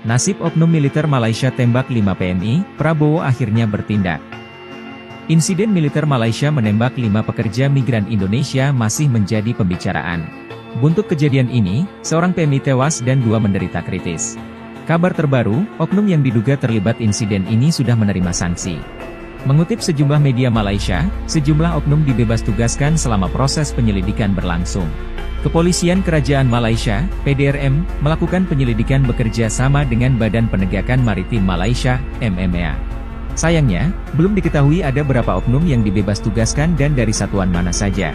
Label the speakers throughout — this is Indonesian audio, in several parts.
Speaker 1: Nasib oknum militer Malaysia tembak 5 PMI, Prabowo akhirnya bertindak. Insiden militer Malaysia menembak 5 pekerja migran Indonesia masih menjadi pembicaraan. Buntut kejadian ini, seorang PMI tewas dan 2 menderita kritis. Kabar terbaru, oknum yang diduga terlibat insiden ini sudah menerima sanksi. Mengutip sejumlah media Malaysia, sejumlah oknum dibebas tugaskan selama proses penyelidikan berlangsung. Kepolisian Kerajaan Malaysia, PDRM, melakukan penyelidikan bekerja sama dengan Badan Penegakan Maritim Malaysia, MMA. Sayangnya, belum diketahui ada berapa oknum yang dibebas tugaskan dan dari satuan mana saja.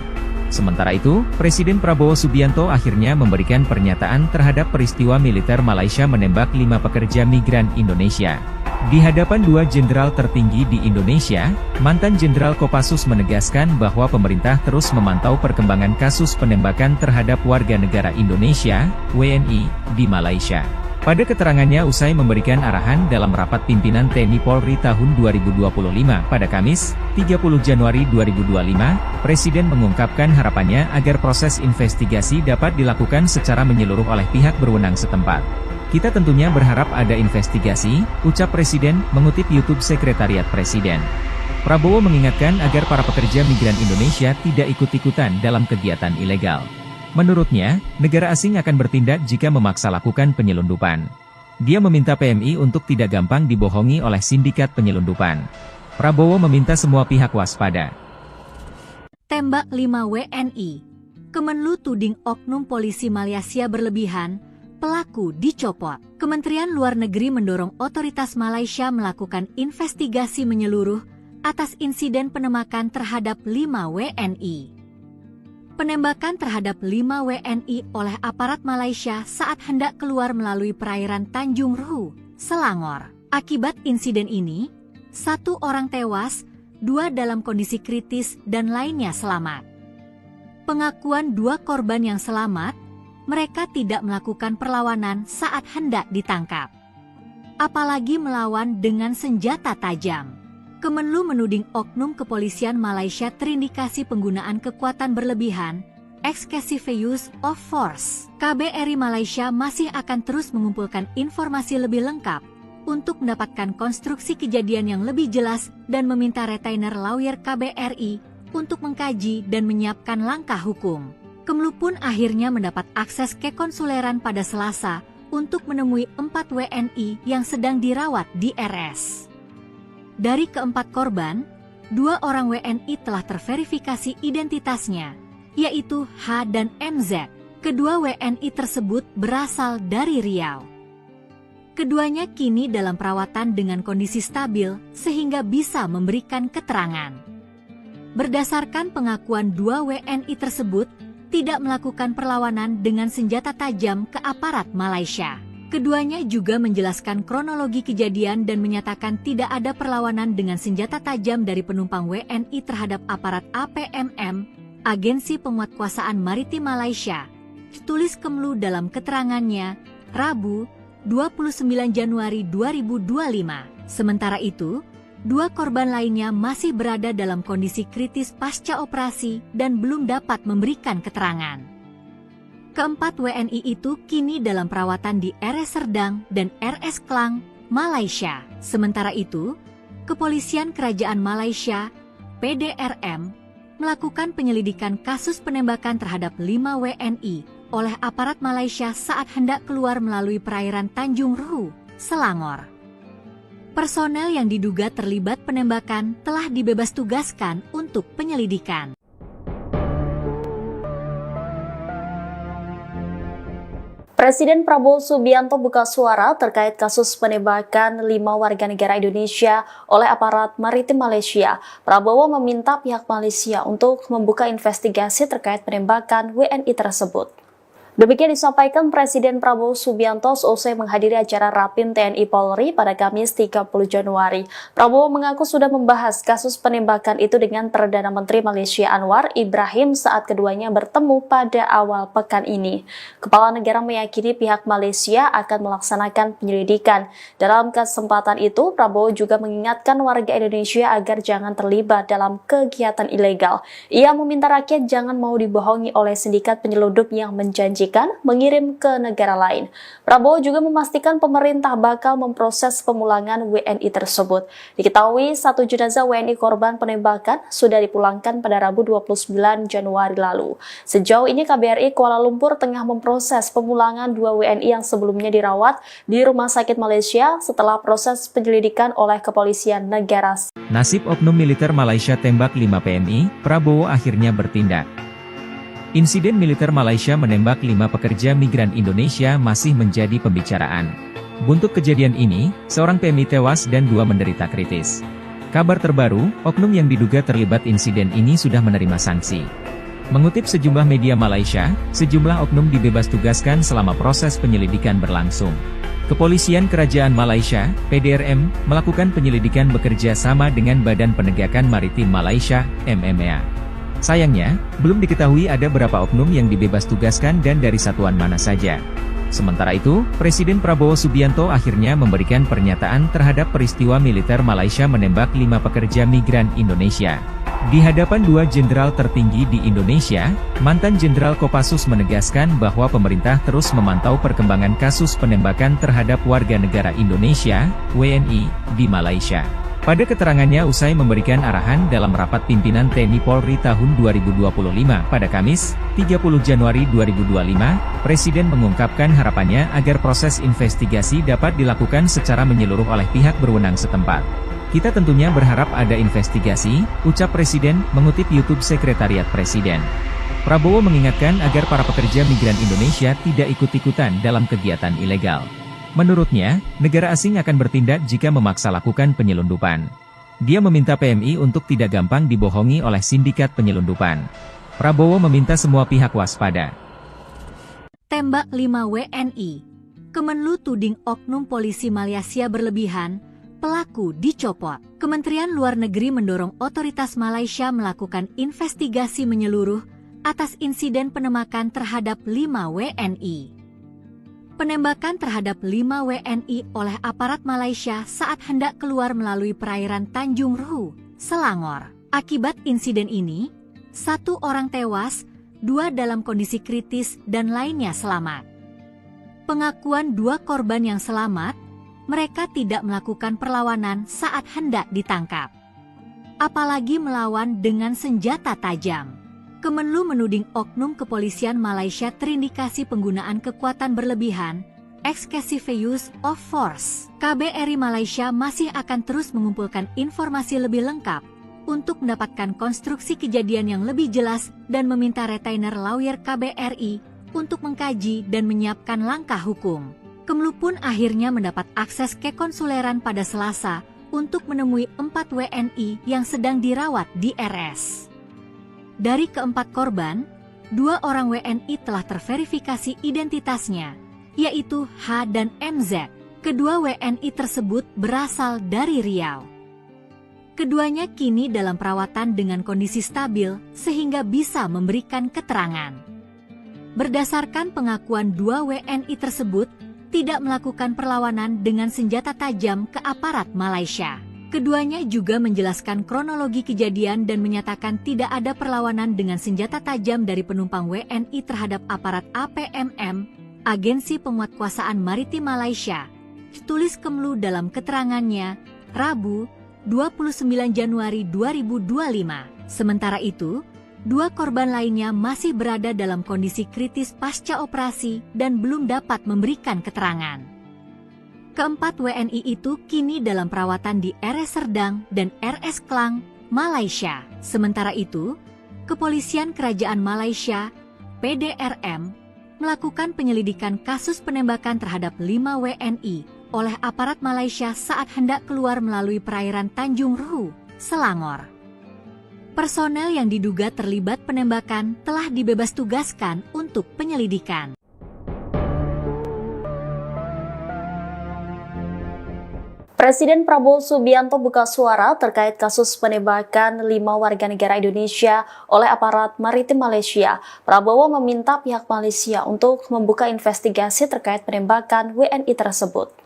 Speaker 1: Sementara itu, Presiden Prabowo Subianto akhirnya memberikan pernyataan terhadap peristiwa militer Malaysia menembak 5 pekerja migran Indonesia. Di hadapan 2 jenderal tertinggi di Indonesia, mantan Jenderal Kopassus menegaskan bahwa pemerintah terus memantau perkembangan kasus penembakan terhadap warga negara Indonesia, WNI, di Malaysia. Pada keterangannya usai memberikan arahan dalam rapat pimpinan TNI Polri tahun 2025 pada Kamis, 30 Januari 2025, Presiden mengungkapkan harapannya agar proses investigasi dapat dilakukan secara menyeluruh oleh pihak berwenang setempat. Kita tentunya berharap ada investigasi, ucap Presiden, mengutip YouTube Sekretariat Presiden. Prabowo mengingatkan agar para pekerja migran Indonesia tidak ikut-ikutan dalam kegiatan ilegal. Menurutnya, negara asing akan bertindak jika memaksa lakukan penyelundupan. Dia meminta PMI untuk tidak gampang dibohongi oleh sindikat penyelundupan. Prabowo meminta semua pihak waspada.
Speaker 2: Tembak 5 WNI. Kemenlu tuding oknum polisi Malaysia berlebihan, pelaku dicopot. Kementerian Luar Negeri mendorong otoritas Malaysia melakukan investigasi menyeluruh atas insiden penembakan terhadap 5 WNI. Penembakan terhadap 5 WNI oleh aparat Malaysia saat hendak keluar melalui perairan Tanjung Ruhu, Selangor. Akibat insiden ini, 1 orang tewas, 2 dalam kondisi kritis dan lainnya selamat. Pengakuan 2 korban yang selamat, mereka tidak melakukan perlawanan saat hendak ditangkap. Apalagi melawan dengan senjata tajam. Kemenlu menuding oknum kepolisian Malaysia terindikasi penggunaan kekuatan berlebihan, excessive use of force. KBRI Malaysia masih akan terus mengumpulkan informasi lebih lengkap untuk mendapatkan konstruksi kejadian yang lebih jelas dan meminta retainer lawyer KBRI untuk mengkaji dan menyiapkan langkah hukum. Kemenlu pun akhirnya mendapat akses ke konsuleran pada Selasa untuk menemui 4 WNI yang sedang dirawat di RS. Dari keempat korban, 2 orang WNI telah terverifikasi identitasnya, yaitu H dan MZ. Kedua WNI tersebut berasal dari Riau. Keduanya kini dalam perawatan dengan kondisi stabil sehingga bisa memberikan keterangan. Berdasarkan pengakuan 2 WNI tersebut, tidak melakukan perlawanan dengan senjata tajam ke aparat Malaysia. Keduanya juga menjelaskan kronologi kejadian dan menyatakan tidak ada perlawanan dengan senjata tajam dari penumpang WNI terhadap aparat APMM, Agensi Penguatkuasaan Maritim Malaysia, tulis Kemenlu dalam keterangannya, Rabu, 29 Januari 2025. Sementara itu, 2 korban lainnya masih berada dalam kondisi kritis pasca operasi dan belum dapat memberikan keterangan. Keempat WNI itu kini dalam perawatan di RS Serdang dan RS Klang, Malaysia. Sementara itu, Kepolisian Kerajaan Malaysia, PDRM, melakukan penyelidikan kasus penembakan terhadap 5 WNI oleh aparat Malaysia saat hendak keluar melalui perairan Tanjung Ruhu, Selangor. Personel yang diduga terlibat penembakan telah dibebas tugaskan untuk penyelidikan.
Speaker 3: Presiden Prabowo Subianto buka suara terkait kasus penembakan 5 warga negara Indonesia oleh aparat maritim Malaysia. Prabowo meminta pihak Malaysia untuk membuka investigasi terkait penembakan WNI tersebut. Demikian disampaikan Presiden Prabowo Subianto seusai menghadiri acara Rapim TNI Polri pada Kamis 30 Januari. Prabowo mengaku sudah membahas kasus penembakan itu dengan Perdana Menteri Malaysia Anwar Ibrahim saat keduanya bertemu pada awal pekan ini. Kepala negara meyakini pihak Malaysia akan melaksanakan penyelidikan. Dalam kesempatan itu, Prabowo juga mengingatkan warga Indonesia agar jangan terlibat dalam kegiatan ilegal. Ia meminta rakyat jangan mau dibohongi oleh sindikat penyelundup yang menjanjikan dijanjikan mengirim ke negara lain. Prabowo juga memastikan pemerintah bakal memproses pemulangan WNI tersebut. Diketahui satu jenazah WNI korban penembakan sudah dipulangkan pada Rabu 29 Januari lalu. Sejauh ini KBRI Kuala Lumpur tengah memproses pemulangan 2 WNI yang sebelumnya dirawat di Rumah Sakit Malaysia setelah proses penyelidikan oleh kepolisian negara.
Speaker 1: Nasib oknum militer Malaysia tembak 5 PMI, Prabowo akhirnya bertindak. Insiden militer Malaysia menembak 5 pekerja migran Indonesia masih menjadi pembicaraan. Buntut kejadian ini, seorang PMI tewas dan 2 menderita kritis. Kabar terbaru, oknum yang diduga terlibat insiden ini sudah menerima sanksi. Mengutip sejumlah media Malaysia, sejumlah oknum dibebas tugaskan selama proses penyelidikan berlangsung. Kepolisian Kerajaan Malaysia, PDRM, melakukan penyelidikan bekerja sama dengan Badan Penegakan Maritim Malaysia, MMA. Sayangnya, belum diketahui ada berapa oknum yang dibebas tugaskan dan dari satuan mana saja. Sementara itu, Presiden Prabowo Subianto akhirnya memberikan pernyataan terhadap peristiwa militer Malaysia menembak 5 pekerja migran Indonesia. Di hadapan 2 jenderal tertinggi di Indonesia, mantan Jenderal Kopassus menegaskan bahwa pemerintah terus memantau perkembangan kasus penembakan terhadap warga negara Indonesia, WNI, di Malaysia. Pada keterangannya usai memberikan arahan dalam rapat pimpinan TNI Polri tahun 2025 pada Kamis, 30 Januari 2025, Presiden mengungkapkan harapannya agar proses investigasi dapat dilakukan secara menyeluruh oleh pihak berwenang setempat. Kita tentunya berharap ada investigasi, ucap Presiden, mengutip YouTube Sekretariat Presiden. Prabowo mengingatkan agar para pekerja migran Indonesia tidak ikut-ikutan dalam kegiatan ilegal. Menurutnya, negara asing akan bertindak jika memaksa lakukan penyelundupan. Dia meminta PMI untuk tidak gampang dibohongi oleh sindikat penyelundupan. Prabowo meminta semua pihak waspada.
Speaker 2: Tembak 5 WNI. Kemenlu tuding oknum polisi Malaysia berlebihan, pelaku dicopot. Kementerian Luar Negeri mendorong otoritas Malaysia melakukan investigasi menyeluruh atas insiden penembakan terhadap 5 WNI. Penembakan terhadap 5 WNI oleh aparat Malaysia saat hendak keluar melalui perairan Tanjung Ruhu, Selangor. Akibat insiden ini, 1 orang tewas, 2 dalam kondisi kritis dan lainnya selamat. Pengakuan 2 korban yang selamat, mereka tidak melakukan perlawanan saat hendak ditangkap. Apalagi melawan dengan senjata tajam. Kemenlu menuding oknum kepolisian Malaysia terindikasi penggunaan kekuatan berlebihan, excessive use of force. KBRI Malaysia masih akan terus mengumpulkan informasi lebih lengkap untuk mendapatkan konstruksi kejadian yang lebih jelas dan meminta retainer lawyer KBRI untuk mengkaji dan menyiapkan langkah hukum. Kemenlu pun akhirnya mendapat akses ke konsuleran pada Selasa untuk menemui 4 WNI yang sedang dirawat di RS. Dari keempat korban, 2 orang WNI telah terverifikasi identitasnya, yaitu H dan MZ. Kedua WNI tersebut berasal dari Riau. Keduanya kini dalam perawatan dengan kondisi stabil sehingga bisa memberikan keterangan. Berdasarkan pengakuan 2 WNI tersebut, tidak melakukan perlawanan dengan senjata tajam ke aparat Malaysia. Keduanya juga menjelaskan kronologi kejadian dan menyatakan tidak ada perlawanan dengan senjata tajam dari penumpang WNI terhadap aparat APMM, Agensi Penguatkuasaan Maritim Malaysia, tulis Kemenlu dalam keterangannya, Rabu, 29 Januari 2025. Sementara itu, 2 korban lainnya masih berada dalam kondisi kritis pasca operasi dan belum dapat memberikan keterangan. Keempat WNI itu kini dalam perawatan di RS Serdang dan RS Klang, Malaysia. Sementara itu, Kepolisian Kerajaan Malaysia, PDRM, melakukan penyelidikan kasus penembakan terhadap 5 WNI oleh aparat Malaysia saat hendak keluar melalui perairan Tanjung Ruhu, Selangor. Personel yang diduga terlibat penembakan telah dibebas tugaskan untuk penyelidikan.
Speaker 3: Presiden Prabowo Subianto buka suara terkait kasus penembakan 5 warga negara Indonesia oleh aparat maritim Malaysia. Prabowo meminta pihak Malaysia untuk membuka investigasi terkait penembakan WNI tersebut.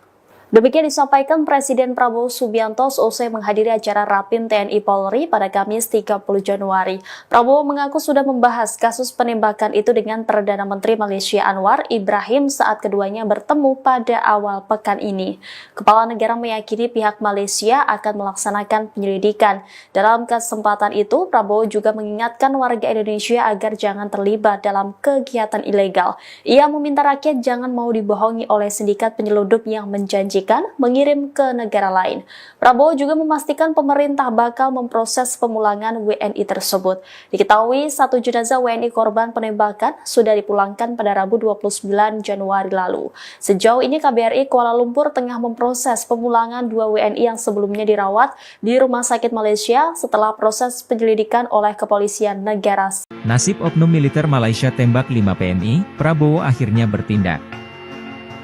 Speaker 3: Demikian disampaikan Presiden Prabowo Subianto seusai menghadiri acara Rapim TNI Polri pada Kamis 30 Januari. Prabowo mengaku sudah membahas kasus penembakan itu dengan Perdana Menteri Malaysia Anwar Ibrahim saat keduanya bertemu pada awal pekan ini. Kepala negara meyakini pihak Malaysia akan melaksanakan penyelidikan. Dalam kesempatan itu, Prabowo juga mengingatkan warga Indonesia agar jangan terlibat dalam kegiatan ilegal. Ia meminta rakyat jangan mau dibohongi oleh sindikat penyeludup yang menjanjikan mengirim ke negara lain. Prabowo juga memastikan pemerintah bakal memproses pemulangan WNI tersebut. Diketahui satu jenazah WNI korban penembakan sudah dipulangkan pada Rabu 29 Januari lalu. Sejauh ini KBRI Kuala Lumpur tengah memproses pemulangan 2 WNI yang sebelumnya dirawat di Rumah Sakit Malaysia setelah proses penyelidikan oleh kepolisian negara.
Speaker 1: Nasib oknum militer Malaysia tembak 5 PNI, Prabowo akhirnya bertindak.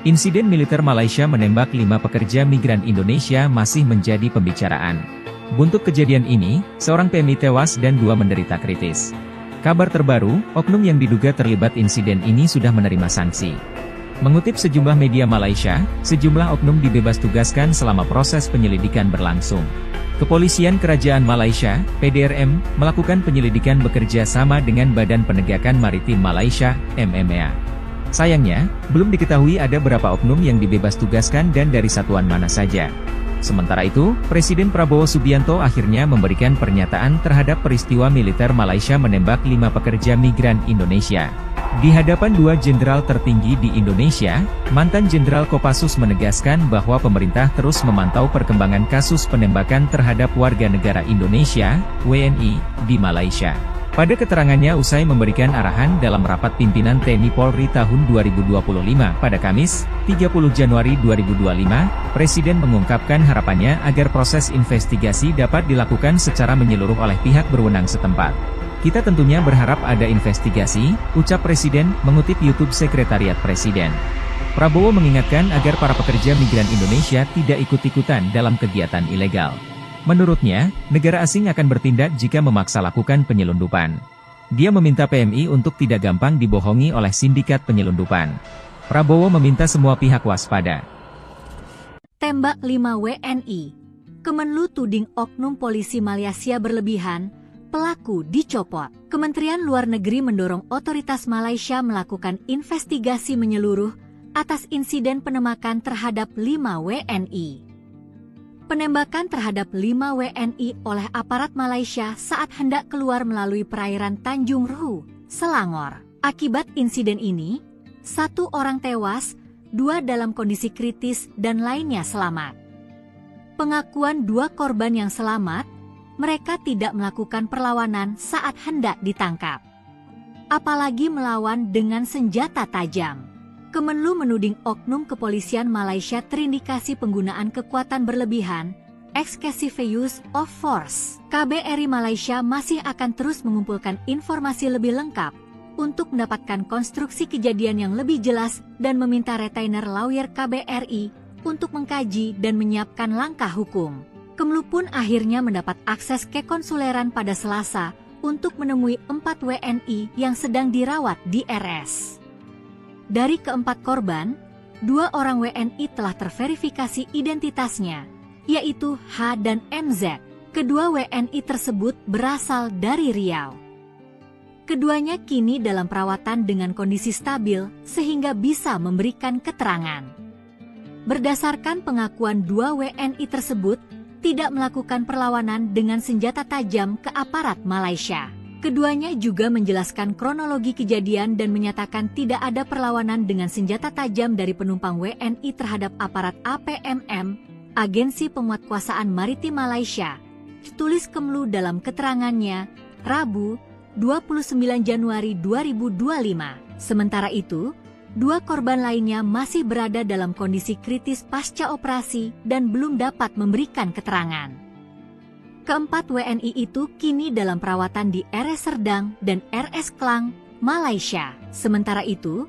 Speaker 1: Insiden militer Malaysia menembak 5 pekerja migran Indonesia masih menjadi pembicaraan. Buntut kejadian ini, seorang PMI tewas dan 2 menderita kritis. Kabar terbaru, oknum yang diduga terlibat insiden ini sudah menerima sanksi. Mengutip sejumlah media Malaysia, sejumlah oknum dibebas tugaskan selama proses penyelidikan berlangsung. Kepolisian Kerajaan Malaysia, PDRM, melakukan penyelidikan bekerja sama dengan Badan Penegakan Maritim Malaysia, MMA. Sayangnya, belum diketahui ada berapa oknum yang dibebas tugaskan dan dari satuan mana saja. Sementara itu, Presiden Prabowo Subianto akhirnya memberikan pernyataan terhadap peristiwa militer Malaysia menembak 5 pekerja migran Indonesia. Di hadapan 2 jenderal tertinggi di Indonesia, mantan Jenderal Kopassus menegaskan bahwa pemerintah terus memantau perkembangan kasus penembakan terhadap warga negara Indonesia, WNI, di Malaysia. Pada keterangannya usai memberikan arahan dalam rapat pimpinan TNI Polri tahun 2025 pada Kamis, 30 Januari 2025, Presiden mengungkapkan harapannya agar proses investigasi dapat dilakukan secara menyeluruh oleh pihak berwenang setempat. Kita tentunya berharap ada investigasi, ucap Presiden, mengutip YouTube Sekretariat Presiden. Prabowo mengingatkan agar para pekerja migran Indonesia tidak ikut-ikutan dalam kegiatan ilegal. Menurutnya, negara asing akan bertindak jika memaksa lakukan penyelundupan. Dia meminta PMI untuk tidak gampang dibohongi oleh sindikat penyelundupan. Prabowo meminta semua pihak waspada.
Speaker 2: Tembak 5 WNI. Kemenlu tuding oknum polisi Malaysia berlebihan, pelaku dicopot. Kementerian Luar Negeri mendorong otoritas Malaysia melakukan investigasi menyeluruh atas insiden penembakan terhadap 5 WNI. Penembakan terhadap 5 WNI oleh aparat Malaysia saat hendak keluar melalui perairan Tanjung Ruhu, Selangor. Akibat insiden ini, 1 orang tewas, 2 dalam kondisi kritis dan lainnya selamat. Pengakuan 2 korban yang selamat, mereka tidak melakukan perlawanan saat hendak ditangkap. Apalagi melawan dengan senjata tajam. Kemenlu menuding oknum kepolisian Malaysia terindikasi penggunaan kekuatan berlebihan, excessive use of force. KBRI Malaysia masih akan terus mengumpulkan informasi lebih lengkap untuk mendapatkan konstruksi kejadian yang lebih jelas dan meminta retainer lawyer KBRI untuk mengkaji dan menyiapkan langkah hukum. Kemenlu pun akhirnya mendapat akses ke konsuleran pada Selasa untuk menemui 4 WNI yang sedang dirawat di RS. Dari keempat korban, 2 orang WNI telah terverifikasi identitasnya, yaitu H dan MZ. Kedua WNI tersebut berasal dari Riau. Keduanya kini dalam perawatan dengan kondisi stabil sehingga bisa memberikan keterangan. Berdasarkan pengakuan 2 WNI tersebut, tidak melakukan perlawanan dengan senjata tajam ke aparat Malaysia. Keduanya juga menjelaskan kronologi kejadian dan menyatakan tidak ada perlawanan dengan senjata tajam dari penumpang WNI terhadap aparat APMM, Agensi Penguatkuasaan Maritim Malaysia, tulis Kemenlu dalam keterangannya, Rabu, 29 Januari 2025. Sementara itu, 2 korban lainnya masih berada dalam kondisi kritis pasca operasi dan belum dapat memberikan keterangan. Keempat WNI itu kini dalam perawatan di RS Serdang dan RS Klang, Malaysia. Sementara itu,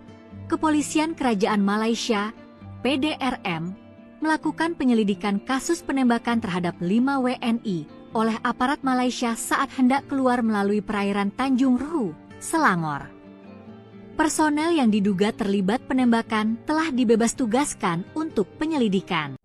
Speaker 2: Kepolisian Kerajaan Malaysia, PDRM, melakukan penyelidikan kasus penembakan terhadap 5 WNI oleh aparat Malaysia saat hendak keluar melalui perairan Tanjung Ruhu, Selangor. Personel yang diduga terlibat penembakan telah dibebas tugaskan untuk penyelidikan.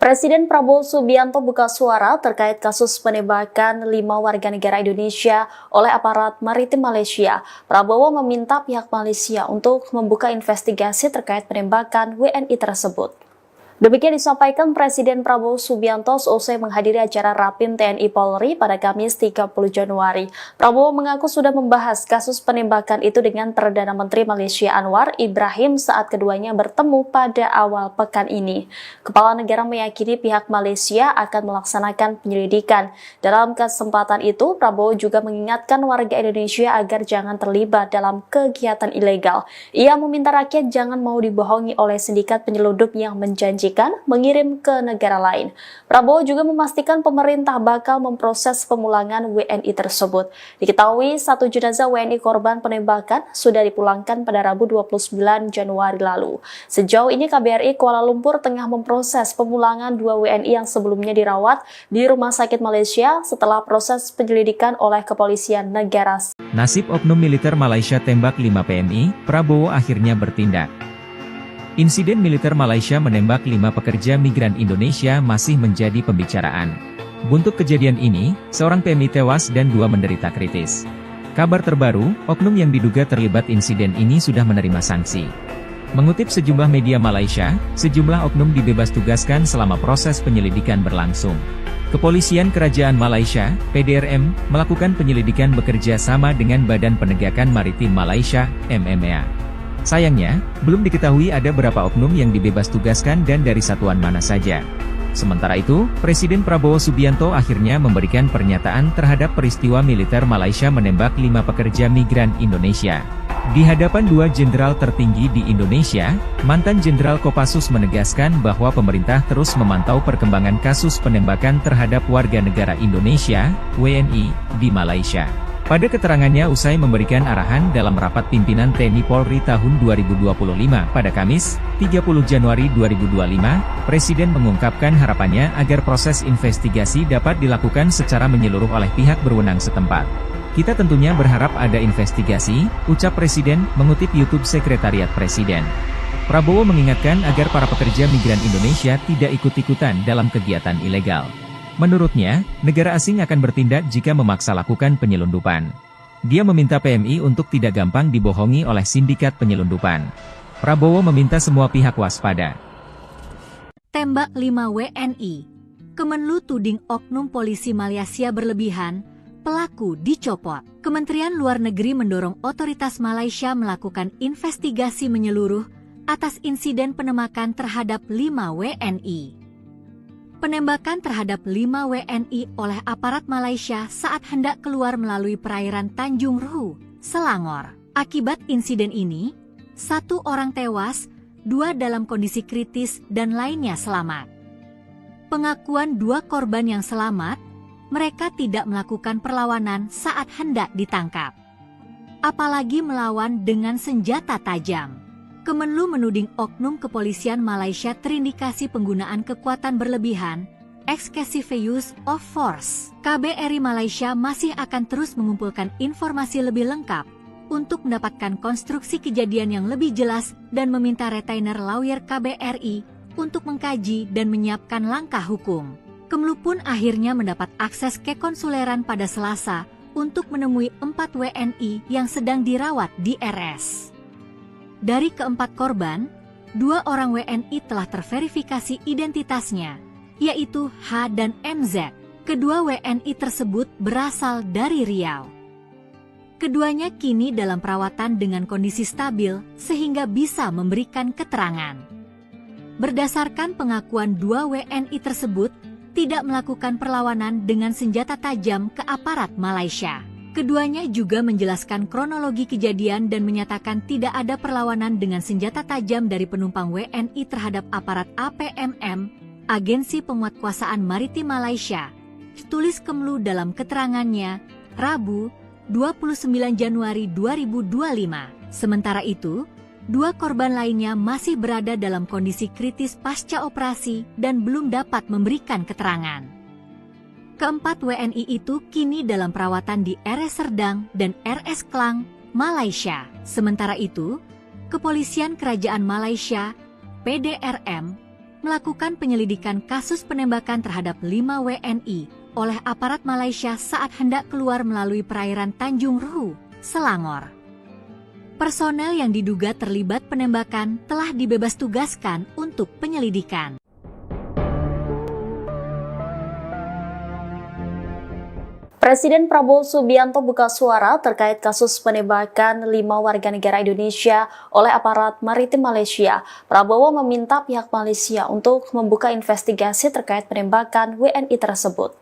Speaker 3: Presiden Prabowo Subianto buka suara terkait kasus penembakan 5 warga negara Indonesia oleh aparat maritim Malaysia. Prabowo meminta pihak Malaysia untuk membuka investigasi terkait penembakan WNI tersebut. Demikian disampaikan Presiden Prabowo Subianto seusai menghadiri acara Rapim TNI Polri pada Kamis 30 Januari. Prabowo mengaku sudah membahas kasus penembakan itu dengan Perdana Menteri Malaysia Anwar Ibrahim saat keduanya bertemu pada awal pekan ini. Kepala negara meyakini pihak Malaysia akan melaksanakan penyelidikan. Dalam kesempatan itu, Prabowo juga mengingatkan warga Indonesia agar jangan terlibat dalam kegiatan ilegal. Ia meminta rakyat jangan mau dibohongi oleh sindikat penyeludup yang menjanjikan mengirim ke negara lain. Prabowo juga memastikan pemerintah bakal memproses pemulangan WNI tersebut. Diketahui satu jenazah WNI korban penembakan sudah dipulangkan pada Rabu 29 Januari lalu. Sejauh ini KBRI Kuala Lumpur tengah memproses pemulangan 2 WNI yang sebelumnya dirawat di Rumah Sakit Malaysia setelah proses penyelidikan oleh kepolisian negara.
Speaker 1: Nasib oknum militer Malaysia tembak 5 PMI, Prabowo akhirnya bertindak. Insiden militer Malaysia menembak 5 pekerja migran Indonesia masih menjadi pembicaraan. Buntut kejadian ini, seorang PMI tewas dan 2 menderita kritis. Kabar terbaru, oknum yang diduga terlibat insiden ini sudah menerima sanksi. Mengutip sejumlah media Malaysia, sejumlah oknum dibebas tugaskan selama proses penyelidikan berlangsung. Kepolisian Kerajaan Malaysia, PDRM, melakukan penyelidikan bekerja sama dengan Badan Penegakan Maritim Malaysia, MMA. Sayangnya, belum diketahui ada berapa oknum yang dibebas tugaskan dan dari satuan mana saja. Sementara itu, Presiden Prabowo Subianto akhirnya memberikan pernyataan terhadap peristiwa militer Malaysia menembak 5 pekerja migran Indonesia. Di hadapan 2 jenderal tertinggi di Indonesia, mantan Jenderal Kopassus menegaskan bahwa pemerintah terus memantau perkembangan kasus penembakan terhadap warga negara Indonesia, WNI, di Malaysia. Pada keterangannya usai memberikan arahan dalam rapat pimpinan TNI Polri tahun 2025 pada Kamis, 30 Januari 2025, Presiden mengungkapkan harapannya agar proses investigasi dapat dilakukan secara menyeluruh oleh pihak berwenang setempat. Kita tentunya berharap ada investigasi, ucap Presiden, mengutip YouTube Sekretariat Presiden. Prabowo mengingatkan agar para pekerja migran Indonesia tidak ikut-ikutan dalam kegiatan ilegal. Menurutnya, negara asing akan bertindak jika memaksa lakukan penyelundupan. Dia meminta PMI untuk tidak gampang dibohongi oleh sindikat penyelundupan. Prabowo meminta semua pihak waspada.
Speaker 2: Tembak 5 WNI. Kemenlu tuding oknum polisi Malaysia berlebihan, pelaku dicopot. Kementerian Luar Negeri mendorong otoritas Malaysia melakukan investigasi menyeluruh atas insiden penembakan terhadap 5 WNI. Penembakan terhadap 5 WNI oleh aparat Malaysia saat hendak keluar melalui perairan Tanjung Ruhu, Selangor. Akibat insiden ini, 1 orang tewas, 2 dalam kondisi kritis dan lainnya selamat. Pengakuan 2 korban yang selamat, mereka tidak melakukan perlawanan saat hendak ditangkap. Apalagi melawan dengan senjata tajam. Kemenlu menuding oknum kepolisian Malaysia terindikasi penggunaan kekuatan berlebihan, excessive use of force. KBRI Malaysia masih akan terus mengumpulkan informasi lebih lengkap untuk mendapatkan konstruksi kejadian yang lebih jelas dan meminta retainer lawyer KBRI untuk mengkaji dan menyiapkan langkah hukum. Kemenlu pun akhirnya mendapat akses ke konsuleran pada Selasa untuk menemui 4 WNI yang sedang dirawat di RS. Dari keempat korban, 2 orang WNI telah terverifikasi identitasnya, yaitu H dan MZ. Kedua WNI tersebut berasal dari Riau. Keduanya kini dalam perawatan dengan kondisi stabil sehingga bisa memberikan keterangan. Berdasarkan pengakuan 2 WNI tersebut, tidak melakukan perlawanan dengan senjata tajam ke aparat Malaysia. Keduanya juga menjelaskan kronologi kejadian dan menyatakan tidak ada perlawanan dengan senjata tajam dari penumpang WNI terhadap aparat APMM, Agensi Penguatkuasaan Maritim Malaysia, tulis Kemenlu dalam keterangannya, Rabu, 29 Januari 2025. Sementara itu, 2 korban lainnya masih berada dalam kondisi kritis pasca operasi dan belum dapat memberikan keterangan. Keempat WNI itu kini dalam perawatan di RS Serdang dan RS Klang, Malaysia. Sementara itu, Kepolisian Kerajaan Malaysia, PDRM, melakukan penyelidikan kasus penembakan terhadap 5 WNI oleh aparat Malaysia saat hendak keluar melalui perairan Tanjung Ruhu, Selangor. Personel yang diduga terlibat penembakan telah dibebas tugaskan untuk penyelidikan.
Speaker 3: Presiden Prabowo Subianto buka suara terkait kasus penembakan 5 warga negara Indonesia oleh aparat maritim Malaysia. Prabowo meminta pihak Malaysia untuk membuka investigasi terkait penembakan WNI tersebut.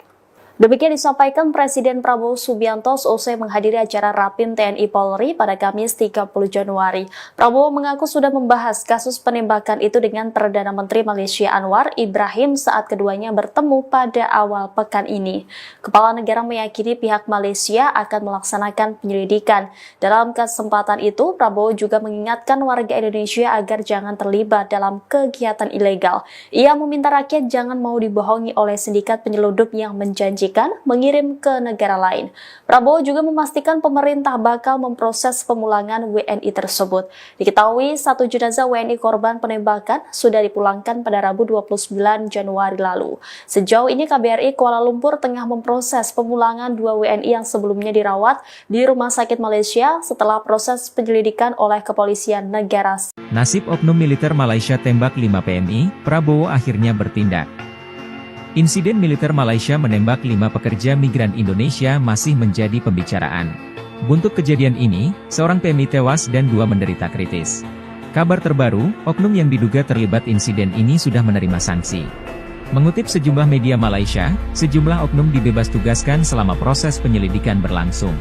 Speaker 3: Demikian disampaikan Presiden Prabowo Subianto seusai menghadiri acara Rapim TNI Polri pada Kamis 30 Januari. Prabowo mengaku sudah membahas kasus penembakan itu dengan Perdana Menteri Malaysia Anwar Ibrahim saat keduanya bertemu pada awal pekan ini. Kepala negara meyakini pihak Malaysia akan melaksanakan penyelidikan. Dalam kesempatan itu, Prabowo juga mengingatkan warga Indonesia agar jangan terlibat dalam kegiatan ilegal. Ia meminta rakyat jangan mau dibohongi oleh sindikat penyeludup yang menjanjikan mengirim ke negara lain. Prabowo juga memastikan pemerintah bakal memproses pemulangan WNI tersebut. Diketahui satu jenazah WNI korban penembakan sudah dipulangkan pada Rabu 29 Januari lalu. Sejauh ini KBRI Kuala Lumpur tengah memproses pemulangan 2 WNI yang sebelumnya dirawat di Rumah Sakit Malaysia setelah proses penyelidikan oleh Kepolisian Negara.
Speaker 1: Nasib oknum militer Malaysia tembak 5 PMI, Prabowo akhirnya bertindak. Insiden militer Malaysia menembak 5 pekerja migran Indonesia masih menjadi pembicaraan. Buntut kejadian ini, seorang PMI tewas dan 2 menderita kritis. Kabar terbaru, oknum yang diduga terlibat insiden ini sudah menerima sanksi. Mengutip sejumlah media Malaysia, sejumlah oknum dibebas tugaskan selama proses penyelidikan berlangsung.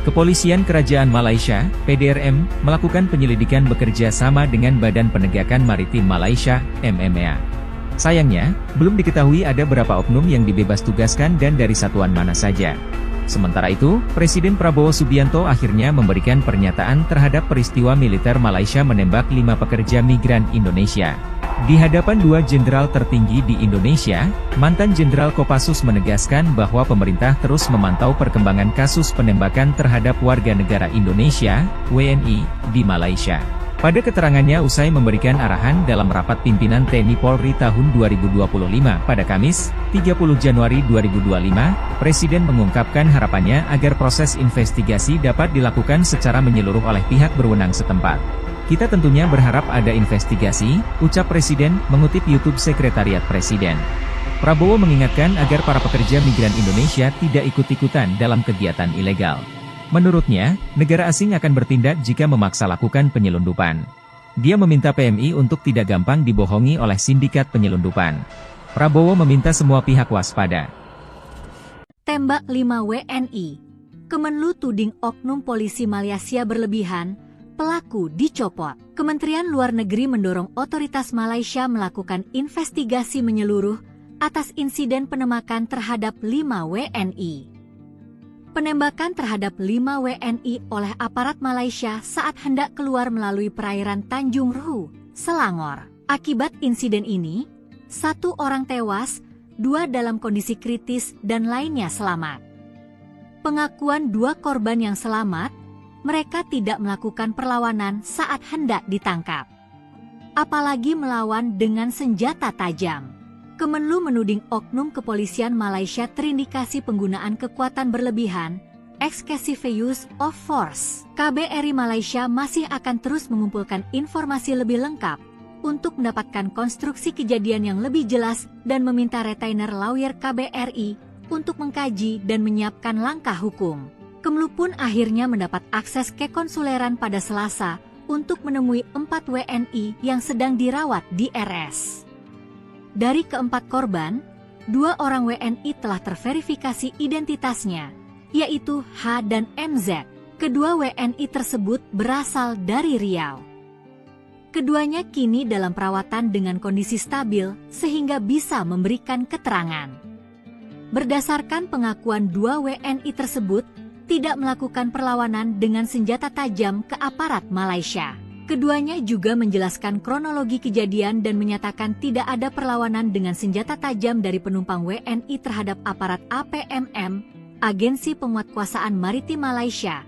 Speaker 1: Kepolisian Kerajaan Malaysia, PDRM, melakukan penyelidikan bekerja sama dengan Badan Penegakan Maritim Malaysia, MMA. Sayangnya, belum diketahui ada berapa oknum yang dibebas tugaskan dan dari satuan mana saja. Sementara itu, Presiden Prabowo Subianto akhirnya memberikan pernyataan terhadap peristiwa militer Malaysia menembak 5 pekerja migran Indonesia. Di hadapan 2 jenderal tertinggi di Indonesia, mantan Jenderal Kopassus menegaskan bahwa pemerintah terus memantau perkembangan kasus penembakan terhadap warga negara Indonesia, WNI, di Malaysia. Pada keterangannya usai memberikan arahan dalam rapat pimpinan TNI Polri tahun 2025 pada Kamis, 30 Januari 2025, Presiden mengungkapkan harapannya agar proses investigasi dapat dilakukan secara menyeluruh oleh pihak berwenang setempat. Kita tentunya berharap ada investigasi, ucap Presiden, mengutip YouTube Sekretariat Presiden. Prabowo mengingatkan agar para pekerja migran Indonesia tidak ikut-ikutan dalam kegiatan ilegal. Menurutnya, negara asing akan bertindak jika memaksa lakukan penyelundupan. Dia meminta PMI untuk tidak gampang dibohongi oleh sindikat penyelundupan. Prabowo meminta semua pihak waspada.
Speaker 2: Tembak 5 WNI. Kemenlu tuding oknum polisi Malaysia berlebihan, pelaku dicopot. Kementerian Luar Negeri mendorong otoritas Malaysia melakukan investigasi menyeluruh atas insiden penembakan terhadap 5 WNI. Penembakan terhadap 5 WNI oleh aparat Malaysia saat hendak keluar melalui perairan Tanjung Ruhu, Selangor. Akibat insiden ini, 1 orang tewas, 2 dalam kondisi kritis dan lainnya selamat. Pengakuan 2 korban yang selamat, mereka tidak melakukan perlawanan saat hendak ditangkap. Apalagi melawan dengan senjata tajam. Kemenlu menuding oknum kepolisian Malaysia terindikasi penggunaan kekuatan berlebihan, excessive use of force. KBRI Malaysia masih akan terus mengumpulkan informasi lebih lengkap untuk mendapatkan konstruksi kejadian yang lebih jelas dan meminta retainer lawyer KBRI untuk mengkaji dan menyiapkan langkah hukum. Kemenlu pun akhirnya mendapat akses ke konsuleran pada Selasa untuk menemui 4 WNI yang sedang dirawat di RS. Dari keempat korban, 2 orang WNI telah terverifikasi identitasnya, yaitu H dan MZ. Kedua WNI tersebut berasal dari Riau. Keduanya kini dalam perawatan dengan kondisi stabil sehingga bisa memberikan keterangan. Berdasarkan pengakuan 2 WNI tersebut, tidak melakukan perlawanan dengan senjata tajam ke aparat Malaysia. Keduanya juga menjelaskan kronologi kejadian dan menyatakan tidak ada perlawanan dengan senjata tajam dari penumpang WNI terhadap aparat APMM, Agensi Penguatkuasaan Maritim Malaysia,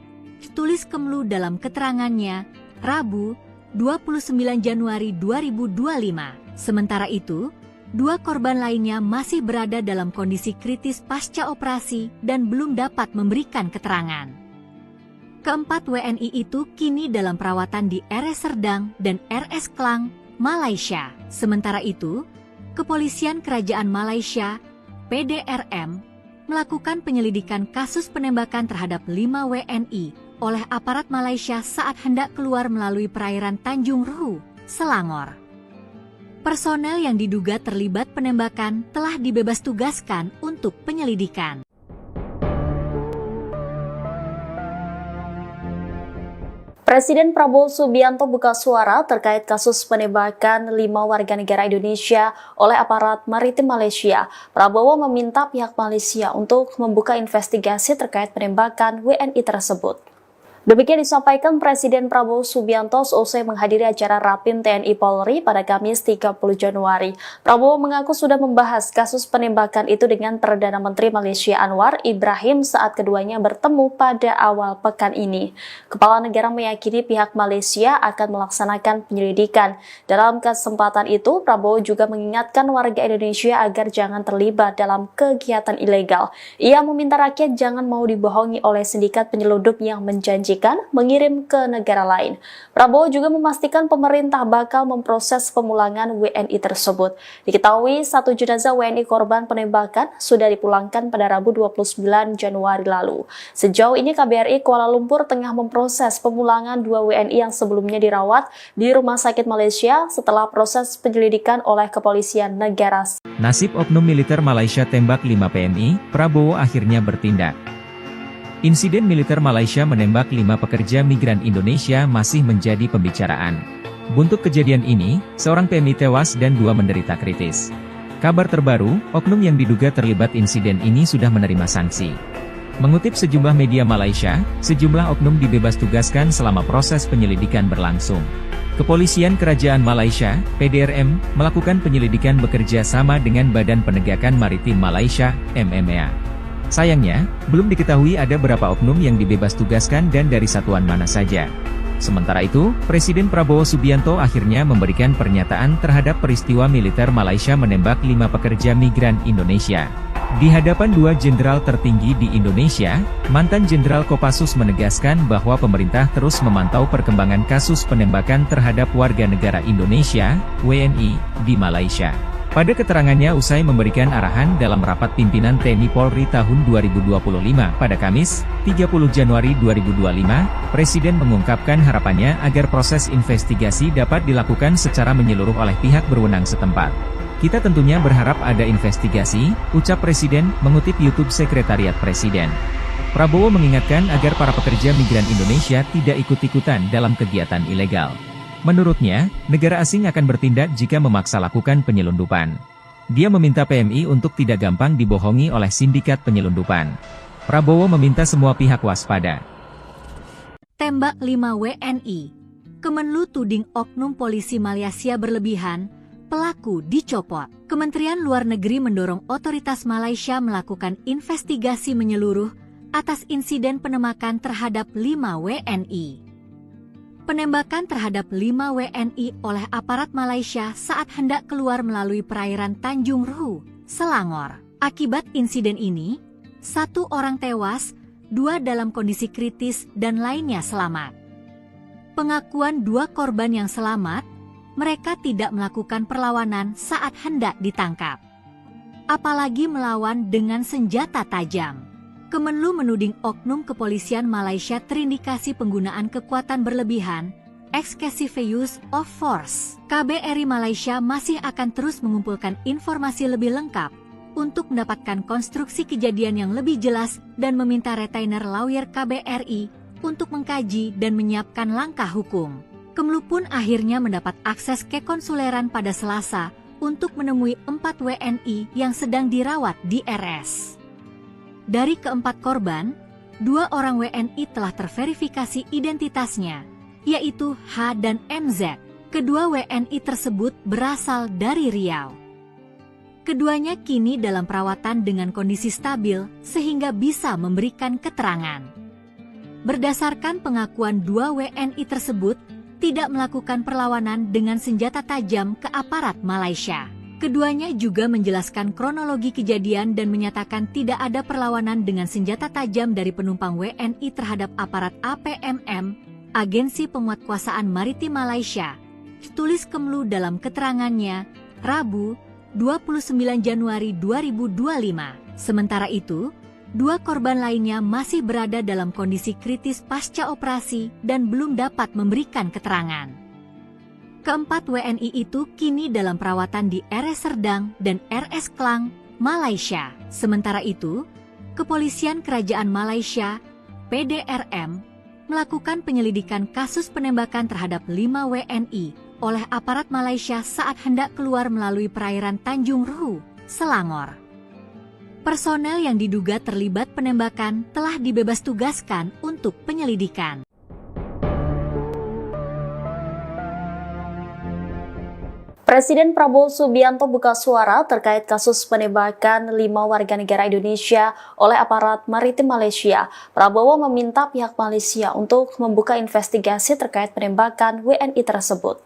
Speaker 2: tulis Kemenlu dalam keterangannya, Rabu, 29 Januari 2025. Sementara itu, Dua korban lainnya masih berada dalam kondisi kritis pasca operasi dan belum dapat memberikan keterangan. Keempat WNI itu kini dalam perawatan di RS Serdang dan RS Klang, Malaysia. Sementara itu, Kepolisian Kerajaan Malaysia, PDRM, melakukan penyelidikan kasus penembakan terhadap 5 WNI oleh aparat Malaysia saat hendak keluar melalui perairan Tanjung Ruhu, Selangor. Personel yang diduga terlibat penembakan telah dibebas tugaskan untuk penyelidikan.
Speaker 3: Presiden Prabowo Subianto buka suara terkait kasus penembakan 5 warga negara Indonesia oleh aparat maritim Malaysia. Prabowo meminta pihak Malaysia untuk membuka investigasi terkait penembakan WNI tersebut. Demikian disampaikan Presiden Prabowo Subianto seusai menghadiri acara Rapim TNI Polri pada Kamis 30 Januari. Prabowo mengaku sudah membahas kasus penembakan itu dengan Perdana Menteri Malaysia Anwar Ibrahim saat keduanya bertemu pada awal pekan ini. Kepala negara meyakini pihak Malaysia akan melaksanakan penyelidikan. Dalam kesempatan itu, Prabowo juga mengingatkan warga Indonesia agar jangan terlibat dalam kegiatan ilegal. Ia meminta rakyat jangan mau dibohongi oleh sindikat penyeludup yang menjanjikan mengirim ke negara lain. Prabowo juga memastikan pemerintah bakal memproses pemulangan WNI tersebut. Diketahui satu jenazah WNI korban penembakan sudah dipulangkan pada Rabu 29 Januari lalu. Sejauh ini KBRI Kuala Lumpur tengah memproses pemulangan 2 WNI yang sebelumnya dirawat di Rumah Sakit Malaysia setelah proses penyelidikan oleh Kepolisian Negara.
Speaker 1: Nasib oknum militer Malaysia tembak 5 PMI, Prabowo akhirnya bertindak. Insiden militer Malaysia menembak 5 pekerja migran Indonesia masih menjadi pembicaraan. Buntut kejadian ini, seorang PMI tewas dan 2 menderita kritis. Kabar terbaru, oknum yang diduga terlibat insiden ini sudah menerima sanksi. Mengutip sejumlah media Malaysia, sejumlah oknum dibebas tugaskan selama proses penyelidikan berlangsung. Kepolisian Kerajaan Malaysia, PDRM, melakukan penyelidikan bekerja sama dengan Badan Penegakan Maritim Malaysia, MMA. Sayangnya, belum diketahui ada berapa oknum yang dibebas tugaskan dan dari satuan mana saja. Sementara itu, Presiden Prabowo Subianto akhirnya memberikan pernyataan terhadap peristiwa militer Malaysia menembak 5 pekerja migran Indonesia. Di hadapan 2 jenderal tertinggi di Indonesia, mantan Jenderal Kopassus menegaskan bahwa pemerintah terus memantau perkembangan kasus penembakan terhadap warga negara Indonesia, WNI, di Malaysia. Pada keterangannya usai memberikan arahan dalam rapat pimpinan TNI Polri tahun 2025 pada Kamis, 30 Januari 2025, Presiden mengungkapkan harapannya agar proses investigasi dapat dilakukan secara menyeluruh oleh pihak berwenang setempat. Kita tentunya berharap ada investigasi, ucap Presiden, mengutip YouTube Sekretariat Presiden. Prabowo mengingatkan agar para pekerja migran Indonesia tidak ikut-ikutan dalam kegiatan ilegal. Menurutnya, negara asing akan bertindak jika memaksa lakukan penyelundupan. Dia meminta PMI untuk tidak gampang dibohongi oleh sindikat penyelundupan. Prabowo meminta semua pihak waspada.
Speaker 2: Tembak 5 WNI. Kemenlu tuding oknum polisi Malaysia berlebihan, pelaku dicopot. Kementerian Luar Negeri mendorong otoritas Malaysia melakukan investigasi menyeluruh atas insiden penembakan terhadap 5 WNI. Penembakan terhadap 5 WNI oleh aparat Malaysia saat hendak keluar melalui perairan Tanjung Ruhu, Selangor. Akibat insiden ini, 1 orang tewas, 2 dalam kondisi kritis dan lainnya selamat. Pengakuan 2 korban yang selamat, mereka tidak melakukan perlawanan saat hendak ditangkap. Apalagi melawan dengan senjata tajam. Kemenlu menuding oknum kepolisian Malaysia terindikasi penggunaan kekuatan berlebihan, excessive use of force. KBRI Malaysia masih akan terus mengumpulkan informasi lebih lengkap untuk mendapatkan konstruksi kejadian yang lebih jelas dan meminta retainer lawyer KBRI untuk mengkaji dan menyiapkan langkah hukum. Kemenlu pun akhirnya mendapat akses ke konsuleran pada Selasa untuk menemui 4 WNI yang sedang dirawat di RS. Dari keempat korban, 2 orang WNI telah terverifikasi identitasnya, yaitu H dan MZ. Kedua WNI tersebut berasal dari Riau. Keduanya kini dalam perawatan dengan kondisi stabil sehingga bisa memberikan keterangan. Berdasarkan pengakuan 2 WNI tersebut, tidak melakukan perlawanan dengan senjata tajam ke aparat Malaysia. Keduanya juga menjelaskan kronologi kejadian dan menyatakan tidak ada perlawanan dengan senjata tajam dari penumpang WNI terhadap aparat APMM, Agensi Penguatkuasaan Maritim Malaysia, tulis Kemlu dalam keterangannya, Rabu, 29 Januari 2025. Sementara itu, 2 korban lainnya masih berada dalam kondisi kritis pasca operasi dan belum dapat memberikan keterangan. Keempat WNI itu kini dalam perawatan di RS Serdang dan RS Klang, Malaysia. Sementara itu, Kepolisian Kerajaan Malaysia, PDRM, melakukan penyelidikan kasus penembakan terhadap 5 WNI oleh aparat Malaysia saat hendak keluar melalui perairan Tanjung Ruhu, Selangor. Personel yang diduga terlibat penembakan telah dibebas tugaskan untuk penyelidikan.
Speaker 3: Presiden Prabowo Subianto buka suara terkait kasus penembakan 5 warga negara Indonesia oleh aparat maritim Malaysia. Prabowo meminta pihak Malaysia untuk membuka investigasi terkait penembakan WNI tersebut.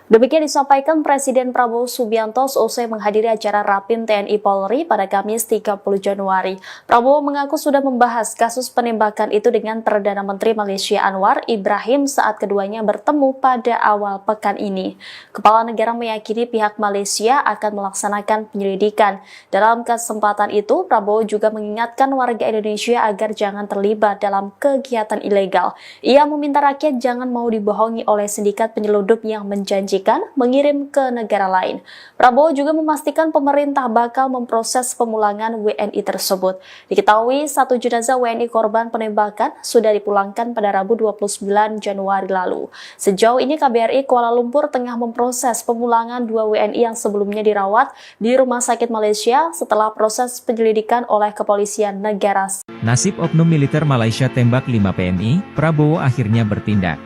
Speaker 3: Demikian disampaikan Presiden Prabowo Subianto seusai menghadiri acara Rapim TNI Polri pada Kamis 30 Januari. Prabowo mengaku sudah membahas kasus penembakan itu dengan Perdana Menteri Malaysia Anwar Ibrahim saat keduanya bertemu pada awal pekan ini. Kepala negara meyakini pihak Malaysia akan melaksanakan penyelidikan. Dalam kesempatan itu, Prabowo juga mengingatkan warga Indonesia agar jangan terlibat dalam kegiatan ilegal. Ia meminta rakyat jangan mau dibohongi oleh sindikat penyeludup yang menjanjikan mengirim ke negara lain. Prabowo juga memastikan pemerintah bakal memproses pemulangan WNI tersebut. Diketahui 1 jenazah WNI korban penembakan sudah dipulangkan pada Rabu 29 Januari lalu. Sejauh ini KBRI Kuala Lumpur tengah memproses pemulangan 2 WNI yang sebelumnya dirawat di Rumah Sakit Malaysia setelah proses penyelidikan oleh Kepolisian Negara.
Speaker 1: Nasib oknum militer Malaysia tembak 5 PNI, Prabowo akhirnya bertindak.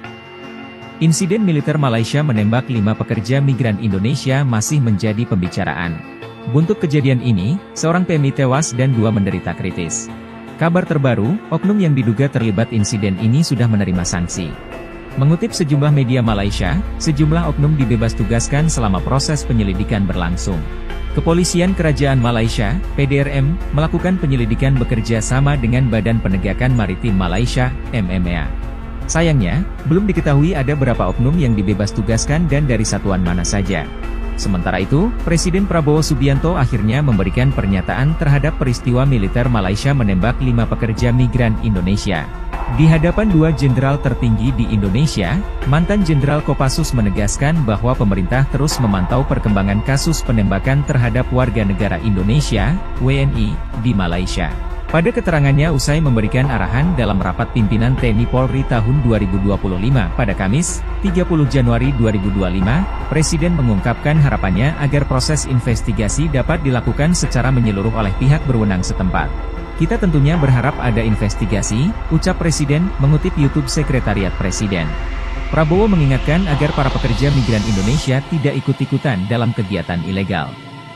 Speaker 1: Insiden militer Malaysia menembak 5 pekerja migran Indonesia masih menjadi pembicaraan. Buntut kejadian ini, seorang PMI tewas dan 2 menderita kritis. Kabar terbaru, oknum yang diduga terlibat insiden ini sudah menerima sanksi. Mengutip sejumlah media Malaysia, sejumlah oknum dibebas tugaskan selama proses penyelidikan berlangsung. Kepolisian Kerajaan Malaysia, PDRM, melakukan penyelidikan bekerja sama dengan Badan Penegakan Maritim Malaysia, MMA. Sayangnya, belum diketahui ada berapa oknum yang dibebas tugaskan dan dari satuan mana saja. Sementara itu, Presiden Prabowo Subianto akhirnya memberikan pernyataan terhadap peristiwa militer Malaysia menembak 5 pekerja migran Indonesia. Di hadapan 2 jenderal tertinggi di Indonesia, mantan Jenderal Kopassus menegaskan bahwa pemerintah terus memantau perkembangan kasus penembakan terhadap warga negara Indonesia, WNI, di Malaysia. Pada keterangannya usai memberikan arahan dalam rapat pimpinan TNI Polri tahun 2025 pada Kamis, 30 Januari 2025, Presiden mengungkapkan harapannya agar proses investigasi dapat dilakukan secara menyeluruh oleh pihak berwenang setempat. Kita tentunya berharap ada investigasi, ucap Presiden, mengutip YouTube Sekretariat Presiden. Prabowo mengingatkan agar para pekerja migran Indonesia tidak ikut-ikutan dalam kegiatan ilegal.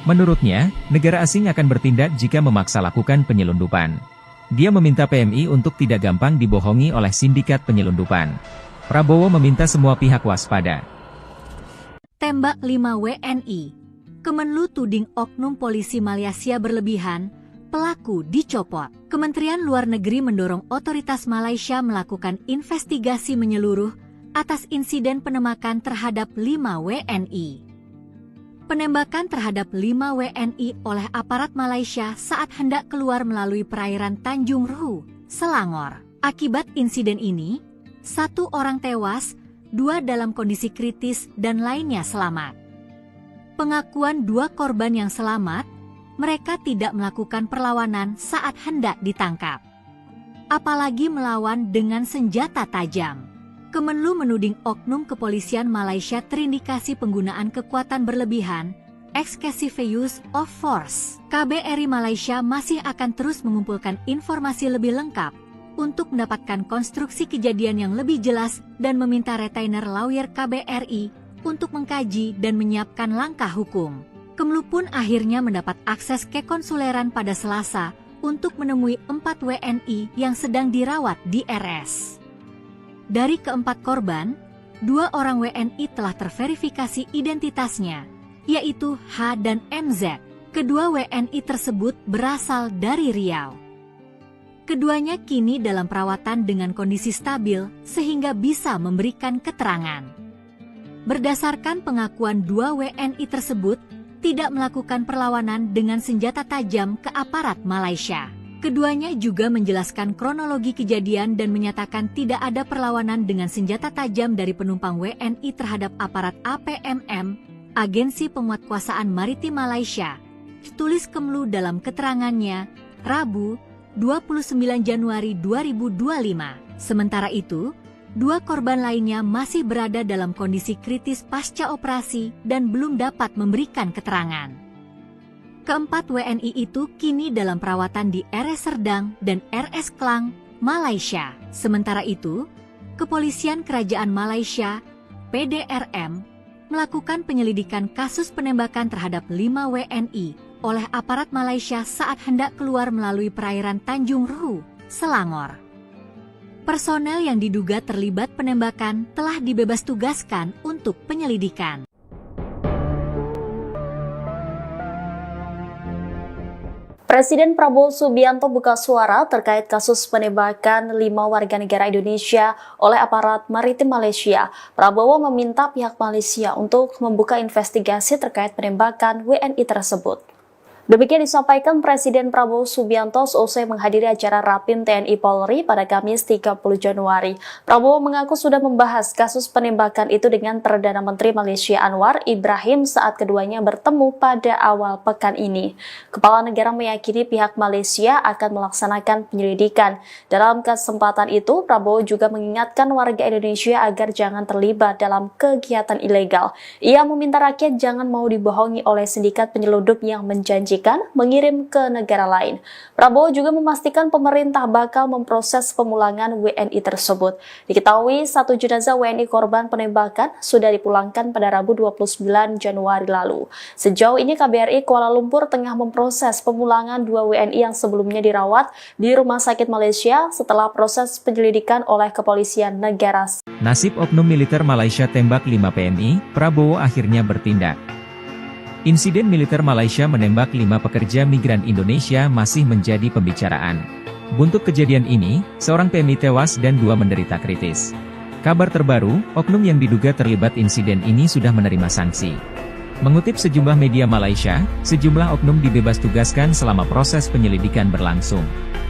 Speaker 1: Menurutnya, negara asing akan bertindak jika memaksa lakukan penyelundupan. Dia meminta PMI untuk tidak gampang dibohongi oleh sindikat penyelundupan. Prabowo meminta semua pihak waspada.
Speaker 2: Tembak 5 WNI. Kemenlu tuding oknum polisi Malaysia berlebihan, pelaku dicopot. Kementerian Luar Negeri mendorong otoritas Malaysia melakukan investigasi menyeluruh atas insiden penembakan terhadap 5 WNI. Penembakan terhadap 5 WNI oleh aparat Malaysia saat hendak keluar melalui perairan Tanjung Ruhu, Selangor. Akibat insiden ini, 1 orang tewas, 2 dalam kondisi kritis dan lainnya selamat. Pengakuan 2 korban yang selamat, mereka tidak melakukan perlawanan saat hendak ditangkap. Apalagi melawan dengan senjata tajam. Kemenlu menuding oknum kepolisian Malaysia terindikasi penggunaan kekuatan berlebihan, excessive use of force. KBRI Malaysia masih akan terus mengumpulkan informasi lebih lengkap untuk mendapatkan konstruksi kejadian yang lebih jelas dan meminta retainer lawyer KBRI untuk mengkaji dan menyiapkan langkah hukum. Kemlu pun akhirnya mendapat akses ke konsuleran pada Selasa untuk menemui 4 WNI yang sedang dirawat di RS. Dari keempat korban, 2 orang WNI telah terverifikasi identitasnya, yaitu H dan MZ. Kedua WNI tersebut berasal dari Riau. Keduanya kini dalam perawatan dengan kondisi stabil sehingga bisa memberikan keterangan. Berdasarkan pengakuan dua WNI tersebut, tidak melakukan perlawanan dengan senjata tajam ke aparat Malaysia. Keduanya juga menjelaskan kronologi kejadian dan menyatakan tidak ada perlawanan dengan senjata tajam dari penumpang WNI terhadap aparat APMM, Agensi Penguatkuasaan Maritim Malaysia, tulis Kemlu dalam keterangannya, Rabu, 29 Januari 2025. Sementara itu, dua korban lainnya masih berada dalam kondisi kritis pasca operasi dan belum dapat memberikan keterangan. Keempat WNI itu kini dalam perawatan di RS Serdang dan RS Klang, Malaysia. Sementara itu, Kepolisian Kerajaan Malaysia, PDRM, melakukan penyelidikan kasus penembakan terhadap 5 WNI oleh aparat Malaysia saat hendak keluar melalui perairan Tanjung Ruhu, Selangor. Personel yang diduga terlibat penembakan telah dibebas tugaskan untuk penyelidikan.
Speaker 3: Presiden Prabowo Subianto buka suara terkait kasus penembakan 5 warga negara Indonesia oleh aparat maritim Malaysia. Prabowo meminta pihak Malaysia untuk membuka investigasi terkait penembakan WNI tersebut. Demikian disampaikan Presiden Prabowo Subianto seusai menghadiri acara Rapim TNI Polri pada Kamis 30 Januari. Prabowo mengaku sudah membahas kasus penembakan itu dengan Perdana Menteri Malaysia Anwar Ibrahim saat keduanya bertemu pada awal pekan ini. Kepala negara meyakini pihak Malaysia akan melaksanakan penyelidikan. Dalam kesempatan itu, Prabowo juga mengingatkan warga Indonesia agar jangan terlibat dalam kegiatan ilegal. Ia meminta rakyat jangan mau dibohongi oleh sindikat penyeludup yang menjanjikan mengirim ke negara lain. Prabowo juga memastikan pemerintah bakal memproses pemulangan WNI tersebut. Diketahui satu jenazah WNI korban penembakan sudah dipulangkan pada Rabu 29 Januari lalu. Sejauh ini KBRI Kuala Lumpur tengah memproses pemulangan 2 WNI yang sebelumnya dirawat di Rumah Sakit Malaysia setelah proses penyelidikan oleh Kepolisian Negara.
Speaker 1: Nasib oknum militer Malaysia tembak 5 PNI, Prabowo akhirnya bertindak. Insiden militer Malaysia menembak 5 pekerja migran Indonesia masih menjadi pembicaraan. Buntut kejadian ini, seorang PMI tewas dan 2 menderita kritis. Kabar terbaru, oknum yang diduga terlibat insiden ini sudah menerima sanksi. Mengutip sejumlah media Malaysia, sejumlah oknum dibebas tugaskan selama proses penyelidikan berlangsung.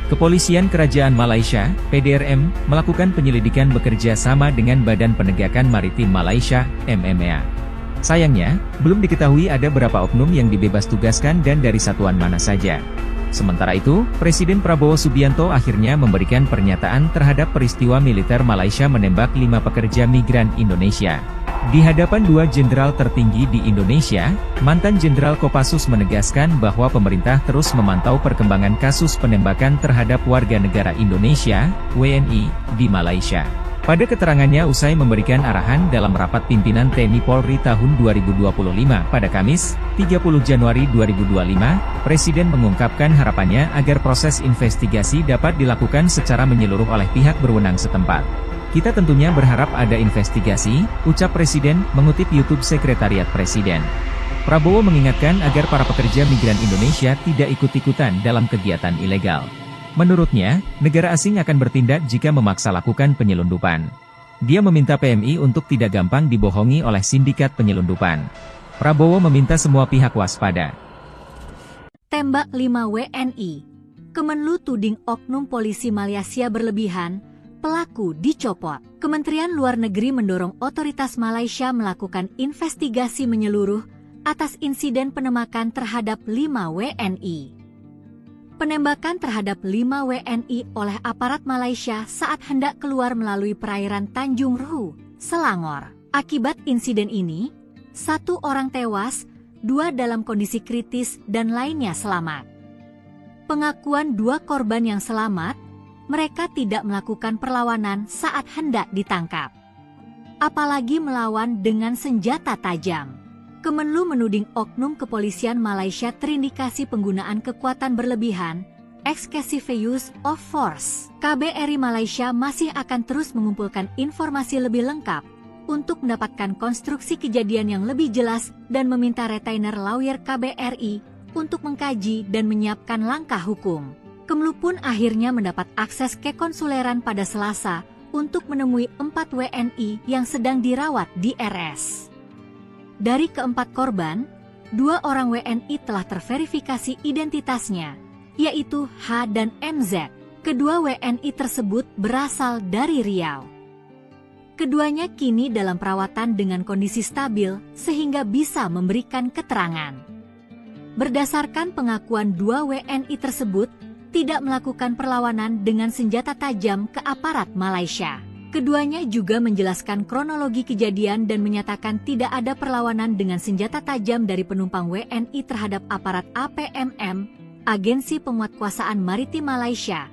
Speaker 1: Kepolisian Kerajaan Malaysia, PDRM, melakukan penyelidikan bekerja sama dengan Badan Penegakan Maritim Malaysia, MMA. Sayangnya, belum diketahui ada berapa oknum yang dibebas tugaskan dan dari satuan mana saja. Sementara itu, Presiden Prabowo Subianto akhirnya memberikan pernyataan terhadap peristiwa militer Malaysia menembak 5 pekerja migran Indonesia. Di hadapan 2 jenderal tertinggi di Indonesia, mantan Jenderal Kopassus menegaskan bahwa pemerintah terus memantau perkembangan kasus penembakan terhadap warga negara Indonesia, WNI, di Malaysia. Pada keterangannya usai memberikan arahan dalam rapat pimpinan TNI Polri tahun 2025 pada Kamis, 30 Januari 2025, Presiden mengungkapkan harapannya agar proses investigasi dapat dilakukan secara menyeluruh oleh pihak berwenang setempat. Kita tentunya berharap ada investigasi, ucap Presiden, mengutip YouTube Sekretariat Presiden. Prabowo mengingatkan agar para pekerja migran Indonesia tidak ikut-ikutan dalam kegiatan ilegal. Menurutnya, negara asing akan bertindak jika memaksa lakukan penyelundupan. Dia meminta PMI untuk tidak gampang dibohongi oleh sindikat penyelundupan. Prabowo meminta semua pihak waspada.
Speaker 2: Tembak 5 WNI. Kemenlu tuding oknum polisi Malaysia berlebihan, pelaku dicopot. Kementerian Luar Negeri mendorong otoritas Malaysia melakukan investigasi menyeluruh atas insiden penembakan terhadap 5 WNI. Penembakan terhadap 5 WNI oleh aparat Malaysia saat hendak keluar melalui perairan Tanjung Ruhu, Selangor. Akibat insiden ini, 1 orang tewas, 2 dalam kondisi kritis dan lainnya selamat. Pengakuan 2 korban yang selamat, mereka tidak melakukan perlawanan saat hendak ditangkap. Apalagi melawan dengan senjata tajam. Kemenlu menuding oknum kepolisian Malaysia terindikasi penggunaan kekuatan berlebihan, excessive use of force. KBRI Malaysia masih akan terus mengumpulkan informasi lebih lengkap untuk mendapatkan konstruksi kejadian yang lebih jelas dan meminta retainer lawyer KBRI untuk mengkaji dan menyiapkan langkah hukum. Kemlu pun akhirnya mendapat akses ke konsuleran pada Selasa untuk menemui 4 WNI yang sedang dirawat di RS. Dari keempat korban, 2 orang WNI telah terverifikasi identitasnya, yaitu H dan MZ. Kedua WNI tersebut berasal dari Riau. Keduanya kini dalam perawatan dengan kondisi stabil sehingga bisa memberikan keterangan. Berdasarkan pengakuan 2 WNI tersebut, tidak melakukan perlawanan dengan senjata tajam ke aparat Malaysia. Keduanya juga menjelaskan kronologi kejadian dan menyatakan tidak ada perlawanan dengan senjata tajam dari penumpang WNI terhadap aparat APMM, Agensi Penguatkuasaan Maritim Malaysia,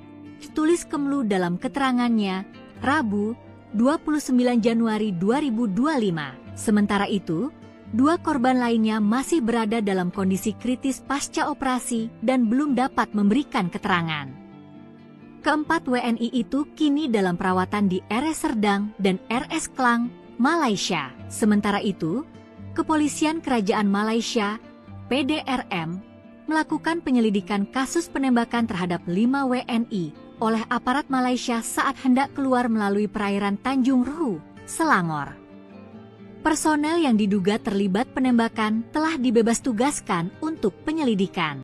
Speaker 2: tulis Kemlu dalam keterangannya, Rabu, 29 Januari 2025. Sementara itu, 2 korban lainnya masih berada dalam kondisi kritis pasca operasi dan belum dapat memberikan keterangan. Keempat WNI itu kini dalam perawatan di RS Serdang dan RS Klang, Malaysia. Sementara itu, Kepolisian Kerajaan Malaysia, PDRM, melakukan penyelidikan kasus penembakan terhadap 5 WNI oleh aparat Malaysia saat hendak keluar melalui perairan Tanjung Ruhu, Selangor. Personel yang diduga terlibat penembakan telah dibebas tugaskan untuk penyelidikan.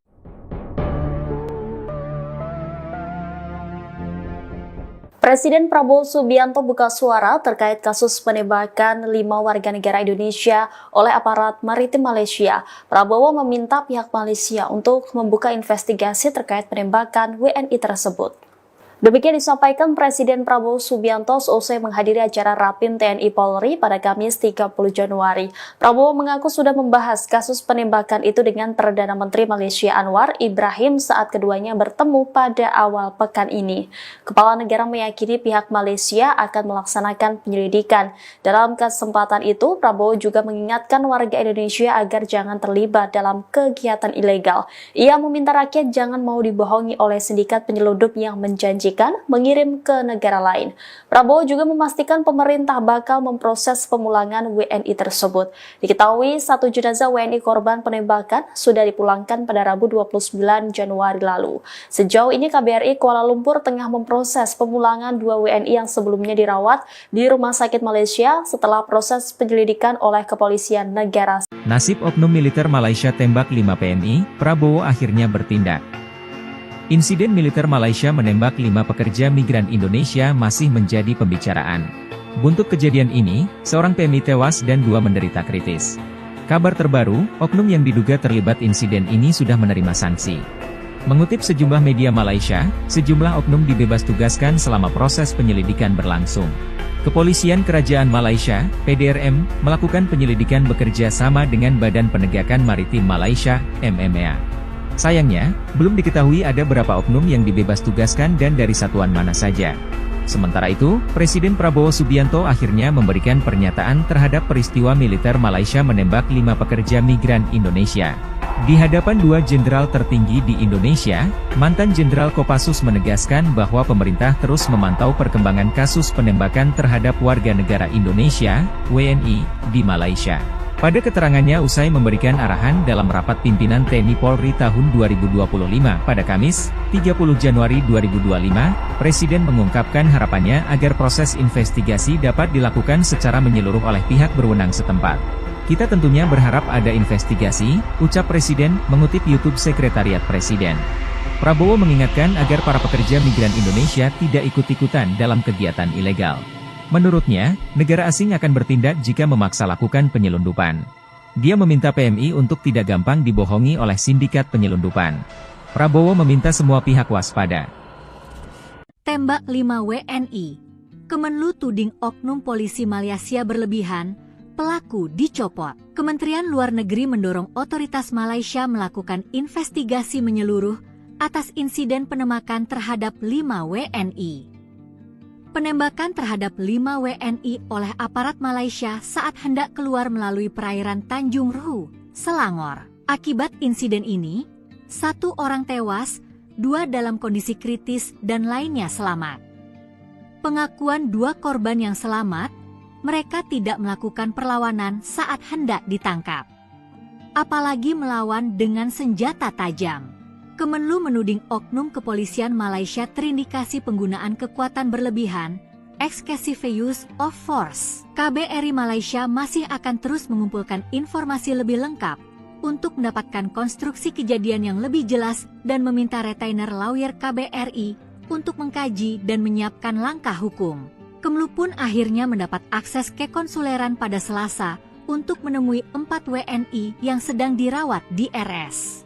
Speaker 3: Presiden Prabowo Subianto buka suara terkait kasus penembakan 5 warga negara Indonesia oleh aparat maritim Malaysia. Prabowo meminta pihak Malaysia untuk membuka investigasi terkait penembakan WNI tersebut. Demikian disampaikan Presiden Prabowo Subianto seusai menghadiri acara Rapim TNI Polri pada Kamis 30 Januari. Prabowo mengaku sudah membahas kasus penembakan itu dengan Perdana Menteri Malaysia Anwar Ibrahim saat keduanya bertemu pada awal pekan ini. Kepala negara meyakini pihak Malaysia akan melaksanakan penyelidikan. Dalam kesempatan itu, Prabowo juga mengingatkan warga Indonesia agar jangan terlibat dalam kegiatan ilegal. Ia meminta rakyat jangan mau dibohongi oleh sindikat penyeludup yang menjanjikan mengirim ke negara lain. Prabowo juga memastikan pemerintah bakal memproses pemulangan WNI tersebut. Diketahui 1 jenazah WNI korban penembakan sudah dipulangkan pada Rabu 29 Januari lalu. Sejauh ini KBRI Kuala Lumpur tengah memproses pemulangan 2 WNI yang sebelumnya dirawat di Rumah Sakit Malaysia setelah proses penyelidikan oleh Kepolisian Negara.
Speaker 1: Nasib oknum militer Malaysia tembak 5 PNI, Prabowo akhirnya bertindak. Insiden militer Malaysia menembak 5 pekerja migran Indonesia masih menjadi pembicaraan. Buntut kejadian ini, seorang PMI tewas dan 2 menderita kritis. Kabar terbaru, oknum yang diduga terlibat insiden ini sudah menerima sanksi. Mengutip sejumlah media Malaysia, sejumlah oknum dibebas tugaskan selama proses penyelidikan berlangsung. Kepolisian Kerajaan Malaysia, PDRM, melakukan penyelidikan bekerja sama dengan Badan Penegakan Maritim Malaysia, MMA. Sayangnya, belum diketahui ada berapa oknum yang dibebas tugaskan dan dari satuan mana saja. Sementara itu, Presiden Prabowo Subianto akhirnya memberikan pernyataan terhadap peristiwa militer Malaysia menembak 5 pekerja migran Indonesia. Di hadapan 2 jenderal tertinggi di Indonesia, mantan Jenderal Kopassus menegaskan bahwa pemerintah terus memantau perkembangan kasus penembakan terhadap warga negara Indonesia, WNI, di Malaysia. Pada keterangannya usai memberikan arahan dalam rapat pimpinan TNI Polri tahun 2025 pada Kamis, 30 Januari 2025, Presiden mengungkapkan harapannya agar proses investigasi dapat dilakukan secara menyeluruh oleh pihak berwenang setempat. Kita tentunya berharap ada investigasi, ucap Presiden, mengutip YouTube Sekretariat Presiden. Prabowo mengingatkan agar para pekerja migran Indonesia tidak ikut-ikutan dalam kegiatan ilegal. Menurutnya, negara asing akan bertindak jika memaksa lakukan penyelundupan. Dia meminta PMI untuk tidak gampang dibohongi oleh sindikat penyelundupan. Prabowo meminta semua pihak waspada.
Speaker 2: Tembak 5 WNI. Kemenlu tuding oknum polisi Malaysia berlebihan, pelaku dicopot. Kementerian Luar Negeri mendorong otoritas Malaysia melakukan investigasi menyeluruh atas insiden penembakan terhadap 5 WNI. Penembakan terhadap 5 WNI oleh aparat Malaysia saat hendak keluar melalui perairan Tanjung Ruhu, Selangor. Akibat insiden ini, 1 orang tewas, 2 dalam kondisi kritis dan lainnya selamat. Pengakuan 2 korban yang selamat, mereka tidak melakukan perlawanan saat hendak ditangkap, apalagi melawan dengan senjata tajam. Kemenlu menuding oknum kepolisian Malaysia terindikasi penggunaan kekuatan berlebihan, excessive use of force. KBRI Malaysia masih akan terus mengumpulkan informasi lebih lengkap untuk mendapatkan konstruksi kejadian yang lebih jelas dan meminta retainer lawyer KBRI untuk mengkaji dan menyiapkan langkah hukum. Kemlu pun akhirnya mendapat akses ke konsuleran pada Selasa untuk menemui 4 WNI yang sedang dirawat di RS.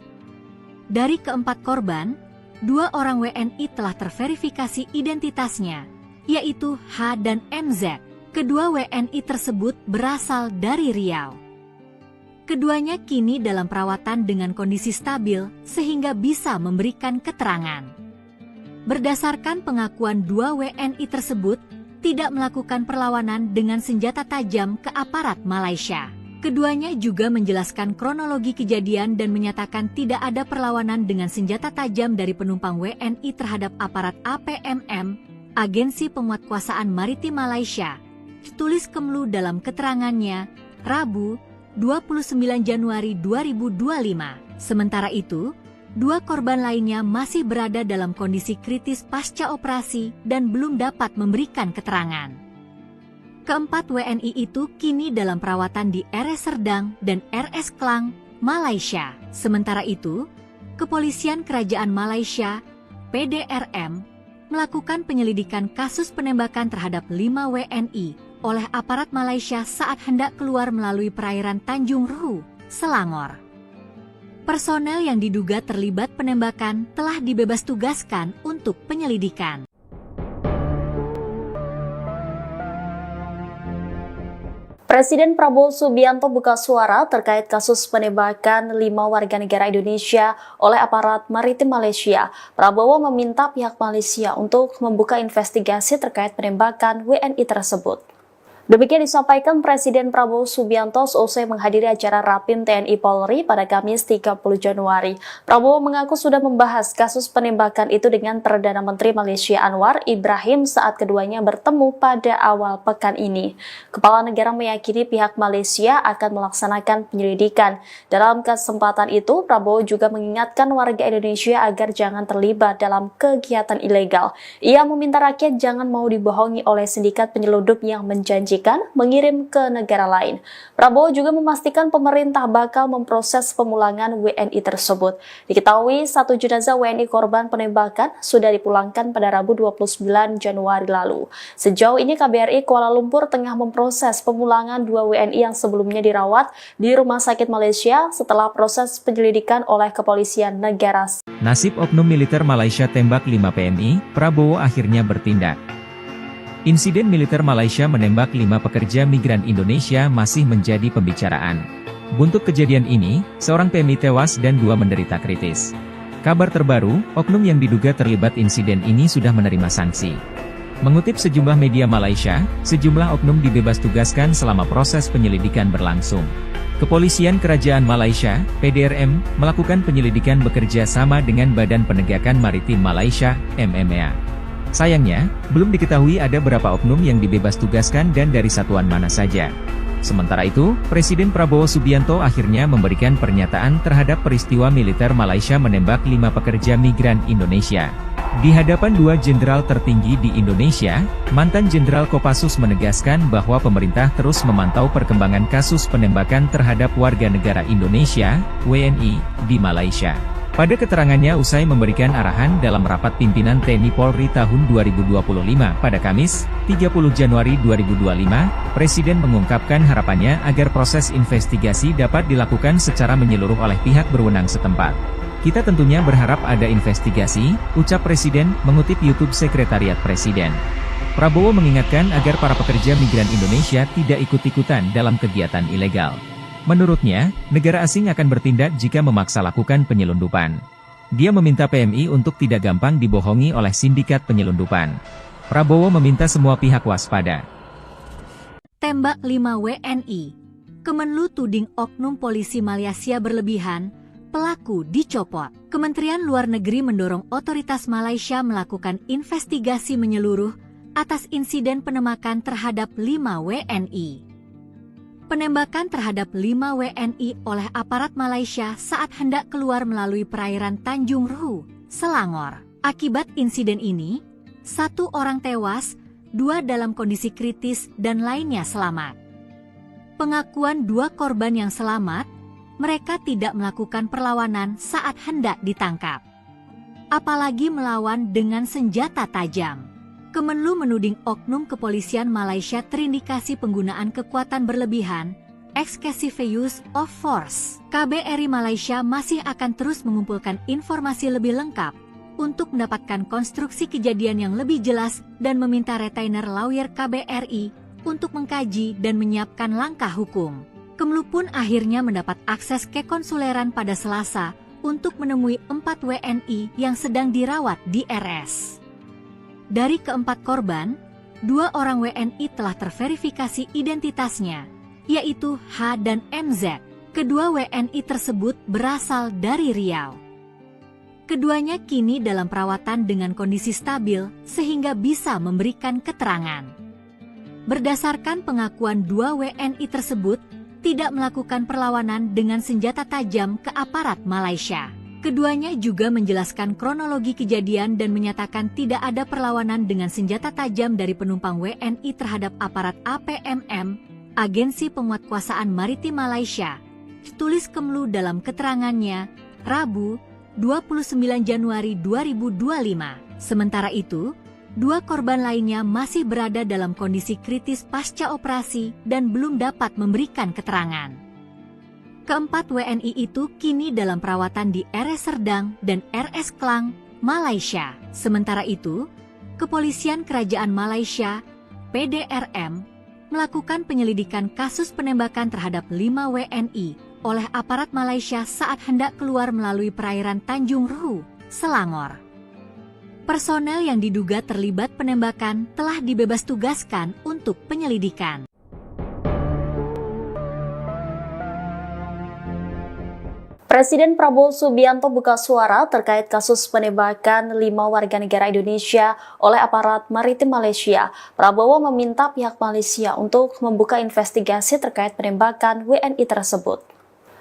Speaker 2: Dari keempat korban, 2 orang WNI telah terverifikasi identitasnya, yaitu H dan MZ. Kedua WNI tersebut berasal dari Riau. Keduanya kini dalam perawatan dengan kondisi stabil sehingga bisa memberikan keterangan. Berdasarkan pengakuan 2 WNI tersebut, tidak melakukan perlawanan dengan senjata tajam ke aparat Malaysia. Keduanya juga menjelaskan kronologi kejadian dan menyatakan tidak ada perlawanan dengan senjata tajam dari penumpang WNI terhadap aparat APMM, Agensi Penguatkuasaan Maritim Malaysia, ditulis Kemlu dalam keterangannya, Rabu, 29 Januari 2025. Sementara itu, 2 korban lainnya masih berada dalam kondisi kritis pasca operasi dan belum dapat memberikan keterangan. Keempat WNI itu kini dalam perawatan di RS Serdang dan RS Klang, Malaysia. Sementara itu, Kepolisian Kerajaan Malaysia, PDRM, melakukan penyelidikan kasus penembakan terhadap 5 WNI oleh aparat Malaysia saat hendak keluar melalui perairan Tanjung Ruhu, Selangor. Personel yang diduga terlibat penembakan telah dibebas tugaskan untuk penyelidikan.
Speaker 3: Presiden Prabowo Subianto buka suara terkait kasus penembakan 5 warga negara Indonesia oleh aparat maritim Malaysia. Prabowo meminta pihak Malaysia untuk membuka investigasi terkait penembakan WNI tersebut. Demikian disampaikan Presiden Prabowo Subianto seusai menghadiri acara Rapim TNI Polri pada Kamis 30 Januari. Prabowo mengaku sudah membahas kasus penembakan itu dengan Perdana Menteri Malaysia Anwar Ibrahim saat keduanya bertemu pada awal pekan ini. Kepala negara meyakini pihak Malaysia akan melaksanakan penyelidikan. Dalam kesempatan itu, Prabowo juga mengingatkan warga Indonesia agar jangan terlibat dalam kegiatan ilegal. Ia meminta rakyat jangan mau dibohongi oleh sindikat penyelundup yang menjanjikan mengirim ke negara lain. Prabowo juga memastikan pemerintah bakal memproses pemulangan WNI tersebut. Diketahui 1 jenazah WNI korban penembakan sudah dipulangkan pada Rabu 29 Januari lalu. Sejauh ini KBRI Kuala Lumpur tengah memproses pemulangan 2 WNI yang sebelumnya dirawat di Rumah Sakit Malaysia setelah proses penyelidikan oleh Kepolisian Negara.
Speaker 1: Nasib oknum militer Malaysia tembak 5 PMI, Prabowo akhirnya bertindak. Insiden militer Malaysia menembak 5 pekerja migran Indonesia masih menjadi pembicaraan. Buntut kejadian ini, seorang PMI tewas dan 2 menderita kritis. Kabar terbaru, oknum yang diduga terlibat insiden ini sudah menerima sanksi. Mengutip sejumlah media Malaysia, sejumlah oknum dibebas tugaskan selama proses penyelidikan berlangsung. Kepolisian Kerajaan Malaysia, PDRM, melakukan penyelidikan bekerja sama dengan Badan Penegakan Maritim Malaysia, MMA. Sayangnya, belum diketahui ada berapa oknum yang dibebas tugaskan dan dari satuan mana saja. Sementara itu, Presiden Prabowo Subianto akhirnya memberikan pernyataan terhadap peristiwa militer Malaysia menembak 5 pekerja migran Indonesia. Di hadapan 2 jenderal tertinggi di Indonesia, mantan Jenderal Kopassus menegaskan bahwa pemerintah terus memantau perkembangan kasus penembakan terhadap warga negara Indonesia, WNI, di Malaysia. Pada keterangannya usai memberikan arahan dalam rapat pimpinan TNI Polri tahun 2025 pada Kamis, 30 Januari 2025, Presiden mengungkapkan harapannya agar proses investigasi dapat dilakukan secara menyeluruh oleh pihak berwenang setempat. Kita tentunya berharap ada investigasi, ucap Presiden, mengutip YouTube Sekretariat Presiden. Prabowo mengingatkan agar para pekerja migran Indonesia tidak ikut-ikutan dalam kegiatan ilegal. Menurutnya, negara asing akan bertindak jika memaksa lakukan penyelundupan. Dia meminta PMI untuk tidak gampang dibohongi oleh sindikat penyelundupan. Prabowo meminta semua pihak waspada.
Speaker 2: Tembak 5 WNI. Kemenlu tuding oknum polisi Malaysia berlebihan, pelaku dicopot. Kementerian Luar Negeri mendorong otoritas Malaysia melakukan investigasi menyeluruh atas insiden penembakan terhadap 5 WNI. Penembakan terhadap 5 WNI oleh aparat Malaysia saat hendak keluar melalui perairan Tanjung Rhu, Selangor. Akibat insiden ini, 1 orang tewas, 2 dalam kondisi kritis dan lainnya selamat. Pengakuan 2 korban yang selamat, mereka tidak melakukan perlawanan saat hendak ditangkap, apalagi melawan dengan senjata tajam. Kemenlu menuding oknum kepolisian Malaysia terindikasi penggunaan kekuatan berlebihan, excessive use of force. KBRI Malaysia masih akan terus mengumpulkan informasi lebih lengkap untuk mendapatkan konstruksi kejadian yang lebih jelas dan meminta retainer lawyer KBRI untuk mengkaji dan menyiapkan langkah hukum. Kemenlu pun akhirnya mendapat akses ke konsuleran pada Selasa untuk menemui 4 WNI yang sedang dirawat di RS. Dari keempat korban, 2 orang WNI telah terverifikasi identitasnya, yaitu H dan MZ. Kedua WNI tersebut berasal dari Riau. Keduanya kini dalam perawatan dengan kondisi stabil sehingga bisa memberikan keterangan. Berdasarkan pengakuan 2 WNI tersebut, tidak melakukan perlawanan dengan senjata tajam ke aparat Malaysia. Keduanya juga menjelaskan kronologi kejadian dan menyatakan tidak ada perlawanan dengan senjata tajam dari penumpang WNI terhadap aparat APMM, Agensi Penguatkuasaan Maritim Malaysia, tulis Kemenlu dalam keterangannya, Rabu, 29 Januari 2025. Sementara itu, 2 korban lainnya masih berada dalam kondisi kritis pasca operasi dan belum dapat memberikan keterangan. Keempat WNI itu kini dalam perawatan di RS Serdang dan RS Klang, Malaysia. Sementara itu, Kepolisian Kerajaan Malaysia, PDRM, melakukan penyelidikan kasus penembakan terhadap 5 WNI oleh aparat Malaysia saat hendak keluar melalui perairan Tanjung Rhu, Selangor. Personel yang diduga terlibat penembakan telah dibebas tugaskan untuk penyelidikan.
Speaker 3: Presiden Prabowo Subianto buka suara terkait kasus penembakan 5 warga negara Indonesia oleh aparat maritim Malaysia. Prabowo meminta pihak Malaysia untuk membuka investigasi terkait penembakan WNI tersebut.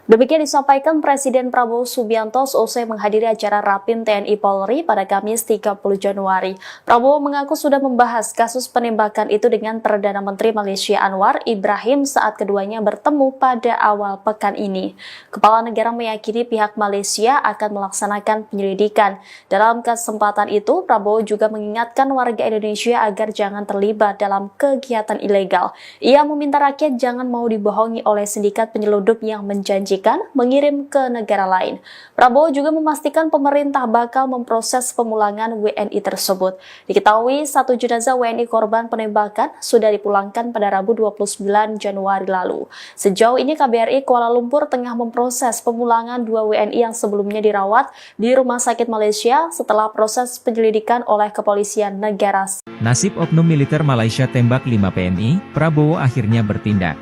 Speaker 3: Demikian disampaikan Presiden Prabowo Subianto seusai menghadiri acara Rapim TNI Polri pada Kamis 30 Januari. Prabowo mengaku sudah membahas kasus penembakan itu dengan Perdana Menteri Malaysia Anwar Ibrahim saat keduanya bertemu pada awal pekan ini. Kepala negara meyakini pihak Malaysia akan melaksanakan penyelidikan. Dalam kesempatan itu, Prabowo juga mengingatkan warga Indonesia agar jangan terlibat dalam kegiatan ilegal. Ia meminta rakyat jangan mau dibohongi oleh sindikat penyelundup yang menjanjikan mengirim ke negara lain. Prabowo juga memastikan pemerintah bakal memproses pemulangan WNI tersebut. Diketahui 1 jenazah WNI korban penembakan sudah dipulangkan pada Rabu 29 Januari lalu. Sejauh ini KBRI Kuala Lumpur tengah memproses pemulangan 2 WNI yang sebelumnya dirawat di Rumah Sakit Malaysia setelah proses penyelidikan oleh Kepolisian Negara.
Speaker 1: Nasib oknum militer Malaysia tembak 5 PNI, Prabowo akhirnya bertindak.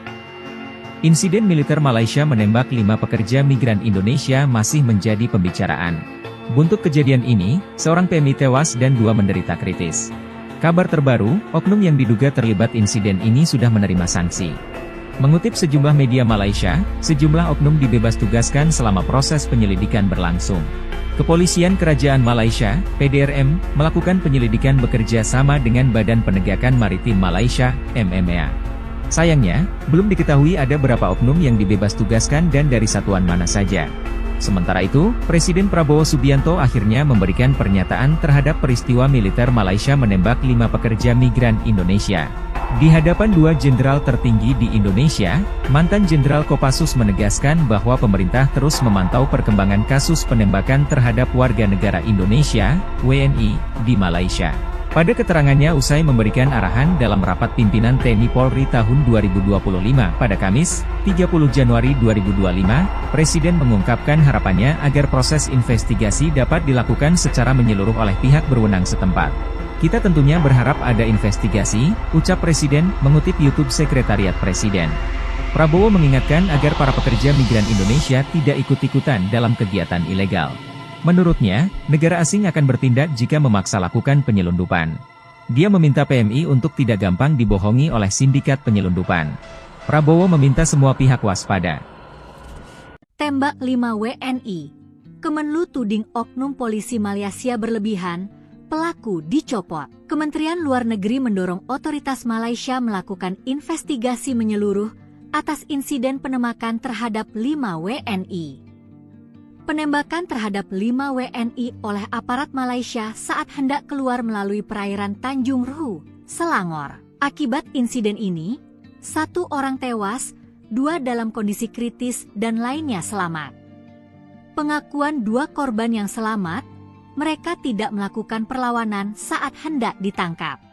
Speaker 1: Insiden militer Malaysia menembak 5 pekerja migran Indonesia masih menjadi pembicaraan. Buntut kejadian ini, seorang PMI tewas dan 2 menderita kritis. Kabar terbaru, oknum yang diduga terlibat insiden ini sudah menerima sanksi. Mengutip sejumlah media Malaysia, sejumlah oknum dibebas tugaskan selama proses penyelidikan berlangsung. Kepolisian Kerajaan Malaysia, PDRM, melakukan penyelidikan bekerja sama dengan Badan Penegakan Maritim Malaysia, MMA. Sayangnya, belum diketahui ada berapa oknum yang dibebas tugaskan dan dari satuan mana saja. Sementara itu, Presiden Prabowo Subianto akhirnya memberikan pernyataan terhadap peristiwa militer Malaysia menembak 5 pekerja migran Indonesia. Di hadapan 2 jenderal tertinggi di Indonesia, mantan Jenderal Kopassus menegaskan bahwa pemerintah terus memantau perkembangan kasus penembakan terhadap warga negara Indonesia, WNI, di Malaysia. Pada keterangannya usai memberikan arahan dalam rapat pimpinan TNI Polri tahun 2025 pada Kamis, 30 Januari 2025, Presiden mengungkapkan harapannya agar proses investigasi dapat dilakukan secara menyeluruh oleh pihak berwenang setempat. Kita tentunya berharap ada investigasi, ucap Presiden, mengutip YouTube Sekretariat Presiden. Prabowo mengingatkan agar para pekerja migran Indonesia tidak ikut-ikutan dalam kegiatan ilegal. Menurutnya, negara asing akan bertindak jika memaksa lakukan penyelundupan. Dia meminta PMI untuk tidak gampang dibohongi oleh sindikat penyelundupan. Prabowo meminta semua pihak waspada.
Speaker 2: Tembak 5 WNI. Kemenlu tuding oknum polisi Malaysia berlebihan, pelaku dicopot. Kementerian Luar Negeri mendorong otoritas Malaysia melakukan investigasi menyeluruh atas insiden penembakan terhadap 5 WNI. Penembakan terhadap 5 WNI oleh aparat Malaysia saat hendak keluar melalui perairan Tanjung Ruhu, Selangor. Akibat insiden ini, 1 orang tewas, 2 dalam kondisi kritis dan lainnya selamat. Pengakuan 2 korban yang selamat, mereka tidak melakukan perlawanan saat hendak ditangkap.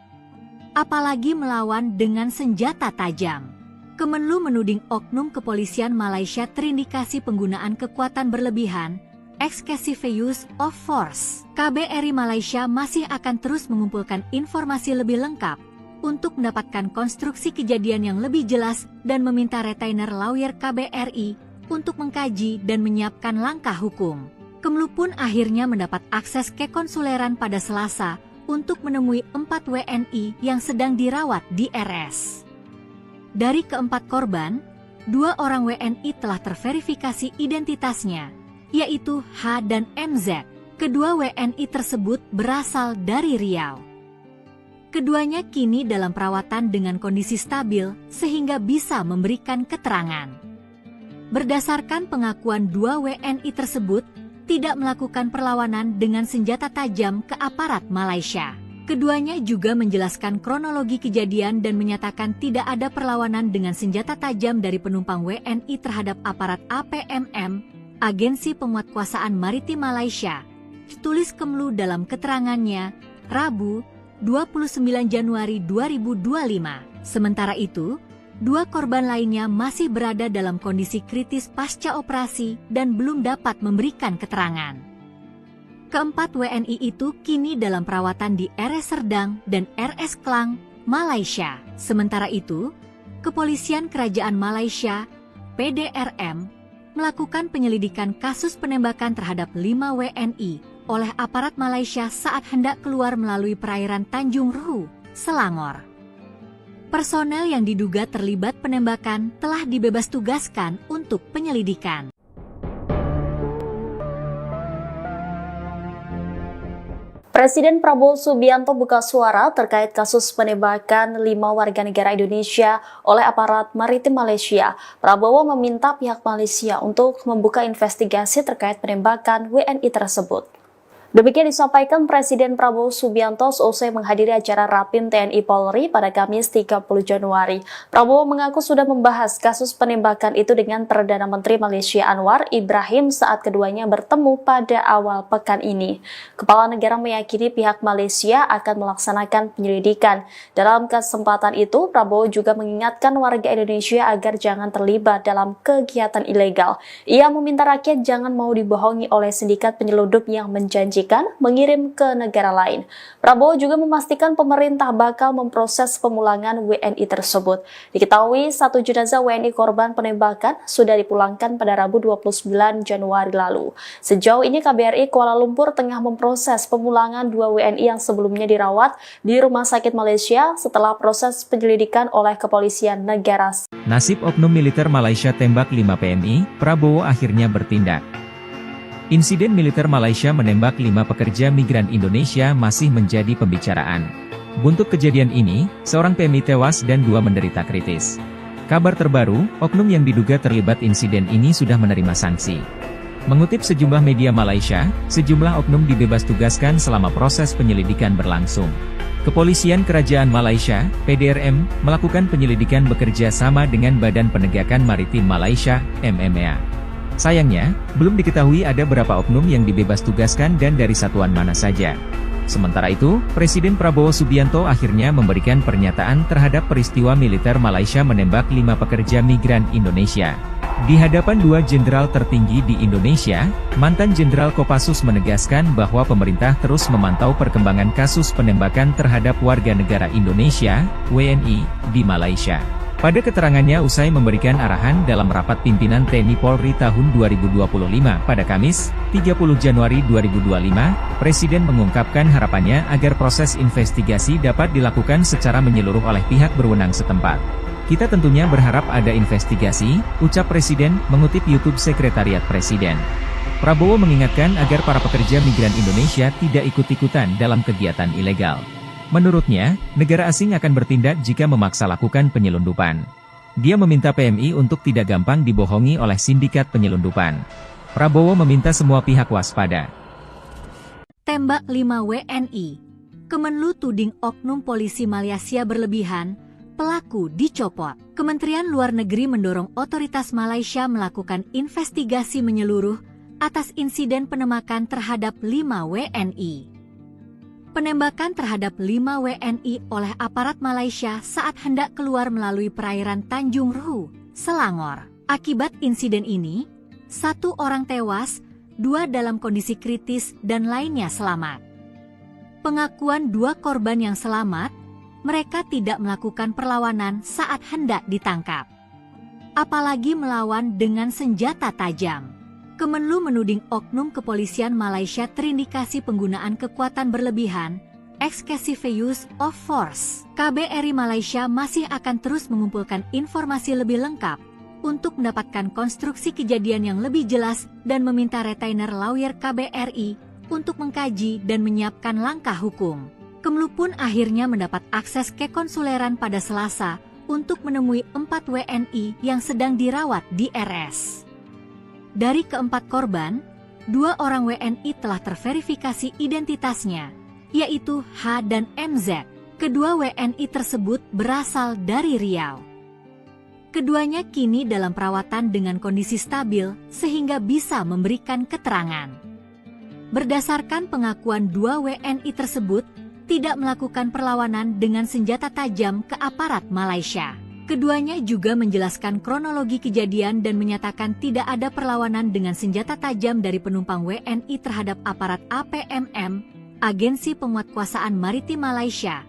Speaker 2: Apalagi melawan dengan senjata tajam. Kemenlu menuding oknum kepolisian Malaysia terindikasi penggunaan kekuatan berlebihan, excessive use of force. KBRI Malaysia masih akan terus mengumpulkan informasi lebih lengkap untuk mendapatkan konstruksi kejadian yang lebih jelas dan meminta retainer lawyer KBRI untuk mengkaji dan menyiapkan langkah hukum. Kemenlu pun akhirnya mendapat akses ke konsuleran pada Selasa untuk menemui 4 WNI yang sedang dirawat di RS. Dari keempat korban, 2 orang WNI telah terverifikasi identitasnya, yaitu H dan MZ. Kedua WNI tersebut berasal dari Riau. Keduanya kini dalam perawatan dengan kondisi stabil sehingga bisa memberikan keterangan. Berdasarkan pengakuan 2 WNI tersebut, tidak melakukan perlawanan dengan senjata tajam ke aparat Malaysia. Keduanya juga menjelaskan kronologi kejadian dan menyatakan tidak ada perlawanan dengan senjata tajam dari penumpang WNI terhadap aparat APMM, Agensi Penguatkuasaan Maritim Malaysia. Tulis Kemenlu dalam keterangannya, Rabu, 29 Januari 2025. Sementara itu, 2 korban lainnya masih berada dalam kondisi kritis pasca operasi dan belum dapat memberikan keterangan. Keempat WNI itu kini dalam perawatan di RS Serdang dan RS Klang, Malaysia. Sementara itu, Kepolisian Kerajaan Malaysia, PDRM, melakukan penyelidikan kasus penembakan terhadap 5 WNI oleh aparat Malaysia saat hendak keluar melalui perairan Tanjung Ruhu, Selangor. Personel yang diduga terlibat penembakan telah dibebas tugaskan untuk penyelidikan.
Speaker 3: Presiden Prabowo Subianto buka suara terkait kasus penembakan 5 warga negara Indonesia oleh aparat maritim Malaysia. Prabowo meminta pihak Malaysia untuk membuka investigasi terkait penembakan WNI tersebut. Demikian disampaikan Presiden Prabowo Subianto seusai menghadiri acara Rapim TNI Polri pada Kamis 30 Januari. Prabowo mengaku sudah membahas kasus penembakan itu dengan Perdana Menteri Malaysia Anwar Ibrahim saat keduanya bertemu pada awal pekan ini. Kepala negara meyakini pihak Malaysia akan melaksanakan penyelidikan. Dalam kesempatan itu, Prabowo juga mengingatkan warga Indonesia agar jangan terlibat dalam kegiatan ilegal. Ia meminta rakyat jangan mau dibohongi oleh sindikat penyelundup yang menjanjikan mengirim ke negara lain. Prabowo juga memastikan pemerintah bakal memproses pemulangan WNI tersebut. Diketahui 1 jenazah WNI korban penembakan sudah dipulangkan pada Rabu 29 Januari lalu. Sejauh ini KBRI Kuala Lumpur tengah memproses pemulangan 2 WNI yang sebelumnya dirawat di Rumah Sakit Malaysia setelah proses penyelidikan oleh kepolisian negara.
Speaker 1: Nasib oknum militer Malaysia tembak 5 PMI, Prabowo akhirnya bertindak. Insiden militer Malaysia menembak 5 pekerja migran Indonesia masih menjadi pembicaraan. Buntut kejadian ini, seorang PMI tewas dan 2 menderita kritis. Kabar terbaru, oknum yang diduga terlibat insiden ini sudah menerima sanksi. Mengutip sejumlah media Malaysia, sejumlah oknum dibebas tugaskan selama proses penyelidikan berlangsung. Kepolisian Kerajaan Malaysia, PDRM, melakukan penyelidikan bekerja sama dengan Badan Penegakan Maritim Malaysia, MMA. Sayangnya, belum diketahui ada berapa oknum yang dibebas tugaskan dan dari satuan mana saja. Sementara itu, Presiden Prabowo Subianto akhirnya memberikan pernyataan terhadap peristiwa militer Malaysia menembak 5 pekerja migran Indonesia. Di hadapan 2 jenderal tertinggi di Indonesia, mantan Jenderal Kopassus menegaskan bahwa pemerintah terus memantau perkembangan kasus penembakan terhadap warga negara Indonesia, WNI, di Malaysia. Pada keterangannya usai memberikan arahan dalam rapat pimpinan TNI Polri tahun 2025 pada Kamis, 30 Januari 2025, Presiden mengungkapkan harapannya agar proses investigasi dapat dilakukan secara menyeluruh oleh pihak berwenang setempat. Kita tentunya berharap ada investigasi, ucap Presiden, mengutip YouTube Sekretariat Presiden. Prabowo mengingatkan agar para pekerja migran Indonesia tidak ikut-ikutan dalam kegiatan ilegal. Menurutnya, negara asing akan bertindak jika memaksa lakukan penyelundupan. Dia meminta PMI untuk tidak gampang dibohongi oleh sindikat penyelundupan. Prabowo meminta semua pihak waspada.
Speaker 2: Tembak 5 WNI. Kemenlu tuding oknum polisi Malaysia berlebihan, pelaku dicopot. Kementerian Luar Negeri mendorong otoritas Malaysia melakukan investigasi menyeluruh atas insiden penembakan terhadap 5 WNI. Penembakan terhadap 5 WNI oleh aparat Malaysia saat hendak keluar melalui perairan Tanjung Ruhu, Selangor. Akibat insiden ini, 1 orang tewas, 2 dalam kondisi kritis dan lainnya selamat. Pengakuan 2 korban yang selamat, mereka tidak melakukan perlawanan saat hendak ditangkap. Apalagi melawan dengan senjata tajam. Kemenlu menuding oknum kepolisian Malaysia terindikasi penggunaan kekuatan berlebihan, excessive use of force. KBRI Malaysia masih akan terus mengumpulkan informasi lebih lengkap untuk mendapatkan konstruksi kejadian yang lebih jelas dan meminta retainer lawyer KBRI untuk mengkaji dan menyiapkan langkah hukum. Kemenlu pun akhirnya mendapat akses ke konsuleran pada Selasa untuk menemui 4 WNI yang sedang dirawat di RS. Dari keempat korban, 2 orang WNI telah terverifikasi identitasnya, yaitu H dan MZ. Kedua WNI tersebut berasal dari Riau. Keduanya kini dalam perawatan dengan kondisi stabil sehingga bisa memberikan keterangan. Berdasarkan pengakuan 2 WNI tersebut, tidak melakukan perlawanan dengan senjata tajam ke aparat Malaysia. Keduanya juga menjelaskan kronologi kejadian dan menyatakan tidak ada perlawanan dengan senjata tajam dari penumpang WNI terhadap aparat APMM, Agensi Penguatkuasaan Maritim Malaysia,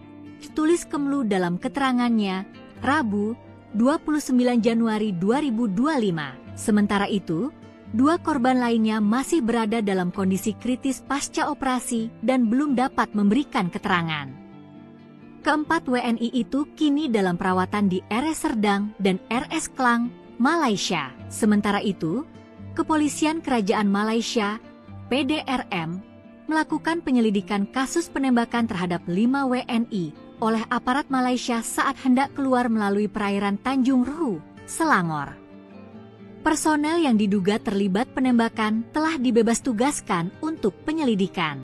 Speaker 2: tulis Kemenlu dalam keterangannya, Rabu, 29 Januari 2025. Sementara itu, 2 korban lainnya masih berada dalam kondisi kritis pasca operasi dan belum dapat memberikan keterangan. Keempat WNI itu kini dalam perawatan di RS Serdang dan RS Klang, Malaysia. Sementara itu, Kepolisian Kerajaan Malaysia, PDRM, melakukan penyelidikan kasus penembakan terhadap 5 WNI oleh aparat Malaysia saat hendak keluar melalui perairan Tanjung Ruhu, Selangor. Personel yang diduga terlibat penembakan telah dibebas tugaskan untuk penyelidikan.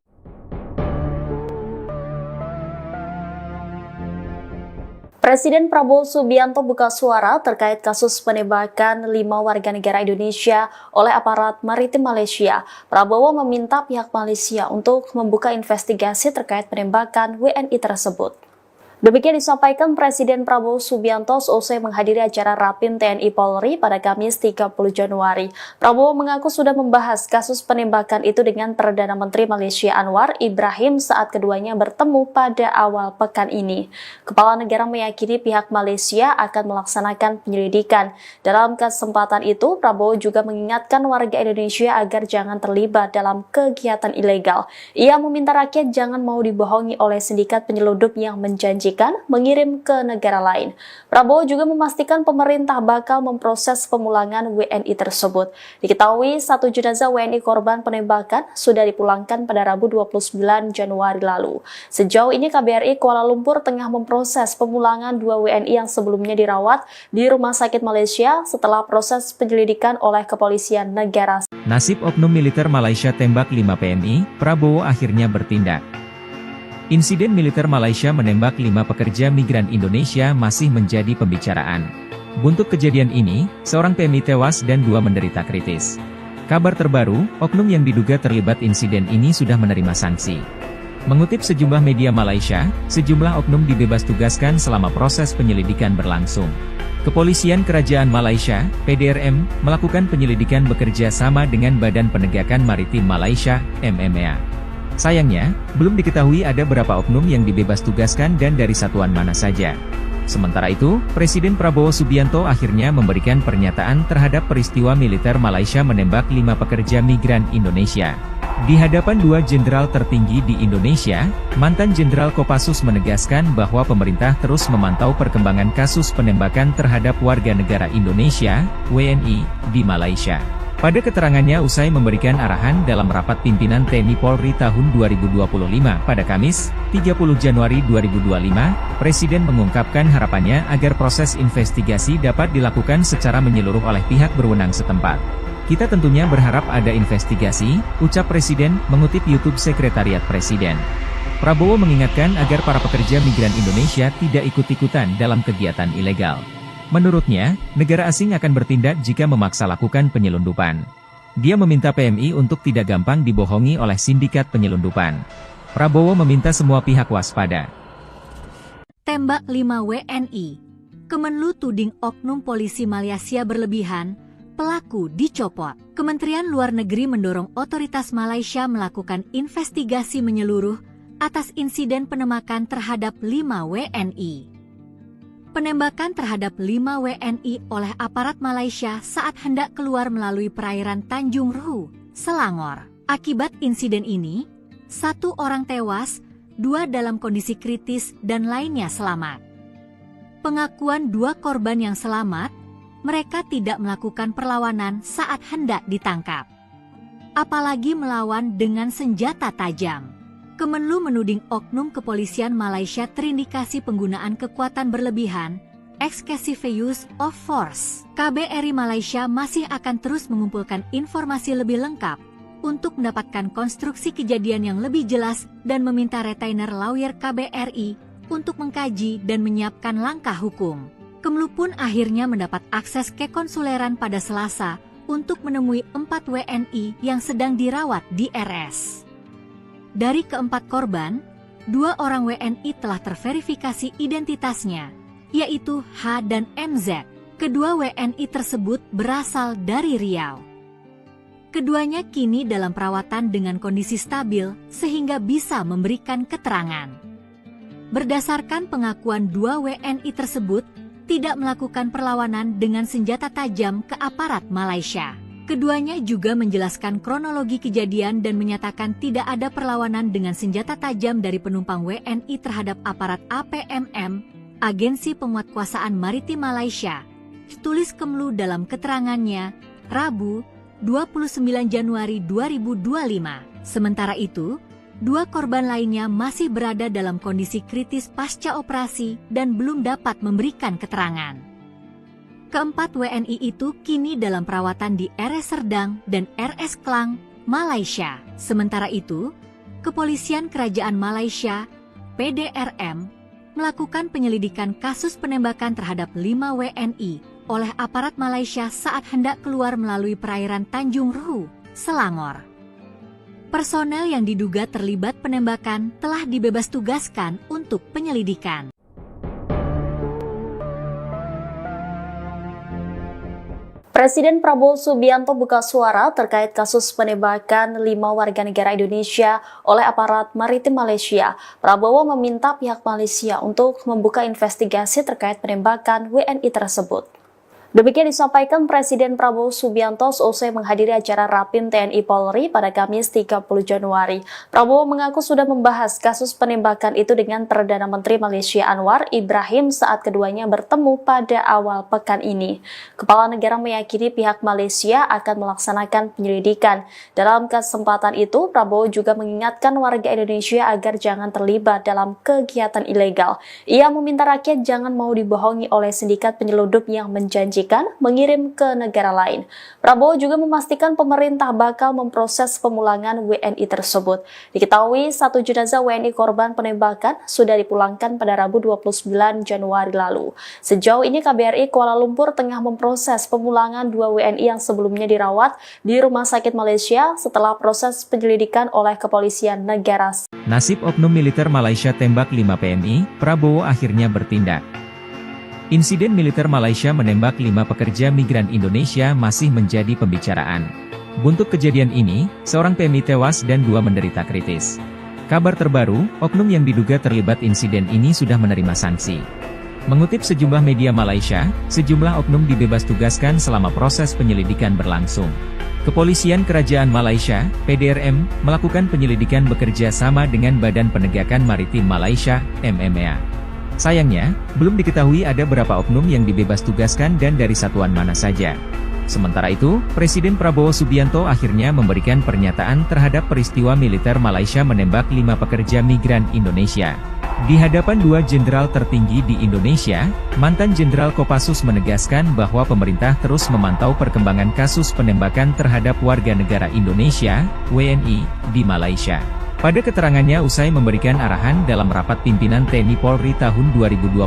Speaker 3: Presiden Prabowo Subianto buka suara terkait kasus penembakan 5 warga negara Indonesia oleh aparat maritim Malaysia. Prabowo meminta pihak Malaysia untuk membuka investigasi terkait penembakan WNI tersebut. Demikian disampaikan Presiden Prabowo Subianto seusai menghadiri acara Rapim TNI Polri pada Kamis 30 Januari. Prabowo mengaku sudah membahas kasus penembakan itu dengan Perdana Menteri Malaysia Anwar Ibrahim saat keduanya bertemu pada awal pekan ini. Kepala negara meyakini pihak Malaysia akan melaksanakan penyelidikan. Dalam kesempatan itu, Prabowo juga mengingatkan warga Indonesia agar jangan terlibat dalam kegiatan ilegal. Ia meminta rakyat jangan mau dibohongi oleh sindikat penyelundup yang menjanjikan mengirim ke negara lain. Prabowo juga memastikan pemerintah bakal memproses pemulangan WNI tersebut. Diketahui 1 jenazah WNI korban penembakan sudah dipulangkan pada Rabu 29 Januari lalu. Sejauh ini KBRI Kuala Lumpur tengah memproses pemulangan 2 WNI yang sebelumnya dirawat di Rumah Sakit Malaysia setelah proses penyelidikan oleh kepolisian negara.
Speaker 1: Nasib oknum militer Malaysia tembak 5 PMI, Prabowo akhirnya bertindak. Insiden militer Malaysia menembak 5 pekerja migran Indonesia masih menjadi pembicaraan. Buntut kejadian ini, seorang PMI tewas dan 2 menderita kritis. Kabar terbaru, oknum yang diduga terlibat insiden ini sudah menerima sanksi. Mengutip sejumlah media Malaysia, sejumlah oknum dibebas tugaskan selama proses penyelidikan berlangsung. Kepolisian Kerajaan Malaysia, PDRM, melakukan penyelidikan bekerja sama dengan Badan Penegakan Maritim Malaysia, MMA. Sayangnya, belum diketahui ada berapa oknum yang dibebas tugaskan dan dari satuan mana saja. Sementara itu, Presiden Prabowo Subianto akhirnya memberikan pernyataan terhadap peristiwa militer Malaysia menembak 5 pekerja migran Indonesia. Di hadapan 2 jenderal tertinggi di Indonesia, mantan Jenderal Kopassus menegaskan bahwa pemerintah terus memantau perkembangan kasus penembakan terhadap warga negara Indonesia, WNI, di Malaysia. Pada keterangannya usai memberikan arahan dalam rapat pimpinan TNI Polri tahun 2025 pada Kamis, 30 Januari 2025, Presiden mengungkapkan harapannya agar proses investigasi dapat dilakukan secara menyeluruh oleh pihak berwenang setempat. Kita tentunya berharap ada investigasi, ucap Presiden, mengutip YouTube Sekretariat Presiden. Prabowo mengingatkan agar para pekerja migran Indonesia tidak ikut-ikutan dalam kegiatan ilegal. Menurutnya, negara asing akan bertindak jika memaksa lakukan penyelundupan. Dia meminta PMI untuk tidak gampang dibohongi oleh sindikat penyelundupan. Prabowo meminta semua pihak waspada.
Speaker 2: Tembak 5 WNI. Kemenlu tuding oknum polisi Malaysia berlebihan, pelaku dicopot. Kementerian Luar Negeri mendorong otoritas Malaysia melakukan investigasi menyeluruh atas insiden penembakan terhadap 5 WNI. Penembakan terhadap 5 WNI oleh aparat Malaysia saat hendak keluar melalui perairan Tanjung Ruhu, Selangor. Akibat insiden ini, 1 orang tewas, 2 dalam kondisi kritis dan lainnya selamat. Pengakuan 2 korban yang selamat, mereka tidak melakukan perlawanan saat hendak ditangkap. Apalagi melawan dengan senjata tajam. Kemenlu menuding oknum kepolisian Malaysia terindikasi penggunaan kekuatan berlebihan, excessive use of force. KBRI Malaysia masih akan terus mengumpulkan informasi lebih lengkap untuk mendapatkan konstruksi kejadian yang lebih jelas dan meminta retainer lawyer KBRI untuk mengkaji dan menyiapkan langkah hukum. Kemenlu pun akhirnya mendapat akses ke konsuleran pada Selasa untuk menemui 4 WNI yang sedang dirawat di RS. Dari keempat korban, 2 orang WNI telah terverifikasi identitasnya, yaitu H dan MZ. Kedua WNI tersebut berasal dari Riau. Keduanya kini dalam perawatan dengan kondisi stabil sehingga bisa memberikan keterangan. Berdasarkan pengakuan 2 WNI tersebut, tidak melakukan perlawanan dengan senjata tajam ke aparat Malaysia. Keduanya juga menjelaskan kronologi kejadian dan menyatakan tidak ada perlawanan dengan senjata tajam dari penumpang WNI terhadap aparat APMM, Agensi Penguatkuasaan Maritim Malaysia, tulis Kemenlu dalam keterangannya, Rabu, 29 Januari 2025. Sementara itu, 2 korban lainnya masih berada dalam kondisi kritis pasca operasi dan belum dapat memberikan keterangan. Keempat WNI itu kini dalam perawatan di RS Serdang dan RS Klang, Malaysia. Sementara itu, Kepolisian Kerajaan Malaysia, PDRM, melakukan penyelidikan kasus penembakan terhadap 5 WNI oleh aparat Malaysia saat hendak keluar melalui perairan Tanjung Ruhu, Selangor. Personel yang diduga terlibat penembakan telah dibebas tugaskan untuk penyelidikan.
Speaker 3: Presiden Prabowo Subianto buka suara terkait kasus penembakan 5 warga negara Indonesia oleh aparat maritim Malaysia. Prabowo meminta pihak Malaysia untuk membuka investigasi terkait penembakan WNI tersebut. Demikian disampaikan Presiden Prabowo Subianto seusai menghadiri acara Rapim TNI Polri pada Kamis 30 Januari. Prabowo mengaku sudah membahas kasus penembakan itu dengan Perdana Menteri Malaysia Anwar Ibrahim saat keduanya bertemu pada awal pekan ini. Kepala negara meyakini pihak Malaysia akan melaksanakan penyelidikan. Dalam kesempatan itu, Prabowo juga mengingatkan warga Indonesia agar jangan terlibat dalam kegiatan ilegal. Ia meminta rakyat jangan mau dibohongi oleh sindikat penyelundup yang menjanjikan mengirim ke negara lain. Prabowo juga memastikan pemerintah bakal memproses pemulangan WNI tersebut. Diketahui 1 jenazah WNI korban penembakan sudah dipulangkan pada Rabu 29 Januari lalu. Sejauh ini KBRI Kuala Lumpur tengah memproses pemulangan 2 WNI yang sebelumnya dirawat di Rumah Sakit Malaysia setelah proses penyelidikan oleh kepolisian negara.
Speaker 1: Nasib oknum militer Malaysia tembak 5 PMI, Prabowo akhirnya bertindak. Insiden militer Malaysia menembak 5 pekerja migran Indonesia masih menjadi pembicaraan. Buntut kejadian ini, seorang PMI tewas dan 2 menderita kritis. Kabar terbaru, oknum yang diduga terlibat insiden ini sudah menerima sanksi. Mengutip sejumlah media Malaysia, sejumlah oknum dibebas tugaskan selama proses penyelidikan berlangsung. Kepolisian Kerajaan Malaysia, PDRM, melakukan penyelidikan bekerja sama dengan Badan Penegakan Maritim Malaysia, MMA. Sayangnya, belum diketahui ada berapa oknum yang dibebas tugaskan dan dari satuan mana saja. Sementara itu, Presiden Prabowo Subianto akhirnya memberikan pernyataan terhadap peristiwa militer Malaysia menembak 5 pekerja migran Indonesia. Di hadapan 2 jenderal tertinggi di Indonesia, mantan Jenderal Kopassus menegaskan bahwa pemerintah terus memantau perkembangan kasus penembakan terhadap warga negara Indonesia, WNI, di Malaysia. Pada keterangannya usai memberikan arahan dalam rapat pimpinan TNI Polri tahun 2025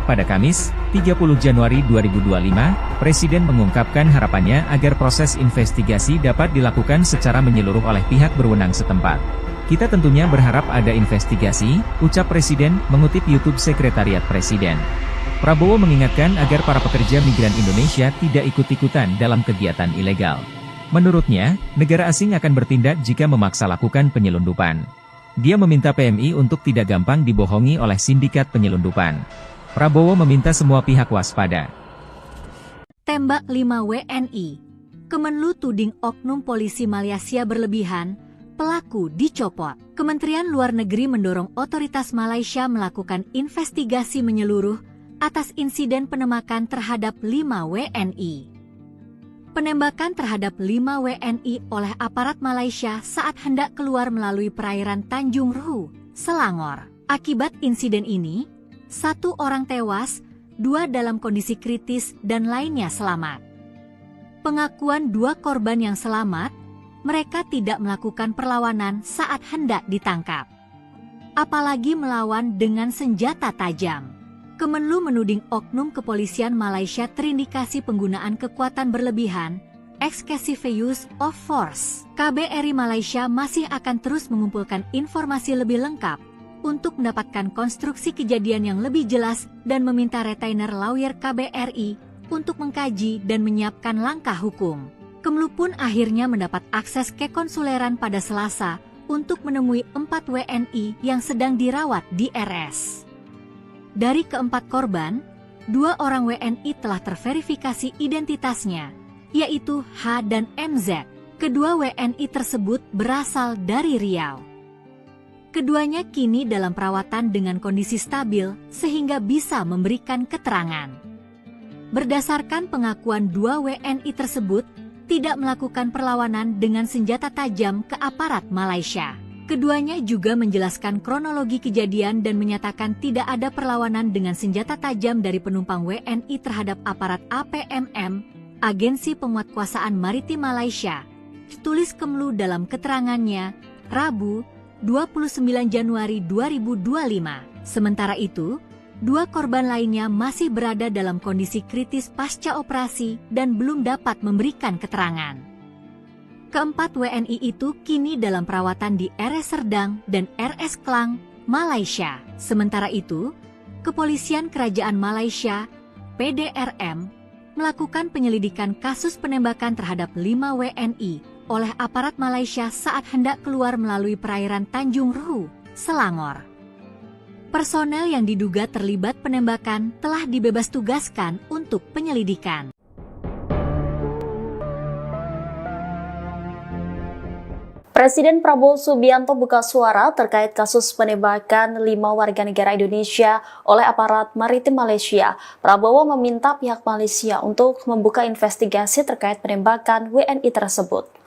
Speaker 1: pada Kamis, 30 Januari 2025, Presiden mengungkapkan harapannya agar proses investigasi dapat dilakukan secara menyeluruh oleh pihak berwenang setempat. Kita tentunya berharap ada investigasi, ucap Presiden, mengutip YouTube Sekretariat Presiden. Prabowo mengingatkan agar para pekerja migran Indonesia tidak ikut-ikutan dalam kegiatan ilegal. Menurutnya, negara asing akan bertindak jika memaksa lakukan penyelundupan. Dia meminta PMI untuk tidak gampang dibohongi oleh sindikat penyelundupan. Prabowo meminta semua pihak waspada.
Speaker 2: Tembak 5 WNI. Kemenlu tuding oknum polisi Malaysia berlebihan, pelaku dicopot. Kementerian Luar Negeri mendorong otoritas Malaysia melakukan investigasi menyeluruh atas insiden penembakan terhadap 5 WNI. Penembakan terhadap 5 WNI oleh aparat Malaysia saat hendak keluar melalui perairan Tanjung Ruhu, Selangor. Akibat insiden ini, 1 orang tewas, 2 dalam kondisi kritis dan lainnya selamat. Pengakuan 2 korban yang selamat, mereka tidak melakukan perlawanan saat hendak ditangkap. Apalagi melawan dengan senjata tajam. Kemenlu menuding oknum kepolisian Malaysia terindikasi penggunaan kekuatan berlebihan, excessive use of force. KBRI Malaysia masih akan terus mengumpulkan informasi lebih lengkap untuk mendapatkan konstruksi kejadian yang lebih jelas dan meminta retainer lawyer KBRI untuk mengkaji dan menyiapkan langkah hukum. Kemenlu pun akhirnya mendapat akses ke konsuleran pada Selasa untuk menemui 4 WNI yang sedang dirawat di RS. Dari keempat korban, 2 orang WNI telah terverifikasi identitasnya, yaitu H dan MZ. Kedua WNI tersebut berasal dari Riau. Keduanya kini dalam perawatan dengan kondisi stabil sehingga bisa memberikan keterangan. Berdasarkan pengakuan 2 WNI tersebut, tidak melakukan perlawanan dengan senjata tajam ke aparat Malaysia. Keduanya juga menjelaskan kronologi kejadian dan menyatakan tidak ada perlawanan dengan senjata tajam dari penumpang WNI terhadap aparat APMM, Agensi Penguatkuasaan Maritim Malaysia, tulis Kemenlu dalam keterangannya, Rabu, 29 Januari 2025. Sementara itu, 2 korban lainnya masih berada dalam kondisi kritis pasca operasi dan belum dapat memberikan keterangan. Keempat WNI itu kini dalam perawatan di RS Serdang dan RS Klang, Malaysia. Sementara itu, Kepolisian Kerajaan Malaysia, PDRM, melakukan penyelidikan kasus penembakan terhadap 5 WNI oleh aparat Malaysia saat hendak keluar melalui perairan Tanjung Ruhu, Selangor. Personel yang diduga terlibat penembakan telah dibebas tugaskan untuk penyelidikan.
Speaker 3: Presiden Prabowo Subianto buka suara terkait kasus penembakan 5 warga negara Indonesia oleh aparat maritim Malaysia. Prabowo meminta pihak Malaysia untuk membuka investigasi terkait penembakan WNI tersebut.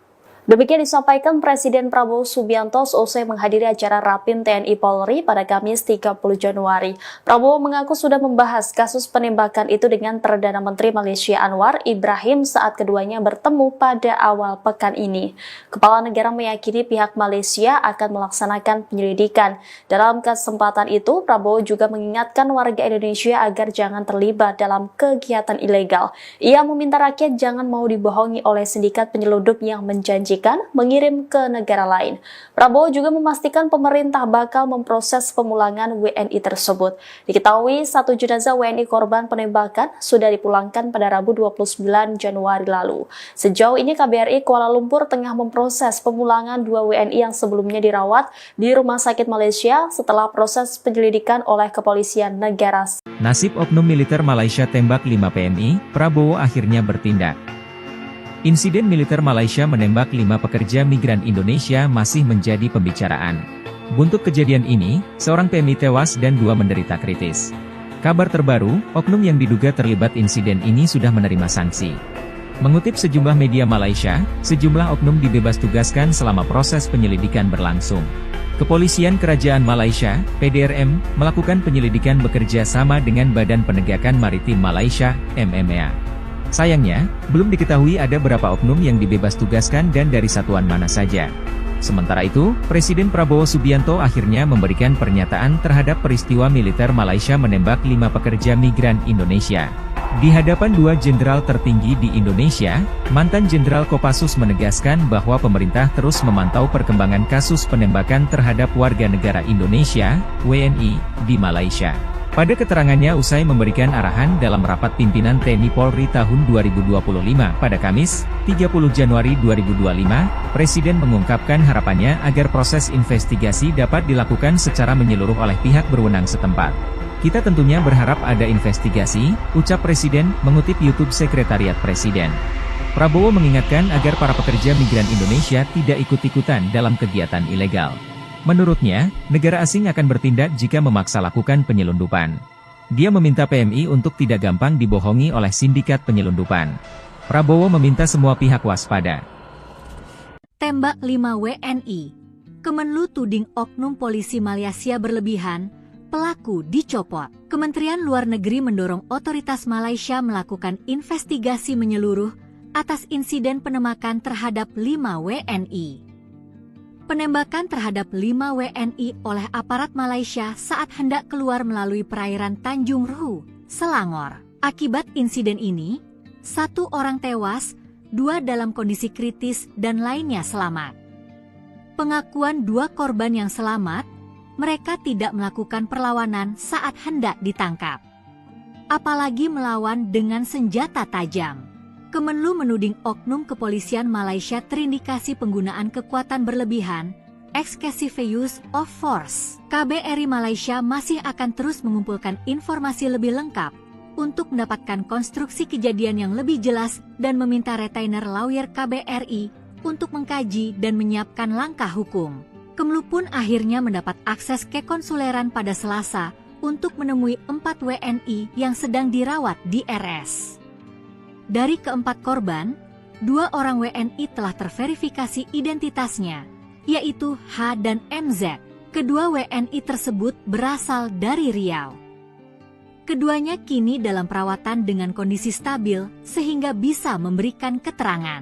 Speaker 3: Demikian disampaikan Presiden Prabowo Subianto seusai menghadiri acara Rapim TNI Polri pada Kamis 30 Januari. Prabowo mengaku sudah membahas kasus penembakan itu dengan Perdana Menteri Malaysia Anwar Ibrahim saat keduanya bertemu pada awal pekan ini. Kepala negara meyakini pihak Malaysia akan melaksanakan penyelidikan. Dalam kesempatan itu, Prabowo juga mengingatkan warga Indonesia agar jangan terlibat dalam kegiatan ilegal. Ia meminta rakyat jangan mau dibohongi oleh sindikat penyelundup yang menjanjikan dijanjikan mengirim ke negara lain. Prabowo juga memastikan pemerintah bakal memproses pemulangan WNI tersebut. Diketahui satu jenazah WNI korban penembakan sudah dipulangkan pada Rabu 29 Januari lalu. Sejauh ini KBRI Kuala Lumpur tengah memproses pemulangan 2 WNI yang sebelumnya dirawat di Rumah Sakit Malaysia setelah proses penyelidikan oleh kepolisian negara.
Speaker 1: Nasib oknum militer Malaysia tembak 5 PMI, Prabowo akhirnya bertindak. Insiden militer Malaysia menembak 5 pekerja migran Indonesia masih menjadi pembicaraan. Buntut kejadian ini, seorang PMI tewas dan 2 menderita kritis. Kabar terbaru, oknum yang diduga terlibat insiden ini sudah menerima sanksi. Mengutip sejumlah media Malaysia, sejumlah oknum dibebas tugaskan selama proses penyelidikan berlangsung. Kepolisian Kerajaan Malaysia, PDRM, melakukan penyelidikan bekerja sama dengan Badan Penegakan Maritim Malaysia, MMA. Sayangnya, belum diketahui ada berapa oknum yang dibebas tugaskan dan dari satuan mana saja. Sementara itu, Presiden Prabowo Subianto akhirnya memberikan pernyataan terhadap peristiwa militer Malaysia menembak 5 pekerja migran Indonesia. Di hadapan 2 jenderal tertinggi di Indonesia, mantan Jenderal Kopassus menegaskan bahwa pemerintah terus memantau perkembangan kasus penembakan terhadap warga negara Indonesia, WNI, di Malaysia. Pada keterangannya usai memberikan arahan dalam rapat pimpinan TNI Polri tahun 2025 pada Kamis, 30 Januari 2025, Presiden mengungkapkan harapannya agar proses investigasi dapat dilakukan secara menyeluruh oleh pihak berwenang setempat. Kita tentunya berharap ada investigasi, ucap Presiden, mengutip YouTube Sekretariat Presiden. Prabowo mengingatkan agar para pekerja migran Indonesia tidak ikut-ikutan dalam kegiatan ilegal. Menurutnya, negara asing akan bertindak jika memaksa lakukan penyelundupan. Dia meminta PMI untuk tidak gampang dibohongi oleh sindikat penyelundupan. Prabowo meminta semua pihak waspada.
Speaker 2: Tembak 5 WNI. Kemenlu tuding oknum polisi Malaysia berlebihan, pelaku dicopot. Kementerian Luar Negeri mendorong otoritas Malaysia melakukan investigasi menyeluruh atas insiden penembakan terhadap 5 WNI. Penembakan terhadap 5 WNI oleh aparat Malaysia saat hendak keluar melalui perairan Tanjung Ruhu, Selangor. Akibat insiden ini, 1 orang tewas, 2 dalam kondisi kritis dan lainnya selamat. Pengakuan 2 korban yang selamat, mereka tidak melakukan perlawanan saat hendak ditangkap. Apalagi melawan dengan senjata tajam. Kemenlu menuding oknum kepolisian Malaysia terindikasi penggunaan kekuatan berlebihan, excessive use of force. KBRI Malaysia masih akan terus mengumpulkan informasi lebih lengkap untuk mendapatkan konstruksi kejadian yang lebih jelas dan meminta retainer lawyer KBRI untuk mengkaji dan menyiapkan langkah hukum. Kemenlu pun akhirnya mendapat akses ke konsuleran pada Selasa untuk menemui 4 WNI yang sedang dirawat di RS. Dari keempat korban, 2 orang WNI telah terverifikasi identitasnya, yaitu H dan MZ. Kedua WNI tersebut berasal dari Riau. Keduanya kini dalam perawatan dengan kondisi stabil sehingga bisa memberikan keterangan.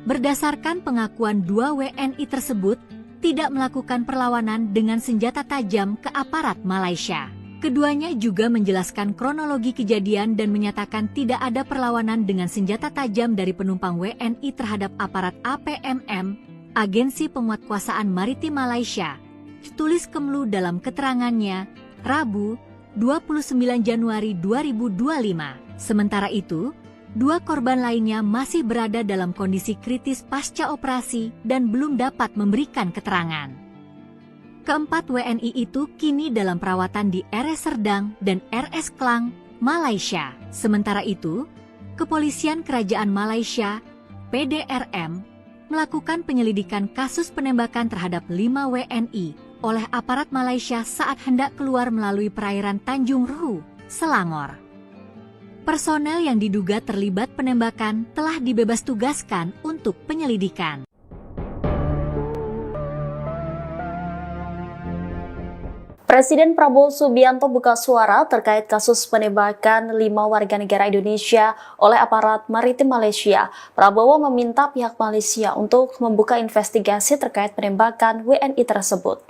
Speaker 2: Berdasarkan pengakuan 2 WNI tersebut, tidak melakukan perlawanan dengan senjata tajam ke aparat Malaysia. Keduanya juga menjelaskan kronologi kejadian dan menyatakan tidak ada perlawanan dengan senjata tajam dari penumpang WNI terhadap aparat APMM, Agensi Penguatkuasaan Maritim Malaysia, tulis Kemenlu dalam keterangannya, Rabu, 29 Januari 2025. Sementara itu, 2 korban lainnya masih berada dalam kondisi kritis pasca operasi dan belum dapat memberikan keterangan. Keempat WNI itu kini dalam perawatan di RS Serdang dan RS Klang, Malaysia. Sementara itu, Kepolisian Kerajaan Malaysia, PDRM, melakukan penyelidikan kasus penembakan terhadap 5 WNI oleh aparat Malaysia saat hendak keluar melalui perairan Tanjung Ruhu, Selangor. Personel yang diduga terlibat penembakan telah dibebas tugaskan untuk penyelidikan.
Speaker 3: Presiden Prabowo Subianto buka suara terkait kasus penembakan 5 warga negara Indonesia oleh aparat maritim Malaysia. Prabowo meminta pihak Malaysia untuk membuka investigasi terkait penembakan WNI tersebut.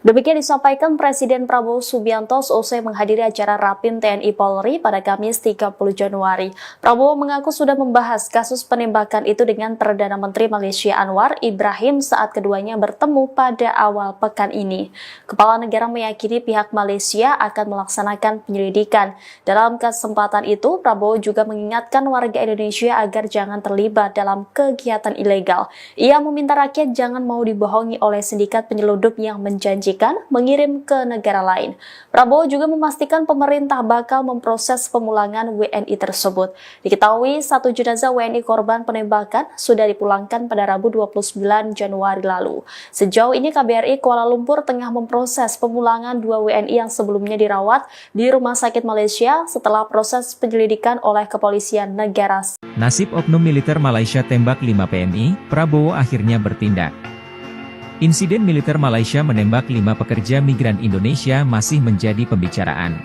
Speaker 3: Demikian disampaikan Presiden Prabowo Subianto seusai menghadiri acara Rapim TNI Polri pada Kamis 30 Januari. Prabowo mengaku sudah membahas kasus penembakan itu dengan Perdana Menteri Malaysia Anwar Ibrahim saat keduanya bertemu pada awal pekan ini. Kepala negara meyakini pihak Malaysia akan melaksanakan penyelidikan. Dalam kesempatan itu, Prabowo juga mengingatkan warga Indonesia agar jangan terlibat dalam kegiatan ilegal. Ia meminta rakyat jangan mau dibohongi oleh sindikat penyeludup yang menjanjikan mengirim ke negara lain. Prabowo juga memastikan pemerintah bakal memproses pemulangan WNI tersebut. Diketahui satu jenazah WNI korban penembakan sudah dipulangkan pada Rabu 29 Januari lalu. Sejauh ini KBRI Kuala Lumpur tengah memproses pemulangan 2 WNI yang sebelumnya dirawat di Rumah Sakit Malaysia setelah proses penyelidikan oleh kepolisian negara.
Speaker 1: Nasib oknum militer Malaysia tembak 5 PMI, Prabowo akhirnya bertindak. Insiden militer Malaysia menembak 5 pekerja migran Indonesia masih menjadi pembicaraan.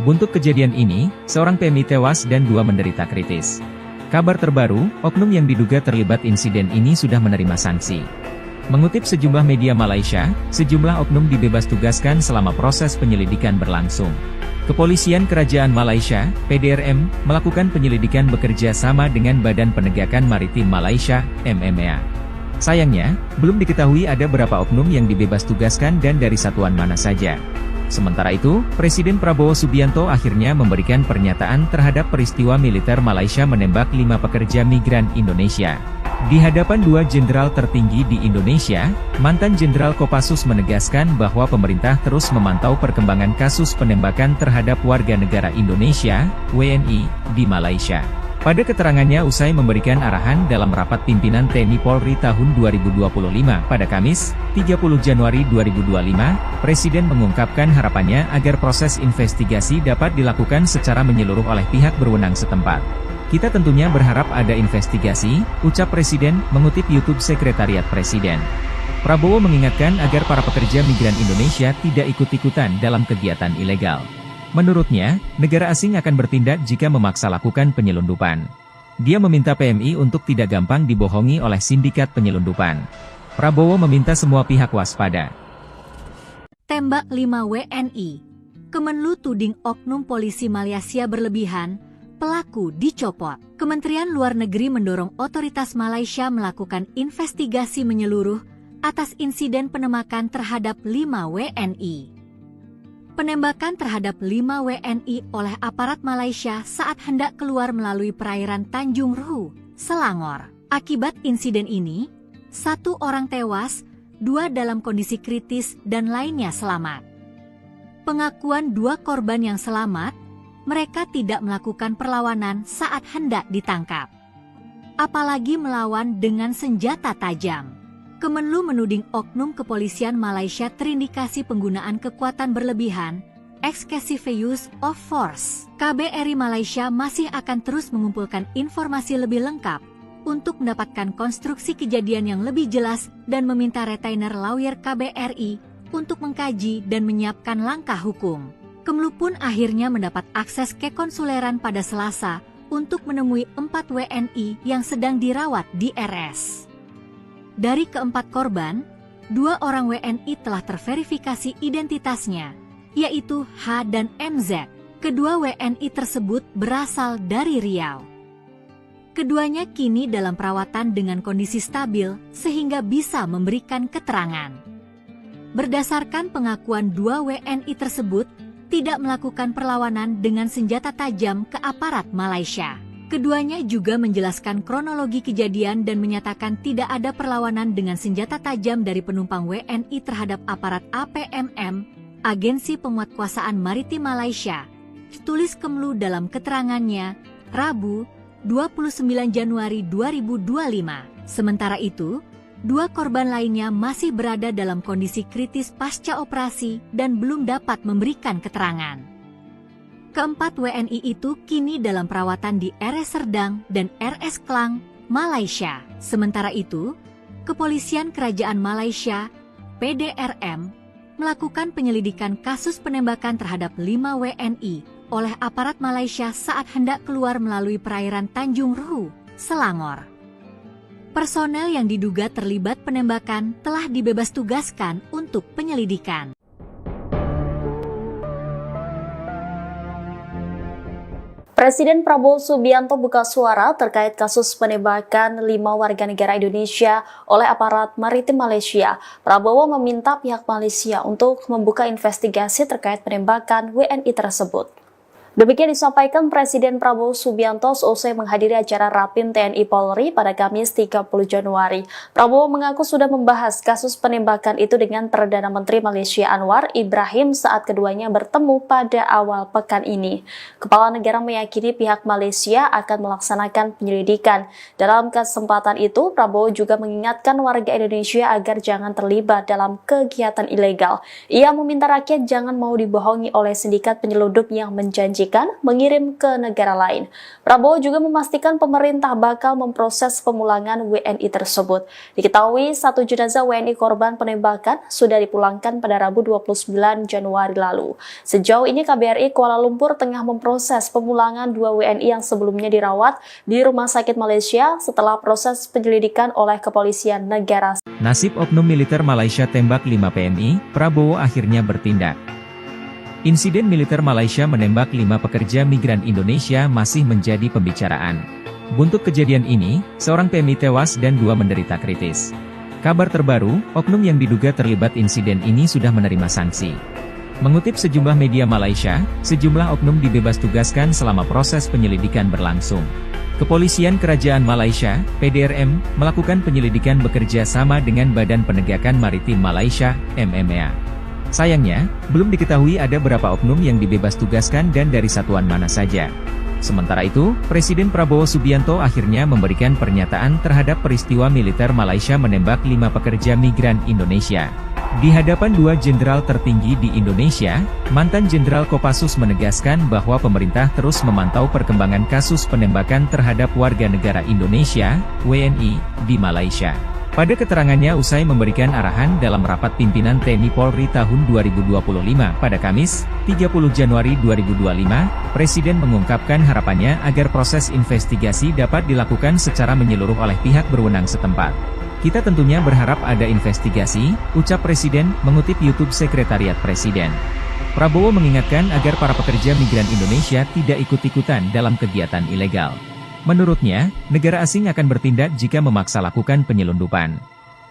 Speaker 1: Buntut kejadian ini, seorang PMI tewas dan 2 menderita kritis. Kabar terbaru, oknum yang diduga terlibat insiden ini sudah menerima sanksi. Mengutip sejumlah media Malaysia, sejumlah oknum dibebas tugaskan selama proses penyelidikan berlangsung. Kepolisian Kerajaan Malaysia, PDRM, melakukan penyelidikan bekerja sama dengan Badan Penegakan Maritim Malaysia, MMA. Sayangnya, belum diketahui ada berapa oknum yang dibebas tugaskan dan dari satuan mana saja. Sementara itu, Presiden Prabowo Subianto akhirnya memberikan pernyataan terhadap peristiwa militer Malaysia menembak 5 pekerja migran Indonesia. Di hadapan 2 jenderal tertinggi di Indonesia, mantan Jenderal Kopassus menegaskan bahwa pemerintah terus memantau perkembangan kasus penembakan terhadap warga negara Indonesia, WNI, di Malaysia. Pada keterangannya usai memberikan arahan dalam rapat pimpinan TNI Polri tahun 2025 pada Kamis, 30 Januari 2025, Presiden mengungkapkan harapannya agar proses investigasi dapat dilakukan secara menyeluruh oleh pihak berwenang setempat. Kita tentunya berharap ada investigasi, ucap Presiden, mengutip YouTube Sekretariat Presiden. Prabowo mengingatkan agar para pekerja migran Indonesia tidak ikut-ikutan dalam kegiatan ilegal. Menurutnya, negara asing akan bertindak jika memaksa lakukan penyelundupan. Dia meminta PMI untuk tidak gampang dibohongi oleh sindikat penyelundupan. Prabowo meminta semua pihak waspada.
Speaker 2: Tembak 5 WNI. Kemenlu tuding oknum polisi Malaysia berlebihan, pelaku dicopot. Kementerian Luar Negeri mendorong otoritas Malaysia melakukan investigasi menyeluruh atas insiden penembakan terhadap 5 WNI. Penembakan terhadap 5 WNI oleh aparat Malaysia saat hendak keluar melalui perairan Tanjung Ruhu, Selangor. Akibat insiden ini, 1 orang tewas, 2 dalam kondisi kritis dan lainnya selamat. Pengakuan 2 korban yang selamat, mereka tidak melakukan perlawanan saat hendak ditangkap. Apalagi melawan dengan senjata tajam. Kemenlu menuding oknum kepolisian Malaysia terindikasi penggunaan kekuatan berlebihan, excessive use of force. KBRI Malaysia masih akan terus mengumpulkan informasi lebih lengkap untuk mendapatkan konstruksi kejadian yang lebih jelas dan meminta retainer lawyer KBRI untuk mengkaji dan menyiapkan langkah hukum. Kemenlu pun akhirnya mendapat akses ke konsuleran pada Selasa untuk menemui 4 WNI yang sedang dirawat di RS. Dari keempat korban, 2 orang WNI telah terverifikasi identitasnya, yaitu H dan MZ. Kedua WNI tersebut berasal dari Riau. Keduanya kini dalam perawatan dengan kondisi stabil sehingga bisa memberikan keterangan. Berdasarkan pengakuan 2 WNI tersebut, tidak melakukan perlawanan dengan senjata tajam ke aparat Malaysia. Keduanya juga menjelaskan kronologi kejadian dan menyatakan tidak ada perlawanan dengan senjata tajam dari penumpang WNI terhadap aparat APMM, Agensi Penguatkuasaan Maritim Malaysia, tulis Kemenlu dalam keterangannya, Rabu, 29 Januari 2025. Sementara itu, 2 korban lainnya masih berada dalam kondisi kritis pasca operasi dan belum dapat memberikan keterangan. Keempat WNI itu kini dalam perawatan di RS Serdang dan RS Klang, Malaysia. Sementara itu, Kepolisian Kerajaan Malaysia, PDRM, melakukan penyelidikan kasus penembakan terhadap 5 WNI oleh aparat Malaysia saat hendak keluar melalui perairan Tanjung Ruhu, Selangor. Personel yang diduga terlibat penembakan telah dibebas tugaskan untuk penyelidikan.
Speaker 3: Presiden Prabowo Subianto buka suara terkait kasus penembakan 5 warga negara Indonesia oleh aparat maritim Malaysia. Prabowo meminta pihak Malaysia untuk membuka investigasi terkait penembakan WNI tersebut. Demikian disampaikan Presiden Prabowo Subianto seusai menghadiri acara Rapim TNI Polri pada Kamis 30 Januari. Prabowo mengaku sudah membahas kasus penembakan itu dengan Perdana Menteri Malaysia Anwar Ibrahim saat keduanya bertemu pada awal pekan ini. Kepala negara meyakini pihak Malaysia akan melaksanakan penyelidikan. Dalam kesempatan itu, Prabowo juga mengingatkan warga Indonesia agar jangan terlibat dalam kegiatan ilegal. Ia meminta rakyat jangan mau dibohongi oleh sindikat penyelundup yang menjanjikan mengirim ke negara lain. Prabowo juga memastikan pemerintah bakal memproses pemulangan WNI tersebut. Diketahui satu jenazah WNI korban penembakan sudah dipulangkan pada Rabu 29 Januari lalu. Sejauh ini KBRI Kuala Lumpur tengah memproses pemulangan 2 WNI yang sebelumnya dirawat di Rumah Sakit Malaysia setelah proses penyelidikan oleh kepolisian negara.
Speaker 1: Nasib oknum militer Malaysia tembak 5 PMI, Prabowo akhirnya bertindak. Insiden militer Malaysia menembak 5 pekerja migran Indonesia masih menjadi pembicaraan. Buntut kejadian ini, seorang PMI tewas dan 2 menderita kritis. Kabar terbaru, oknum yang diduga terlibat insiden ini sudah menerima sanksi. Mengutip sejumlah media Malaysia, sejumlah oknum dibebas tugaskan selama proses penyelidikan berlangsung. Kepolisian Kerajaan Malaysia, PDRM, melakukan penyelidikan bekerja sama dengan Badan Penegakan Maritim Malaysia, MMA. Sayangnya, belum diketahui ada berapa oknum yang dibebas tugaskan dan dari satuan mana saja. Sementara itu, Presiden Prabowo Subianto akhirnya memberikan pernyataan terhadap peristiwa militer Malaysia menembak 5 pekerja migran Indonesia. Di hadapan 2 jenderal tertinggi di Indonesia, mantan Jenderal Kopassus menegaskan bahwa pemerintah terus memantau perkembangan kasus penembakan terhadap warga negara Indonesia, WNI, di Malaysia. Pada keterangannya usai memberikan arahan dalam rapat pimpinan TNI Polri tahun 2025 pada Kamis, 30 Januari 2025, Presiden mengungkapkan harapannya agar proses investigasi dapat dilakukan secara menyeluruh oleh pihak berwenang setempat. Kita tentunya berharap ada investigasi, ucap Presiden, mengutip YouTube Sekretariat Presiden. Prabowo mengingatkan agar para pekerja migran Indonesia tidak ikut-ikutan dalam kegiatan ilegal. Menurutnya, negara asing akan bertindak jika memaksa lakukan penyelundupan.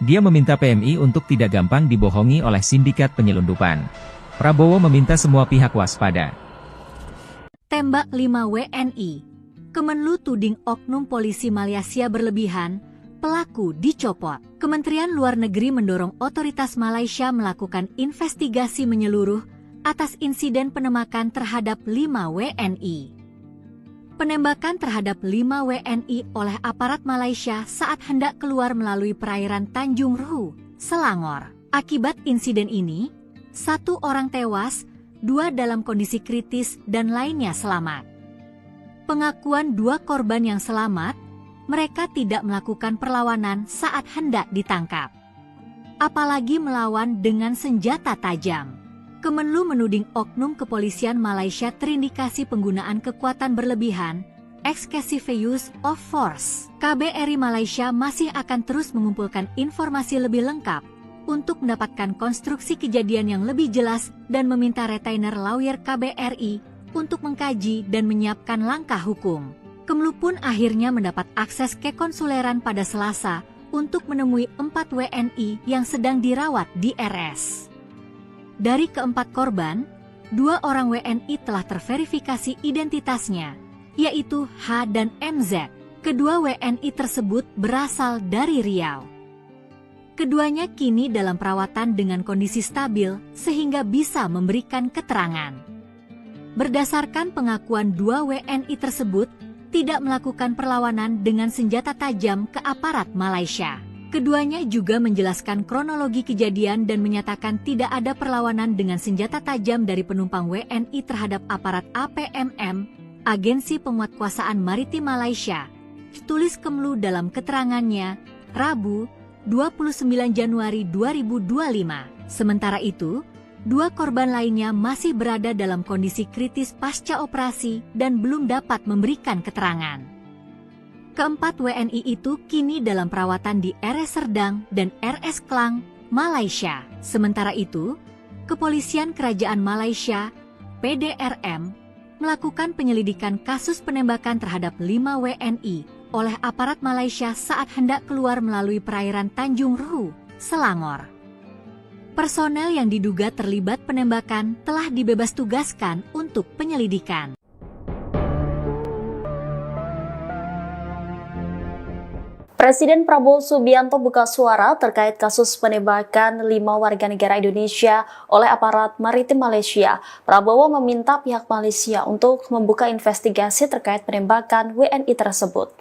Speaker 1: Dia meminta PMI untuk tidak gampang dibohongi oleh sindikat penyelundupan. Prabowo meminta semua pihak waspada.
Speaker 2: Tembak 5 WNI. Kemenlu tuding oknum polisi Malaysia berlebihan, pelaku dicopot. Kementerian Luar Negeri mendorong otoritas Malaysia melakukan investigasi menyeluruh atas insiden penembakan terhadap 5 WNI. Penembakan terhadap 5 WNI oleh aparat Malaysia saat hendak keluar melalui perairan Tanjung Ruhu, Selangor. Akibat insiden ini, 1 orang tewas, 2 dalam kondisi kritis dan lainnya selamat. Pengakuan 2 korban yang selamat, mereka tidak melakukan perlawanan saat hendak ditangkap. Apalagi melawan dengan senjata tajam. Kemenlu menuding oknum kepolisian Malaysia terindikasi penggunaan kekuatan berlebihan, excessive use of force. KBRI Malaysia masih akan terus mengumpulkan informasi lebih lengkap untuk mendapatkan konstruksi kejadian yang lebih jelas dan meminta retainer lawyer KBRI untuk mengkaji dan menyiapkan langkah hukum. Kemenlu pun akhirnya mendapat akses ke konsuleran pada Selasa untuk menemui 4 WNI yang sedang dirawat di RS. Dari keempat korban, 2 orang WNI telah terverifikasi identitasnya, yaitu H dan MZ. Kedua WNI tersebut berasal dari Riau. Keduanya kini dalam perawatan dengan kondisi stabil sehingga bisa memberikan keterangan. Berdasarkan pengakuan 2 WNI tersebut, tidak melakukan perlawanan dengan senjata tajam ke aparat Malaysia. Keduanya juga menjelaskan kronologi kejadian dan menyatakan tidak ada perlawanan dengan senjata tajam dari penumpang WNI terhadap aparat APMM, Agensi Penguatkuasaan Maritim Malaysia, tulis Kemenlu dalam keterangannya, Rabu, 29 Januari 2025. Sementara itu, 2 korban lainnya masih berada dalam kondisi kritis pasca operasi dan belum dapat memberikan keterangan. Keempat WNI itu kini dalam perawatan di RS Serdang dan RS Klang, Malaysia. Sementara itu, Kepolisian Kerajaan Malaysia, PDRM, melakukan penyelidikan kasus penembakan terhadap 5 WNI oleh aparat Malaysia saat hendak keluar melalui perairan Tanjung Ruhu, Selangor. Personel yang diduga terlibat penembakan telah dibebas tugaskan untuk penyelidikan.
Speaker 3: Presiden Prabowo Subianto buka suara terkait kasus penembakan 5 warga negara Indonesia oleh aparat maritim Malaysia. Prabowo meminta pihak Malaysia untuk membuka investigasi terkait penembakan WNI tersebut.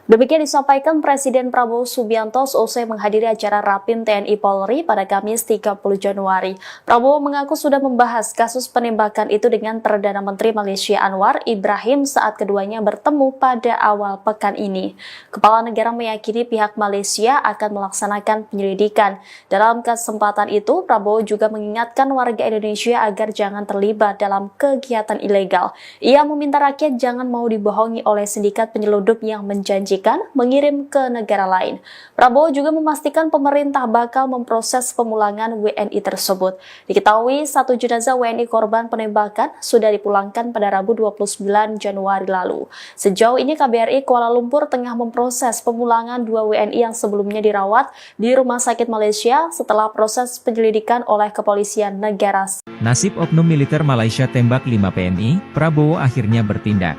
Speaker 3: Demikian disampaikan Presiden Prabowo Subianto seusai menghadiri acara Rapim TNI Polri pada Kamis 30 Januari. Prabowo mengaku sudah membahas kasus penembakan itu dengan Perdana Menteri Malaysia Anwar Ibrahim saat keduanya bertemu pada awal pekan ini. Kepala negara meyakini pihak Malaysia akan melaksanakan penyelidikan. Dalam kesempatan itu, Prabowo juga mengingatkan warga Indonesia agar jangan terlibat dalam kegiatan ilegal. Ia meminta rakyat jangan mau dibohongi oleh sindikat penyeludup yang menjanjikan mengirim ke negara lain. Prabowo juga memastikan pemerintah bakal memproses pemulangan WNI tersebut. Diketahui satu jenazah WNI korban penembakan sudah dipulangkan pada Rabu 29 Januari lalu. Sejauh ini KBRI Kuala Lumpur tengah memproses pemulangan 2 WNI yang sebelumnya dirawat di Rumah Sakit Malaysia setelah proses penyelidikan oleh Kepolisian Negara.
Speaker 1: Nasib oknum militer Malaysia tembak 5 PNI, Prabowo akhirnya bertindak.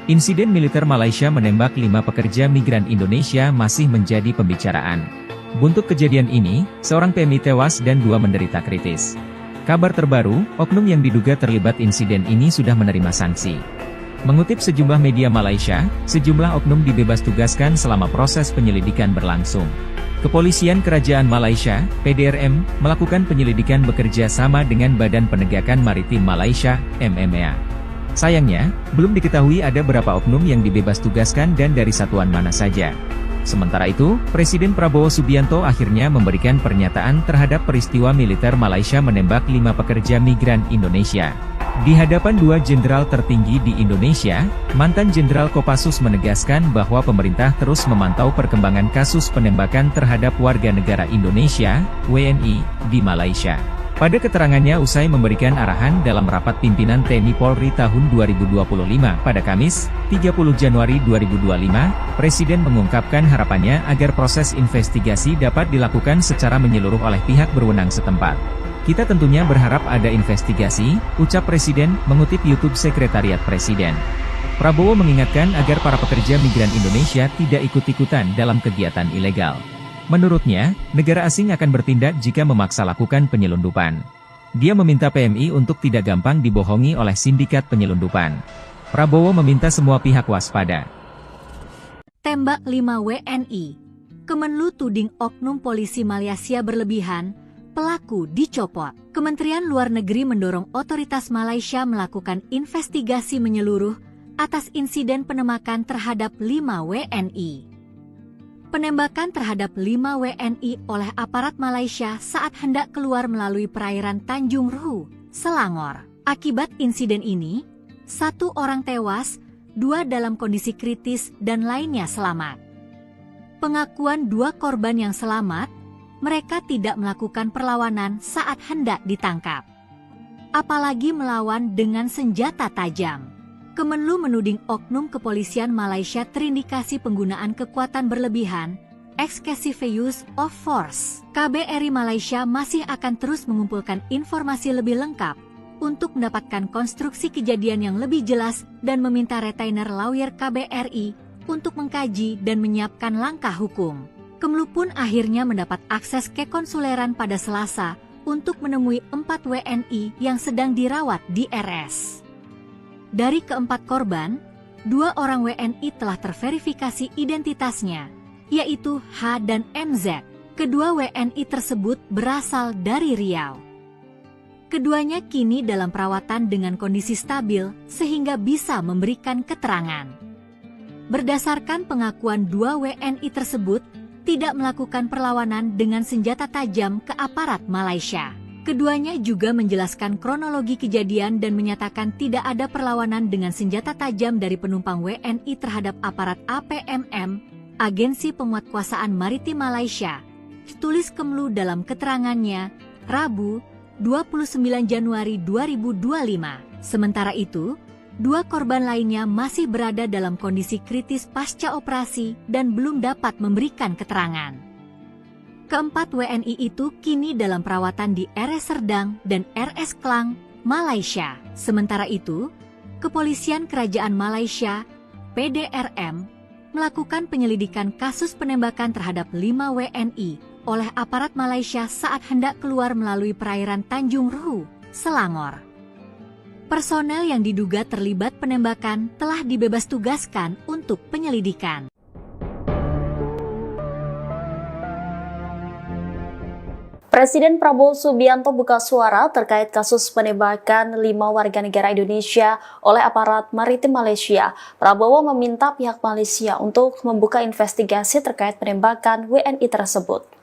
Speaker 1: Insiden militer Malaysia menembak 5 pekerja migran Indonesia masih menjadi pembicaraan. Buntut kejadian ini, seorang PMI tewas dan 2 menderita kritis. Kabar terbaru, oknum yang diduga terlibat insiden ini sudah menerima sanksi. Mengutip sejumlah media Malaysia, sejumlah oknum dibebas tugaskan selama proses penyelidikan berlangsung. Kepolisian Kerajaan Malaysia, PDRM, melakukan penyelidikan bekerja sama dengan Badan Penegakan Maritim Malaysia, MMA. Sayangnya, belum diketahui ada berapa oknum yang dibebas tugaskan dan dari satuan mana saja. Sementara itu, Presiden Prabowo Subianto akhirnya memberikan pernyataan terhadap peristiwa militer Malaysia menembak 5 pekerja migran Indonesia. Di hadapan 2 jenderal tertinggi di Indonesia, mantan Jenderal Kopassus menegaskan bahwa pemerintah terus memantau perkembangan kasus penembakan terhadap warga negara Indonesia, WNI, di Malaysia. Pada keterangannya usai memberikan arahan dalam rapat pimpinan TNI Polri tahun 2025 pada Kamis, 30 Januari 2025, Presiden mengungkapkan harapannya agar proses investigasi dapat dilakukan secara menyeluruh oleh pihak berwenang setempat. Kita tentunya berharap ada investigasi, ucap Presiden, mengutip YouTube Sekretariat Presiden. Prabowo mengingatkan agar para pekerja migran Indonesia tidak ikut-ikutan dalam kegiatan ilegal. Menurutnya, negara asing akan bertindak jika memaksa lakukan penyelundupan. Dia meminta PMI untuk tidak gampang dibohongi oleh sindikat penyelundupan. Prabowo meminta semua pihak waspada.
Speaker 2: Tembak 5 WNI. Kemenlu tuding oknum polisi Malaysia berlebihan, pelaku dicopot. Kementerian Luar Negeri mendorong otoritas Malaysia melakukan investigasi menyeluruh atas insiden penembakan terhadap 5 WNI. Penembakan terhadap 5 WNI oleh aparat Malaysia saat hendak keluar melalui perairan Tanjung Ruhu, Selangor. Akibat insiden ini, 1 orang tewas, 2 dalam kondisi kritis dan lainnya selamat. Pengakuan 2 korban yang selamat, mereka tidak melakukan perlawanan saat hendak ditangkap. Apalagi melawan dengan senjata tajam. Kemenlu menuding oknum kepolisian Malaysia terindikasi penggunaan kekuatan berlebihan, excessive use of force. KBRI Malaysia masih akan terus mengumpulkan informasi lebih lengkap untuk mendapatkan konstruksi kejadian yang lebih jelas dan meminta retainer lawyer KBRI untuk mengkaji dan menyiapkan langkah hukum. Kemenlu pun akhirnya mendapat akses ke konsuleran pada Selasa untuk menemui 4 WNI yang sedang dirawat di RS. Dari keempat korban, 2 orang WNI telah terverifikasi identitasnya, yaitu H dan MZ. Kedua WNI tersebut berasal dari Riau. Keduanya kini dalam perawatan dengan kondisi stabil sehingga bisa memberikan keterangan. Berdasarkan pengakuan 2 WNI tersebut, tidak melakukan perlawanan dengan senjata tajam ke aparat Malaysia. Keduanya juga menjelaskan kronologi kejadian dan menyatakan tidak ada perlawanan dengan senjata tajam dari penumpang WNI terhadap aparat APMM, Agensi Penguatkuasaan Maritim Malaysia, tulis Kemenlu dalam keterangannya, Rabu, 29 Januari 2025. Sementara itu, Dua korban lainnya masih berada dalam kondisi kritis pasca operasi dan belum dapat memberikan keterangan. Keempat WNI itu kini dalam perawatan di RS Serdang dan RS Klang, Malaysia. Sementara itu, Kepolisian Kerajaan Malaysia, PDRM, melakukan penyelidikan kasus penembakan terhadap 5 WNI oleh aparat Malaysia saat hendak keluar melalui perairan Tanjung Ruhu, Selangor. Personel yang diduga terlibat penembakan telah dibebas tugaskan untuk penyelidikan.
Speaker 3: Presiden Prabowo Subianto buka suara terkait kasus penembakan 5 warga negara Indonesia oleh aparat maritim Malaysia. Prabowo meminta pihak Malaysia untuk membuka investigasi terkait penembakan WNI tersebut.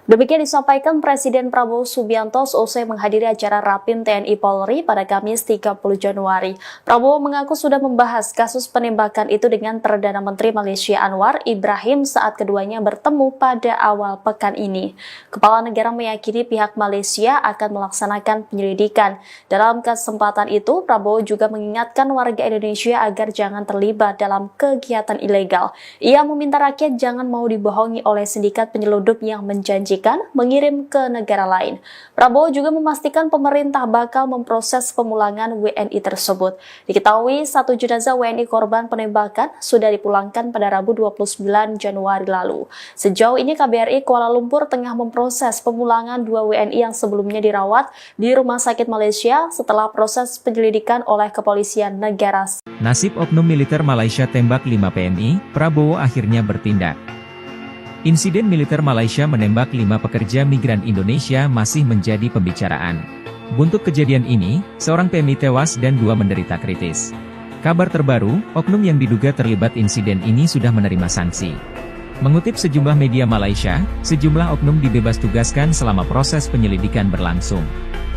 Speaker 3: Demikian disampaikan Presiden Prabowo Subianto seusai menghadiri acara Rapim TNI Polri pada Kamis 30 Januari. Prabowo mengaku sudah membahas kasus penembakan itu dengan Perdana Menteri Malaysia Anwar Ibrahim saat keduanya bertemu pada awal pekan ini. Kepala negara meyakini pihak Malaysia akan melaksanakan penyelidikan. Dalam kesempatan itu, Prabowo juga mengingatkan warga Indonesia agar jangan terlibat dalam kegiatan ilegal. Ia meminta rakyat jangan mau dibohongi oleh sindikat penyeludup yang menjanjikan mengirim ke negara lain. Prabowo juga memastikan pemerintah bakal memproses pemulangan WNI tersebut. Diketahui satu jenazah WNI korban penembakan sudah dipulangkan pada Rabu 29 Januari lalu. Sejauh ini KBRI Kuala Lumpur tengah memproses pemulangan 2 WNI yang sebelumnya dirawat di Rumah Sakit Malaysia setelah proses penyelidikan oleh Kepolisian Negara.
Speaker 1: Nasib oknum militer Malaysia tembak 5 PNI, Prabowo akhirnya bertindak. Insiden militer Malaysia menembak 5 pekerja migran Indonesia masih menjadi pembicaraan. Buntut kejadian ini, seorang PMI tewas dan 2 menderita kritis. Kabar terbaru, oknum yang diduga terlibat insiden ini sudah menerima sanksi. Mengutip sejumlah media Malaysia, sejumlah oknum dibebas tugaskan selama proses penyelidikan berlangsung.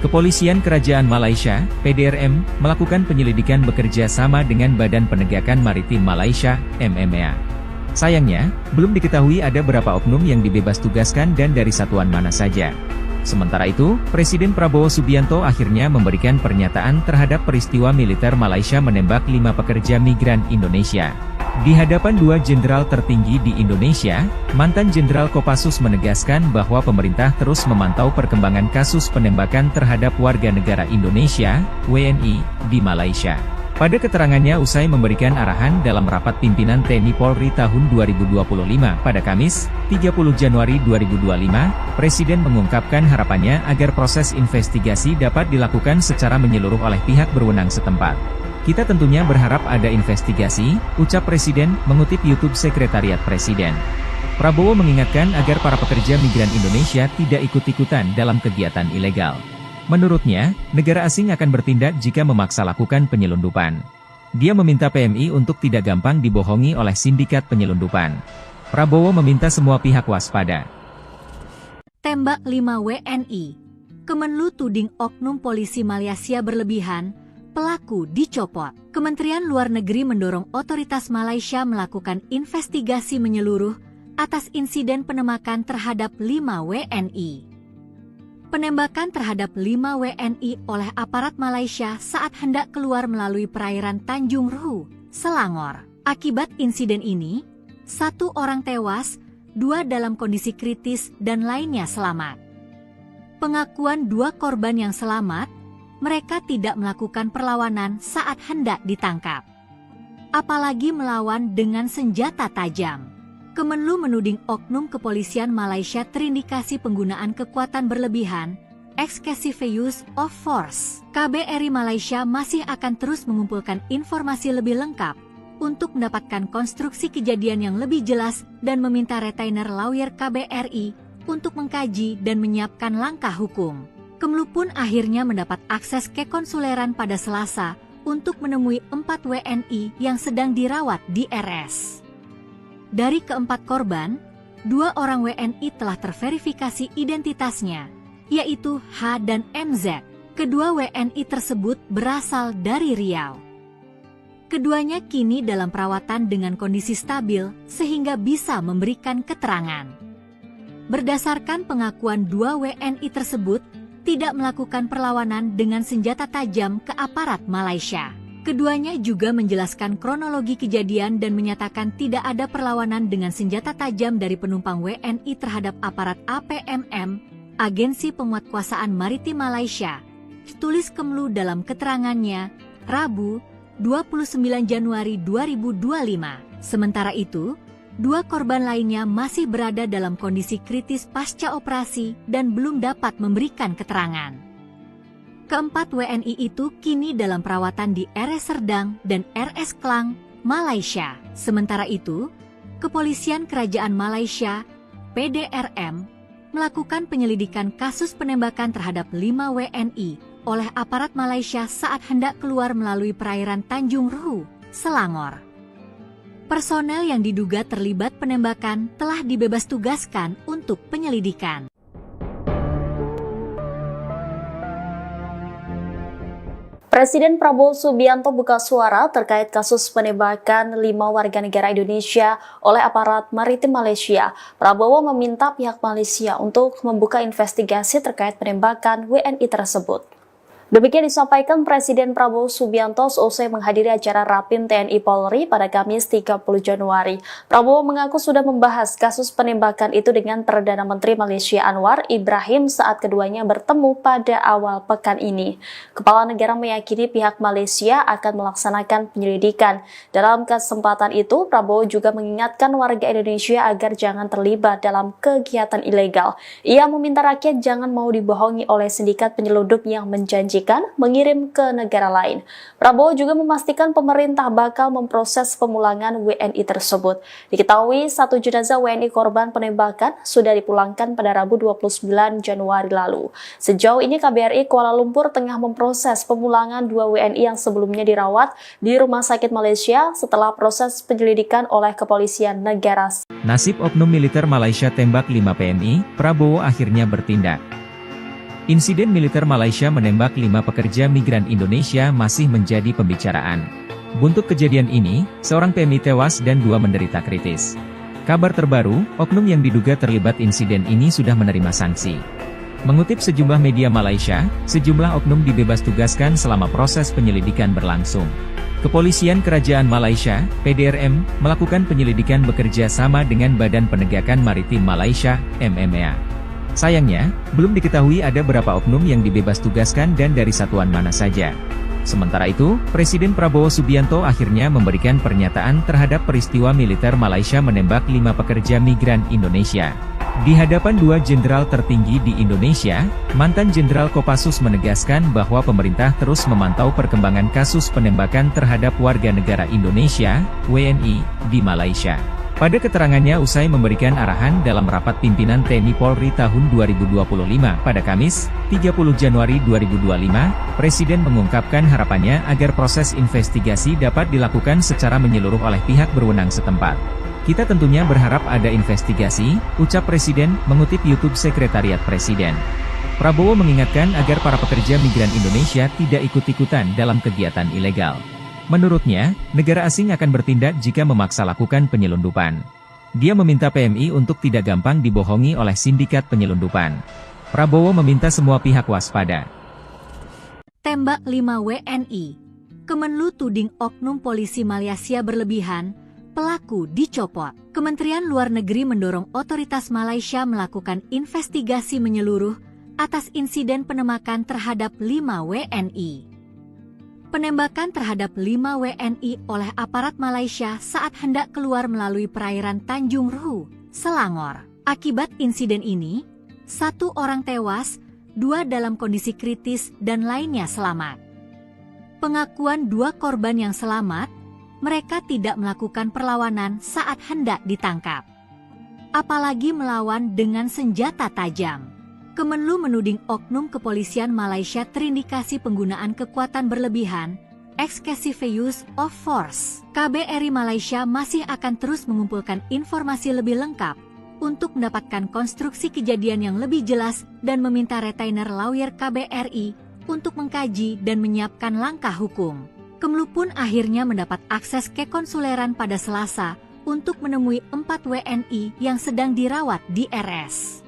Speaker 1: Kepolisian Kerajaan Malaysia, PDRM, melakukan penyelidikan bekerja sama dengan Badan Penegakan Maritim Malaysia, MMA. Sayangnya, belum diketahui ada berapa oknum yang dibebas tugaskan dan dari satuan mana saja. Sementara itu, Presiden Prabowo Subianto akhirnya memberikan pernyataan terhadap peristiwa militer Malaysia menembak 5 pekerja migran Indonesia. Di hadapan 2 jenderal tertinggi di Indonesia, mantan Jenderal Kopassus menegaskan bahwa pemerintah terus memantau perkembangan kasus penembakan terhadap warga negara Indonesia, WNI, di Malaysia. Pada keterangannya usai memberikan arahan dalam rapat pimpinan TNI Polri tahun 2025 pada Kamis, 30 Januari 2025, Presiden mengungkapkan harapannya agar proses investigasi dapat dilakukan secara menyeluruh oleh pihak berwenang setempat. Kita tentunya berharap ada investigasi, ucap Presiden, mengutip YouTube Sekretariat Presiden. Prabowo mengingatkan agar para pekerja migran Indonesia tidak ikut-ikutan dalam kegiatan ilegal. Menurutnya, negara asing akan bertindak jika memaksa lakukan penyelundupan. Dia meminta PMI untuk tidak gampang dibohongi oleh sindikat penyelundupan. Prabowo meminta semua pihak waspada.
Speaker 2: Tembak 5 WNI. Kemenlu tuding oknum polisi Malaysia berlebihan, pelaku dicopot. Kementerian Luar Negeri mendorong otoritas Malaysia melakukan investigasi menyeluruh atas insiden penembakan terhadap 5 WNI. Penembakan terhadap 5 WNI oleh aparat Malaysia saat hendak keluar melalui perairan Tanjung Ruhu, Selangor. Akibat insiden ini, 1 orang tewas, 2 dalam kondisi kritis dan lainnya selamat. Pengakuan 2 korban yang selamat, mereka tidak melakukan perlawanan saat hendak ditangkap. Apalagi melawan dengan senjata tajam. Kemenlu menuding oknum kepolisian Malaysia terindikasi penggunaan kekuatan berlebihan, excessive use of force. KBRI Malaysia masih akan terus mengumpulkan informasi lebih lengkap untuk mendapatkan konstruksi kejadian yang lebih jelas dan meminta retainer lawyer KBRI untuk mengkaji dan menyiapkan langkah hukum. Kemenlu pun akhirnya mendapat akses ke konsuleran pada Selasa untuk menemui 4 WNI yang sedang dirawat di RS. Dari keempat korban, 2 orang WNI telah terverifikasi identitasnya, yaitu H dan MZ. Kedua WNI tersebut berasal dari Riau. Keduanya kini dalam perawatan dengan kondisi stabil sehingga bisa memberikan keterangan. Berdasarkan pengakuan 2 WNI tersebut, tidak melakukan perlawanan dengan senjata tajam ke aparat Malaysia. Keduanya juga menjelaskan kronologi kejadian dan menyatakan tidak ada perlawanan dengan senjata tajam dari penumpang WNI terhadap aparat APMM, Agensi Penguatkuasaan Maritim Malaysia, tulis Kemlu dalam keterangannya, Rabu, 29 Januari 2025. Sementara itu, 2 korban lainnya masih berada dalam kondisi kritis pasca operasi dan belum dapat memberikan keterangan. Keempat WNI itu kini dalam perawatan di RS Serdang dan RS Klang, Malaysia. Sementara itu, Kepolisian Kerajaan Malaysia, PDRM, melakukan penyelidikan kasus penembakan terhadap 5 WNI oleh aparat Malaysia saat hendak keluar melalui perairan Tanjung Ruhu, Selangor. Personel yang diduga terlibat penembakan telah dibebas tugaskan untuk penyelidikan.
Speaker 3: Presiden Prabowo Subianto buka suara terkait kasus penembakan 5 warga negara Indonesia oleh aparat maritim Malaysia. Prabowo meminta pihak Malaysia untuk membuka investigasi terkait penembakan WNI tersebut. Demikian disampaikan Presiden Prabowo Subianto seusai menghadiri acara Rapim TNI Polri pada Kamis 30 Januari. Prabowo mengaku sudah membahas kasus penembakan itu dengan Perdana Menteri Malaysia Anwar Ibrahim saat keduanya bertemu pada awal pekan ini. Kepala negara meyakini pihak Malaysia akan melaksanakan penyelidikan. Dalam kesempatan itu, Prabowo juga mengingatkan warga Indonesia agar jangan terlibat dalam kegiatan ilegal. Ia meminta rakyat jangan mau dibohongi oleh sindikat penyeludup yang menjanjikan mengirim ke negara lain. Prabowo juga memastikan pemerintah bakal memproses pemulangan WNI tersebut. Diketahui 1 jenazah WNI korban penembakan sudah dipulangkan pada Rabu 29 Januari lalu. Sejauh ini KBRI Kuala Lumpur tengah memproses pemulangan 2 WNI yang sebelumnya dirawat di Rumah Sakit Malaysia setelah proses penyelidikan oleh Kepolisian Negara.
Speaker 1: Nasib oknum militer Malaysia tembak 5 PNI, Prabowo akhirnya bertindak. Insiden militer Malaysia menembak 5 pekerja migran Indonesia masih menjadi pembicaraan. Buntut kejadian ini, seorang PMI tewas dan 2 menderita kritis. Kabar terbaru, oknum yang diduga terlibat insiden ini sudah menerima sanksi. Mengutip sejumlah media Malaysia, sejumlah oknum dibebas tugaskan selama proses penyelidikan berlangsung. Kepolisian Kerajaan Malaysia, PDRM, melakukan penyelidikan bekerja sama dengan Badan Penegakan Maritim Malaysia, MMA. Sayangnya, belum diketahui ada berapa oknum yang dibebas tugaskan dan dari satuan mana saja. Sementara itu, Presiden Prabowo Subianto akhirnya memberikan pernyataan terhadap peristiwa militer Malaysia menembak 5 pekerja migran Indonesia. Di hadapan 2 jenderal tertinggi di Indonesia, mantan Jenderal Kopassus menegaskan bahwa pemerintah terus memantau perkembangan kasus penembakan terhadap warga negara Indonesia, WNI, di Malaysia. Pada keterangannya usai memberikan arahan dalam rapat pimpinan TNI Polri tahun 2025 pada Kamis, 30 Januari 2025, Presiden mengungkapkan harapannya agar proses investigasi dapat dilakukan secara menyeluruh oleh pihak berwenang setempat. Kita tentunya berharap ada investigasi, ucap Presiden, mengutip YouTube Sekretariat Presiden. Prabowo mengingatkan agar para pekerja migran Indonesia tidak ikut-ikutan dalam kegiatan ilegal. Menurutnya, negara asing akan bertindak jika memaksa lakukan penyelundupan. Dia meminta PMI untuk tidak gampang dibohongi oleh sindikat penyelundupan. Prabowo meminta semua pihak waspada.
Speaker 2: Tembak 5 WNI. Kemenlu tuding oknum polisi Malaysia berlebihan, pelaku dicopot. Kementerian Luar Negeri mendorong otoritas Malaysia melakukan investigasi menyeluruh atas insiden penembakan terhadap 5 WNI. Penembakan terhadap 5 WNI oleh aparat Malaysia saat hendak keluar melalui perairan Tanjung Ruhu, Selangor. Akibat insiden ini, 1 orang tewas, 2 dalam kondisi kritis dan lainnya selamat. Pengakuan 2 korban yang selamat, mereka tidak melakukan perlawanan saat hendak ditangkap. Apalagi melawan dengan senjata tajam. Kemenlu menuding oknum kepolisian Malaysia terindikasi penggunaan kekuatan berlebihan, excessive use of force. KBRI Malaysia masih akan terus mengumpulkan informasi lebih lengkap untuk mendapatkan konstruksi kejadian yang lebih jelas dan meminta retainer lawyer KBRI untuk mengkaji dan menyiapkan langkah hukum. Kemlu pun akhirnya mendapat akses ke konsuleran pada Selasa untuk menemui 4 WNI yang sedang dirawat di RS.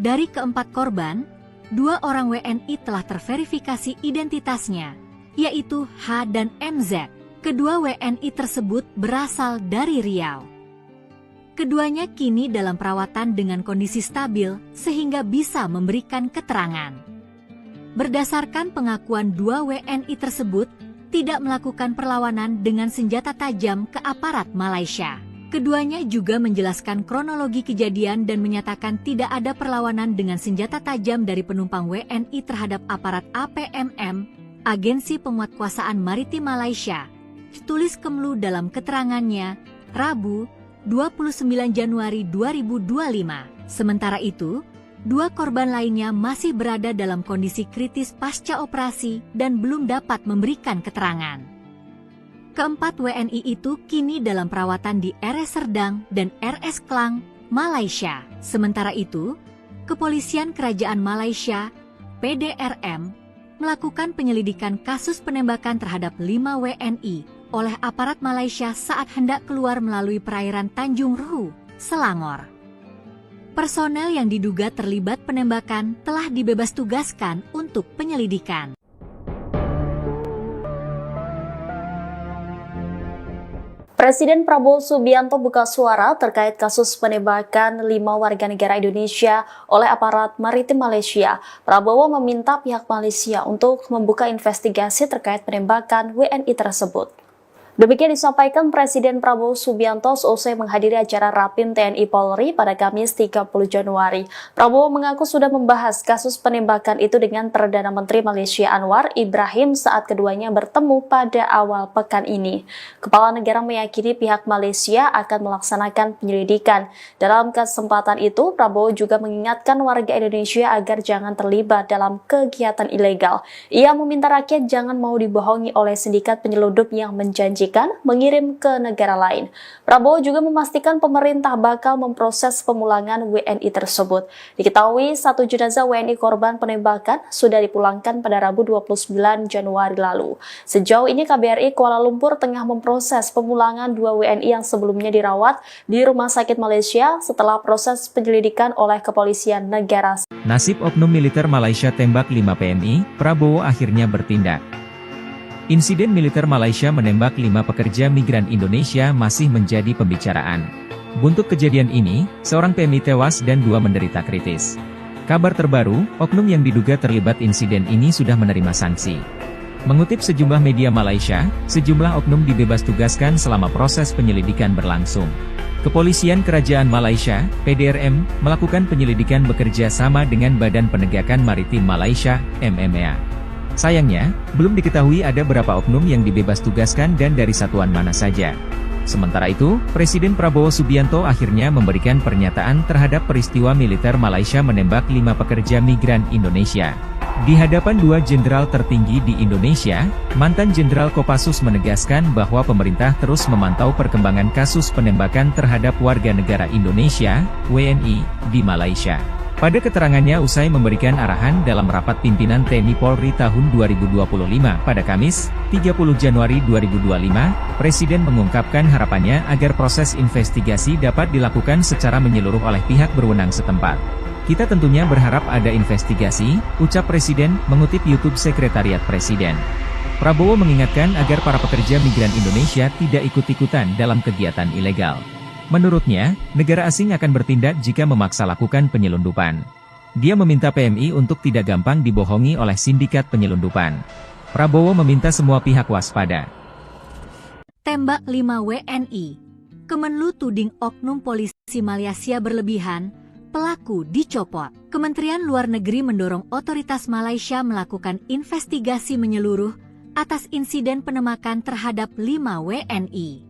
Speaker 2: Dari keempat korban, 2 orang WNI telah terverifikasi identitasnya, yaitu H dan MZ. Kedua WNI tersebut berasal dari Riau. Keduanya kini dalam perawatan dengan kondisi stabil sehingga bisa memberikan keterangan. Berdasarkan pengakuan dua WNI tersebut, tidak melakukan perlawanan dengan senjata tajam ke aparat Malaysia. Keduanya juga menjelaskan kronologi kejadian dan menyatakan tidak ada perlawanan dengan senjata tajam dari penumpang WNI terhadap aparat APMM, Agensi Penguatkuasaan Maritim Malaysia. Tulis Kemlu dalam keterangannya, Rabu, 29 Januari 2025. Sementara itu, dua korban lainnya masih berada dalam kondisi kritis pasca operasi dan belum dapat memberikan keterangan. Keempat WNI itu kini dalam perawatan di RS Serdang dan RS Klang, Malaysia. Sementara itu, Kepolisian Kerajaan Malaysia, PDRM, melakukan penyelidikan kasus penembakan terhadap 5 WNI oleh aparat Malaysia saat hendak keluar melalui perairan Tanjung Ruhu, Selangor. Personel yang diduga terlibat penembakan telah dibebas tugaskan untuk penyelidikan.
Speaker 3: Presiden Prabowo Subianto buka suara terkait kasus penembakan 5 warga negara Indonesia oleh aparat maritim Malaysia. Prabowo meminta pihak Malaysia untuk membuka investigasi terkait penembakan WNI tersebut. Demikian disampaikan Presiden Prabowo Subianto seusai menghadiri acara Rapim TNI Polri pada Kamis 30 Januari. Prabowo mengaku sudah membahas kasus penembakan itu dengan Perdana Menteri Malaysia Anwar Ibrahim saat keduanya bertemu pada awal pekan ini. Kepala negara meyakini pihak Malaysia akan melaksanakan penyelidikan. Dalam kesempatan itu, Prabowo juga mengingatkan warga Indonesia agar jangan terlibat dalam kegiatan ilegal. Ia meminta rakyat jangan mau dibohongi oleh sindikat penyeludup yang menjanjikan mengirim ke negara lain. Prabowo juga memastikan pemerintah bakal memproses pemulangan WNI tersebut. Diketahui satu jenazah WNI korban penembakan sudah dipulangkan pada Rabu 29 Januari lalu. Sejauh ini KBRI Kuala Lumpur tengah memproses pemulangan 2 WNI yang sebelumnya dirawat di Rumah Sakit Malaysia setelah proses penyelidikan oleh Kepolisian Negara.
Speaker 1: Nasib oknum militer Malaysia tembak 5 PNI, Prabowo akhirnya bertindak. Insiden militer Malaysia menembak 5 pekerja migran Indonesia masih menjadi pembicaraan. Buntut kejadian ini, seorang PMI tewas dan 2 menderita kritis. Kabar terbaru, oknum yang diduga terlibat insiden ini sudah menerima sanksi. Mengutip sejumlah media Malaysia, sejumlah oknum dibebas tugaskan selama proses penyelidikan berlangsung. Kepolisian Kerajaan Malaysia, PDRM, melakukan penyelidikan bekerja sama dengan Badan Penegakan Maritim Malaysia, MMA. Sayangnya, belum diketahui ada berapa oknum yang dibebas tugaskan dan dari satuan mana saja. Sementara itu, Presiden Prabowo Subianto akhirnya memberikan pernyataan terhadap peristiwa militer Malaysia menembak 5 pekerja migran Indonesia. Di hadapan 2 jenderal tertinggi di Indonesia, mantan Jenderal Kopassus menegaskan bahwa pemerintah terus memantau perkembangan kasus penembakan terhadap warga negara Indonesia, WNI, di Malaysia. Pada keterangannya usai memberikan arahan dalam rapat pimpinan TNI Polri tahun 2025 pada Kamis, 30 Januari 2025, Presiden mengungkapkan harapannya agar proses investigasi dapat dilakukan secara menyeluruh oleh pihak berwenang setempat. Kita tentunya berharap ada investigasi, ucap Presiden, mengutip YouTube Sekretariat Presiden. Prabowo mengingatkan agar para pekerja migran Indonesia tidak ikut-ikutan dalam kegiatan ilegal. Menurutnya, negara asing akan bertindak jika memaksa lakukan penyelundupan. Dia meminta PMI untuk tidak gampang dibohongi oleh sindikat penyelundupan. Prabowo meminta semua pihak waspada.
Speaker 2: Tembak 5 WNI. Kemenlu tuding oknum polisi Malaysia berlebihan, pelaku dicopot. Kementerian Luar Negeri mendorong otoritas Malaysia melakukan investigasi menyeluruh atas insiden penembakan terhadap 5 WNI.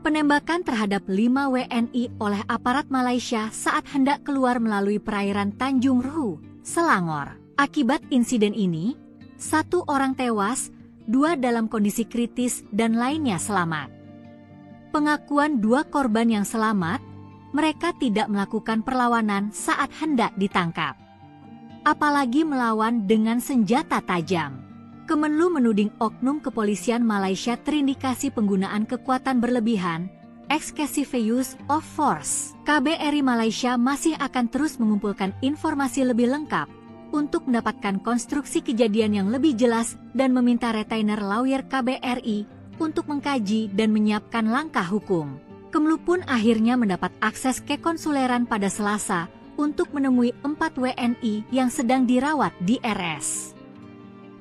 Speaker 2: Penembakan terhadap 5 WNI oleh aparat Malaysia saat hendak keluar melalui perairan Tanjung Ruhu, Selangor. Akibat insiden ini, 1 orang tewas, 2 dalam kondisi kritis dan lainnya selamat. Pengakuan 2 korban yang selamat, mereka tidak melakukan perlawanan saat hendak ditangkap. Apalagi melawan dengan senjata tajam. Kemenlu menuding oknum kepolisian Malaysia terindikasi penggunaan kekuatan berlebihan, excessive use of force. KBRI Malaysia masih akan terus mengumpulkan informasi lebih lengkap untuk mendapatkan konstruksi kejadian yang lebih jelas dan meminta retainer lawyer KBRI untuk mengkaji dan menyiapkan langkah hukum. Kemlu pun akhirnya mendapat akses ke konsuleran pada Selasa untuk menemui 4 WNI yang sedang dirawat di RS.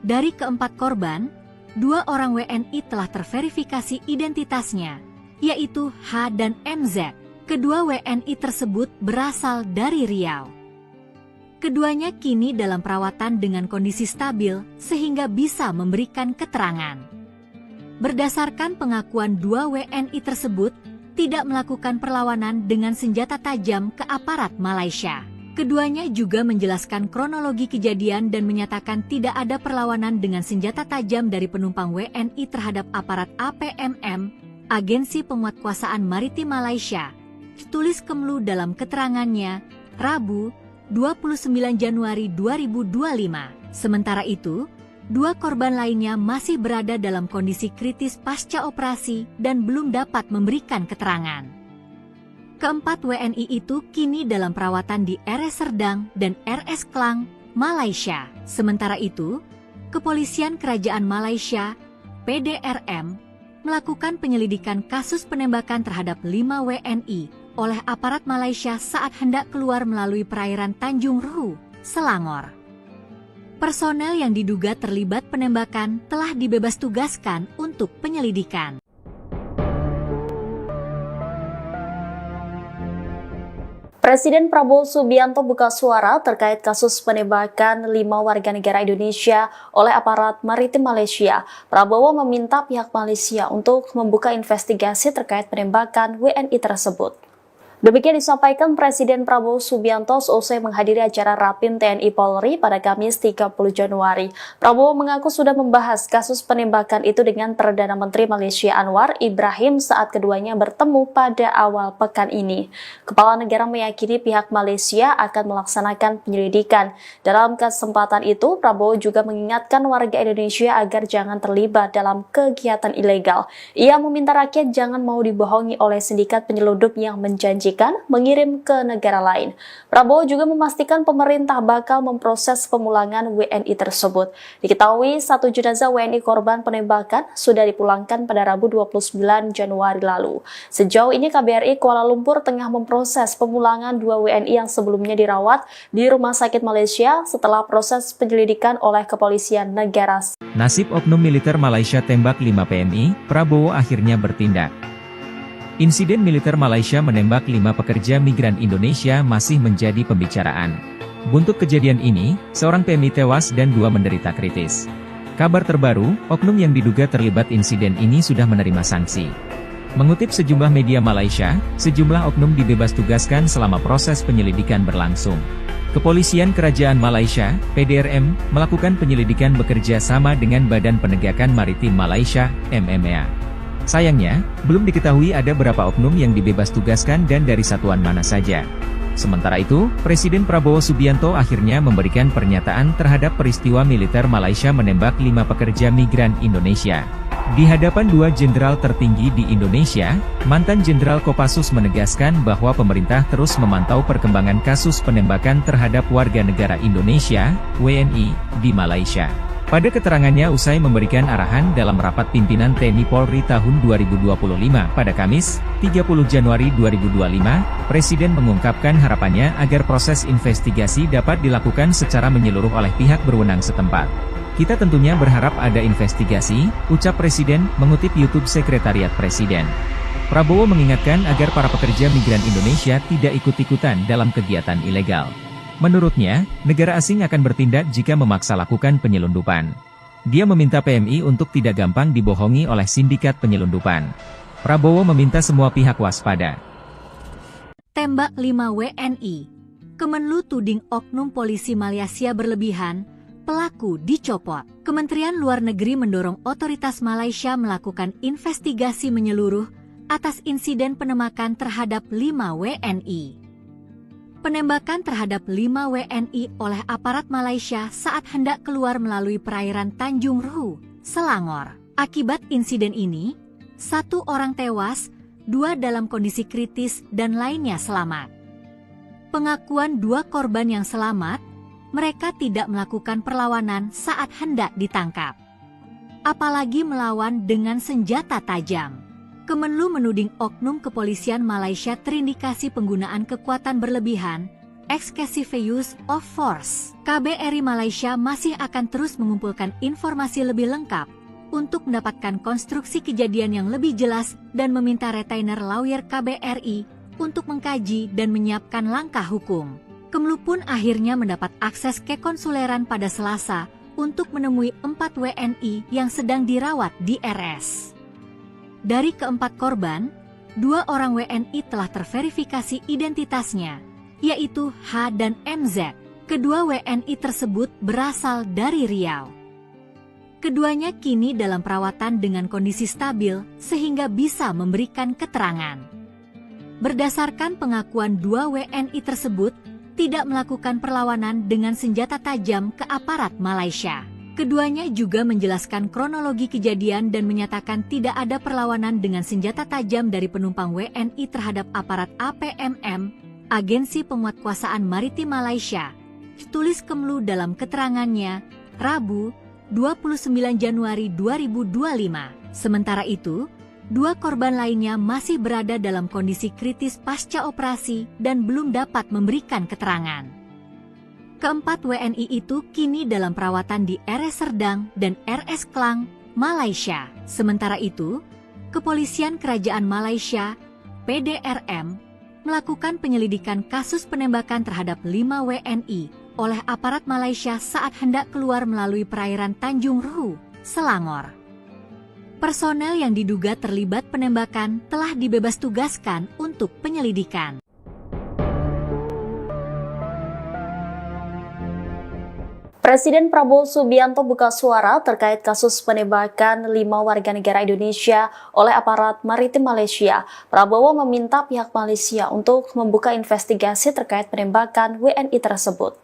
Speaker 2: Dari keempat korban, 2 orang WNI telah terverifikasi identitasnya, yaitu H dan MZ. Kedua WNI tersebut berasal dari Riau. Keduanya kini dalam perawatan dengan kondisi stabil sehingga bisa memberikan keterangan. Berdasarkan pengakuan 2 WNI tersebut, tidak melakukan perlawanan dengan senjata tajam ke aparat Malaysia. Keduanya juga menjelaskan kronologi kejadian dan menyatakan tidak ada perlawanan dengan senjata tajam dari penumpang WNI terhadap aparat APMM, Agensi Penguatkuasaan Maritim Malaysia, ditulis Kemlu dalam keterangannya, Rabu, 29 Januari 2025. Sementara itu, 2 korban lainnya masih berada dalam kondisi kritis pasca operasi dan belum dapat memberikan keterangan. Keempat WNI itu kini dalam perawatan di RS Serdang dan RS Klang, Malaysia. Sementara itu, Kepolisian Kerajaan Malaysia, PDRM, melakukan penyelidikan kasus penembakan terhadap 5 WNI oleh aparat Malaysia saat hendak keluar melalui perairan Tanjung Ruhu, Selangor. Personel yang diduga terlibat penembakan telah dibebas tugaskan untuk penyelidikan.
Speaker 3: Presiden Prabowo Subianto buka suara terkait kasus penembakan 5 warga negara Indonesia oleh aparat maritim Malaysia. Prabowo meminta pihak Malaysia untuk membuka investigasi terkait penembakan WNI tersebut. Demikian disampaikan Presiden Prabowo Subianto seusai menghadiri acara Rapim TNI Polri pada Kamis 30 Januari. Prabowo mengaku sudah membahas kasus penembakan itu dengan Perdana Menteri Malaysia Anwar Ibrahim saat keduanya bertemu pada awal pekan ini. Kepala negara meyakini pihak Malaysia akan melaksanakan penyelidikan. Dalam kesempatan itu, Prabowo juga mengingatkan warga Indonesia agar jangan terlibat dalam kegiatan ilegal. Ia meminta rakyat jangan mau dibohongi oleh sindikat penyelundup yang menjanjikan mengirim ke negara lain. Prabowo juga memastikan pemerintah bakal memproses pemulangan WNI tersebut. Diketahui 1 jenazah WNI korban penembakan sudah dipulangkan pada Rabu 29 Januari lalu. Sejauh ini KBRI Kuala Lumpur tengah memproses pemulangan 2 WNI yang sebelumnya dirawat di Rumah Sakit Malaysia setelah proses penyelidikan oleh Kepolisian Negara.
Speaker 1: Nasib oknum militer Malaysia tembak 5 PMI, Prabowo akhirnya bertindak. Insiden militer Malaysia menembak 5 pekerja migran Indonesia masih menjadi pembicaraan. Buntut kejadian ini, seorang PMI tewas dan 2 menderita kritis. Kabar terbaru, oknum yang diduga terlibat insiden ini sudah menerima sanksi. Mengutip sejumlah media Malaysia, sejumlah oknum dibebas tugaskan selama proses penyelidikan berlangsung. Kepolisian Kerajaan Malaysia, PDRM, melakukan penyelidikan bekerja sama dengan Badan Penegakan Maritim Malaysia, MMA. Sayangnya, belum diketahui ada berapa oknum yang dibebas tugaskan dan dari satuan mana saja. Sementara itu, Presiden Prabowo Subianto akhirnya memberikan pernyataan terhadap peristiwa militer Malaysia menembak 5 pekerja migran Indonesia. Di hadapan 2 jenderal tertinggi di Indonesia, mantan Jenderal Kopassus menegaskan bahwa pemerintah terus memantau perkembangan kasus penembakan terhadap warga negara Indonesia, WNI, di Malaysia. Pada keterangannya usai memberikan arahan dalam rapat pimpinan TNI Polri tahun 2025 pada Kamis, 30 Januari 2025, Presiden mengungkapkan harapannya agar proses investigasi dapat dilakukan secara menyeluruh oleh pihak berwenang setempat. Kita tentunya berharap ada investigasi, ucap Presiden, mengutip YouTube Sekretariat Presiden. Prabowo mengingatkan agar para pekerja migran Indonesia tidak ikut-ikutan dalam kegiatan ilegal. Menurutnya, negara asing akan bertindak jika memaksa lakukan penyelundupan. Dia meminta PMI untuk tidak gampang dibohongi oleh sindikat penyelundupan. Prabowo meminta semua pihak waspada.
Speaker 2: Tembak 5 WNI. Kemenlu tuding oknum polisi Malaysia berlebihan, pelaku dicopot. Kementerian Luar Negeri mendorong otoritas Malaysia melakukan investigasi menyeluruh atas insiden penembakan terhadap 5 WNI. Penembakan terhadap 5 WNI oleh aparat Malaysia saat hendak keluar melalui perairan Tanjung Ruhu, Selangor. Akibat insiden ini, 1 orang tewas, 2 dalam kondisi kritis dan lainnya selamat. Pengakuan 2 korban yang selamat, mereka tidak melakukan perlawanan saat hendak ditangkap, apalagi melawan dengan senjata tajam. Kemenlu menuding oknum kepolisian Malaysia terindikasi penggunaan kekuatan berlebihan, excessive use of force. KBRI Malaysia masih akan terus mengumpulkan informasi lebih lengkap untuk mendapatkan konstruksi kejadian yang lebih jelas dan meminta retainer lawyer KBRI untuk mengkaji dan menyiapkan langkah hukum. Kemenlu pun akhirnya mendapat akses ke konsuleran pada Selasa untuk menemui 4 WNI yang sedang dirawat di RS. Dari keempat korban, 2 orang WNI telah terverifikasi identitasnya, yaitu H dan MZ. Kedua WNI tersebut berasal dari Riau. Keduanya kini dalam perawatan dengan kondisi stabil sehingga bisa memberikan keterangan. Berdasarkan pengakuan 2 WNI tersebut, tidak melakukan perlawanan dengan senjata tajam ke aparat Malaysia. Keduanya juga menjelaskan kronologi kejadian dan menyatakan tidak ada perlawanan dengan senjata tajam dari penumpang WNI terhadap aparat APMM, Agensi Penguatkuasaan Maritim Malaysia, tulis Kemenlu dalam keterangannya, Rabu, 29 Januari 2025. Sementara itu, 2 korban lainnya masih berada dalam kondisi kritis pasca operasi dan belum dapat memberikan keterangan. Keempat WNI itu kini dalam perawatan di RS Serdang dan RS Klang, Malaysia. Sementara itu, Kepolisian Kerajaan Malaysia, PDRM, melakukan penyelidikan kasus penembakan terhadap 5 WNI oleh aparat Malaysia saat hendak keluar melalui perairan Tanjung Ruhu, Selangor. Personel yang diduga terlibat penembakan telah dibebas tugaskan untuk penyelidikan.
Speaker 3: Presiden Prabowo Subianto buka suara terkait kasus penembakan 5 warga negara Indonesia oleh aparat maritim Malaysia. Prabowo meminta pihak Malaysia untuk membuka investigasi terkait penembakan WNI tersebut.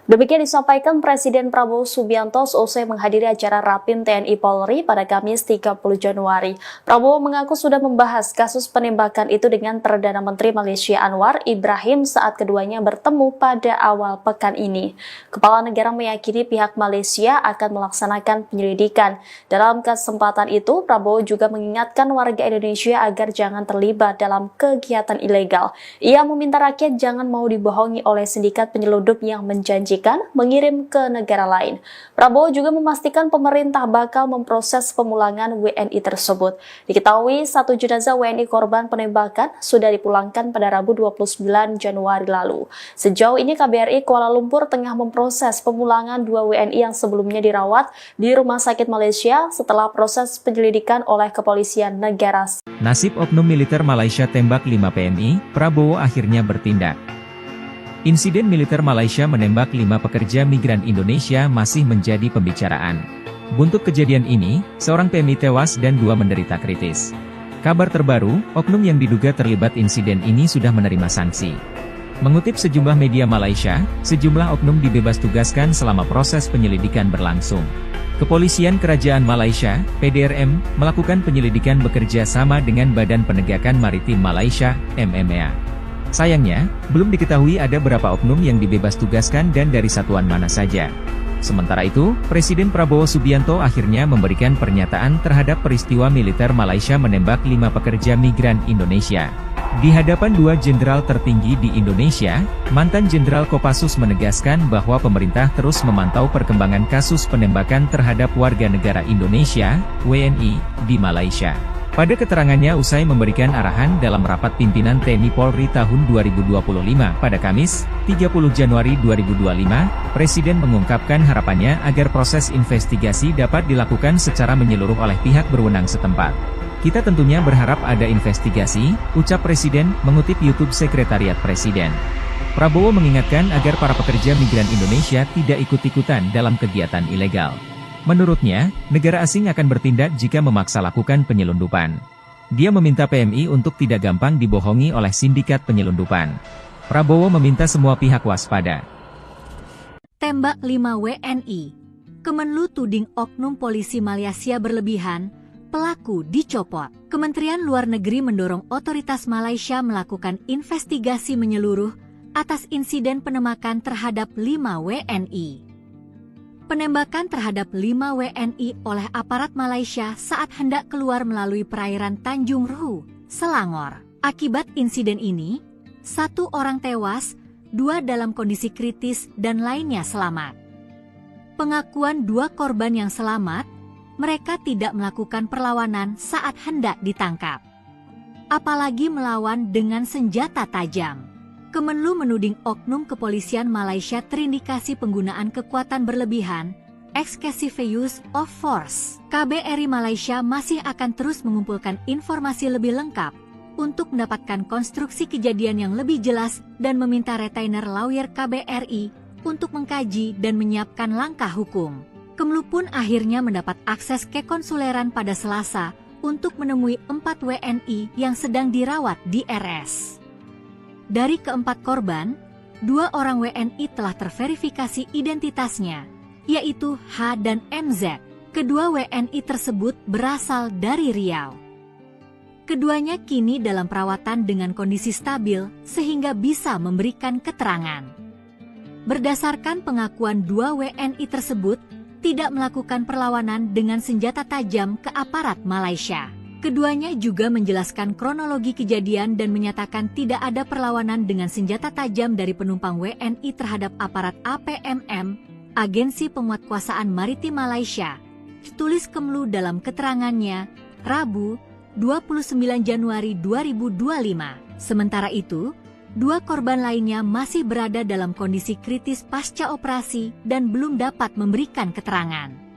Speaker 3: Demikian disampaikan Presiden Prabowo Subianto seusai menghadiri acara Rapim TNI Polri pada Kamis 30 Januari. Prabowo mengaku sudah membahas kasus penembakan itu dengan Perdana Menteri Malaysia Anwar Ibrahim saat keduanya bertemu pada awal pekan ini. Kepala negara meyakini pihak Malaysia akan melaksanakan penyelidikan. Dalam kesempatan itu, Prabowo juga mengingatkan warga Indonesia agar jangan terlibat dalam kegiatan ilegal. Ia meminta rakyat jangan mau dibohongi oleh sindikat penyelundup yang menjanjikan mengirim ke negara lain. Prabowo juga memastikan pemerintah bakal memproses pemulangan WNI tersebut. Diketahui 1 jenazah WNI korban penembakan sudah dipulangkan pada Rabu 29 Januari lalu. Sejauh ini KBRI Kuala Lumpur tengah memproses pemulangan 2 WNI yang sebelumnya dirawat di Rumah Sakit Malaysia setelah proses penyelidikan oleh Kepolisian Negara.
Speaker 1: Nasib oknum militer Malaysia tembak 5 PNI, Prabowo akhirnya bertindak. Insiden militer Malaysia menembak 5 pekerja migran Indonesia masih menjadi pembicaraan. Buntut kejadian ini, seorang PMI tewas dan 2 menderita kritis. Kabar terbaru, oknum yang diduga terlibat insiden ini sudah menerima sanksi. Mengutip sejumlah media Malaysia, sejumlah oknum dibebas tugaskan selama proses penyelidikan berlangsung. Kepolisian Kerajaan Malaysia, PDRM, melakukan penyelidikan bekerja sama dengan Badan Penegakan Maritim Malaysia, MMA. Sayangnya, belum diketahui ada berapa oknum yang dibebas tugaskan dan dari satuan mana saja. Sementara itu, Presiden Prabowo Subianto akhirnya memberikan pernyataan terhadap peristiwa militer Malaysia menembak 5 pekerja migran Indonesia. Di hadapan 2 jenderal tertinggi di Indonesia, mantan Jenderal Kopassus menegaskan bahwa pemerintah terus memantau perkembangan kasus penembakan terhadap warga negara Indonesia, WNI, di Malaysia. Pada keterangannya usai memberikan arahan dalam rapat pimpinan TNI Polri tahun 2025 pada Kamis, 30 Januari 2025, Presiden mengungkapkan harapannya agar proses investigasi dapat dilakukan secara menyeluruh oleh pihak berwenang setempat. Kita tentunya berharap ada investigasi, ucap Presiden, mengutip YouTube Sekretariat Presiden. Prabowo mengingatkan agar para pekerja migran Indonesia tidak ikut-ikutan dalam kegiatan ilegal. Menurutnya, negara asing akan bertindak jika memaksa lakukan penyelundupan. Dia meminta PMI untuk tidak gampang dibohongi oleh sindikat penyelundupan. Prabowo meminta semua pihak waspada.
Speaker 2: Tembak 5 WNI. Kemenlu tuding oknum polisi Malaysia berlebihan, pelaku dicopot. Kementerian Luar Negeri mendorong otoritas Malaysia melakukan investigasi menyeluruh atas insiden penembakan terhadap 5 WNI. Penembakan terhadap 5 WNI oleh aparat Malaysia saat hendak keluar melalui perairan Tanjung Rhu, Selangor. Akibat insiden ini, 1 orang tewas, 2 dalam kondisi kritis dan lainnya selamat. Pengakuan 2 korban yang selamat, mereka tidak melakukan perlawanan saat hendak ditangkap, apalagi melawan dengan senjata tajam. Kemenlu menuding oknum kepolisian Malaysia terindikasi penggunaan kekuatan berlebihan, excessive use of force. KBRI Malaysia masih akan terus mengumpulkan informasi lebih lengkap untuk mendapatkan konstruksi kejadian yang lebih jelas dan meminta retainer lawyer KBRI untuk mengkaji dan menyiapkan langkah hukum. Kemenlu pun akhirnya mendapat akses ke konsuleran pada Selasa untuk menemui 4 WNI yang sedang dirawat di RS. Dari keempat korban, 2 orang WNI telah terverifikasi identitasnya, yaitu H dan MZ. Kedua WNI tersebut berasal dari Riau. Keduanya kini dalam perawatan dengan kondisi stabil sehingga bisa memberikan keterangan. Berdasarkan pengakuan 2 WNI tersebut, tidak melakukan perlawanan dengan senjata tajam ke aparat Malaysia. Keduanya juga menjelaskan kronologi kejadian dan menyatakan tidak ada perlawanan dengan senjata tajam dari penumpang WNI terhadap aparat APMM, Agensi Penguatkuasaan Maritim Malaysia, tulis Kemenlu dalam keterangannya, Rabu, 29 Januari 2025. Sementara itu, 2 korban lainnya masih berada dalam kondisi kritis pasca operasi dan belum dapat memberikan keterangan.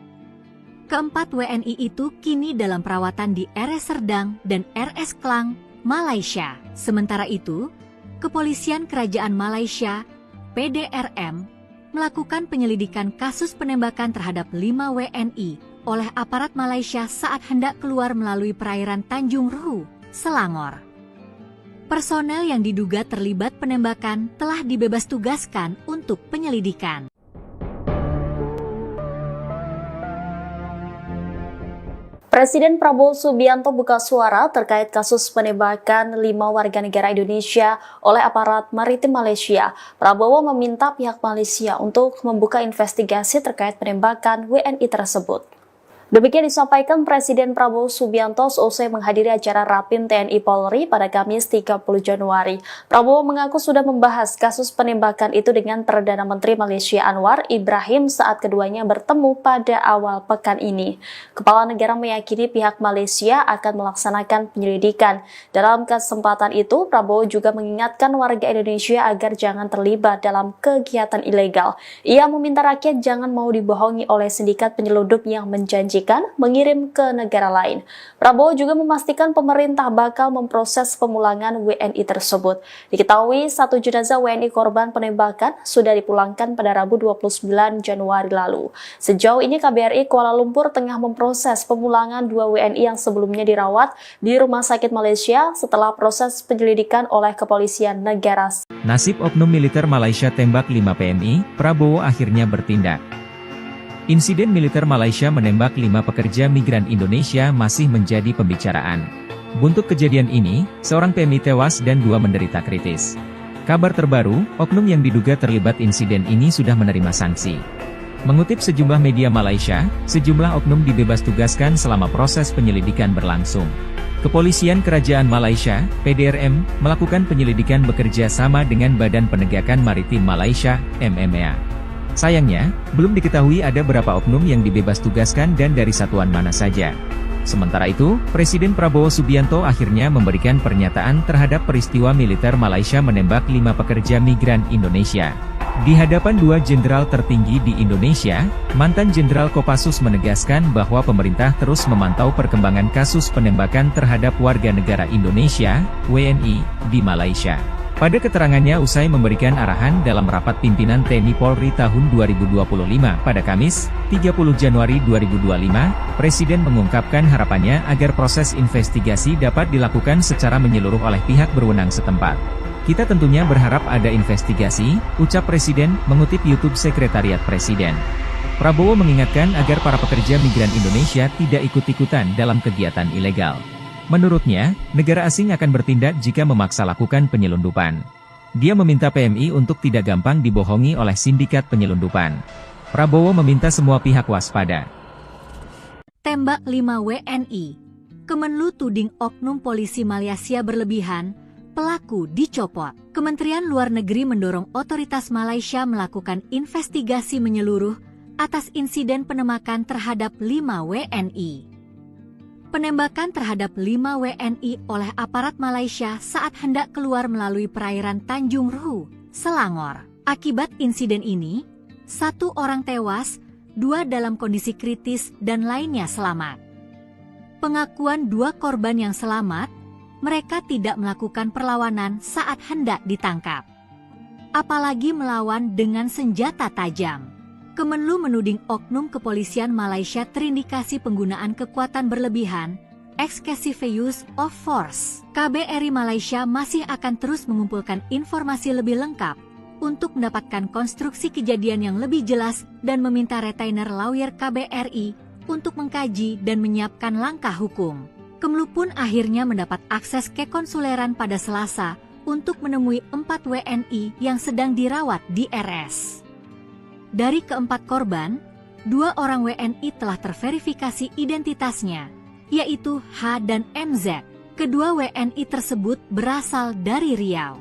Speaker 2: Keempat WNI itu kini dalam perawatan di RS Serdang dan RS Klang, Malaysia. Sementara itu, Kepolisian Kerajaan Malaysia, PDRM, melakukan penyelidikan kasus penembakan terhadap 5 WNI oleh aparat Malaysia saat hendak keluar melalui perairan Tanjung Rhu, Selangor. Personel yang diduga terlibat penembakan telah dibebas tugaskan untuk penyelidikan.
Speaker 3: Presiden Prabowo Subianto buka suara terkait kasus penembakan 5 warga negara Indonesia oleh aparat maritim Malaysia. Prabowo meminta pihak Malaysia untuk membuka investigasi terkait penembakan WNI tersebut. Demikian disampaikan Presiden Prabowo Subianto seusai menghadiri acara Rapim TNI Polri pada Kamis 30 Januari. Prabowo mengaku sudah membahas kasus penembakan itu dengan Perdana Menteri Malaysia Anwar Ibrahim saat keduanya bertemu pada awal pekan ini. Kepala negara meyakini pihak Malaysia akan melaksanakan penyelidikan. Dalam kesempatan itu, Prabowo juga mengingatkan warga Indonesia agar jangan terlibat dalam kegiatan ilegal. Ia meminta rakyat jangan mau dibohongi oleh sindikat penyelundup yang menjanjikan mengirim ke negara lain. Prabowo juga memastikan pemerintah bakal memproses pemulangan WNI tersebut. Diketahui 1 jenazah WNI korban penembakan sudah dipulangkan pada Rabu 29 Januari lalu. Sejauh ini KBRI Kuala Lumpur tengah memproses pemulangan 2 WNI yang sebelumnya dirawat di Rumah Sakit Malaysia setelah proses penyelidikan oleh Kepolisian Negara.
Speaker 1: Nasib oknum militer Malaysia tembak 5 PMI, Prabowo akhirnya bertindak. Insiden militer Malaysia menembak 5 pekerja migran Indonesia masih menjadi pembicaraan. Buntut kejadian ini, seorang PMI tewas dan 2 menderita kritis. Kabar terbaru, oknum yang diduga terlibat insiden ini sudah menerima sanksi. Mengutip sejumlah media Malaysia, sejumlah oknum dibebas tugaskan selama proses penyelidikan berlangsung. Kepolisian Kerajaan Malaysia, PDRM, melakukan penyelidikan bekerja sama dengan Badan Penegakan Maritim Malaysia, MMA. Sayangnya, belum diketahui ada berapa oknum yang dibebas tugaskan dan dari satuan mana saja. Sementara itu, Presiden Prabowo Subianto akhirnya memberikan pernyataan terhadap peristiwa militer Malaysia menembak 5 pekerja migran Indonesia. Di hadapan 2 jenderal tertinggi di Indonesia, mantan Jenderal Kopassus menegaskan bahwa pemerintah terus memantau perkembangan kasus penembakan terhadap warga negara Indonesia, WNI, di Malaysia. Pada keterangannya usai memberikan arahan dalam rapat pimpinan TNI Polri tahun 2025 pada Kamis, 30 Januari 2025, Presiden mengungkapkan harapannya agar proses investigasi dapat dilakukan secara menyeluruh oleh pihak berwenang setempat. Kita tentunya berharap ada investigasi, ucap Presiden, mengutip YouTube Sekretariat Presiden. Prabowo mengingatkan agar para pekerja migran Indonesia tidak ikut-ikutan dalam kegiatan ilegal. Menurutnya, negara asing akan bertindak jika memaksa lakukan penyelundupan. Dia meminta PMI untuk tidak gampang dibohongi oleh sindikat penyelundupan. Prabowo meminta semua pihak waspada.
Speaker 2: Tembak 5 WNI. Kemenlu tuding oknum polisi Malaysia berlebihan, pelaku dicopot. Kementerian Luar Negeri mendorong otoritas Malaysia melakukan investigasi menyeluruh atas insiden penembakan terhadap 5 WNI. Penembakan terhadap 5 WNI oleh aparat Malaysia saat hendak keluar melalui perairan Tanjung Ruhu, Selangor. Akibat insiden ini, 1 orang tewas, 2 dalam kondisi kritis dan lainnya selamat. Pengakuan 2 korban yang selamat, mereka tidak melakukan perlawanan saat hendak ditangkap. Apalagi melawan dengan senjata tajam. Kemenlu menuding oknum kepolisian Malaysia terindikasi penggunaan kekuatan berlebihan, excessive use of force. KBRI Malaysia masih akan terus mengumpulkan informasi lebih lengkap untuk mendapatkan konstruksi kejadian yang lebih jelas dan meminta retainer lawyer KBRI untuk mengkaji dan menyiapkan langkah hukum. Kemenlu pun akhirnya mendapat akses ke konsuleran pada Selasa untuk menemui 4 WNI yang sedang dirawat di RS. Dari keempat korban, 2 orang WNI telah terverifikasi identitasnya, yaitu H dan MZ. Kedua WNI tersebut berasal dari Riau.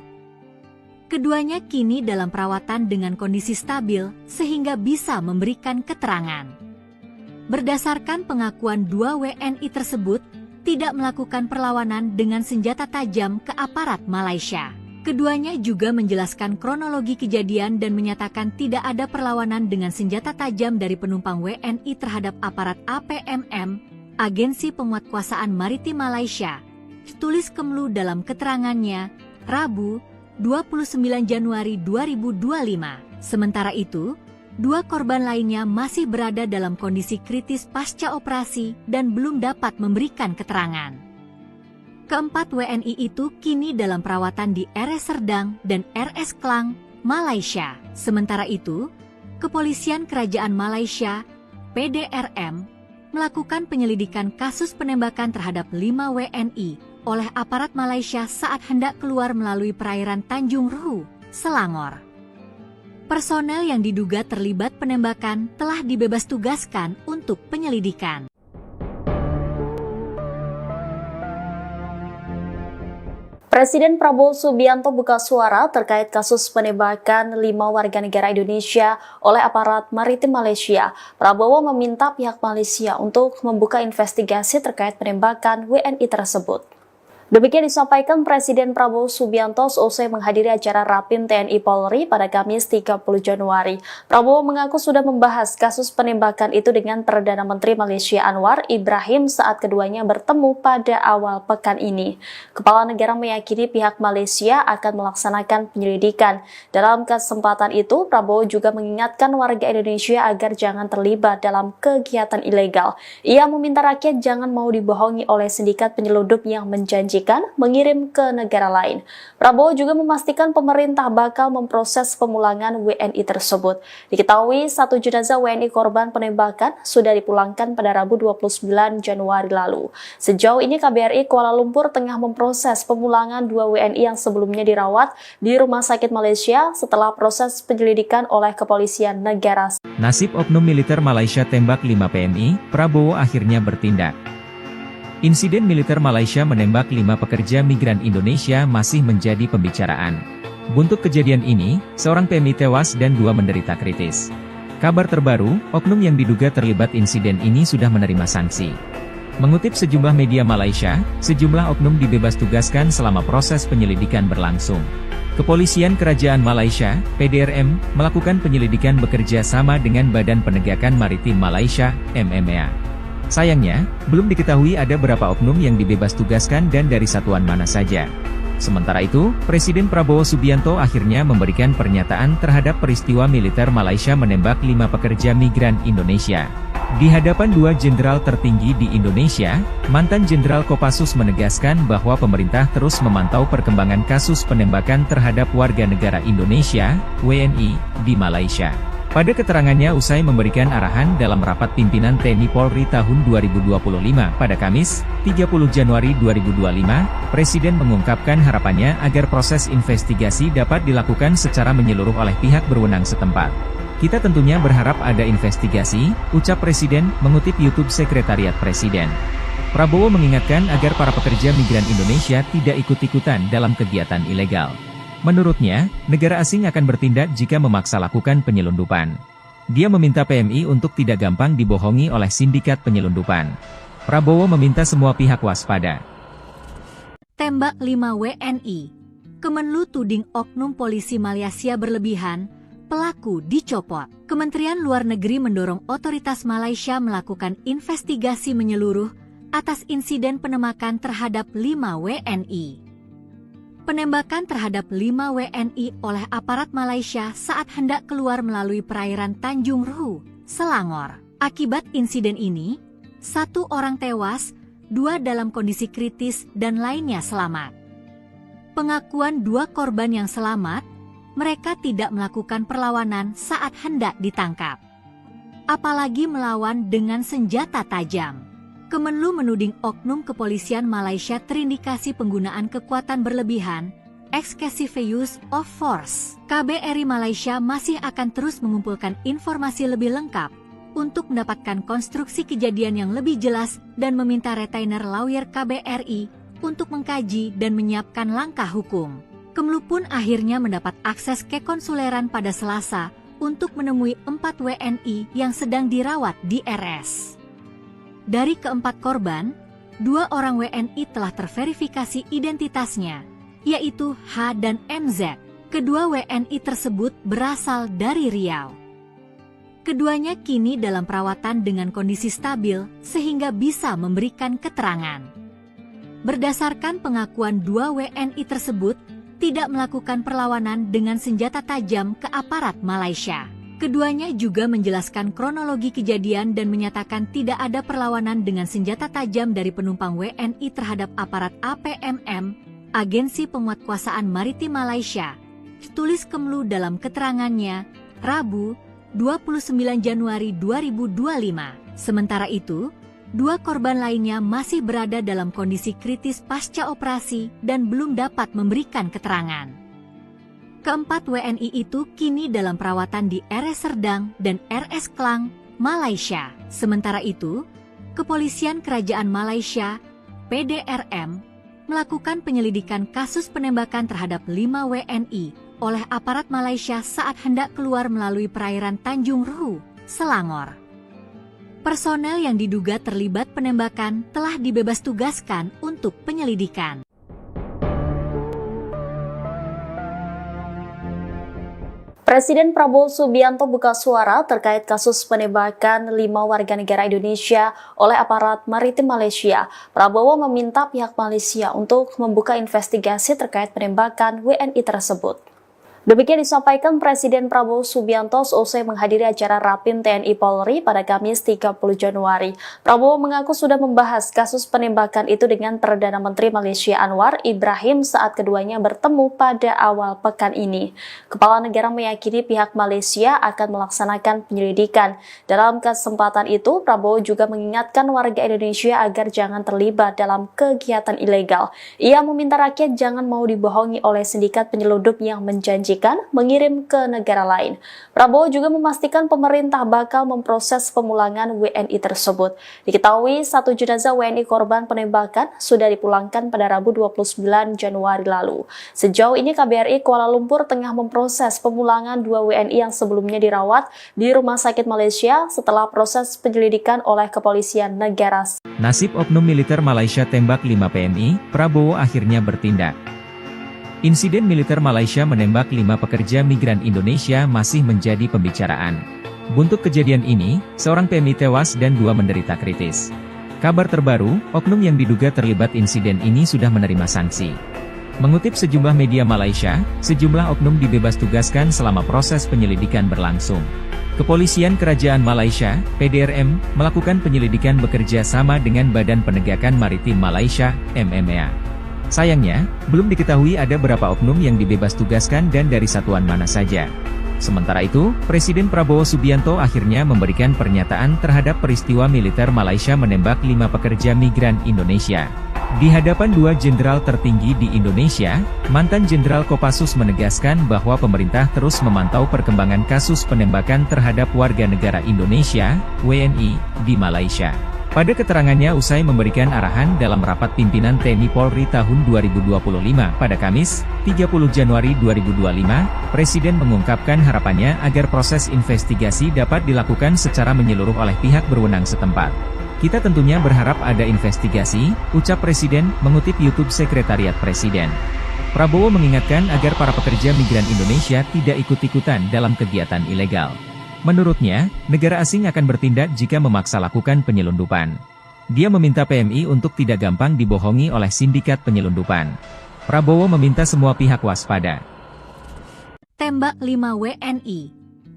Speaker 2: Keduanya kini dalam perawatan dengan kondisi stabil sehingga bisa memberikan keterangan. Berdasarkan pengakuan 2 WNI tersebut, tidak melakukan perlawanan dengan senjata tajam ke aparat Malaysia. Keduanya juga menjelaskan kronologi kejadian dan menyatakan tidak ada perlawanan dengan senjata tajam dari penumpang WNI terhadap aparat APMM, Agensi Penguatkuasaan Maritim Malaysia, tulis Kemenlu dalam keterangannya, Rabu, 29 Januari 2025. Sementara itu, 2 korban lainnya masih berada dalam kondisi kritis pasca operasi dan belum dapat memberikan keterangan. Keempat WNI itu kini dalam perawatan di RS Serdang dan RS Klang, Malaysia. Sementara itu, Kepolisian Kerajaan Malaysia, PDRM, melakukan penyelidikan kasus penembakan terhadap 5 WNI oleh aparat Malaysia saat hendak keluar melalui perairan Tanjung Ruhu, Selangor. Personel yang diduga terlibat penembakan telah dibebas tugaskan untuk penyelidikan.
Speaker 3: Presiden Prabowo Subianto buka suara terkait kasus penembakan 5 warga negara Indonesia oleh aparat maritim Malaysia. Prabowo meminta pihak Malaysia untuk membuka investigasi terkait penembakan WNI tersebut. Demikian disampaikan Presiden Prabowo Subianto seusai menghadiri acara Rapim TNI Polri pada Kamis 30 Januari. Prabowo mengaku sudah membahas kasus penembakan itu dengan Perdana Menteri Malaysia Anwar Ibrahim saat keduanya bertemu pada awal pekan ini. Kepala negara meyakini pihak Malaysia akan melaksanakan penyelidikan. Dalam kesempatan itu, Prabowo juga mengingatkan warga Indonesia agar jangan terlibat dalam kegiatan ilegal. Ia meminta rakyat jangan mau dibohongi oleh sindikat penyelundup yang menjanjikan mengirim ke negara lain. Prabowo juga memastikan pemerintah bakal memproses pemulangan WNI tersebut. Diketahui 1 jenazah WNI korban penembakan sudah dipulangkan pada Rabu 29 Januari lalu. Sejauh ini KBRI Kuala Lumpur tengah memproses pemulangan 2 WNI yang sebelumnya dirawat di Rumah Sakit Malaysia setelah proses penyelidikan oleh kepolisian negara.
Speaker 1: Nasib oknum militer Malaysia tembak 5 PMI, Prabowo akhirnya bertindak. Insiden militer Malaysia menembak 5 pekerja migran Indonesia masih menjadi pembicaraan. Buntut kejadian ini, seorang PMI tewas dan 2 menderita kritis. Kabar terbaru, oknum yang diduga terlibat insiden ini sudah menerima sanksi. Mengutip sejumlah media Malaysia, sejumlah oknum dibebas tugaskan selama proses penyelidikan berlangsung. Kepolisian Kerajaan Malaysia, PDRM, melakukan penyelidikan bekerja sama dengan Badan Penegakan Maritim Malaysia, MMA. Sayangnya, belum diketahui ada berapa oknum yang dibebas tugaskan dan dari satuan mana saja. Sementara itu, Presiden Prabowo Subianto akhirnya memberikan pernyataan terhadap peristiwa militer Malaysia menembak 5 pekerja migran Indonesia. Di hadapan 2 jenderal tertinggi di Indonesia, mantan Jenderal Kopassus menegaskan bahwa pemerintah terus memantau perkembangan kasus penembakan terhadap warga negara Indonesia, WNI, di Malaysia. Pada keterangannya usai memberikan arahan dalam rapat pimpinan TNI Polri tahun 2025 pada Kamis, 30 Januari 2025, Presiden mengungkapkan harapannya agar proses investigasi dapat dilakukan secara menyeluruh oleh pihak berwenang setempat. Kita tentunya berharap ada investigasi, ucap Presiden, mengutip YouTube Sekretariat Presiden. Prabowo mengingatkan agar para pekerja migran Indonesia tidak ikut-ikutan dalam kegiatan ilegal. Menurutnya, negara asing akan bertindak jika memaksa lakukan penyelundupan. Dia meminta PMI untuk tidak gampang dibohongi oleh sindikat penyelundupan. Prabowo meminta semua pihak waspada.
Speaker 2: Tembak 5 WNI. Kemenlu tuding oknum polisi Malaysia berlebihan, pelaku dicopot. Kementerian Luar Negeri mendorong otoritas Malaysia melakukan investigasi menyeluruh atas insiden penemakan terhadap 5 WNI. Penembakan terhadap 5 WNI oleh aparat Malaysia saat hendak keluar melalui perairan Tanjung Ruhu, Selangor. Akibat insiden ini, 1 orang tewas, 2 dalam kondisi kritis dan lainnya selamat. Pengakuan 2 korban yang selamat, mereka tidak melakukan perlawanan saat hendak ditangkap. Apalagi melawan dengan senjata tajam. Kemenlu menuding oknum kepolisian Malaysia terindikasi penggunaan kekuatan berlebihan, excessive use of force. KBRI Malaysia masih akan terus mengumpulkan informasi lebih lengkap untuk mendapatkan konstruksi kejadian yang lebih jelas dan meminta retainer lawyer KBRI untuk mengkaji dan menyiapkan langkah hukum. Kemenlu pun akhirnya mendapat akses ke konsuleran pada Selasa untuk menemui 4 WNI yang sedang dirawat di RS. Dari keempat korban, 2 orang WNI telah terverifikasi identitasnya, yaitu H dan MZ. Kedua WNI tersebut berasal dari Riau. Keduanya kini dalam perawatan dengan kondisi stabil sehingga bisa memberikan keterangan. Berdasarkan pengakuan 2 WNI tersebut, tidak melakukan perlawanan dengan senjata tajam ke aparat Malaysia. Keduanya juga menjelaskan kronologi kejadian dan menyatakan tidak ada perlawanan dengan senjata tajam dari penumpang WNI terhadap aparat APMM, Agensi Penguatkuasaan Maritim Malaysia, tulis Kemenlu dalam keterangannya, Rabu, 29 Januari 2025. Sementara itu, 2 korban lainnya masih berada dalam kondisi kritis pasca operasi dan belum dapat memberikan keterangan. Keempat WNI itu kini dalam perawatan di RS Serdang dan RS Klang, Malaysia. Sementara itu, Kepolisian Kerajaan Malaysia, PDRM, melakukan penyelidikan kasus penembakan terhadap 5 WNI oleh aparat Malaysia saat hendak keluar melalui perairan Tanjung Ruhu, Selangor. Personel yang diduga terlibat penembakan telah dibebas tugaskan untuk penyelidikan.
Speaker 3: Presiden Prabowo Subianto buka suara terkait kasus penembakan 5 warga negara Indonesia oleh aparat maritim Malaysia. Prabowo meminta pihak Malaysia untuk membuka investigasi terkait penembakan WNI tersebut. Demikian disampaikan Presiden Prabowo Subianto seusai menghadiri acara Rapim TNI Polri pada Kamis 30 Januari. Prabowo mengaku sudah membahas kasus penembakan itu dengan Perdana Menteri Malaysia Anwar Ibrahim saat keduanya bertemu pada awal pekan ini. Kepala negara meyakini pihak Malaysia akan melaksanakan penyelidikan. Dalam kesempatan itu, Prabowo juga mengingatkan warga Indonesia agar jangan terlibat dalam kegiatan ilegal. Ia meminta rakyat jangan mau dibohongi oleh sindikat penyelundup yang menjanjikan mengirim ke negara lain. Prabowo juga memastikan pemerintah bakal memproses pemulangan WNI tersebut. Diketahui 1 jenazah WNI korban penembakan sudah dipulangkan pada Rabu 29 Januari lalu. Sejauh ini KBRI Kuala Lumpur tengah memproses pemulangan 2 WNI yang sebelumnya dirawat di Rumah Sakit Malaysia setelah proses penyelidikan oleh Kepolisian Negara.
Speaker 1: Nasib oknum militer Malaysia tembak 5 PMI, Prabowo akhirnya bertindak. Insiden militer Malaysia menembak 5 pekerja migran Indonesia masih menjadi pembicaraan. Buntut kejadian ini, seorang PMI tewas dan 2 menderita kritis. Kabar terbaru, oknum yang diduga terlibat insiden ini sudah menerima sanksi. Mengutip sejumlah media Malaysia, sejumlah oknum dibebas tugaskan selama proses penyelidikan berlangsung. Kepolisian Kerajaan Malaysia, PDRM, melakukan penyelidikan bekerja sama dengan Badan Penegakan Maritim Malaysia, MMA. Sayangnya, belum diketahui ada berapa oknum yang dibebas tugaskan dan dari satuan mana saja. Sementara itu, Presiden Prabowo Subianto akhirnya memberikan pernyataan terhadap peristiwa militer Malaysia menembak 5 pekerja migran Indonesia. Di hadapan 2 jenderal tertinggi di Indonesia, mantan Jenderal Kopassus menegaskan bahwa pemerintah terus memantau perkembangan kasus penembakan terhadap warga negara Indonesia, WNI, di Malaysia. Pada keterangannya usai memberikan arahan dalam rapat pimpinan TNI Polri tahun 2025 pada Kamis, 30 Januari 2025, Presiden mengungkapkan harapannya agar proses investigasi dapat dilakukan secara menyeluruh oleh pihak berwenang setempat. Kita tentunya berharap ada investigasi, ucap Presiden, mengutip YouTube Sekretariat Presiden. Prabowo mengingatkan agar para pekerja migran Indonesia tidak ikut-ikutan dalam kegiatan ilegal. Menurutnya, negara asing akan bertindak jika memaksa lakukan penyelundupan. Dia meminta PMI untuk tidak gampang dibohongi oleh sindikat penyelundupan. Prabowo meminta semua pihak waspada.
Speaker 2: Tembak 5 WNI.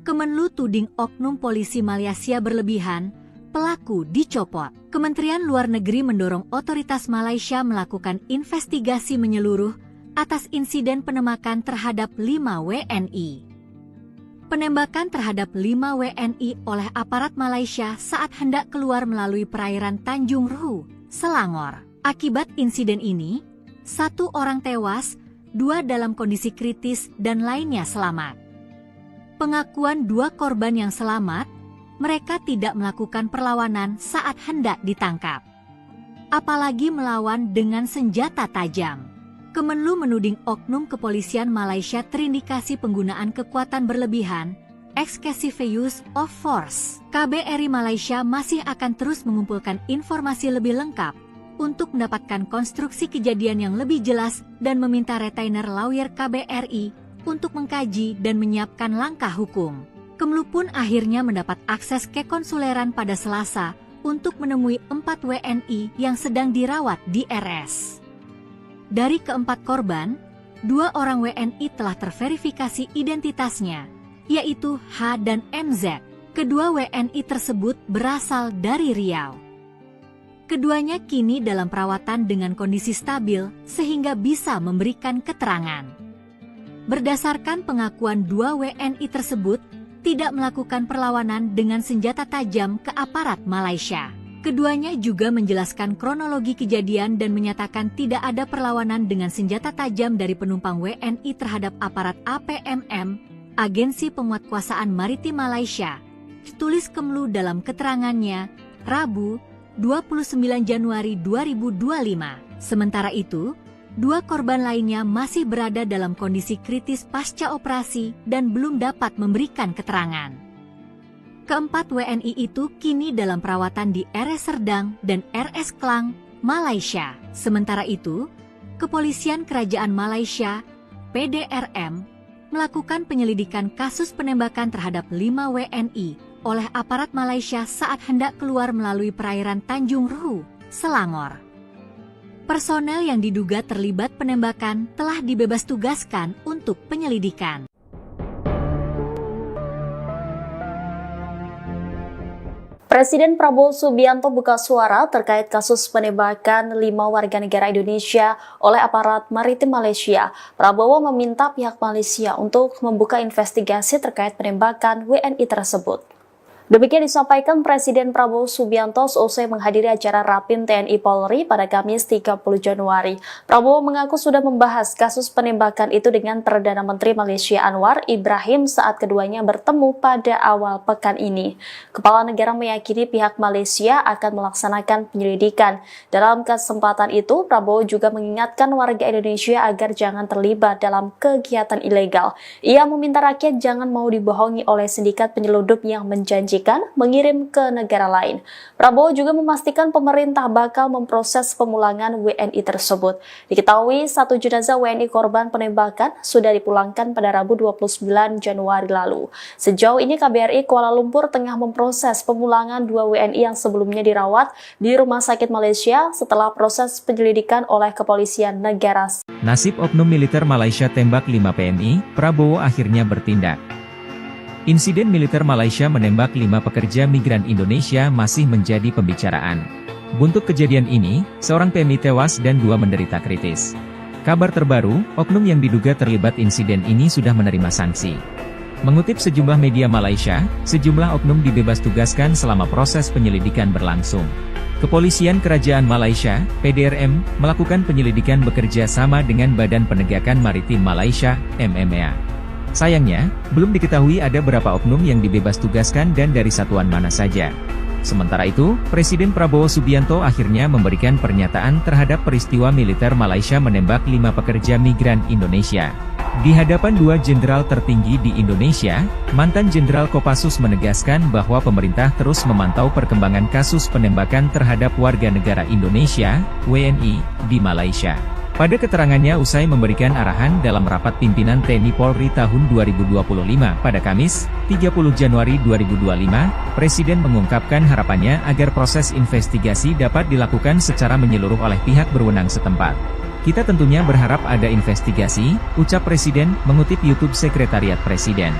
Speaker 2: Kemenlu tuding oknum polisi Malaysia berlebihan, pelaku dicopot. Kementerian Luar Negeri mendorong otoritas Malaysia melakukan investigasi menyeluruh atas insiden penembakan terhadap 5 WNI. Penembakan terhadap 5 WNI oleh aparat Malaysia saat hendak keluar melalui perairan Tanjung Ruhu, Selangor. Akibat insiden ini, 1 orang tewas, 2 dalam kondisi kritis dan lainnya selamat. Pengakuan 2 korban yang selamat, mereka tidak melakukan perlawanan saat hendak ditangkap. Apalagi melawan dengan senjata tajam. Kemenlu menuding oknum kepolisian Malaysia terindikasi penggunaan kekuatan berlebihan, excessive use of force. KBRI Malaysia masih akan terus mengumpulkan informasi lebih lengkap untuk mendapatkan konstruksi kejadian yang lebih jelas dan meminta retainer lawyer KBRI untuk mengkaji dan menyiapkan langkah hukum. Kemenlu pun akhirnya mendapat akses ke konsuleran pada Selasa untuk menemui 4 WNI yang sedang dirawat di RS. Dari keempat korban, 2 orang WNI telah terverifikasi identitasnya, yaitu H dan MZ. Kedua WNI tersebut berasal dari Riau. Keduanya kini dalam perawatan dengan kondisi stabil sehingga bisa memberikan keterangan. Berdasarkan pengakuan 2 WNI tersebut, tidak melakukan perlawanan dengan senjata tajam ke aparat Malaysia. Keduanya juga menjelaskan kronologi kejadian dan menyatakan tidak ada perlawanan dengan senjata tajam dari penumpang WNI terhadap aparat APMM, Agensi Penguatkuasaan Maritim Malaysia, tulis Kemenlu dalam keterangannya, Rabu, 29 Januari 2025. Sementara itu, 2 korban lainnya masih berada dalam kondisi kritis pasca operasi dan belum dapat memberikan keterangan. Keempat WNI itu kini dalam perawatan di RS Serdang dan RS Klang, Malaysia. Sementara itu, Kepolisian Kerajaan Malaysia, PDRM, melakukan penyelidikan kasus penembakan terhadap 5 WNI oleh aparat Malaysia saat hendak keluar melalui perairan Tanjung Ruhu, Selangor. Personel yang diduga terlibat penembakan telah dibebas tugaskan untuk penyelidikan.
Speaker 3: Presiden Prabowo Subianto buka suara terkait kasus penembakan 5 warga negara Indonesia oleh aparat maritim Malaysia. Prabowo meminta pihak Malaysia untuk membuka investigasi terkait penembakan WNI tersebut. Demikian disampaikan Presiden Prabowo Subianto seusai menghadiri acara Rapim TNI Polri pada Kamis 30 Januari. Prabowo mengaku sudah membahas kasus penembakan itu dengan Perdana Menteri Malaysia Anwar Ibrahim saat keduanya bertemu pada awal pekan ini. Kepala negara meyakini pihak Malaysia akan melaksanakan penyelidikan. Dalam kesempatan itu, Prabowo juga mengingatkan warga Indonesia agar jangan terlibat dalam kegiatan ilegal. Ia meminta rakyat jangan mau dibohongi oleh sindikat penyelundup yang menjanjikan mengirim ke negara lain. Prabowo juga memastikan pemerintah bakal memproses pemulangan WNI tersebut. Diketahui 1 jenazah WNI korban penembakan sudah dipulangkan pada Rabu 29 Januari lalu. Sejauh ini KBRI Kuala Lumpur tengah memproses pemulangan 2 WNI yang sebelumnya dirawat di Rumah Sakit Malaysia setelah proses penyelidikan oleh Kepolisian Negara.
Speaker 1: Nasib oknum militer Malaysia tembak 5 PNI, Prabowo akhirnya bertindak. Insiden militer Malaysia menembak 5 pekerja migran Indonesia masih menjadi pembicaraan. Buntut kejadian ini, seorang PMI tewas dan 2 menderita kritis. Kabar terbaru, oknum yang diduga terlibat insiden ini sudah menerima sanksi. Mengutip sejumlah media Malaysia, sejumlah oknum dibebas tugaskan selama proses penyelidikan berlangsung. Kepolisian Kerajaan Malaysia, PDRM, melakukan penyelidikan bekerja sama dengan Badan Penegakan Maritim Malaysia, MMA. Sayangnya, belum diketahui ada berapa oknum yang dibebas tugaskan dan dari satuan mana saja. Sementara itu, Presiden Prabowo Subianto akhirnya memberikan pernyataan terhadap peristiwa militer Malaysia menembak 5 pekerja migran Indonesia. Di hadapan 2 jenderal tertinggi di Indonesia, mantan Jenderal Kopassus menegaskan bahwa pemerintah terus memantau perkembangan kasus penembakan terhadap warga negara Indonesia, WNI, di Malaysia. Pada keterangannya usai memberikan arahan dalam rapat pimpinan TNI Polri tahun 2025 pada Kamis, 30 Januari 2025, Presiden mengungkapkan harapannya agar proses investigasi dapat dilakukan secara menyeluruh oleh pihak berwenang setempat. Kita tentunya berharap ada investigasi, ucap Presiden, mengutip YouTube Sekretariat Presiden.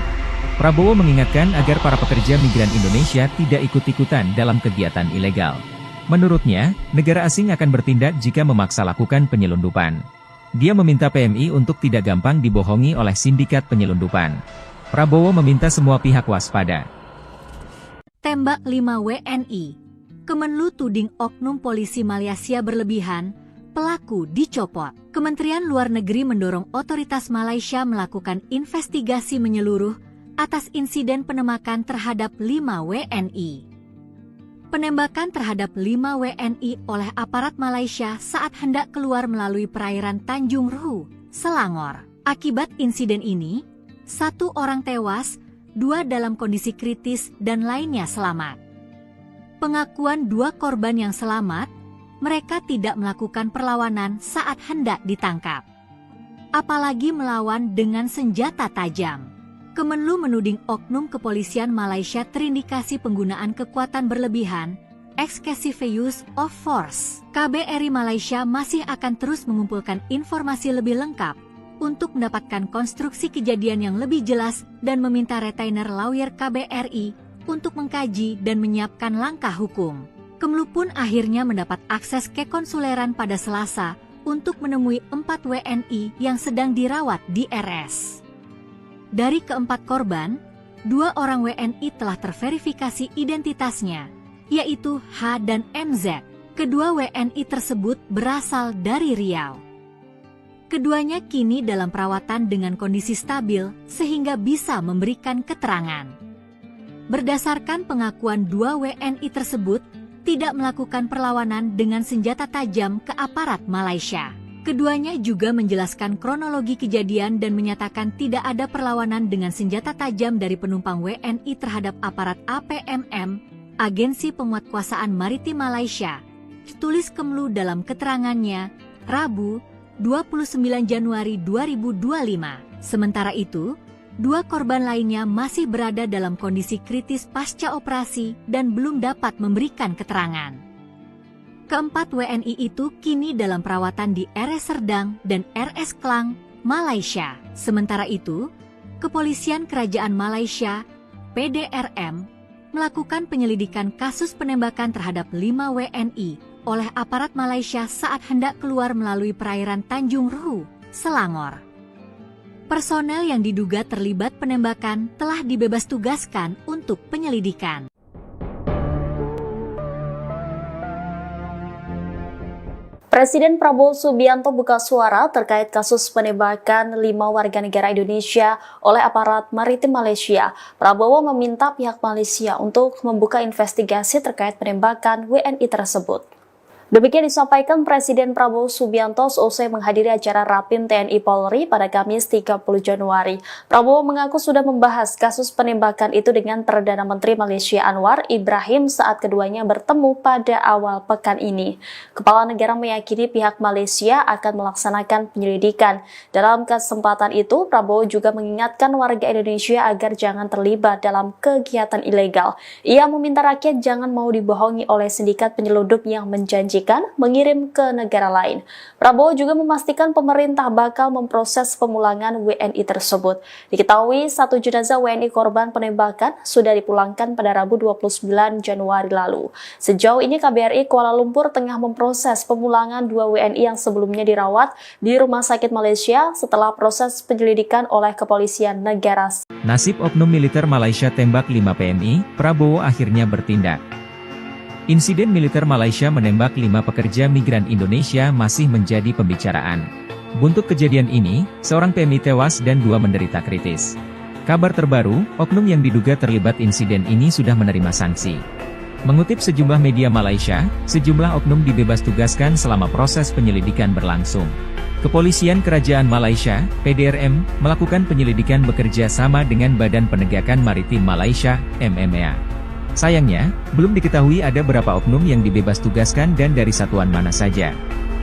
Speaker 1: Prabowo mengingatkan agar para pekerja migran Indonesia tidak ikut-ikutan dalam kegiatan ilegal. Menurutnya, negara asing akan bertindak jika memaksa lakukan penyelundupan. Dia meminta PMI untuk tidak gampang dibohongi oleh sindikat penyelundupan. Prabowo meminta semua pihak waspada.
Speaker 2: Tembak 5 WNI. Kemenlu tuding oknum polisi Malaysia berlebihan, pelaku dicopot. Kementerian Luar Negeri mendorong otoritas Malaysia melakukan investigasi menyeluruh atas insiden penembakan terhadap 5 WNI. Penembakan terhadap 5 WNI oleh aparat Malaysia saat hendak keluar melalui perairan Tanjung Ruhu, Selangor. Akibat insiden ini, 1 orang tewas, 2 dalam kondisi kritis dan lainnya selamat. Pengakuan 2 korban yang selamat, mereka tidak melakukan perlawanan saat hendak ditangkap. Apalagi melawan dengan senjata tajam. Kemenlu menuding oknum kepolisian Malaysia terindikasi penggunaan kekuatan berlebihan, excessive use of force. KBRI Malaysia masih akan terus mengumpulkan informasi lebih lengkap untuk mendapatkan konstruksi kejadian yang lebih jelas dan meminta retainer lawyer KBRI untuk mengkaji dan menyiapkan langkah hukum. Kemenlu pun akhirnya mendapat akses ke konsuleran pada Selasa untuk menemui 4 WNI yang sedang dirawat di RS. Dari keempat korban, 2 orang WNI telah terverifikasi identitasnya, yaitu H dan MZ. Kedua WNI tersebut berasal dari Riau. Keduanya kini dalam perawatan dengan kondisi stabil sehingga bisa memberikan keterangan. Berdasarkan pengakuan 2 WNI tersebut, tidak melakukan perlawanan dengan senjata tajam ke aparat Malaysia. Keduanya juga menjelaskan kronologi kejadian dan menyatakan tidak ada perlawanan dengan senjata tajam dari penumpang WNI terhadap aparat APMM, Agensi Penguatkuasaan Maritim Malaysia, tulis Kemenlu dalam keterangannya, Rabu, 29 Januari 2025. Sementara itu, 2 korban lainnya masih berada dalam kondisi kritis pasca operasi dan belum dapat memberikan keterangan. Keempat WNI itu kini dalam perawatan di RS Serdang dan RS Klang, Malaysia. Sementara itu, Kepolisian Kerajaan Malaysia, PDRM, melakukan penyelidikan kasus penembakan terhadap 5 WNI oleh aparat Malaysia saat hendak keluar melalui perairan Tanjung Ruhu, Selangor. Personel yang diduga terlibat penembakan telah dibebas tugaskan untuk penyelidikan.
Speaker 3: Presiden Prabowo Subianto buka suara terkait kasus penembakan 5 warga negara Indonesia oleh aparat maritim Malaysia. Prabowo meminta pihak Malaysia untuk membuka investigasi terkait penembakan WNI tersebut. Demikian disampaikan Presiden Prabowo Subianto seusai menghadiri acara Rapim TNI Polri pada Kamis 30 Januari. Prabowo mengaku sudah membahas kasus penembakan itu dengan Perdana Menteri Malaysia Anwar Ibrahim saat keduanya bertemu pada awal pekan ini. Kepala negara meyakini pihak Malaysia akan melaksanakan penyelidikan. Dalam kesempatan itu, Prabowo juga mengingatkan warga Indonesia agar jangan terlibat dalam kegiatan ilegal. Ia meminta rakyat jangan mau dibohongi oleh sindikat penyelundup yang menjanjikan dijanjikan mengirim ke negara lain. Prabowo juga memastikan pemerintah bakal memproses pemulangan WNI tersebut. Diketahui satu jenazah WNI korban penembakan sudah dipulangkan pada Rabu 29 Januari lalu. Sejauh ini KBRI Kuala Lumpur tengah memproses pemulangan 2 WNI yang sebelumnya dirawat di Rumah Sakit Malaysia setelah proses penyelidikan oleh kepolisian negara.
Speaker 1: Nasib oknum militer Malaysia tembak 5 PNI, Prabowo akhirnya bertindak. Insiden militer Malaysia menembak 5 pekerja migran Indonesia masih menjadi pembicaraan. Buntut kejadian ini, seorang PMI tewas dan 2 menderita kritis. Kabar terbaru, oknum yang diduga terlibat insiden ini sudah menerima sanksi. Mengutip sejumlah media Malaysia, sejumlah oknum dibebas tugaskan selama proses penyelidikan berlangsung. Kepolisian Kerajaan Malaysia, PDRM, melakukan penyelidikan bekerja sama dengan Badan Penegakan Maritim Malaysia, MMA. Sayangnya, belum diketahui ada berapa oknum yang dibebas tugaskan dan dari satuan mana saja.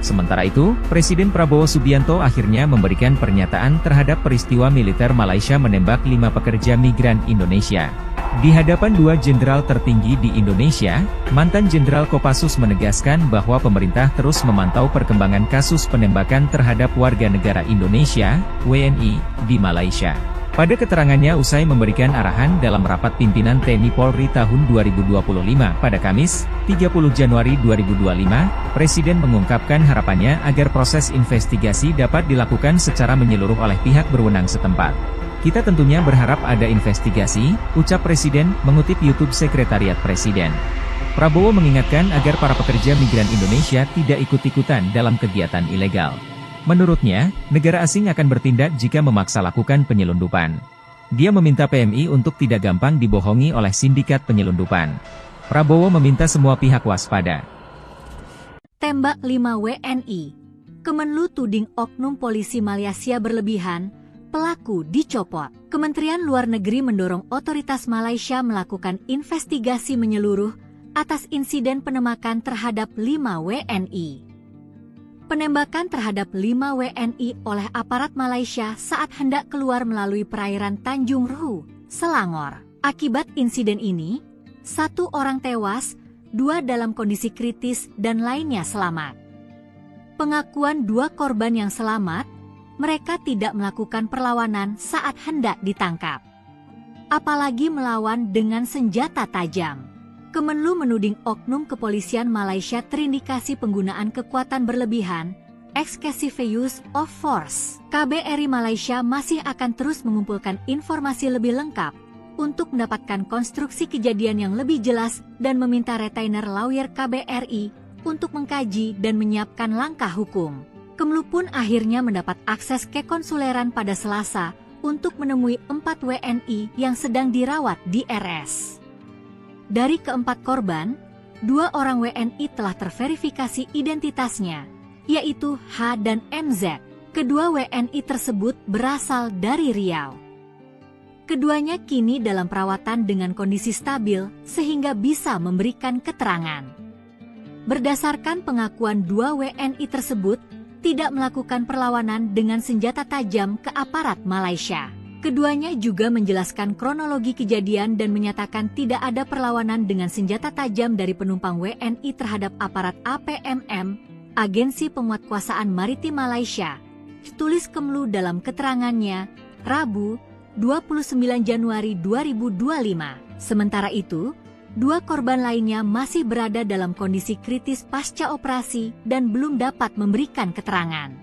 Speaker 1: Sementara itu, Presiden Prabowo Subianto akhirnya memberikan pernyataan terhadap peristiwa militer Malaysia menembak 5 pekerja migran Indonesia. Di hadapan 2 jenderal tertinggi di Indonesia, mantan Jenderal Kopassus menegaskan bahwa pemerintah terus memantau perkembangan kasus penembakan terhadap warga negara Indonesia, WNI, di Malaysia. Pada keterangannya usai memberikan arahan dalam rapat pimpinan TNI Polri tahun 2025 pada Kamis, 30 Januari 2025, Presiden mengungkapkan harapannya agar proses investigasi dapat dilakukan secara menyeluruh oleh pihak berwenang setempat. Kita tentunya berharap ada investigasi, ucap Presiden, mengutip YouTube Sekretariat Presiden. Prabowo mengingatkan agar para pekerja migran Indonesia tidak ikut-ikutan dalam kegiatan ilegal. Menurutnya, negara asing akan bertindak jika memaksa lakukan penyelundupan. Dia meminta PMI untuk tidak gampang dibohongi oleh sindikat penyelundupan. Prabowo meminta semua pihak waspada.
Speaker 2: Tembak 5 WNI. Kemenlu tuding oknum polisi Malaysia berlebihan, pelaku dicopot. Kementerian Luar Negeri mendorong otoritas Malaysia melakukan investigasi menyeluruh atas insiden penembakan terhadap 5 WNI. Penembakan terhadap 5 WNI oleh aparat Malaysia saat hendak keluar melalui perairan Tanjung Ruhu, Selangor. Akibat insiden ini, 1 orang tewas, 2 dalam kondisi kritis dan lainnya selamat. Pengakuan 2 korban yang selamat, mereka tidak melakukan perlawanan saat hendak ditangkap. Apalagi melawan dengan senjata tajam. Kemenlu menuding oknum kepolisian Malaysia terindikasi penggunaan kekuatan berlebihan, excessive use of force. KBRI Malaysia masih akan terus mengumpulkan informasi lebih lengkap untuk mendapatkan konstruksi kejadian yang lebih jelas dan meminta retainer lawyer KBRI untuk mengkaji dan menyiapkan langkah hukum. Kemenlu pun akhirnya mendapat akses ke konsuleran pada Selasa untuk menemui 4 WNI yang sedang dirawat di RS. Dari keempat korban, 2 orang WNI telah terverifikasi identitasnya, yaitu H dan MZ. Kedua WNI tersebut berasal dari Riau. Keduanya kini dalam perawatan dengan kondisi stabil sehingga bisa memberikan keterangan. Berdasarkan pengakuan 2 WNI tersebut, tidak melakukan perlawanan dengan senjata tajam ke aparat Malaysia. Keduanya juga menjelaskan kronologi kejadian dan menyatakan tidak ada perlawanan dengan senjata tajam dari penumpang WNI terhadap aparat APMM, Agensi Penguatkuasaan Maritim Malaysia, tulis Kemenlu dalam keterangannya, Rabu, 29 Januari 2025. Sementara itu, 2 korban lainnya masih berada dalam kondisi kritis pasca operasi dan belum dapat memberikan keterangan.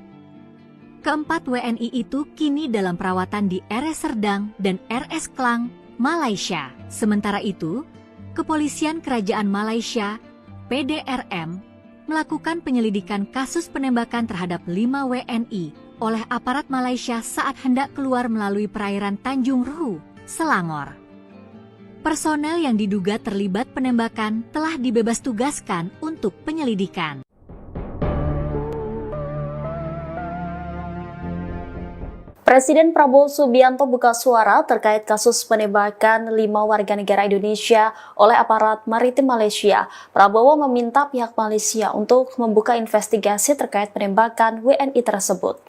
Speaker 2: Keempat WNI itu kini dalam perawatan di RS Serdang dan RS Klang, Malaysia. Sementara itu, Kepolisian Kerajaan Malaysia, PDRM, melakukan penyelidikan kasus penembakan terhadap 5 WNI oleh aparat Malaysia saat hendak keluar melalui perairan Tanjung Ruhu, Selangor. Personel yang diduga terlibat penembakan telah dibebas tugaskan untuk penyelidikan.
Speaker 3: Presiden Prabowo Subianto buka suara terkait kasus penembakan 5 warga negara Indonesia oleh aparat maritim Malaysia. Prabowo meminta pihak Malaysia untuk membuka investigasi terkait penembakan WNI tersebut.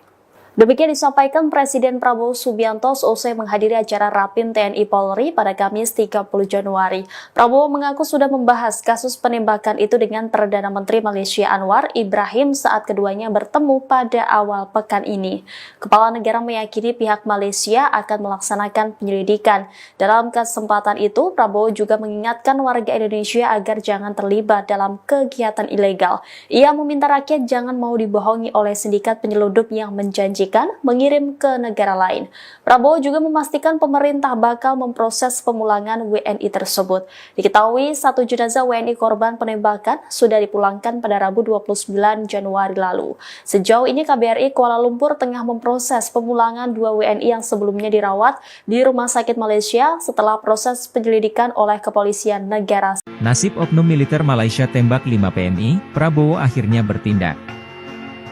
Speaker 3: Demikian disampaikan Presiden Prabowo Subianto seusai menghadiri acara Rapim TNI Polri pada Kamis 30 Januari. Prabowo mengaku sudah membahas kasus penembakan itu dengan Perdana Menteri Malaysia Anwar Ibrahim saat keduanya bertemu pada awal pekan ini. Kepala negara meyakini pihak Malaysia akan melaksanakan penyelidikan. Dalam kesempatan itu, Prabowo juga mengingatkan warga Indonesia agar jangan terlibat dalam kegiatan ilegal. Ia meminta rakyat jangan mau dibohongi oleh sindikat penyeludup yang menjanjikan mengirim ke negara lain. Prabowo juga memastikan pemerintah bakal memproses pemulangan WNI tersebut. Diketahui satu jenazah WNI korban penembakan sudah dipulangkan pada Rabu 29 Januari lalu. Sejauh ini KBRI Kuala Lumpur tengah memproses pemulangan 2 WNI yang sebelumnya dirawat di Rumah Sakit Malaysia setelah proses penyelidikan oleh Kepolisian Negara.
Speaker 1: Nasib oknum militer Malaysia tembak 5 PMI, Prabowo akhirnya bertindak.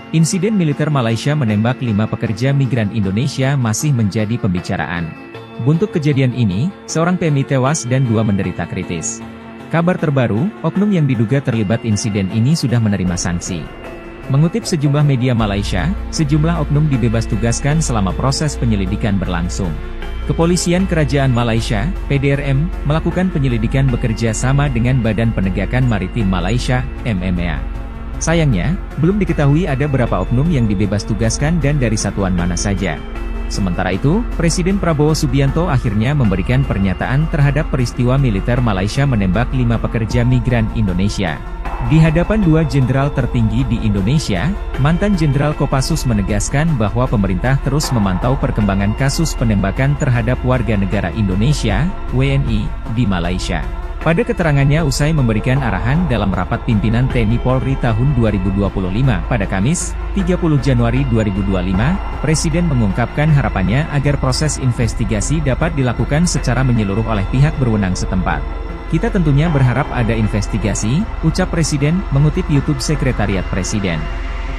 Speaker 1: Insiden militer Malaysia menembak 5 pekerja migran Indonesia masih menjadi pembicaraan. Buntut kejadian ini, seorang PMI tewas dan 2 menderita kritis. Kabar terbaru, oknum yang diduga terlibat insiden ini sudah menerima sanksi. Mengutip sejumlah media Malaysia, sejumlah oknum dibebas tugaskan selama proses penyelidikan berlangsung. Kepolisian Kerajaan Malaysia, PDRM, melakukan penyelidikan bekerja sama dengan Badan Penegakan Maritim Malaysia, MMA. Sayangnya, belum diketahui ada berapa oknum yang dibebas tugaskan dan dari satuan mana saja. Sementara itu, Presiden Prabowo Subianto akhirnya memberikan pernyataan terhadap peristiwa militer Malaysia menembak 5 pekerja migran Indonesia. Di hadapan 2 jenderal tertinggi di Indonesia, mantan Jenderal Kopassus menegaskan bahwa pemerintah terus memantau perkembangan kasus penembakan terhadap warga negara Indonesia, WNI, di Malaysia. Pada keterangannya usai memberikan arahan dalam rapat pimpinan TNI Polri tahun 2025 pada Kamis, 30 Januari 2025, Presiden mengungkapkan harapannya agar proses investigasi dapat dilakukan secara menyeluruh oleh pihak berwenang setempat. Kita tentunya berharap ada investigasi, ucap Presiden, mengutip YouTube Sekretariat Presiden.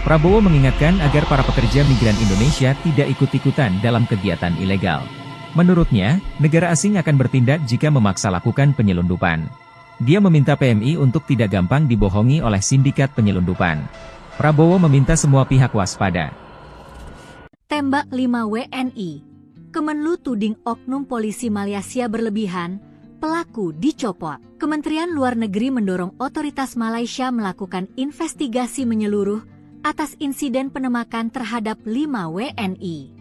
Speaker 1: Prabowo mengingatkan agar para pekerja migran Indonesia tidak ikut-ikutan dalam kegiatan ilegal. Menurutnya, negara asing akan bertindak jika memaksa lakukan penyelundupan. Dia meminta PMI untuk tidak gampang dibohongi oleh sindikat penyelundupan. Prabowo meminta semua pihak waspada.
Speaker 2: Tembak 5 WNI. Kemenlu tuding oknum polisi Malaysia berlebihan, pelaku dicopot. Kementerian Luar Negeri mendorong otoritas Malaysia melakukan investigasi menyeluruh atas insiden penembakan terhadap 5 WNI.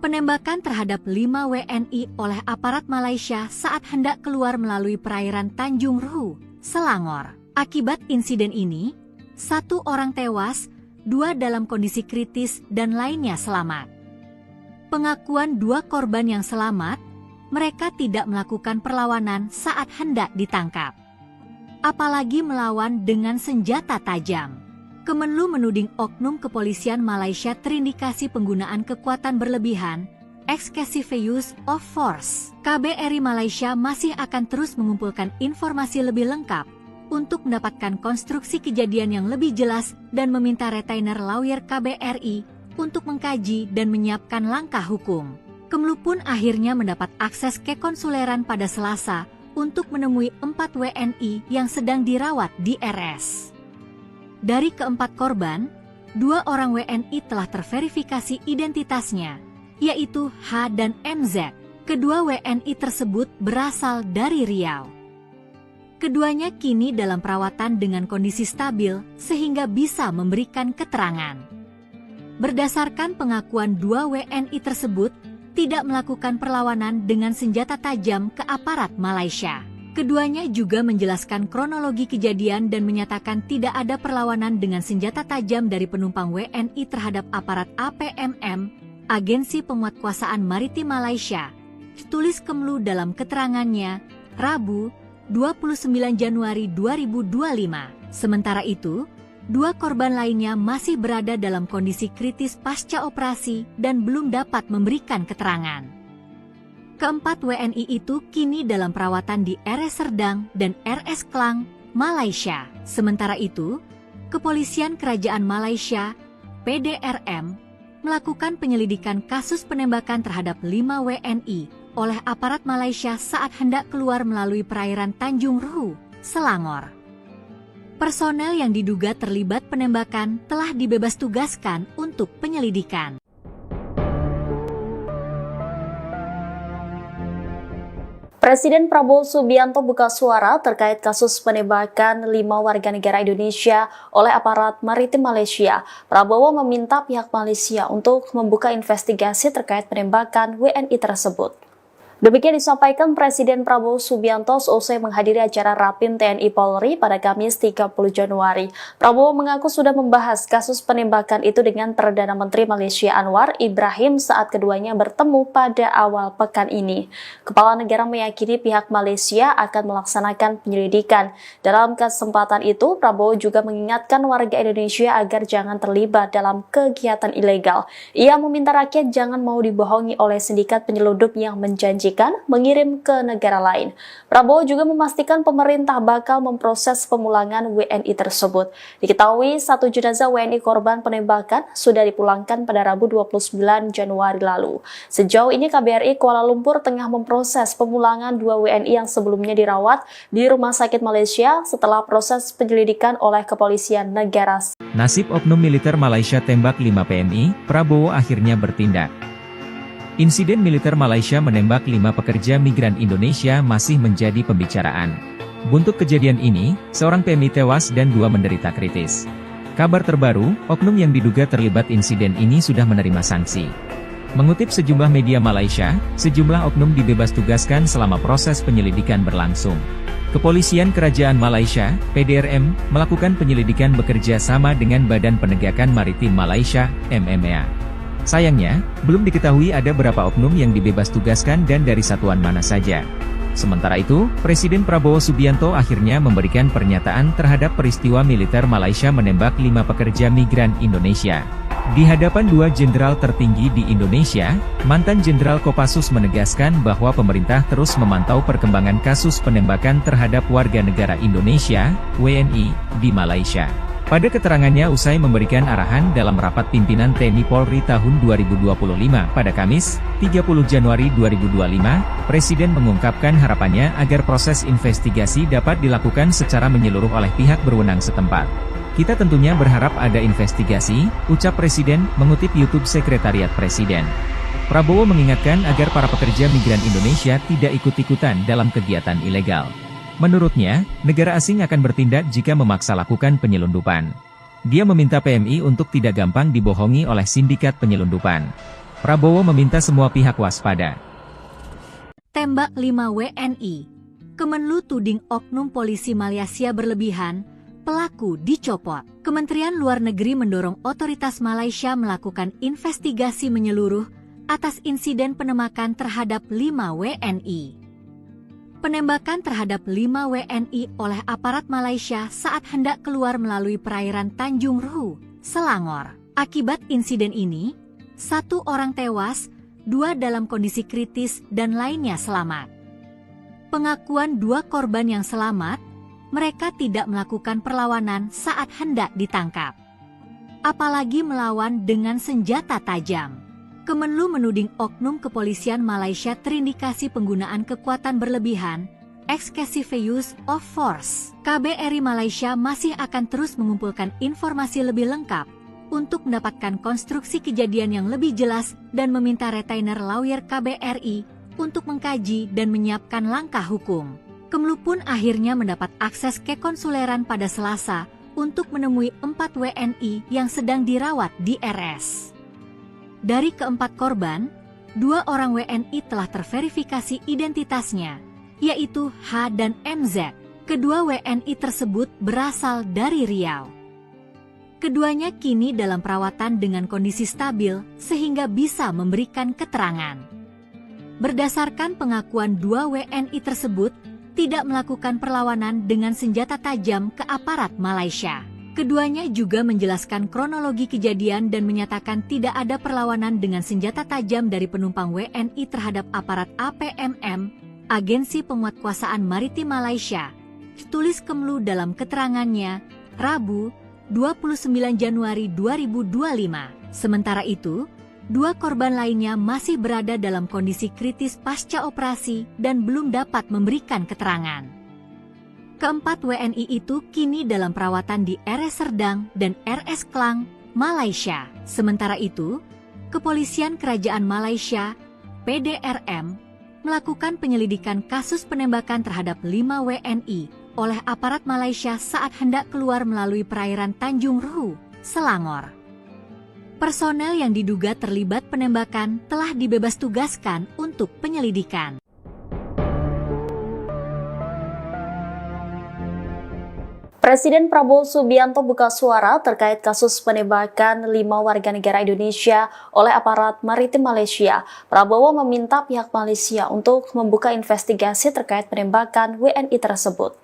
Speaker 2: Penembakan terhadap 5 WNI oleh aparat Malaysia saat hendak keluar melalui perairan Tanjung Ruhu, Selangor. Akibat insiden ini, 1 orang tewas, 2 dalam kondisi kritis dan lainnya selamat. Pengakuan 2 korban yang selamat, mereka tidak melakukan perlawanan saat hendak ditangkap. Apalagi melawan dengan senjata tajam. Kemenlu menuding oknum kepolisian Malaysia terindikasi penggunaan kekuatan berlebihan, excessive use of force. KBRI Malaysia masih akan terus mengumpulkan informasi lebih lengkap untuk mendapatkan konstruksi kejadian yang lebih jelas dan meminta retainer lawyer KBRI untuk mengkaji dan menyiapkan langkah hukum. Kemenlu pun akhirnya mendapat akses ke konsuleran pada Selasa untuk menemui 4 WNI yang sedang dirawat di RS. Dari keempat korban, 2 orang WNI telah terverifikasi identitasnya, yaitu H dan MZ. Kedua WNI tersebut berasal dari Riau. Keduanya kini dalam perawatan dengan kondisi stabil sehingga bisa memberikan keterangan. Berdasarkan pengakuan 2 WNI tersebut, tidak melakukan perlawanan dengan senjata tajam ke aparat Malaysia. Keduanya juga menjelaskan kronologi kejadian dan menyatakan tidak ada perlawanan dengan senjata tajam dari penumpang WNI terhadap aparat APMM, Agensi Penguatkuasaan Maritim Malaysia, ditulis Kemenlu dalam keterangannya, Rabu, 29 Januari 2025. Sementara itu, 2 korban lainnya masih berada dalam kondisi kritis pasca operasi dan belum dapat memberikan keterangan. Keempat WNI itu kini dalam perawatan di RS Serdang dan RS Klang, Malaysia. Sementara itu, Kepolisian Kerajaan Malaysia, PDRM, melakukan penyelidikan kasus penembakan terhadap 5 WNI oleh aparat Malaysia saat hendak keluar melalui perairan Tanjung Ruhu, Selangor. Personel yang diduga terlibat penembakan telah dibebas tugaskan untuk penyelidikan.
Speaker 3: Presiden Prabowo Subianto buka suara terkait kasus penembakan 5 warga negara Indonesia oleh aparat maritim Malaysia. Prabowo meminta pihak Malaysia untuk membuka investigasi terkait penembakan WNI tersebut. Demikian disampaikan Presiden Prabowo Subianto seusai menghadiri acara Rapim TNI Polri pada Kamis 30 Januari. Prabowo mengaku sudah membahas kasus penembakan itu dengan Perdana Menteri Malaysia Anwar Ibrahim saat keduanya bertemu pada awal pekan ini. Kepala negara meyakini pihak Malaysia akan melaksanakan penyelidikan. Dalam kesempatan itu, Prabowo juga mengingatkan warga Indonesia agar jangan terlibat dalam kegiatan ilegal. Ia meminta rakyat jangan mau dibohongi oleh sindikat penyelundup yang menjanjikan mengirim ke negara lain. Prabowo juga memastikan pemerintah bakal memproses pemulangan WNI tersebut. Diketahui satu jenazah WNI korban penembakan sudah dipulangkan pada Rabu 29 Januari lalu. Sejauh ini KBRI Kuala Lumpur tengah memproses pemulangan 2 WNI yang sebelumnya dirawat di Rumah Sakit Malaysia setelah proses penyelidikan oleh kepolisian negara.
Speaker 1: Nasib oknum militer Malaysia tembak 5 PNI, Prabowo akhirnya bertindak. Insiden militer Malaysia menembak 5 pekerja migran Indonesia masih menjadi pembicaraan. Buntut kejadian ini, seorang PMI tewas dan 2 menderita kritis. Kabar terbaru, oknum yang diduga terlibat insiden ini sudah menerima sanksi. Mengutip sejumlah media Malaysia, sejumlah oknum dibebas tugaskan selama proses penyelidikan berlangsung. Kepolisian Kerajaan Malaysia, PDRM, melakukan penyelidikan bekerja sama dengan Badan Penegakan Maritim Malaysia, MMA. Sayangnya, belum diketahui ada berapa oknum yang dibebas tugaskan dan dari satuan mana saja. Sementara itu, Presiden Prabowo Subianto akhirnya memberikan pernyataan terhadap peristiwa militer Malaysia menembak 5 pekerja migran Indonesia. Di hadapan 2 jenderal tertinggi di Indonesia, mantan Jenderal Kopassus menegaskan bahwa pemerintah terus memantau perkembangan kasus penembakan terhadap warga negara Indonesia, WNI, di Malaysia. Pada keterangannya usai memberikan arahan dalam rapat pimpinan TNI Polri tahun 2025 pada Kamis, 30 Januari 2025, Presiden mengungkapkan harapannya agar proses investigasi dapat dilakukan secara menyeluruh oleh pihak berwenang setempat. Kita tentunya berharap ada investigasi, ucap Presiden, mengutip YouTube Sekretariat Presiden. Prabowo mengingatkan agar para pekerja migran Indonesia tidak ikut-ikutan dalam kegiatan ilegal. Menurutnya, negara asing akan bertindak jika memaksa lakukan penyelundupan. Dia meminta PMI untuk tidak gampang dibohongi oleh sindikat penyelundupan. Prabowo meminta semua pihak waspada.
Speaker 2: Tembak 5 WNI. Kemenlu tuding oknum polisi Malaysia berlebihan, pelaku dicopot. Kementerian Luar Negeri mendorong otoritas Malaysia melakukan investigasi menyeluruh atas insiden penembakan terhadap 5 WNI. Penembakan terhadap 5 WNI oleh aparat Malaysia saat hendak keluar melalui perairan Tanjung Ruhu, Selangor. Akibat insiden ini, 1 orang tewas, 2 dalam kondisi kritis dan lainnya selamat. Pengakuan 2 korban yang selamat, mereka tidak melakukan perlawanan saat hendak ditangkap. Apalagi melawan dengan senjata tajam. Kemenlu menuding oknum kepolisian Malaysia terindikasi penggunaan kekuatan berlebihan, excessive use of force. KBRI Malaysia masih akan terus mengumpulkan informasi lebih lengkap untuk mendapatkan konstruksi kejadian yang lebih jelas dan meminta retainer lawyer KBRI untuk mengkaji dan menyiapkan langkah hukum. Kemenlu pun akhirnya mendapat akses ke konsuleran pada Selasa untuk menemui 4 WNI yang sedang dirawat di RS. Dari keempat korban, 2 orang WNI telah terverifikasi identitasnya, yaitu H dan MZ. Kedua WNI tersebut berasal dari Riau. Keduanya kini dalam perawatan dengan kondisi stabil sehingga bisa memberikan keterangan. Berdasarkan pengakuan 2 WNI tersebut, tidak melakukan perlawanan dengan senjata tajam ke aparat Malaysia. Keduanya juga menjelaskan kronologi kejadian dan menyatakan tidak ada perlawanan dengan senjata tajam dari penumpang WNI terhadap aparat APMM, Agensi Penguatkuasaan Maritim Malaysia. Tulis Kemenlu dalam keterangannya, Rabu, 29 Januari 2025. Sementara itu, 2 korban lainnya masih berada dalam kondisi kritis pasca operasi dan belum dapat memberikan keterangan. Keempat WNI itu kini dalam perawatan di RS Serdang dan RS Klang, Malaysia. Sementara itu, Kepolisian Kerajaan Malaysia, PDRM, melakukan penyelidikan kasus penembakan terhadap 5 WNI oleh aparat Malaysia saat hendak keluar melalui perairan Tanjung Ruhu, Selangor. Personel yang diduga terlibat penembakan telah dibebas tugaskan untuk penyelidikan.
Speaker 3: Presiden Prabowo Subianto buka suara terkait kasus penembakan 5 warga negara Indonesia oleh aparat maritim Malaysia. Prabowo meminta pihak Malaysia untuk membuka investigasi terkait penembakan WNI tersebut.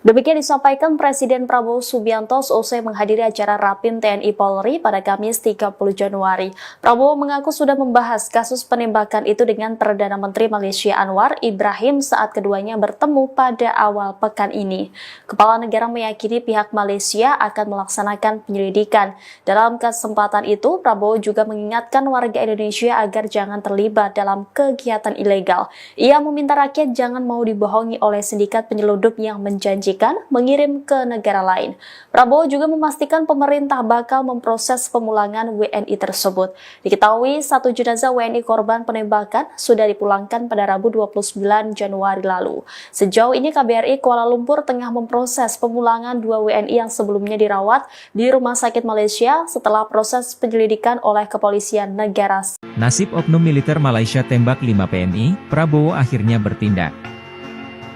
Speaker 3: Demikian disampaikan Presiden Prabowo Subianto seusai menghadiri acara Rapim TNI Polri pada Kamis 30 Januari. Prabowo mengaku sudah membahas kasus penembakan itu dengan Perdana Menteri Malaysia Anwar Ibrahim saat keduanya bertemu pada awal pekan ini. Kepala negara meyakini pihak Malaysia akan melaksanakan penyelidikan. Dalam kesempatan itu, Prabowo juga mengingatkan warga Indonesia agar jangan terlibat dalam kegiatan ilegal. Ia meminta rakyat jangan mau dibohongi oleh sindikat penyelundup yang menjanjikan mengirim ke negara lain. Prabowo juga memastikan pemerintah bakal memproses pemulangan WNI tersebut. Diketahui satu jenazah WNI korban penembakan sudah dipulangkan pada Rabu 29 Januari lalu. Sejauh ini KBRI Kuala Lumpur tengah memproses pemulangan 2 WNI yang sebelumnya dirawat di Rumah Sakit Malaysia setelah proses penyelidikan oleh kepolisian negara.
Speaker 1: Nasib oknum militer Malaysia tembak 5 PNI, Prabowo akhirnya bertindak.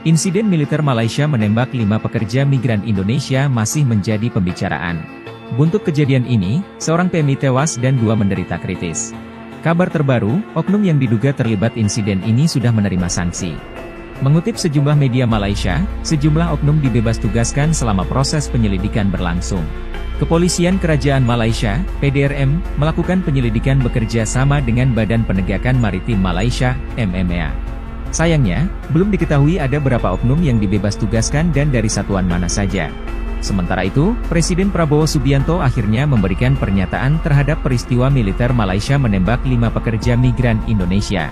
Speaker 1: Insiden militer Malaysia menembak 5 pekerja migran Indonesia masih menjadi pembicaraan. Buntut kejadian ini, seorang PMI tewas dan 2 menderita kritis. Kabar terbaru, oknum yang diduga terlibat insiden ini sudah menerima sanksi. Mengutip sejumlah media Malaysia, sejumlah oknum dibebas tugaskan selama proses penyelidikan berlangsung. Kepolisian Kerajaan Malaysia, PDRM, melakukan penyelidikan bekerja sama dengan Badan Penegakan Maritim Malaysia, MMA. Sayangnya, belum diketahui ada berapa oknum yang dibebas tugaskan dan dari satuan mana saja. Sementara itu, Presiden Prabowo Subianto akhirnya memberikan pernyataan terhadap peristiwa militer Malaysia menembak 5 pekerja migran Indonesia.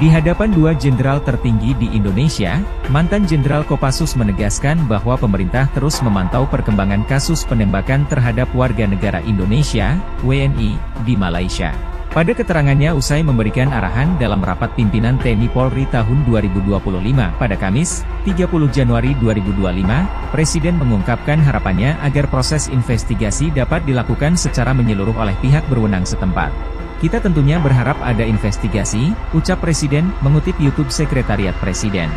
Speaker 1: Di hadapan 2 jenderal tertinggi di Indonesia, mantan Jenderal Kopassus menegaskan bahwa pemerintah terus memantau perkembangan kasus penembakan terhadap warga negara Indonesia, WNI, di Malaysia. Pada keterangannya usai memberikan arahan dalam rapat pimpinan TNI Polri tahun 2025 pada Kamis, 30 Januari 2025, Presiden mengungkapkan harapannya agar proses investigasi dapat dilakukan secara menyeluruh oleh pihak berwenang setempat. Kita tentunya berharap ada investigasi, ucap Presiden, mengutip YouTube Sekretariat Presiden.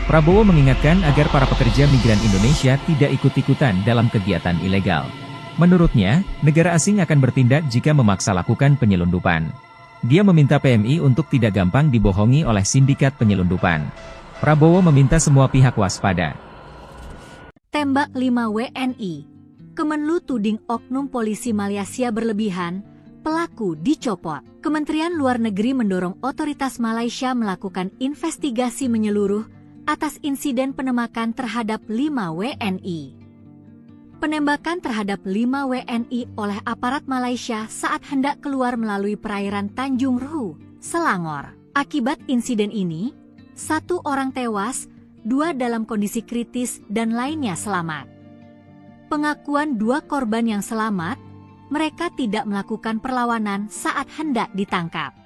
Speaker 1: Prabowo mengingatkan agar para pekerja migran Indonesia tidak ikut-ikutan dalam kegiatan ilegal. Menurutnya, negara asing akan bertindak jika memaksa lakukan penyelundupan. Dia meminta PMI untuk tidak gampang dibohongi oleh sindikat penyelundupan. Prabowo meminta semua pihak waspada.
Speaker 2: Tembak 5 WNI. Kemenlu tuding oknum polisi Malaysia berlebihan, pelaku dicopot. Kementerian Luar Negeri mendorong otoritas Malaysia melakukan investigasi menyeluruh atas insiden penembakan terhadap 5 WNI. Penembakan terhadap 5 WNI oleh aparat Malaysia saat hendak keluar melalui perairan Tanjung Ruhu, Selangor. Akibat insiden ini, 1 orang tewas, 2 dalam kondisi kritis dan lainnya selamat. Pengakuan 2 korban yang selamat, mereka tidak melakukan perlawanan saat hendak ditangkap.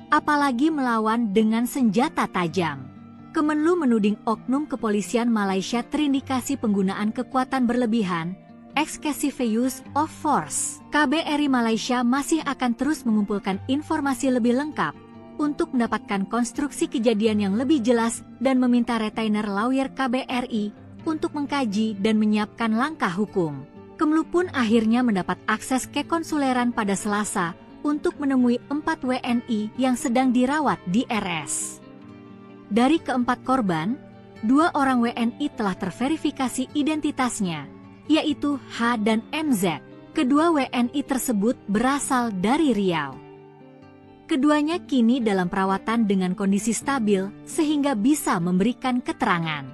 Speaker 2: Apalagi melawan dengan senjata tajam. Kemenlu menuding oknum kepolisian Malaysia terindikasi penggunaan kekuatan berlebihan, excessive use of force. KBRI Malaysia masih akan terus mengumpulkan informasi lebih lengkap untuk mendapatkan konstruksi kejadian yang lebih jelas dan meminta retainer lawyer KBRI untuk mengkaji dan menyiapkan langkah hukum. Kemenlu pun akhirnya mendapat akses ke konsuleran pada Selasa untuk menemui 4 WNI yang sedang dirawat di RS. Dari keempat korban, 2 orang WNI telah terverifikasi identitasnya, yaitu H dan MZ. Kedua WNI tersebut berasal dari Riau. Keduanya kini dalam perawatan dengan kondisi stabil sehingga bisa memberikan keterangan.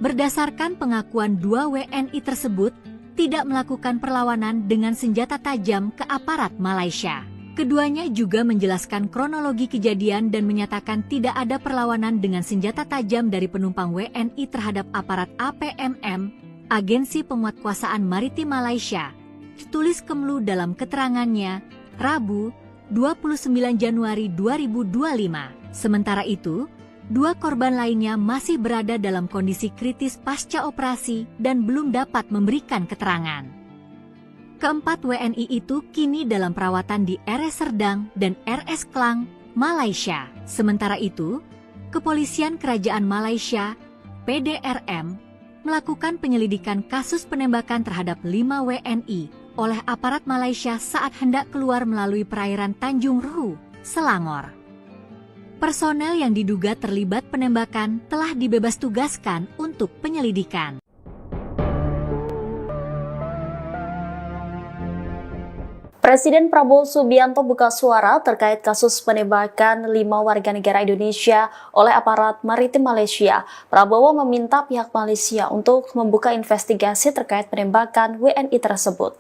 Speaker 2: Berdasarkan pengakuan 2 WNI tersebut, tidak melakukan perlawanan dengan senjata tajam ke aparat Malaysia. Keduanya juga menjelaskan kronologi kejadian dan menyatakan tidak ada perlawanan dengan senjata tajam dari penumpang WNI terhadap aparat APMM, Agensi Penguatkuasaan Maritim Malaysia. Tulis Kemenlu dalam keterangannya, Rabu, 29 Januari 2025. Sementara itu, 2 korban lainnya masih berada dalam kondisi kritis pasca operasi dan belum dapat memberikan keterangan. Keempat WNI itu kini dalam perawatan di RS Serdang dan RS Klang, Malaysia. Sementara itu, Kepolisian Kerajaan Malaysia, PDRM, melakukan penyelidikan kasus penembakan terhadap 5 WNI oleh aparat Malaysia saat hendak keluar melalui perairan Tanjung Rhu, Selangor. Personel yang diduga terlibat penembakan telah dibebas tugaskan untuk penyelidikan.
Speaker 3: Presiden Prabowo Subianto buka suara terkait kasus penembakan 5 warga negara Indonesia oleh aparat maritim Malaysia. Prabowo meminta pihak Malaysia untuk membuka investigasi terkait penembakan WNI tersebut.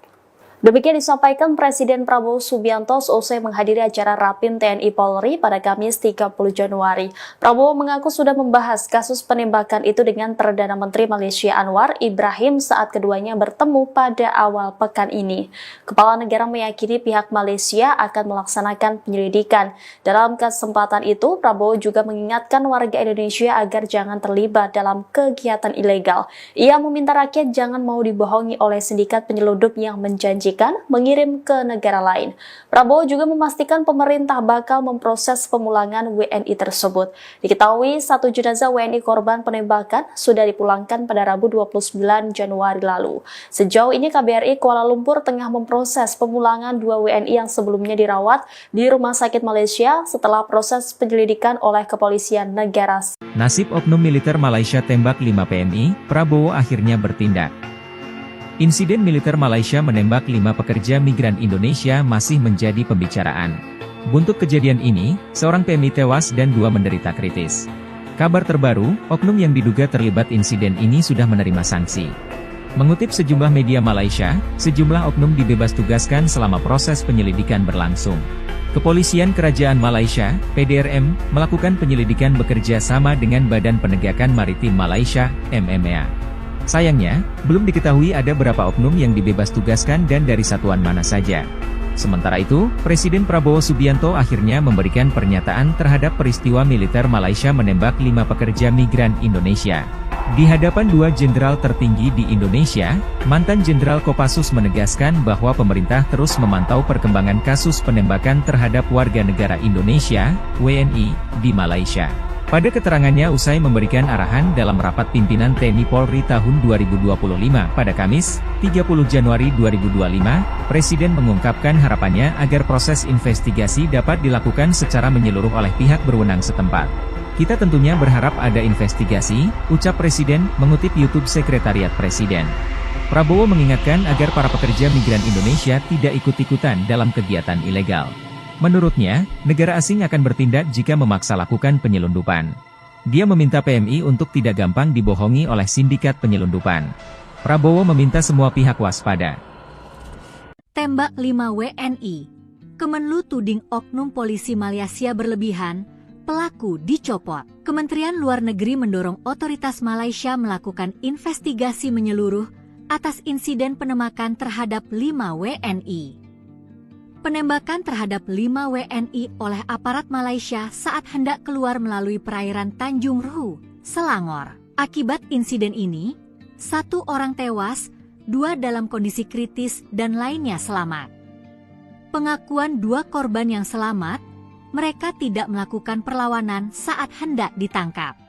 Speaker 3: Demikian disampaikan Presiden Prabowo Subianto seusai menghadiri acara Rapim TNI Polri pada Kamis 30 Januari. Prabowo mengaku sudah membahas kasus penembakan itu dengan Perdana Menteri Malaysia Anwar Ibrahim saat keduanya bertemu pada awal pekan ini. Kepala negara meyakini pihak Malaysia akan melaksanakan penyelidikan. Dalam kesempatan itu, Prabowo juga mengingatkan warga Indonesia agar jangan terlibat dalam kegiatan ilegal. Ia meminta rakyat jangan mau dibohongi oleh sindikat penyelundup yang menjanjikan mengirim ke negara lain. Prabowo juga memastikan pemerintah bakal memproses pemulangan WNI tersebut. Diketahui 1 jenazah WNI korban penembakan sudah dipulangkan pada Rabu 29 Januari lalu. Sejauh ini KBRI Kuala Lumpur tengah memproses pemulangan 2 WNI yang sebelumnya dirawat di Rumah Sakit Malaysia setelah proses penyelidikan oleh Kepolisian Negara.
Speaker 1: Nasib oknum militer Malaysia tembak 5 PMI, Prabowo akhirnya bertindak. Insiden militer Malaysia menembak 5 pekerja migran Indonesia masih menjadi pembicaraan. Buntut kejadian ini, seorang PMI tewas dan 2 menderita kritis. Kabar terbaru, oknum yang diduga terlibat insiden ini sudah menerima sanksi. Mengutip sejumlah media Malaysia, sejumlah oknum dibebas tugaskan selama proses penyelidikan berlangsung. Kepolisian Kerajaan Malaysia, PDRM, melakukan penyelidikan bekerja sama dengan Badan Penegakan Maritim Malaysia, MMA. Sayangnya, belum diketahui ada berapa oknum yang dibebas tugaskan dan dari satuan mana saja. Sementara itu, Presiden Prabowo Subianto akhirnya memberikan pernyataan terhadap peristiwa militer Malaysia menembak 5 pekerja migran Indonesia. Di hadapan 2 jenderal tertinggi di Indonesia, mantan Jenderal Kopassus menegaskan bahwa pemerintah terus memantau perkembangan kasus penembakan terhadap warga negara Indonesia, WNI, di Malaysia. Pada keterangannya usai memberikan arahan dalam rapat pimpinan TNI Polri tahun 2025 pada Kamis, 30 Januari 2025, Presiden mengungkapkan harapannya agar proses investigasi dapat dilakukan secara menyeluruh oleh pihak berwenang setempat. Kita tentunya berharap ada investigasi, ucap Presiden, mengutip YouTube Sekretariat Presiden. Prabowo mengingatkan agar para pekerja migran Indonesia tidak ikut-ikutan dalam kegiatan ilegal. Menurutnya, negara asing akan bertindak jika memaksa lakukan penyelundupan. Dia meminta PMI untuk tidak gampang dibohongi oleh sindikat penyelundupan. Prabowo meminta semua pihak waspada.
Speaker 2: Tembak 5 WNI. Kemenlu tuding oknum polisi Malaysia berlebihan, pelaku dicopot. Kementerian Luar Negeri mendorong otoritas Malaysia melakukan investigasi menyeluruh atas insiden penembakan terhadap 5 WNI. Penembakan terhadap 5 WNI oleh aparat Malaysia saat hendak keluar melalui perairan Tanjung Rhu, Selangor. Akibat insiden ini, 1 orang tewas, 2 dalam kondisi kritis dan lainnya selamat. Pengakuan 2 korban yang selamat, mereka tidak melakukan perlawanan saat hendak ditangkap.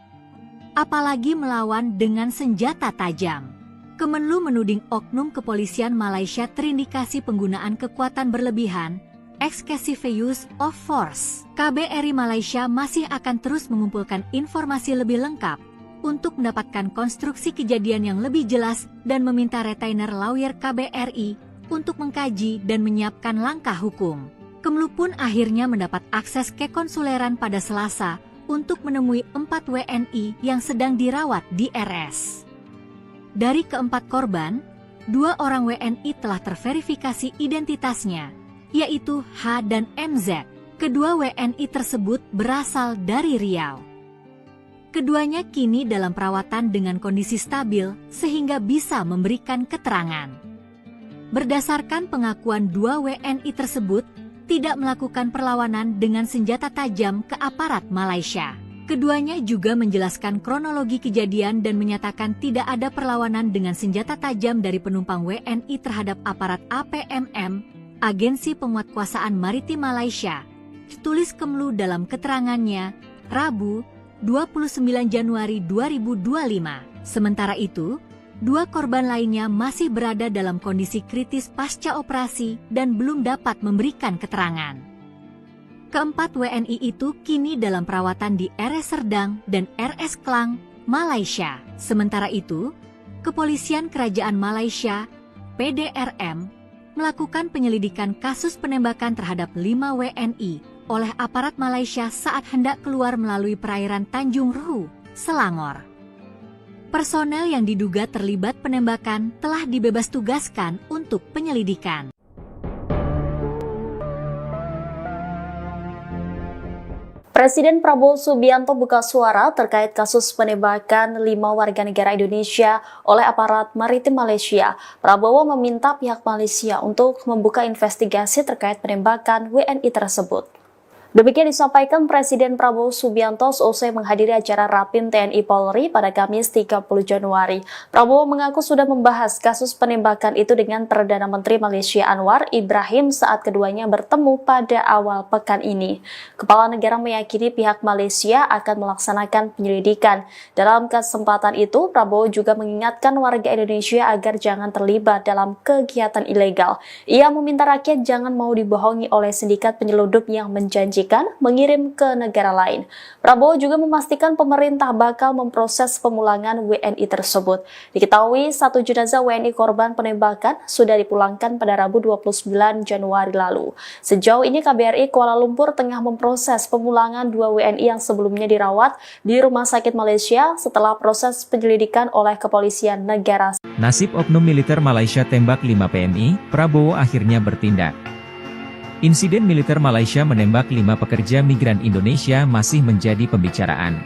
Speaker 2: Apalagi melawan dengan senjata tajam. Kemenlu menuding oknum kepolisian Malaysia terindikasi penggunaan kekuatan berlebihan, excessive use of force. KBRI Malaysia masih akan terus mengumpulkan informasi lebih lengkap untuk mendapatkan konstruksi kejadian yang lebih jelas dan meminta retainer lawyer KBRI untuk mengkaji dan menyiapkan langkah hukum. Kemenlu pun akhirnya mendapat akses ke konsuleran pada Selasa untuk menemui 4 WNI yang sedang dirawat di RS. Dari keempat korban, 2 orang WNI telah terverifikasi identitasnya, yaitu H dan MZ. Kedua WNI tersebut berasal dari Riau. Keduanya kini dalam perawatan dengan kondisi stabil sehingga bisa memberikan keterangan. Berdasarkan pengakuan 2 WNI tersebut, tidak melakukan perlawanan dengan senjata tajam ke aparat Malaysia. Keduanya juga menjelaskan kronologi kejadian dan menyatakan tidak ada perlawanan dengan senjata tajam dari penumpang WNI terhadap aparat APMM, Agensi Penguatkuasaan Maritim Malaysia, tulis Kemlu dalam keterangannya, Rabu, 29 Januari 2025. Sementara itu, 2 korban lainnya masih berada dalam kondisi kritis pasca operasi dan belum dapat memberikan keterangan. Keempat WNI itu kini dalam perawatan di RS Serdang dan RS Klang, Malaysia. Sementara itu, Kepolisian Kerajaan Malaysia, PDRM, melakukan penyelidikan kasus penembakan terhadap 5 WNI oleh aparat Malaysia saat hendak keluar melalui perairan Tanjung Ruhu, Selangor. Personel yang diduga terlibat penembakan telah dibebas tugaskan untuk penyelidikan.
Speaker 3: Presiden Prabowo Subianto buka suara terkait kasus penembakan 5 warga negara Indonesia oleh aparat maritim Malaysia. Prabowo meminta pihak Malaysia untuk membuka investigasi terkait penembakan WNI tersebut. Demikian disampaikan Presiden Prabowo Subianto seusai menghadiri acara Rapim TNI Polri pada Kamis 30 Januari. Prabowo mengaku sudah membahas kasus penembakan itu dengan Perdana Menteri Malaysia Anwar Ibrahim saat keduanya bertemu pada awal pekan ini. Kepala negara meyakini pihak Malaysia akan melaksanakan penyelidikan. Dalam kesempatan itu, Prabowo juga mengingatkan warga Indonesia agar jangan terlibat dalam kegiatan ilegal. Ia meminta rakyat jangan mau dibohongi oleh sindikat penyelundup yang menjanjikan mengirim ke negara lain. Prabowo juga memastikan pemerintah bakal memproses pemulangan WNI tersebut. Diketahui 1 jenazah WNI korban penembakan sudah dipulangkan pada Rabu 29 Januari lalu. Sejauh ini KBRI Kuala Lumpur tengah memproses pemulangan 2 WNI yang sebelumnya dirawat di Rumah Sakit Malaysia setelah proses penyelidikan oleh Kepolisian Negara.
Speaker 1: Nasib oknum militer Malaysia tembak 5 PMI, Prabowo akhirnya bertindak. Insiden militer Malaysia menembak 5 pekerja migran Indonesia masih menjadi pembicaraan.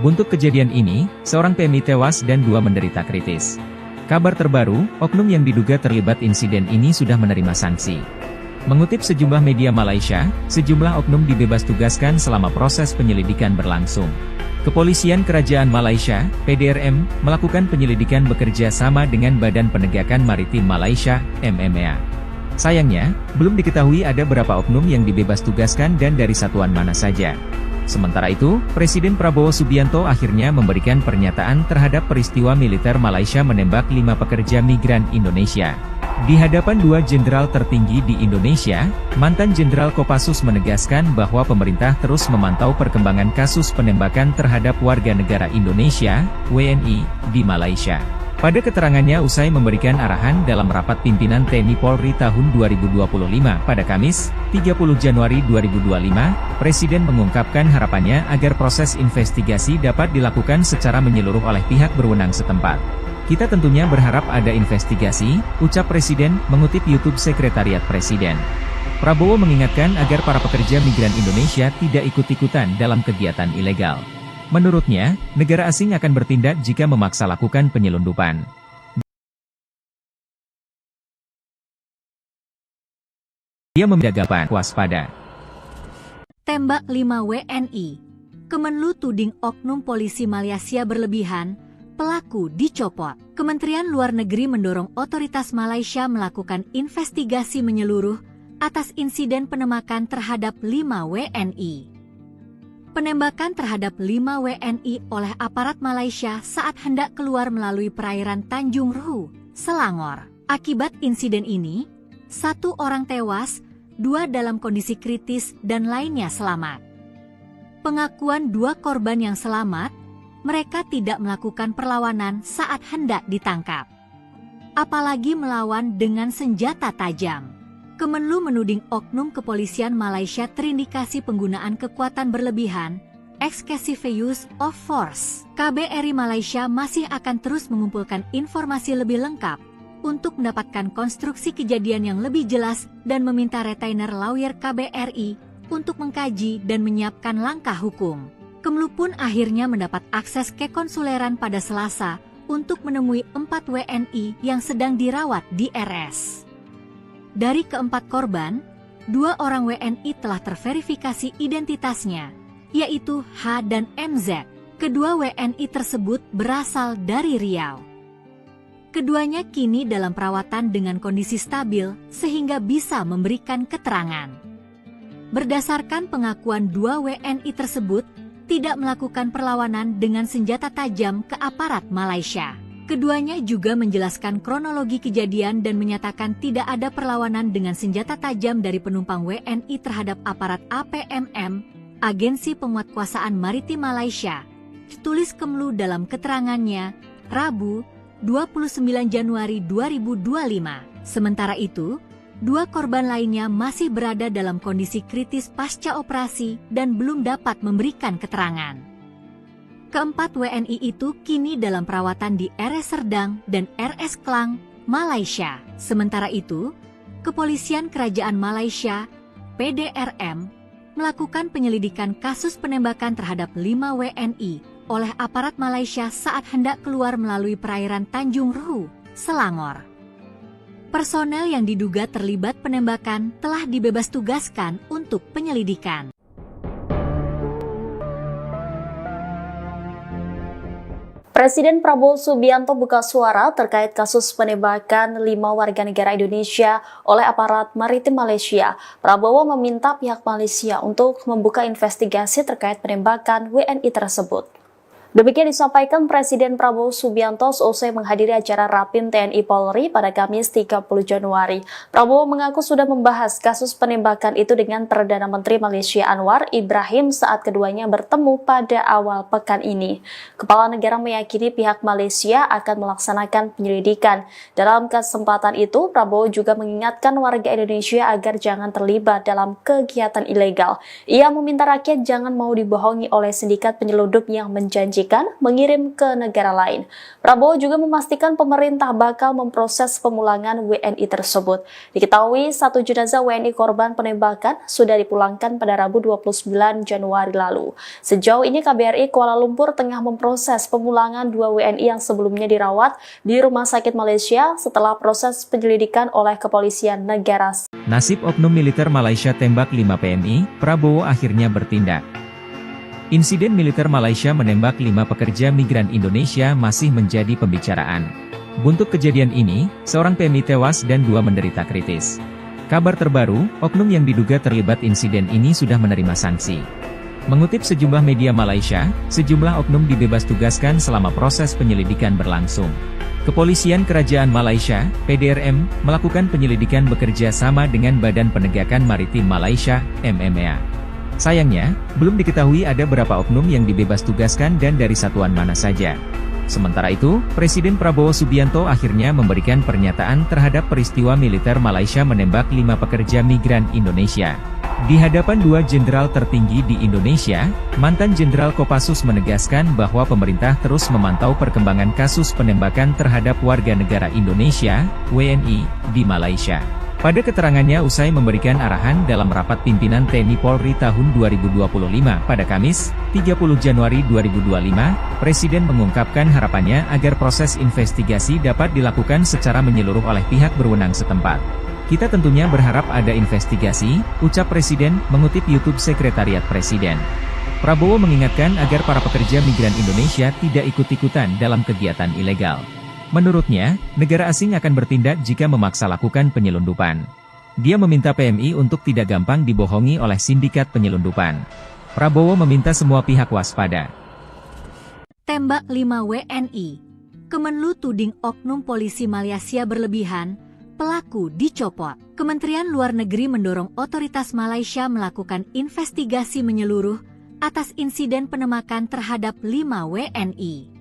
Speaker 1: Buntut kejadian ini, seorang PMI tewas dan 2 menderita kritis. Kabar terbaru, oknum yang diduga terlibat insiden ini sudah menerima sanksi. Mengutip sejumlah media Malaysia, sejumlah oknum dibebas tugaskan selama proses penyelidikan berlangsung. Kepolisian Kerajaan Malaysia, PDRM, melakukan penyelidikan bekerja sama dengan Badan Penegakan Maritim Malaysia, MMA. Sayangnya, belum diketahui ada berapa oknum yang dibebas tugaskan dan dari satuan mana saja. Sementara itu, Presiden Prabowo Subianto akhirnya memberikan pernyataan terhadap peristiwa militer Malaysia menembak 5 pekerja migran Indonesia. Di hadapan 2 jenderal tertinggi di Indonesia, mantan Jenderal Kopassus menegaskan bahwa pemerintah terus memantau perkembangan kasus penembakan terhadap warga negara Indonesia, WNI, di Malaysia. Pada keterangannya usai memberikan arahan dalam rapat pimpinan TNI Polri tahun 2025 pada Kamis, 30 Januari 2025, Presiden mengungkapkan harapannya agar proses investigasi dapat dilakukan secara menyeluruh oleh pihak berwenang setempat. Kita tentunya berharap ada investigasi, ucap Presiden, mengutip YouTube Sekretariat Presiden. Prabowo mengingatkan agar para pekerja migran Indonesia tidak ikut-ikutan dalam kegiatan ilegal. Menurutnya, negara asing akan bertindak jika memaksa lakukan penyelundupan. Dia memjagapan waspada.
Speaker 2: Tembak 5 WNI. Kemenlu tuding oknum polisi Malaysia berlebihan, pelaku dicopot. Kementerian Luar Negeri mendorong otoritas Malaysia melakukan investigasi menyeluruh atas insiden penembakan terhadap 5 WNI. Penembakan terhadap 5 WNI oleh aparat Malaysia saat hendak keluar melalui perairan Tanjung Ruhu, Selangor. Akibat insiden ini, 1 orang tewas, 2 dalam kondisi kritis dan lainnya selamat. Pengakuan 2 korban yang selamat, mereka tidak melakukan perlawanan saat hendak ditangkap. Apalagi melawan dengan senjata tajam. Kemenlu menuding oknum kepolisian Malaysia terindikasi penggunaan kekuatan berlebihan, excessive use of force. KBRI Malaysia masih akan terus mengumpulkan informasi lebih lengkap untuk mendapatkan konstruksi kejadian yang lebih jelas dan meminta retainer lawyer KBRI untuk mengkaji dan menyiapkan langkah hukum. Kemlu pun akhirnya mendapat akses ke konsuleran pada Selasa untuk menemui 4 WNI yang sedang dirawat di RS. Dari keempat korban, 2 orang WNI telah terverifikasi identitasnya, yaitu H dan MZ. Kedua WNI tersebut berasal dari Riau. Keduanya kini dalam perawatan dengan kondisi stabil sehingga bisa memberikan keterangan. Berdasarkan pengakuan 2 WNI tersebut, tidak melakukan perlawanan dengan senjata tajam ke aparat Malaysia. Keduanya juga menjelaskan kronologi kejadian dan menyatakan tidak ada perlawanan dengan senjata tajam dari penumpang WNI terhadap aparat APMM, Agensi Penguatkuasaan Maritim Malaysia, tulis Kemlu dalam keterangannya, Rabu, 29 Januari 2025. Sementara itu, 2 korban lainnya masih berada dalam kondisi kritis pasca operasi dan belum dapat memberikan keterangan. Keempat WNI itu kini dalam perawatan di RS Serdang dan RS Klang, Malaysia. Sementara itu, Kepolisian Kerajaan Malaysia, PDRM, melakukan penyelidikan kasus penembakan terhadap 5 WNI oleh aparat Malaysia saat hendak keluar melalui perairan Tanjung Rehu, Selangor. Personel yang diduga terlibat penembakan telah dibebas tugaskan untuk penyelidikan.
Speaker 3: Presiden Prabowo Subianto buka suara terkait kasus penembakan 5 warga negara Indonesia oleh aparat maritim Malaysia. Prabowo meminta pihak Malaysia untuk membuka investigasi terkait penembakan WNI tersebut. Demikian disampaikan Presiden Prabowo Subianto seusai menghadiri acara Rapim TNI Polri pada Kamis 30 Januari. Prabowo mengaku sudah membahas kasus penembakan itu dengan Perdana Menteri Malaysia Anwar Ibrahim saat keduanya bertemu pada awal pekan ini. Kepala negara meyakini pihak Malaysia akan melaksanakan penyelidikan. Dalam kesempatan itu, Prabowo juga mengingatkan warga Indonesia agar jangan terlibat dalam kegiatan ilegal. Ia meminta rakyat jangan mau dibohongi oleh sindikat penyelundup yang menjanjikan mengirim ke negara lain. Prabowo juga memastikan pemerintah bakal memproses pemulangan WNI tersebut. Diketahui 1 jenazah WNI korban penembakan sudah dipulangkan pada Rabu 29 Januari lalu. Sejauh ini KBRI Kuala Lumpur tengah memproses pemulangan 2 WNI yang sebelumnya dirawat di Rumah Sakit Malaysia setelah proses penyelidikan oleh Kepolisian Negara.
Speaker 1: Nasib oknum militer Malaysia tembak 5 PMI, Prabowo akhirnya bertindak. Insiden militer Malaysia menembak 5 pekerja migran Indonesia masih menjadi pembicaraan. Buntut kejadian ini, seorang PMI tewas dan 2 menderita kritis. Kabar terbaru, oknum yang diduga terlibat insiden ini sudah menerima sanksi. Mengutip sejumlah media Malaysia, sejumlah oknum dibebas tugaskan selama proses penyelidikan berlangsung. Kepolisian Kerajaan Malaysia, PDRM, melakukan penyelidikan bekerja sama dengan Badan Penegakan Maritim Malaysia, MMA. Sayangnya, belum diketahui ada berapa oknum yang dibebas tugaskan dan dari satuan mana saja. Sementara itu, Presiden Prabowo Subianto akhirnya memberikan pernyataan terhadap peristiwa militer Malaysia menembak 5 pekerja migran Indonesia. Di hadapan 2 jenderal tertinggi di Indonesia, mantan Jenderal Kopassus menegaskan bahwa pemerintah terus memantau perkembangan kasus penembakan terhadap warga negara Indonesia, WNI, di Malaysia. Pada keterangannya usai memberikan arahan dalam rapat pimpinan TNI Polri tahun 2025 pada Kamis, 30 Januari 2025, Presiden mengungkapkan harapannya agar proses investigasi dapat dilakukan secara menyeluruh oleh pihak berwenang setempat. Kita tentunya berharap ada investigasi, ucap Presiden, mengutip YouTube Sekretariat Presiden. Prabowo mengingatkan agar para pekerja migran Indonesia tidak ikut-ikutan dalam kegiatan ilegal. Menurutnya, negara asing akan bertindak jika memaksa lakukan penyelundupan. Dia meminta PMI untuk tidak gampang dibohongi oleh sindikat penyelundupan. Prabowo meminta semua pihak waspada.
Speaker 2: Tembak 5 WNI. Kemenlu tuding oknum polisi Malaysia berlebihan, pelaku dicopot. Kementerian Luar Negeri mendorong otoritas Malaysia melakukan investigasi menyeluruh atas insiden penembakan terhadap 5 WNI.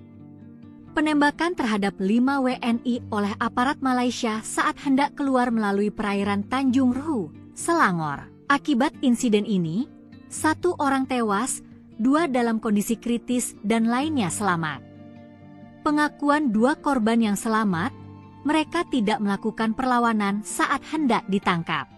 Speaker 2: Penembakan terhadap 5 WNI oleh aparat Malaysia saat hendak keluar melalui perairan Tanjung Rehu, Selangor. Akibat insiden ini, 1 orang tewas, 2 dalam kondisi kritis dan lainnya selamat. Pengakuan 2 korban yang selamat, mereka tidak melakukan perlawanan saat hendak ditangkap.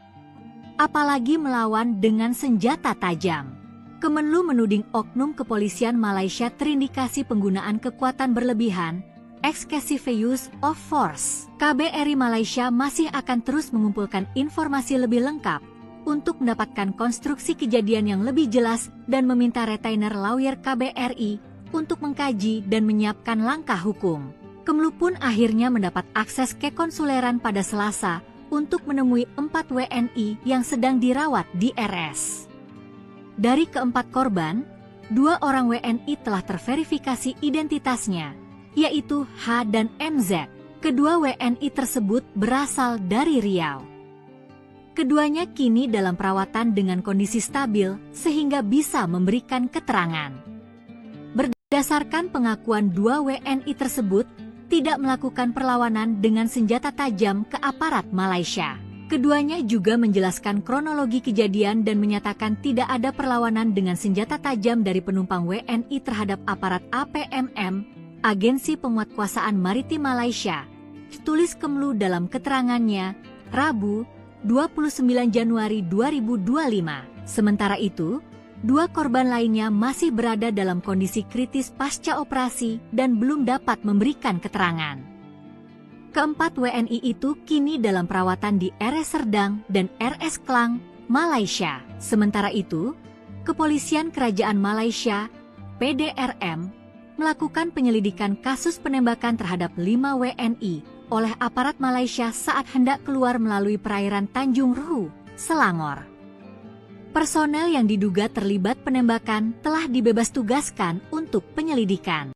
Speaker 2: Apalagi melawan dengan senjata tajam. Kemenlu menuding oknum kepolisian Malaysia terindikasi penggunaan kekuatan berlebihan, excessive use of force. KBRI Malaysia masih akan terus mengumpulkan informasi lebih lengkap untuk mendapatkan konstruksi kejadian yang lebih jelas dan meminta retainer lawyer KBRI untuk mengkaji dan menyiapkan langkah hukum. Kemlu pun akhirnya mendapat akses ke konsuleran pada Selasa untuk menemui 4 WNI yang sedang dirawat di RS. Dari keempat korban, 2 orang WNI telah terverifikasi identitasnya, yaitu H dan MZ. Kedua WNI tersebut berasal dari Riau. Keduanya kini dalam perawatan dengan kondisi stabil sehingga bisa memberikan keterangan. Berdasarkan pengakuan 2 WNI tersebut, tidak melakukan perlawanan dengan senjata tajam ke aparat Malaysia. Keduanya juga menjelaskan kronologi kejadian dan menyatakan tidak ada perlawanan dengan senjata tajam dari penumpang WNI terhadap aparat APMM, Agensi Penguatkuasaan Maritim Malaysia, tulis Kemlu dalam keterangannya, Rabu, 29 Januari 2025. Sementara itu, 2 korban lainnya masih berada dalam kondisi kritis pasca operasi dan belum dapat memberikan keterangan. Keempat WNI itu kini dalam perawatan di RS Serdang dan RS Klang, Malaysia. Sementara itu, Kepolisian Kerajaan Malaysia, PDRM, melakukan penyelidikan kasus penembakan terhadap 5 WNI oleh aparat Malaysia saat hendak keluar melalui perairan Tanjung Ruhu, Selangor. Personel yang diduga terlibat penembakan telah dibebas tugaskan untuk penyelidikan.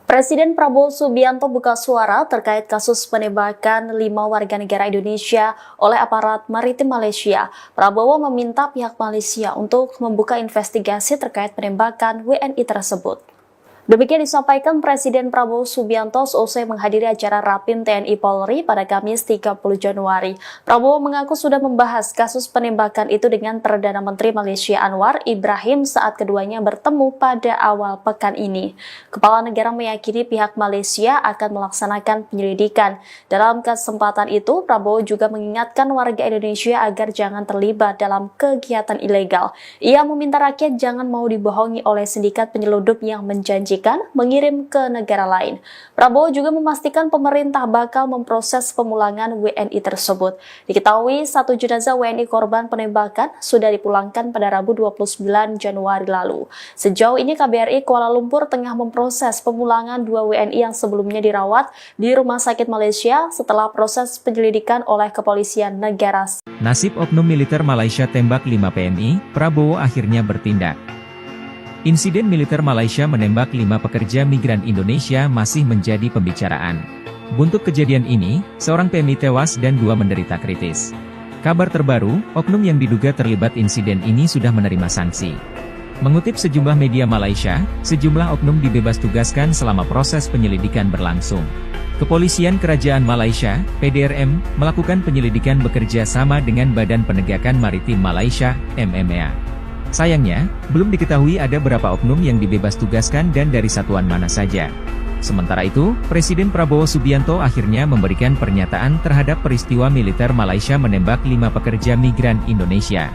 Speaker 3: Presiden Prabowo Subianto buka suara terkait kasus penembakan 5 warga negara Indonesia oleh aparat maritim Malaysia. Prabowo meminta pihak Malaysia untuk membuka investigasi terkait penembakan WNI tersebut. Demikian disampaikan Presiden Prabowo Subianto seusai menghadiri acara Rapim TNI Polri pada Kamis 30 Januari. Prabowo mengaku sudah membahas kasus penembakan itu dengan Perdana Menteri Malaysia Anwar Ibrahim saat keduanya bertemu pada awal pekan ini. Kepala negara meyakini pihak Malaysia akan melaksanakan penyelidikan. Dalam kesempatan itu, Prabowo juga mengingatkan warga Indonesia agar jangan terlibat dalam kegiatan ilegal. Ia meminta rakyat jangan mau dibohongi oleh sindikat penyeludup yang menjanjikan mengirim ke negara lain. Prabowo juga memastikan pemerintah bakal memproses pemulangan WNI tersebut. Diketahui 1 jenazah WNI korban penembakan sudah dipulangkan pada Rabu 29 Januari lalu. Sejauh ini KBRI Kuala Lumpur tengah memproses pemulangan 2 WNI yang sebelumnya dirawat di Rumah Sakit Malaysia setelah proses penyelidikan oleh Kepolisian Negara.
Speaker 1: Nasib oknum militer Malaysia tembak 5 PNI, Prabowo akhirnya bertindak. Insiden militer Malaysia menembak 5 pekerja migran Indonesia masih menjadi pembicaraan. Buntut kejadian ini, seorang PMI tewas dan 2 menderita kritis. Kabar terbaru, oknum yang diduga terlibat insiden ini sudah menerima sanksi. Mengutip sejumlah media Malaysia, sejumlah oknum dibebas tugaskan selama proses penyelidikan berlangsung. Kepolisian Kerajaan Malaysia, PDRM, melakukan penyelidikan bekerja sama dengan Badan Penegakan Maritim Malaysia, MMA. Sayangnya, belum diketahui ada berapa oknum yang dibebas tugaskan dan dari satuan mana saja. Sementara itu, Presiden Prabowo Subianto akhirnya memberikan pernyataan terhadap peristiwa militer Malaysia menembak 5 pekerja migran Indonesia.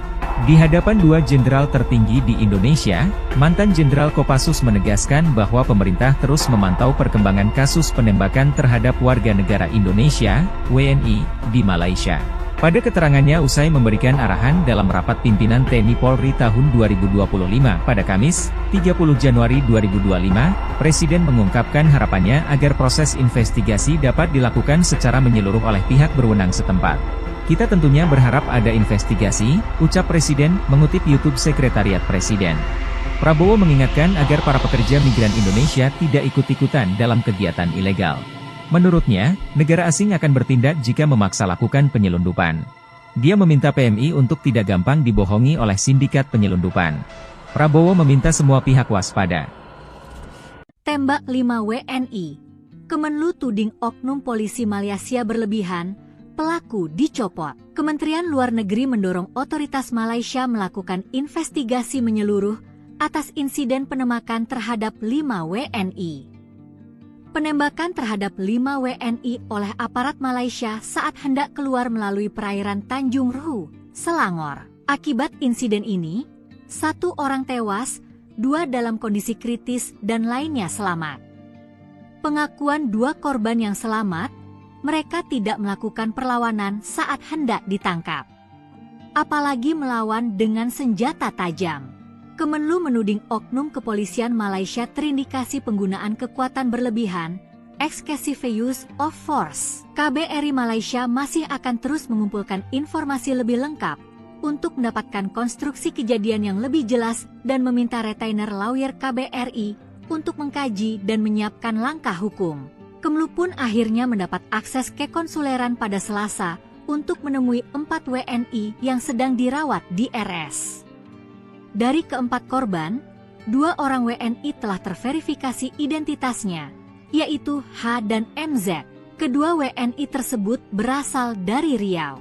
Speaker 1: Di hadapan 2 jenderal tertinggi di Indonesia, mantan Jenderal Kopassus menegaskan bahwa pemerintah terus memantau perkembangan kasus penembakan terhadap warga negara Indonesia, WNI, di Malaysia. Pada keterangannya usai memberikan arahan dalam rapat pimpinan TNI Polri tahun 2025 pada Kamis, 30 Januari 2025, Presiden mengungkapkan harapannya agar proses investigasi dapat dilakukan secara menyeluruh oleh pihak berwenang setempat. Kita tentunya berharap ada investigasi, ucap Presiden, mengutip YouTube Sekretariat Presiden. Prabowo mengingatkan agar para pekerja migran Indonesia tidak ikut-ikutan dalam kegiatan ilegal. Menurutnya, negara asing akan bertindak jika memaksa lakukan penyelundupan. Dia meminta PMI untuk tidak gampang dibohongi oleh sindikat penyelundupan. Prabowo meminta semua pihak waspada.
Speaker 2: Tembak 5 WNI. Kemenlu tuding oknum polisi Malaysia berlebihan, pelaku dicopot. Kementerian Luar Negeri mendorong otoritas Malaysia melakukan investigasi menyeluruh atas insiden penembakan terhadap 5 WNI. Penembakan terhadap 5 WNI oleh aparat Malaysia saat hendak keluar melalui perairan Tanjung Ruhu, Selangor. Akibat insiden ini, 1 orang tewas, 2 dalam kondisi kritis dan lainnya selamat. Pengakuan 2 korban yang selamat, mereka tidak melakukan perlawanan saat hendak ditangkap. Apalagi melawan dengan senjata tajam. Kemenlu menuding oknum kepolisian Malaysia terindikasi penggunaan kekuatan berlebihan, excessive use of force. KBRI Malaysia masih akan terus mengumpulkan informasi lebih lengkap untuk mendapatkan konstruksi kejadian yang lebih jelas dan meminta retainer lawyer KBRI untuk mengkaji dan menyiapkan langkah hukum. Kemenlu pun akhirnya mendapat akses ke konsuleran pada Selasa untuk menemui 4 WNI yang sedang dirawat di RS. Dari keempat korban, 2 orang WNI telah terverifikasi identitasnya, yaitu H dan MZ. Kedua WNI tersebut berasal dari Riau.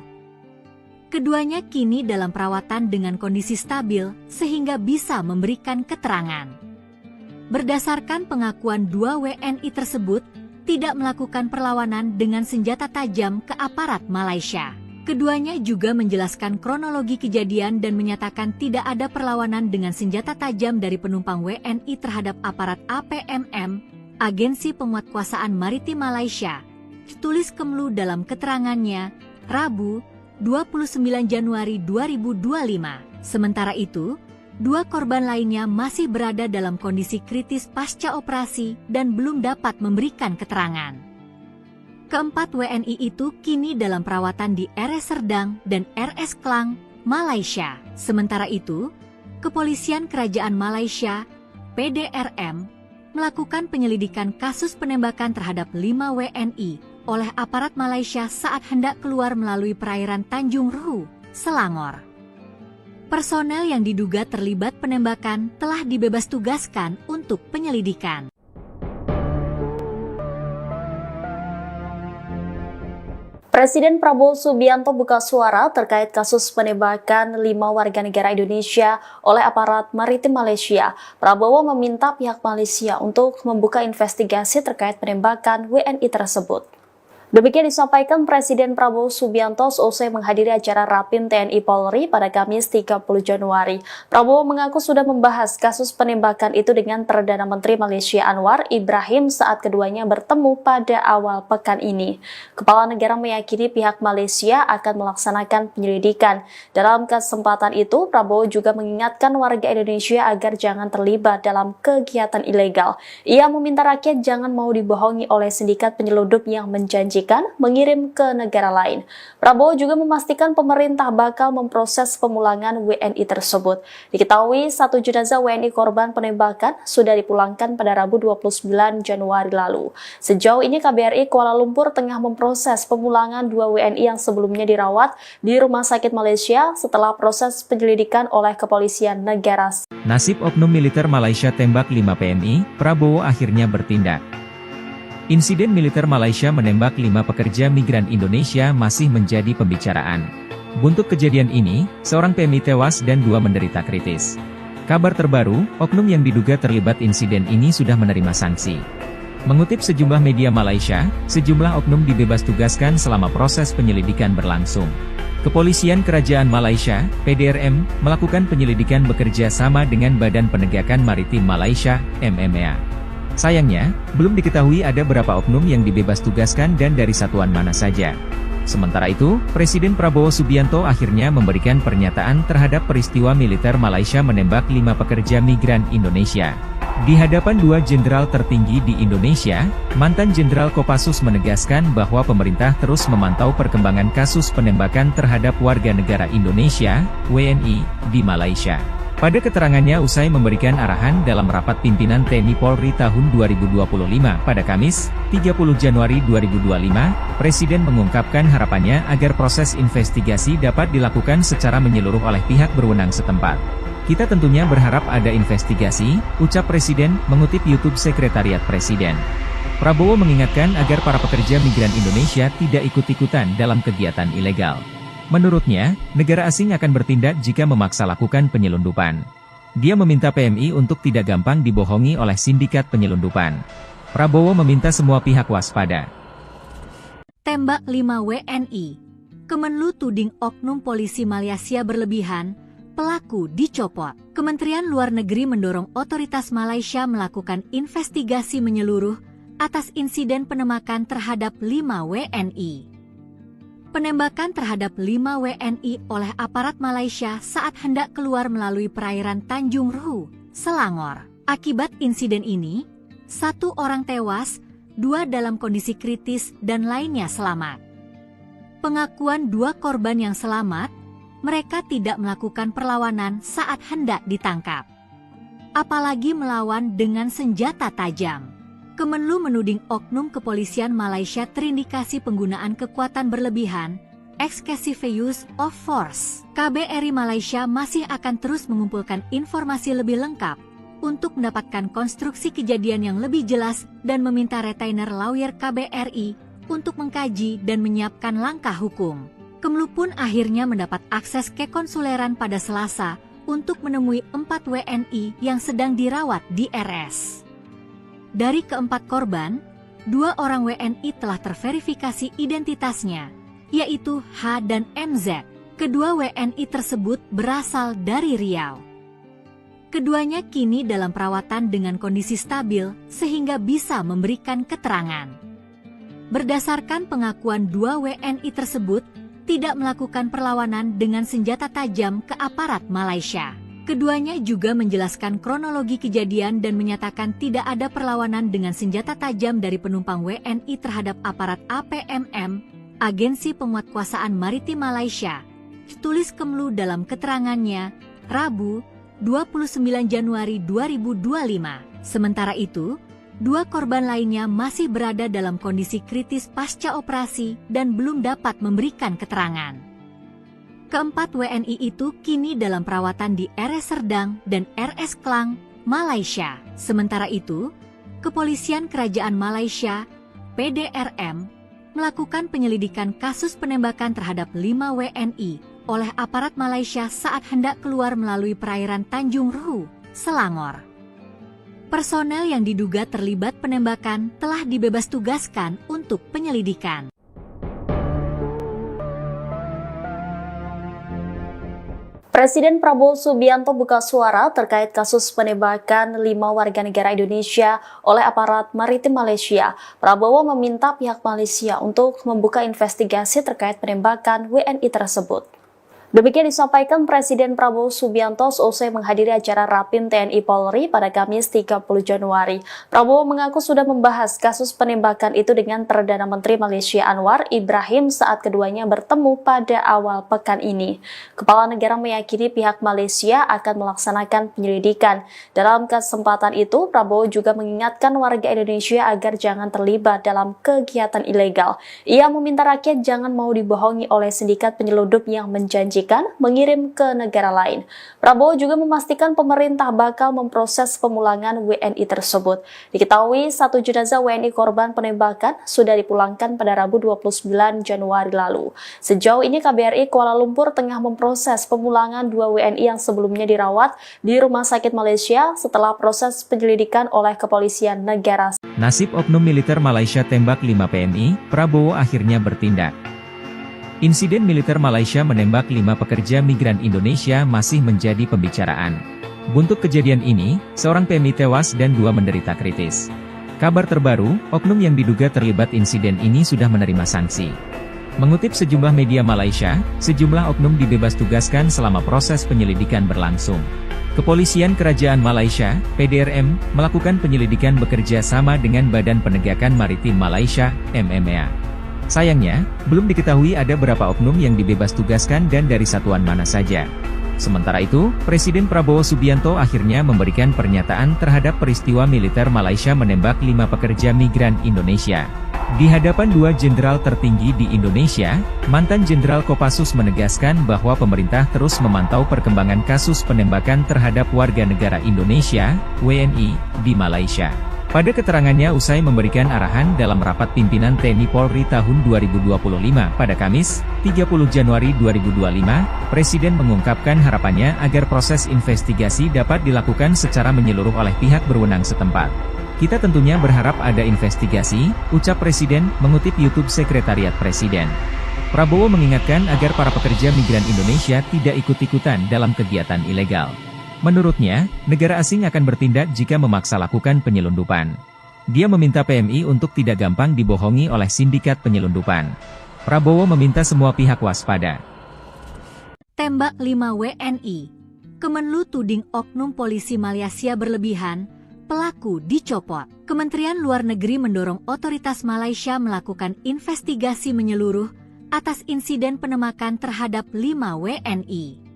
Speaker 2: Keduanya kini dalam perawatan dengan kondisi stabil sehingga bisa memberikan keterangan. Berdasarkan pengakuan 2 WNI tersebut, tidak melakukan perlawanan dengan senjata tajam ke aparat Malaysia. Keduanya juga menjelaskan kronologi kejadian dan menyatakan tidak ada perlawanan dengan senjata tajam dari penumpang WNI terhadap aparat APMM, Agensi Penguatkuasaan Maritim Malaysia, tulis Kemenlu dalam keterangannya, Rabu, 29 Januari 2025. Sementara itu, 2 korban lainnya masih berada dalam kondisi kritis pasca operasi dan belum dapat memberikan keterangan. Keempat WNI itu kini dalam perawatan di RS Serdang dan RS Klang, Malaysia. Sementara itu, Kepolisian Kerajaan Malaysia, PDRM, melakukan penyelidikan kasus penembakan terhadap 5 WNI oleh aparat Malaysia saat hendak keluar melalui perairan Tanjung Ruhu, Selangor. Personel yang diduga terlibat penembakan telah dibebas tugaskan untuk penyelidikan.
Speaker 3: Presiden Prabowo Subianto buka suara terkait kasus penembakan 5 warga negara Indonesia oleh aparat maritim Malaysia. Prabowo meminta pihak Malaysia untuk membuka investigasi terkait penembakan WNI tersebut. Demikian disampaikan Presiden Prabowo Subianto seusai menghadiri acara Rapim TNI Polri pada Kamis 30 Januari. Prabowo mengaku sudah membahas kasus penembakan itu dengan Perdana Menteri Malaysia Anwar Ibrahim saat keduanya bertemu pada awal pekan ini. Kepala negara meyakini pihak Malaysia akan melaksanakan penyelidikan. Dalam kesempatan itu, Prabowo juga mengingatkan warga Indonesia agar jangan terlibat dalam kegiatan ilegal. Ia meminta rakyat jangan mau dibohongi oleh sindikat penyeludup yang menjanjikan mengirim ke negara lain. Prabowo juga memastikan pemerintah bakal memproses pemulangan WNI tersebut. Diketahui 1 jenazah WNI korban penembakan sudah dipulangkan pada Rabu 29 Januari lalu. Sejauh ini KBRI Kuala Lumpur tengah memproses pemulangan 2 WNI yang sebelumnya dirawat di Rumah Sakit Malaysia setelah proses penyelidikan oleh Kepolisian Negara.
Speaker 1: Nasib oknum militer Malaysia tembak 5 PNI, Prabowo akhirnya bertindak. Insiden militer Malaysia menembak 5 pekerja migran Indonesia masih menjadi pembicaraan. Buntut kejadian ini, seorang PMI tewas dan 2 menderita kritis. Kabar terbaru, oknum yang diduga terlibat insiden ini sudah menerima sanksi. Mengutip sejumlah media Malaysia, sejumlah oknum dibebas tugaskan selama proses penyelidikan berlangsung. Kepolisian Kerajaan Malaysia, PDRM, melakukan penyelidikan bekerja sama dengan Badan Penegakan Maritim Malaysia, MMA. Sayangnya, belum diketahui ada berapa oknum yang dibebas tugaskan dan dari satuan mana saja. Sementara itu, Presiden Prabowo Subianto akhirnya memberikan pernyataan terhadap peristiwa militer Malaysia menembak 5 pekerja migran Indonesia. Di hadapan 2 jenderal tertinggi di Indonesia, mantan Jenderal Kopassus menegaskan bahwa pemerintah terus memantau perkembangan kasus penembakan terhadap warga negara Indonesia, WNI, di Malaysia. Pada keterangannya usai memberikan arahan dalam rapat pimpinan TNI Polri tahun 2025 pada Kamis, 30 Januari 2025, Presiden mengungkapkan harapannya agar proses investigasi dapat dilakukan secara menyeluruh oleh pihak berwenang setempat. Kita tentunya berharap ada investigasi, ucap Presiden, mengutip YouTube Sekretariat Presiden. Prabowo mengingatkan agar para pekerja migran Indonesia tidak ikut-ikutan dalam kegiatan ilegal. Menurutnya, negara asing akan bertindak jika memaksa lakukan penyelundupan. Dia meminta PMI untuk tidak gampang dibohongi oleh sindikat penyelundupan. Prabowo meminta semua pihak waspada.
Speaker 2: Tembak 5 WNI. Kemenlu tuding oknum polisi Malaysia berlebihan, pelaku dicopot. Kementerian Luar Negeri mendorong otoritas Malaysia melakukan investigasi menyeluruh atas insiden penembakan terhadap 5 WNI. Penembakan terhadap 5 WNI oleh aparat Malaysia saat hendak keluar melalui perairan Tanjung Ruhu, Selangor. Akibat insiden ini, 1 orang tewas, 2 dalam kondisi kritis dan lainnya selamat. Pengakuan 2 korban yang selamat, mereka tidak melakukan perlawanan saat hendak ditangkap, apalagi melawan dengan senjata tajam. Kemenlu menuding oknum kepolisian Malaysia terindikasi penggunaan kekuatan berlebihan, excessive use of force. KBRI Malaysia masih akan terus mengumpulkan informasi lebih lengkap untuk mendapatkan konstruksi kejadian yang lebih jelas dan meminta retainer lawyer KBRI untuk mengkaji dan menyiapkan langkah hukum. Kemenlu pun akhirnya mendapat akses ke konsuleran pada Selasa untuk menemui 4 WNI yang sedang dirawat di RS. Dari keempat korban, 2 orang WNI telah terverifikasi identitasnya, yaitu H dan MZ. Kedua WNI tersebut berasal dari Riau. Keduanya kini dalam perawatan dengan kondisi stabil sehingga bisa memberikan keterangan. Berdasarkan pengakuan 2 WNI tersebut, tidak melakukan perlawanan dengan senjata tajam ke aparat Malaysia. Keduanya juga menjelaskan kronologi kejadian dan menyatakan tidak ada perlawanan dengan senjata tajam dari penumpang WNI terhadap aparat APMM, Agensi Penguatkuasaan Maritim Malaysia, tulis Kemenlu dalam keterangannya, Rabu, 29 Januari 2025. Sementara itu, 2 korban lainnya masih berada dalam kondisi kritis pasca operasi dan belum dapat memberikan keterangan. Keempat WNI itu kini dalam perawatan di RS Serdang dan RS Klang, Malaysia. Sementara itu, Kepolisian Kerajaan Malaysia, PDRM, melakukan penyelidikan kasus penembakan terhadap 5 WNI oleh aparat Malaysia saat hendak keluar melalui perairan Tanjung Ruhu, Selangor. Personel yang diduga terlibat penembakan telah dibebas tugaskan untuk penyelidikan.
Speaker 3: Presiden Prabowo Subianto buka suara terkait kasus penembakan 5 warga negara Indonesia oleh aparat maritim Malaysia. Prabowo meminta pihak Malaysia untuk membuka investigasi terkait penembakan WNI tersebut. Demikian disampaikan Presiden Prabowo Subianto seusai menghadiri acara Rapim TNI Polri pada Kamis 30 Januari. Prabowo mengaku sudah membahas kasus penembakan itu dengan Perdana Menteri Malaysia Anwar Ibrahim saat keduanya bertemu pada awal pekan ini. Kepala negara meyakini pihak Malaysia akan melaksanakan penyelidikan. Dalam kesempatan itu, Prabowo juga mengingatkan warga Indonesia agar jangan terlibat dalam kegiatan ilegal. Ia meminta rakyat jangan mau dibohongi oleh sindikat penyeludup yang menjanjikan mengirim ke negara lain. Prabowo juga memastikan pemerintah bakal memproses pemulangan WNI tersebut. Diketahui 1 jenazah WNI korban penembakan sudah dipulangkan pada Rabu 29 Januari lalu. Sejauh ini KBRI Kuala Lumpur tengah memproses pemulangan 2 WNI yang sebelumnya dirawat di Rumah Sakit Malaysia setelah proses penyelidikan oleh Kepolisian Negara.
Speaker 1: Nasib oknum militer Malaysia tembak 5 PNI, Prabowo akhirnya bertindak. Insiden militer Malaysia menembak 5 pekerja migran Indonesia masih menjadi pembicaraan. Buntut kejadian ini, seorang PMI tewas dan 2 menderita kritis. Kabar terbaru, oknum yang diduga terlibat insiden ini sudah menerima sanksi. Mengutip sejumlah media Malaysia, sejumlah oknum dibebas tugaskan selama proses penyelidikan berlangsung. Kepolisian Kerajaan Malaysia, PDRM, melakukan penyelidikan bekerja sama dengan Badan Penegakan Maritim Malaysia, MMA. Sayangnya, belum diketahui ada berapa oknum yang dibebas tugaskan dan dari satuan mana saja. Sementara itu, Presiden Prabowo Subianto akhirnya memberikan pernyataan terhadap peristiwa militer Malaysia menembak 5 pekerja migran Indonesia. Di hadapan 2 jenderal tertinggi di Indonesia, mantan Jenderal Kopassus menegaskan bahwa pemerintah terus memantau perkembangan kasus penembakan terhadap warga negara Indonesia, WNI, di Malaysia. Pada keterangannya usai memberikan arahan dalam rapat pimpinan TNI Polri tahun 2025 pada Kamis, 30 Januari 2025, Presiden mengungkapkan harapannya agar proses investigasi dapat dilakukan secara menyeluruh oleh pihak berwenang setempat. Kita tentunya berharap ada investigasi, ucap Presiden, mengutip YouTube Sekretariat Presiden. Prabowo mengingatkan agar para pekerja migran Indonesia tidak ikut-ikutan dalam kegiatan ilegal. Menurutnya, negara asing akan bertindak jika memaksa lakukan penyelundupan. Dia meminta PMI untuk tidak gampang dibohongi oleh sindikat penyelundupan. Prabowo meminta semua pihak waspada.
Speaker 2: Tembak 5 WNI. Kemenlu tuding oknum polisi Malaysia berlebihan, pelaku dicopot. Kementerian Luar Negeri mendorong otoritas Malaysia melakukan investigasi menyeluruh atas insiden penembakan terhadap 5 WNI.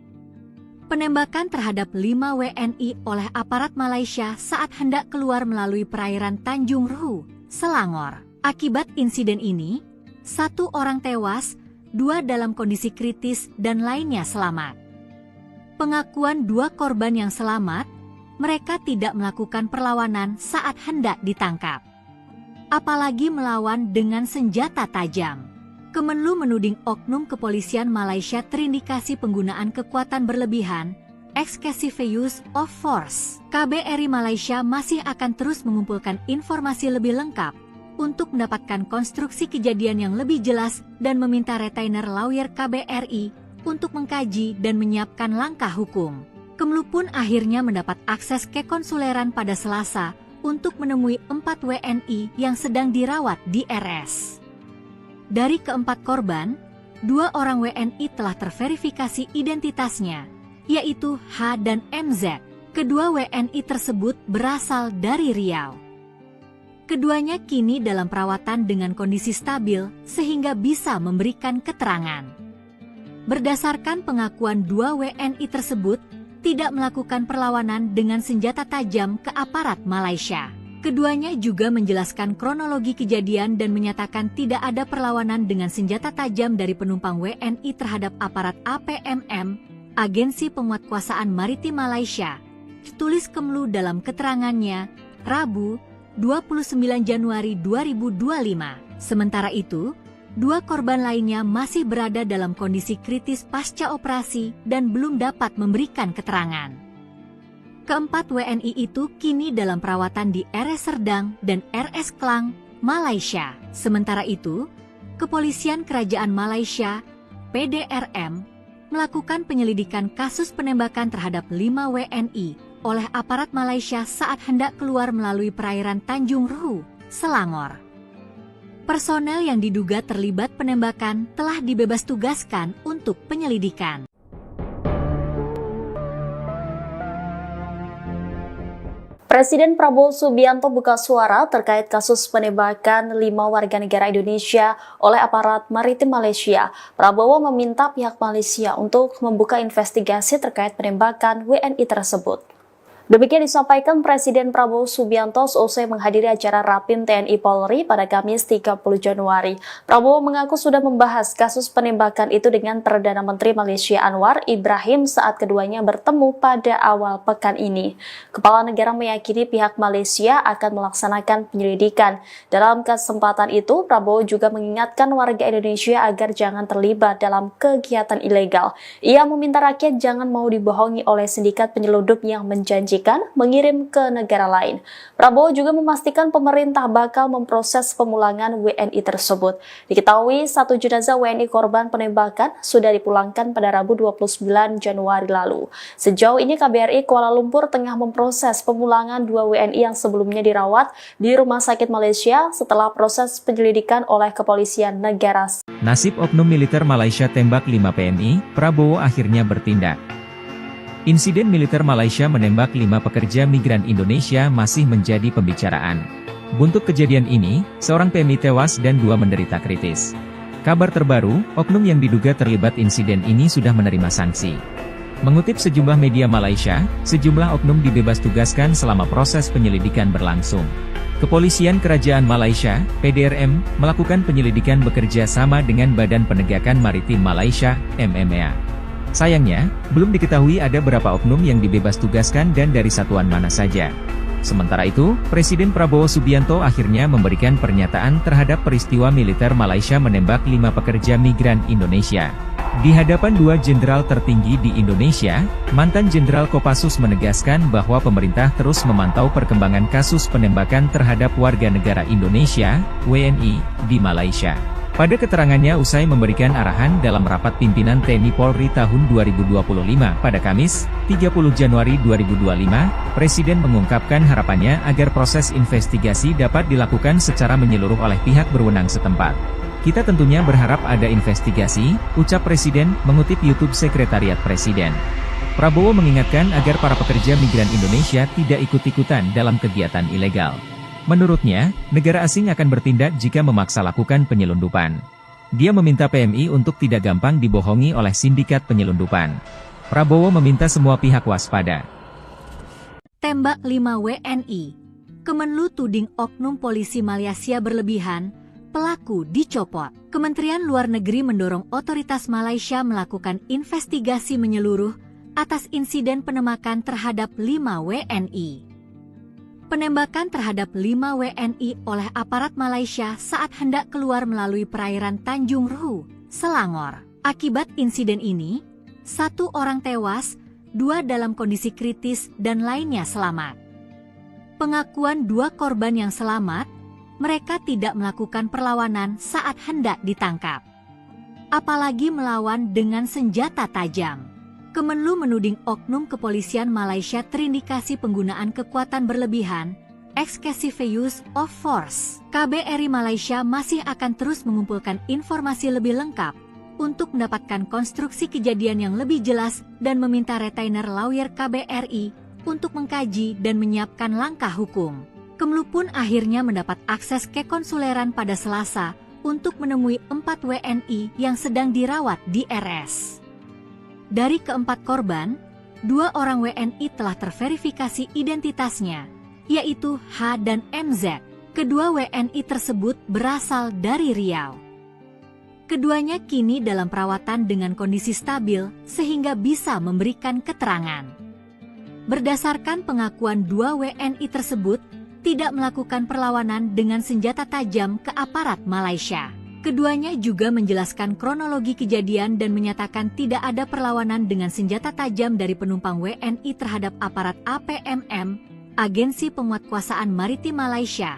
Speaker 2: Penembakan terhadap 5 WNI oleh aparat Malaysia saat hendak keluar melalui perairan Tanjung Ruhu, Selangor. Akibat insiden ini, 1 orang tewas, 2 dalam kondisi kritis dan lainnya selamat. Pengakuan 2 korban yang selamat, mereka tidak melakukan perlawanan saat hendak ditangkap. Apalagi melawan dengan senjata tajam. Kemenlu menuding oknum kepolisian Malaysia terindikasi penggunaan kekuatan berlebihan, excessive use of force. KBRI Malaysia masih akan terus mengumpulkan informasi lebih lengkap untuk mendapatkan konstruksi kejadian yang lebih jelas dan meminta retainer lawyer KBRI untuk mengkaji dan menyiapkan langkah hukum. Kemenlu pun akhirnya mendapat akses ke konsuleran pada Selasa untuk menemui 4 WNI yang sedang dirawat di RS. Dari keempat korban, 2 orang WNI telah terverifikasi identitasnya, yaitu H dan MZ. Kedua WNI tersebut berasal dari Riau. Keduanya kini dalam perawatan dengan kondisi stabil sehingga bisa memberikan keterangan. Berdasarkan pengakuan 2 WNI tersebut, tidak melakukan perlawanan dengan senjata tajam ke aparat Malaysia. Keduanya juga menjelaskan kronologi kejadian dan menyatakan tidak ada perlawanan dengan senjata tajam dari penumpang WNI terhadap aparat APMM, Agensi Penguatkuasaan Maritim Malaysia, tulis Kemenlu dalam keterangannya, Rabu, 29 Januari 2025. Sementara itu, 2 korban lainnya masih berada dalam kondisi kritis pasca operasi dan belum dapat memberikan keterangan. Keempat WNI itu kini dalam perawatan di RS Serdang dan RS Klang, Malaysia. Sementara itu, Kepolisian Kerajaan Malaysia, PDRM, melakukan penyelidikan kasus penembakan terhadap 5 WNI oleh aparat Malaysia saat hendak keluar melalui perairan Tanjung Ruhu, Selangor. Personel yang diduga terlibat penembakan telah dibebas tugaskan untuk penyelidikan.
Speaker 3: Presiden Prabowo Subianto buka suara terkait kasus penembakan 5 warga negara Indonesia oleh aparat maritim Malaysia. Prabowo meminta pihak Malaysia untuk membuka investigasi terkait penembakan WNI tersebut. Demikian disampaikan Presiden Prabowo Subianto seusai menghadiri acara Rapim TNI Polri pada Kamis 30 Januari. Prabowo mengaku sudah membahas kasus penembakan itu dengan Perdana Menteri Malaysia Anwar Ibrahim saat keduanya bertemu pada awal pekan ini. Kepala negara meyakini pihak Malaysia akan melaksanakan penyelidikan. Dalam kesempatan itu, Prabowo juga mengingatkan warga Indonesia agar jangan terlibat dalam kegiatan ilegal. Ia meminta rakyat jangan mau dibohongi oleh sindikat penyelundup yang menjanjikan mengirim ke negara lain. Prabowo juga memastikan pemerintah bakal memproses pemulangan WNI tersebut. Diketahui 1 jenazah WNI korban penembakan sudah dipulangkan pada Rabu 29 Januari lalu. Sejauh ini KBRI Kuala Lumpur tengah memproses pemulangan 2 WNI yang sebelumnya dirawat di Rumah Sakit Malaysia setelah proses penyelidikan oleh Kepolisian Negara.
Speaker 1: Nasib oknum militer Malaysia tembak 5 PNI, Prabowo akhirnya bertindak. Insiden militer Malaysia menembak 5 pekerja migran Indonesia masih menjadi pembicaraan. Buntut kejadian ini, seorang PMI tewas dan 2 menderita kritis. Kabar terbaru, oknum yang diduga terlibat insiden ini sudah menerima sanksi. Mengutip sejumlah media Malaysia, sejumlah oknum dibebas tugaskan selama proses penyelidikan berlangsung. Kepolisian Kerajaan Malaysia, PDRM, melakukan penyelidikan bekerja sama dengan Badan Penegakan Maritim Malaysia, MMA. Sayangnya, belum diketahui ada berapa oknum yang dibebas tugaskan dan dari satuan mana saja. Sementara itu, Presiden Prabowo Subianto akhirnya memberikan pernyataan terhadap peristiwa militer Malaysia menembak 5 pekerja migran Indonesia. Di hadapan 2 jenderal tertinggi di Indonesia, mantan Jenderal Kopassus menegaskan bahwa pemerintah terus memantau perkembangan kasus penembakan terhadap warga negara Indonesia, WNI, di Malaysia. Pada keterangannya usai memberikan arahan dalam rapat pimpinan TNI Polri tahun 2025 pada Kamis, 30 Januari 2025, Presiden mengungkapkan harapannya agar proses investigasi dapat dilakukan secara menyeluruh oleh pihak berwenang setempat. Kita tentunya berharap ada investigasi, ucap Presiden, mengutip YouTube Sekretariat Presiden. Prabowo mengingatkan agar para pekerja migran Indonesia tidak ikut-ikutan dalam kegiatan ilegal. Menurutnya, negara asing akan bertindak jika memaksa lakukan penyelundupan. Dia meminta PMI untuk tidak gampang dibohongi oleh sindikat penyelundupan. Prabowo meminta semua pihak waspada.
Speaker 2: Tembak 5 WNI. Kemenlu tuding oknum polisi Malaysia berlebihan, pelaku dicopot. Kementerian Luar Negeri mendorong otoritas Malaysia melakukan investigasi menyeluruh atas insiden penembakan terhadap 5 WNI. Penembakan terhadap 5 WNI oleh aparat Malaysia saat hendak keluar melalui perairan Tanjung Ruhu, Selangor. Akibat insiden ini, 1 orang tewas, 2 dalam kondisi kritis dan lainnya selamat. Pengakuan 2 korban yang selamat, mereka tidak melakukan perlawanan saat hendak ditangkap. Apalagi melawan dengan senjata tajam. Kemenlu menuding oknum kepolisian Malaysia terindikasi penggunaan kekuatan berlebihan, excessive use of force. KBRI Malaysia masih akan terus mengumpulkan informasi lebih lengkap untuk mendapatkan konstruksi kejadian yang lebih jelas dan meminta retainer lawyer KBRI untuk mengkaji dan menyiapkan langkah hukum. Kemenlu pun akhirnya mendapat akses ke konsuleran pada Selasa untuk menemui 4 WNI yang sedang dirawat di RS. Dari keempat korban, 2 orang WNI telah terverifikasi identitasnya, yaitu H dan MZ. Kedua WNI tersebut berasal dari Riau. Keduanya kini dalam perawatan dengan kondisi stabil sehingga bisa memberikan keterangan. Berdasarkan pengakuan 2 WNI tersebut, tidak melakukan perlawanan dengan senjata tajam ke aparat Malaysia. Keduanya juga menjelaskan kronologi kejadian dan menyatakan tidak ada perlawanan dengan senjata tajam dari penumpang WNI terhadap aparat APMM, Agensi Penguatkuasaan Maritim Malaysia,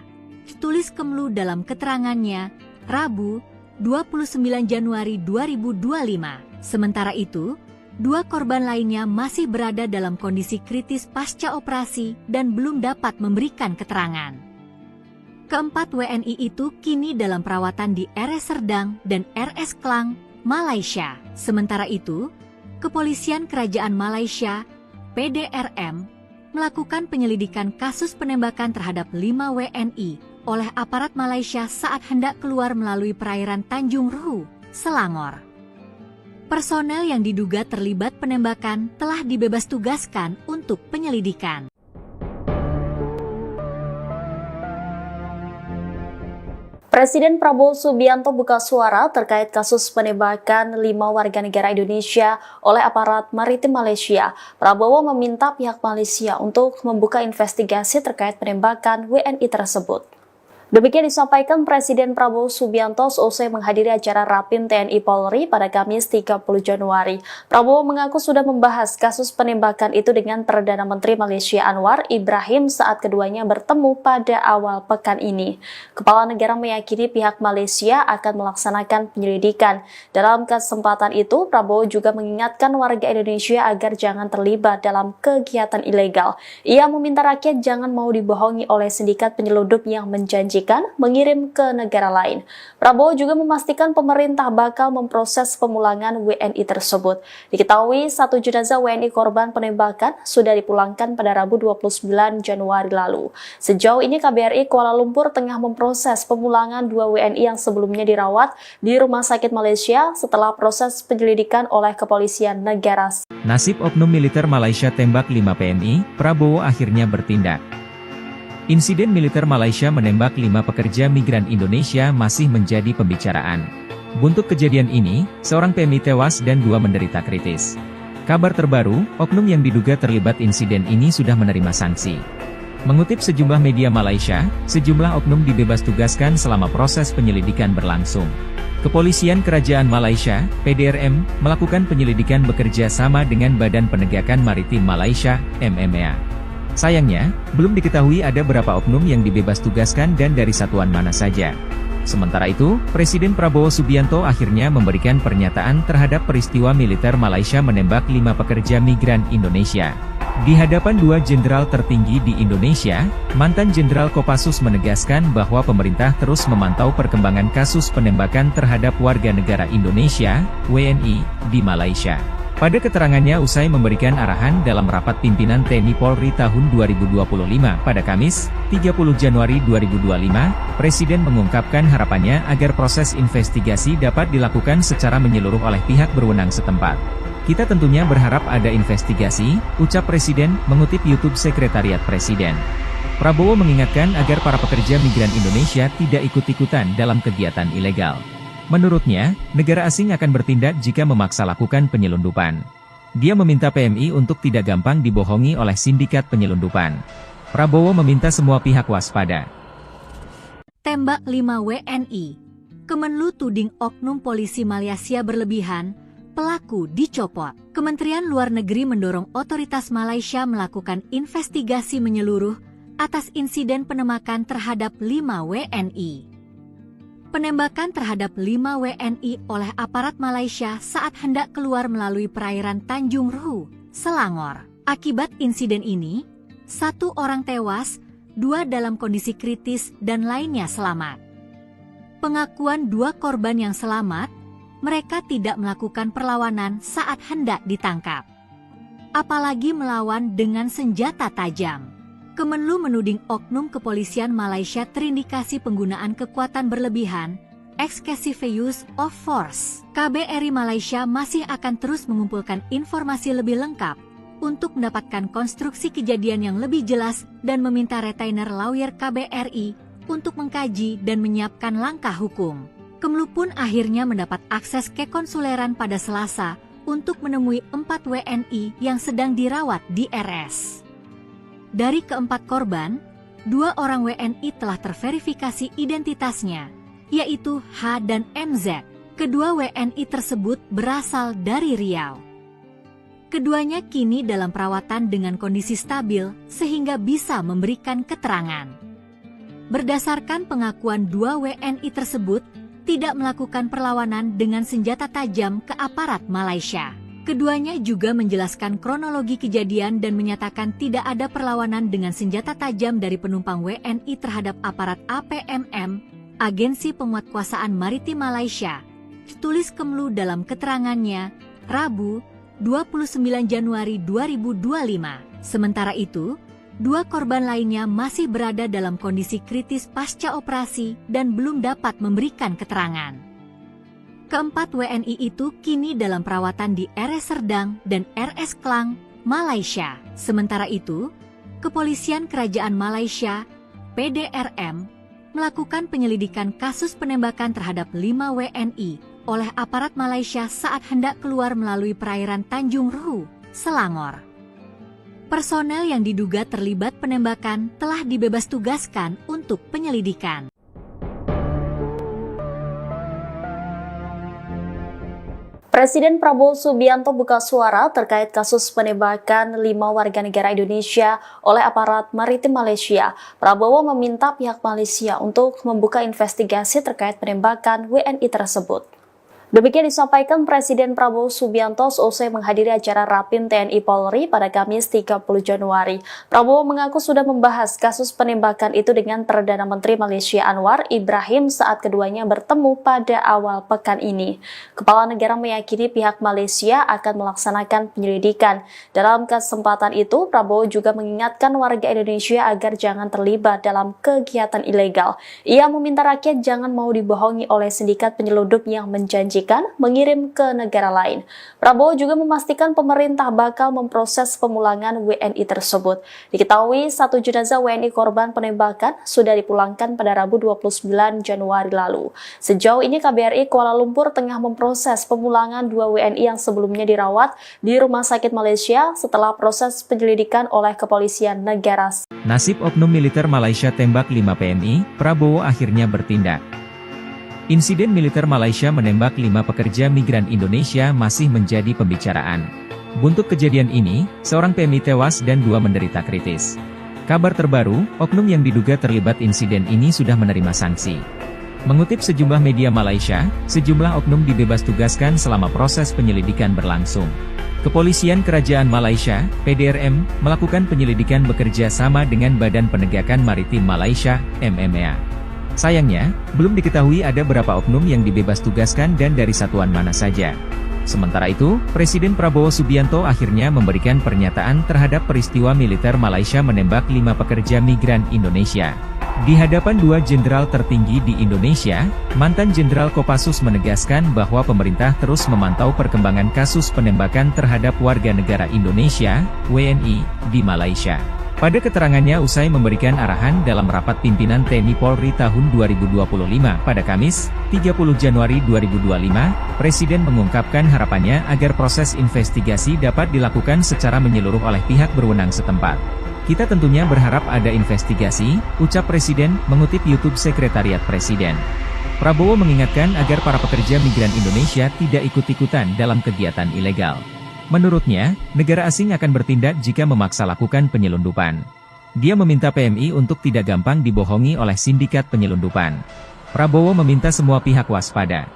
Speaker 2: tulis Kemenlu dalam keterangannya, Rabu, 29 Januari 2025. Sementara itu, 2 korban lainnya masih berada dalam kondisi kritis pasca operasi dan belum dapat memberikan keterangan. Keempat WNI itu kini dalam perawatan di RS Serdang dan RS Klang, Malaysia. Sementara itu, Kepolisian Kerajaan Malaysia, PDRM, melakukan penyelidikan kasus penembakan terhadap 5 WNI oleh aparat Malaysia saat hendak keluar melalui perairan Tanjung Ruhu, Selangor. Personel yang diduga terlibat penembakan telah dibebas tugaskan untuk penyelidikan.
Speaker 3: Presiden Prabowo Subianto buka suara terkait kasus penembakan 5 warga negara Indonesia oleh aparat maritim Malaysia. Prabowo meminta pihak Malaysia untuk membuka investigasi terkait penembakan WNI tersebut. Demikian disampaikan Presiden Prabowo Subianto seusai menghadiri acara Rapim TNI Polri pada Kamis 30 Januari. Prabowo mengaku sudah membahas kasus penembakan itu dengan Perdana Menteri Malaysia Anwar Ibrahim saat keduanya bertemu pada awal pekan ini. Kepala negara meyakini pihak Malaysia akan melaksanakan penyelidikan. Dalam kesempatan itu, Prabowo juga mengingatkan warga Indonesia agar jangan terlibat dalam kegiatan ilegal. Ia meminta rakyat jangan mau dibohongi oleh sindikat penyelundup yang menjanjikan mengirim ke negara lain. Prabowo juga memastikan pemerintah bakal memproses pemulangan WNI tersebut. Diketahui 1 jenazah WNI korban penembakan sudah dipulangkan pada Rabu 29 Januari lalu. Sejauh ini KBRI Kuala Lumpur tengah memproses pemulangan 2 WNI yang sebelumnya dirawat di Rumah Sakit Malaysia setelah proses penyelidikan oleh Kepolisian Negara.
Speaker 1: Nasib oknum militer Malaysia tembak 5 PNI, Prabowo akhirnya bertindak. Insiden militer Malaysia menembak 5 pekerja migran Indonesia masih menjadi pembicaraan. Buntut kejadian ini, seorang PMI tewas dan 2 menderita kritis. Kabar terbaru, oknum yang diduga terlibat insiden ini sudah menerima sanksi. Mengutip sejumlah media Malaysia, sejumlah oknum dibebas tugaskan selama proses penyelidikan berlangsung. Kepolisian Kerajaan Malaysia, PDRM, melakukan penyelidikan bekerja sama dengan Badan Penegakan Maritim Malaysia, MMA. Sayangnya, belum diketahui ada berapa oknum yang dibebas tugaskan dan dari satuan mana saja. Sementara itu, Presiden Prabowo Subianto akhirnya memberikan pernyataan terhadap peristiwa militer Malaysia menembak 5 pekerja migran Indonesia. Di hadapan 2 jenderal tertinggi di Indonesia, mantan Jenderal Kopassus menegaskan bahwa pemerintah terus memantau perkembangan kasus penembakan terhadap warga negara Indonesia, WNI, di Malaysia. Pada keterangannya usai memberikan arahan dalam rapat pimpinan TNI Polri tahun 2025 pada Kamis, 30 Januari 2025, Presiden mengungkapkan harapannya agar proses investigasi dapat dilakukan secara menyeluruh oleh pihak berwenang setempat. Kita tentunya berharap ada investigasi, ucap Presiden, mengutip YouTube Sekretariat Presiden. Prabowo mengingatkan agar para pekerja migran Indonesia tidak ikut-ikutan dalam kegiatan ilegal. Menurutnya, negara asing akan bertindak jika memaksa lakukan penyelundupan. Dia meminta PMI untuk tidak gampang dibohongi oleh sindikat penyelundupan. Prabowo meminta semua pihak waspada.
Speaker 2: Tembak 5 WNI. Kemenlu tuding oknum polisi Malaysia berlebihan, pelaku dicopot. Kementerian Luar Negeri mendorong otoritas Malaysia melakukan investigasi menyeluruh atas insiden penembakan terhadap 5 WNI. Penembakan terhadap 5 WNI oleh aparat Malaysia saat hendak keluar melalui perairan Tanjung Ruhu, Selangor. Akibat insiden ini, 1 orang tewas, 2 dalam kondisi kritis dan lainnya selamat. Pengakuan 2 korban yang selamat, mereka tidak melakukan perlawanan saat hendak ditangkap. Apalagi melawan dengan senjata tajam. Kemenlu menuding oknum kepolisian Malaysia terindikasi penggunaan kekuatan berlebihan, excessive use of force. KBRI Malaysia masih akan terus mengumpulkan informasi lebih lengkap untuk mendapatkan konstruksi kejadian yang lebih jelas dan meminta retainer lawyer KBRI untuk mengkaji dan menyiapkan langkah hukum. Kemenlu pun akhirnya mendapat akses ke konsuleran pada Selasa untuk menemui 4 WNI yang sedang dirawat di RS. Dari keempat korban, 2 orang WNI telah terverifikasi identitasnya, yaitu H dan MZ. Kedua WNI tersebut berasal dari Riau. Keduanya kini dalam perawatan dengan kondisi stabil sehingga bisa memberikan keterangan. Berdasarkan pengakuan 2 WNI tersebut, tidak melakukan perlawanan dengan senjata tajam ke aparat Malaysia. Keduanya juga menjelaskan kronologi kejadian dan menyatakan tidak ada perlawanan dengan senjata tajam dari penumpang WNI terhadap aparat APMM, Agensi Penguatkuasaan Maritim Malaysia, tulis Kemenlu dalam keterangannya, Rabu, 29 Januari 2025. Sementara itu, 2 korban lainnya masih berada dalam kondisi kritis pasca operasi dan belum dapat memberikan keterangan. Keempat WNI itu kini dalam perawatan di RS Serdang dan RS Klang, Malaysia. Sementara itu, Kepolisian Kerajaan Malaysia, PDRM, melakukan penyelidikan kasus penembakan terhadap 5 WNI oleh aparat Malaysia saat hendak keluar melalui perairan Tanjung Ruhu, Selangor. Personel yang diduga terlibat penembakan telah dibebas tugaskan untuk penyelidikan.
Speaker 3: Presiden Prabowo Subianto buka suara terkait kasus penembakan 5 warga negara Indonesia oleh aparat maritim Malaysia. Prabowo meminta pihak Malaysia untuk membuka investigasi terkait penembakan WNI tersebut. Demikian disampaikan Presiden Prabowo Subianto seusai menghadiri acara Rapim TNI Polri pada Kamis 30 Januari. Prabowo mengaku sudah membahas kasus penembakan itu dengan Perdana Menteri Malaysia Anwar Ibrahim saat keduanya bertemu pada awal pekan ini. Kepala negara meyakini pihak Malaysia akan melaksanakan penyelidikan. Dalam kesempatan itu, Prabowo juga mengingatkan warga Indonesia agar jangan terlibat dalam kegiatan ilegal. Ia meminta rakyat jangan mau dibohongi oleh sindikat penyelundup yang menjanjikan mengirim ke negara lain. Prabowo juga memastikan pemerintah bakal memproses pemulangan WNI tersebut. Diketahui 1 jenazah WNI korban penembakan sudah dipulangkan pada Rabu 29 Januari lalu. Sejauh ini KBRI Kuala Lumpur tengah memproses pemulangan 2 WNI yang sebelumnya dirawat di Rumah Sakit Malaysia setelah proses penyelidikan oleh Kepolisian Negara.
Speaker 1: Nasib oknum militer Malaysia tembak 5 PNI, Prabowo akhirnya bertindak. Insiden militer Malaysia menembak 5 pekerja migran Indonesia masih menjadi pembicaraan. Buntut kejadian ini, seorang PMI tewas dan 2 menderita kritis. Kabar terbaru, oknum yang diduga terlibat insiden ini sudah menerima sanksi. Mengutip sejumlah media Malaysia, sejumlah oknum dibebas tugaskan selama proses penyelidikan berlangsung. Kepolisian Kerajaan Malaysia, PDRM, melakukan penyelidikan bekerja sama dengan Badan Penegakan Maritim Malaysia, MMA. Sayangnya, belum diketahui ada berapa oknum yang dibebas tugaskan dan dari satuan mana saja. Sementara itu, Presiden Prabowo Subianto akhirnya memberikan pernyataan terhadap peristiwa militer Malaysia menembak 5 pekerja migran Indonesia. Di hadapan 2 jenderal tertinggi di Indonesia, mantan Jenderal Kopassus menegaskan bahwa pemerintah terus memantau perkembangan kasus penembakan terhadap warga negara Indonesia, WNI, di Malaysia. Pada keterangannya usai memberikan arahan dalam rapat pimpinan TNI Polri tahun 2025 pada Kamis, 30 Januari 2025, Presiden mengungkapkan harapannya agar proses investigasi dapat dilakukan secara menyeluruh oleh pihak berwenang setempat. Kita tentunya berharap ada investigasi, ucap Presiden, mengutip YouTube Sekretariat Presiden. Prabowo mengingatkan agar para pekerja migran Indonesia tidak ikut-ikutan dalam kegiatan ilegal. Menurutnya, negara asing akan bertindak jika memaksa lakukan penyelundupan. Dia meminta PMI untuk tidak gampang dibohongi oleh sindikat penyelundupan. Prabowo meminta semua pihak waspada.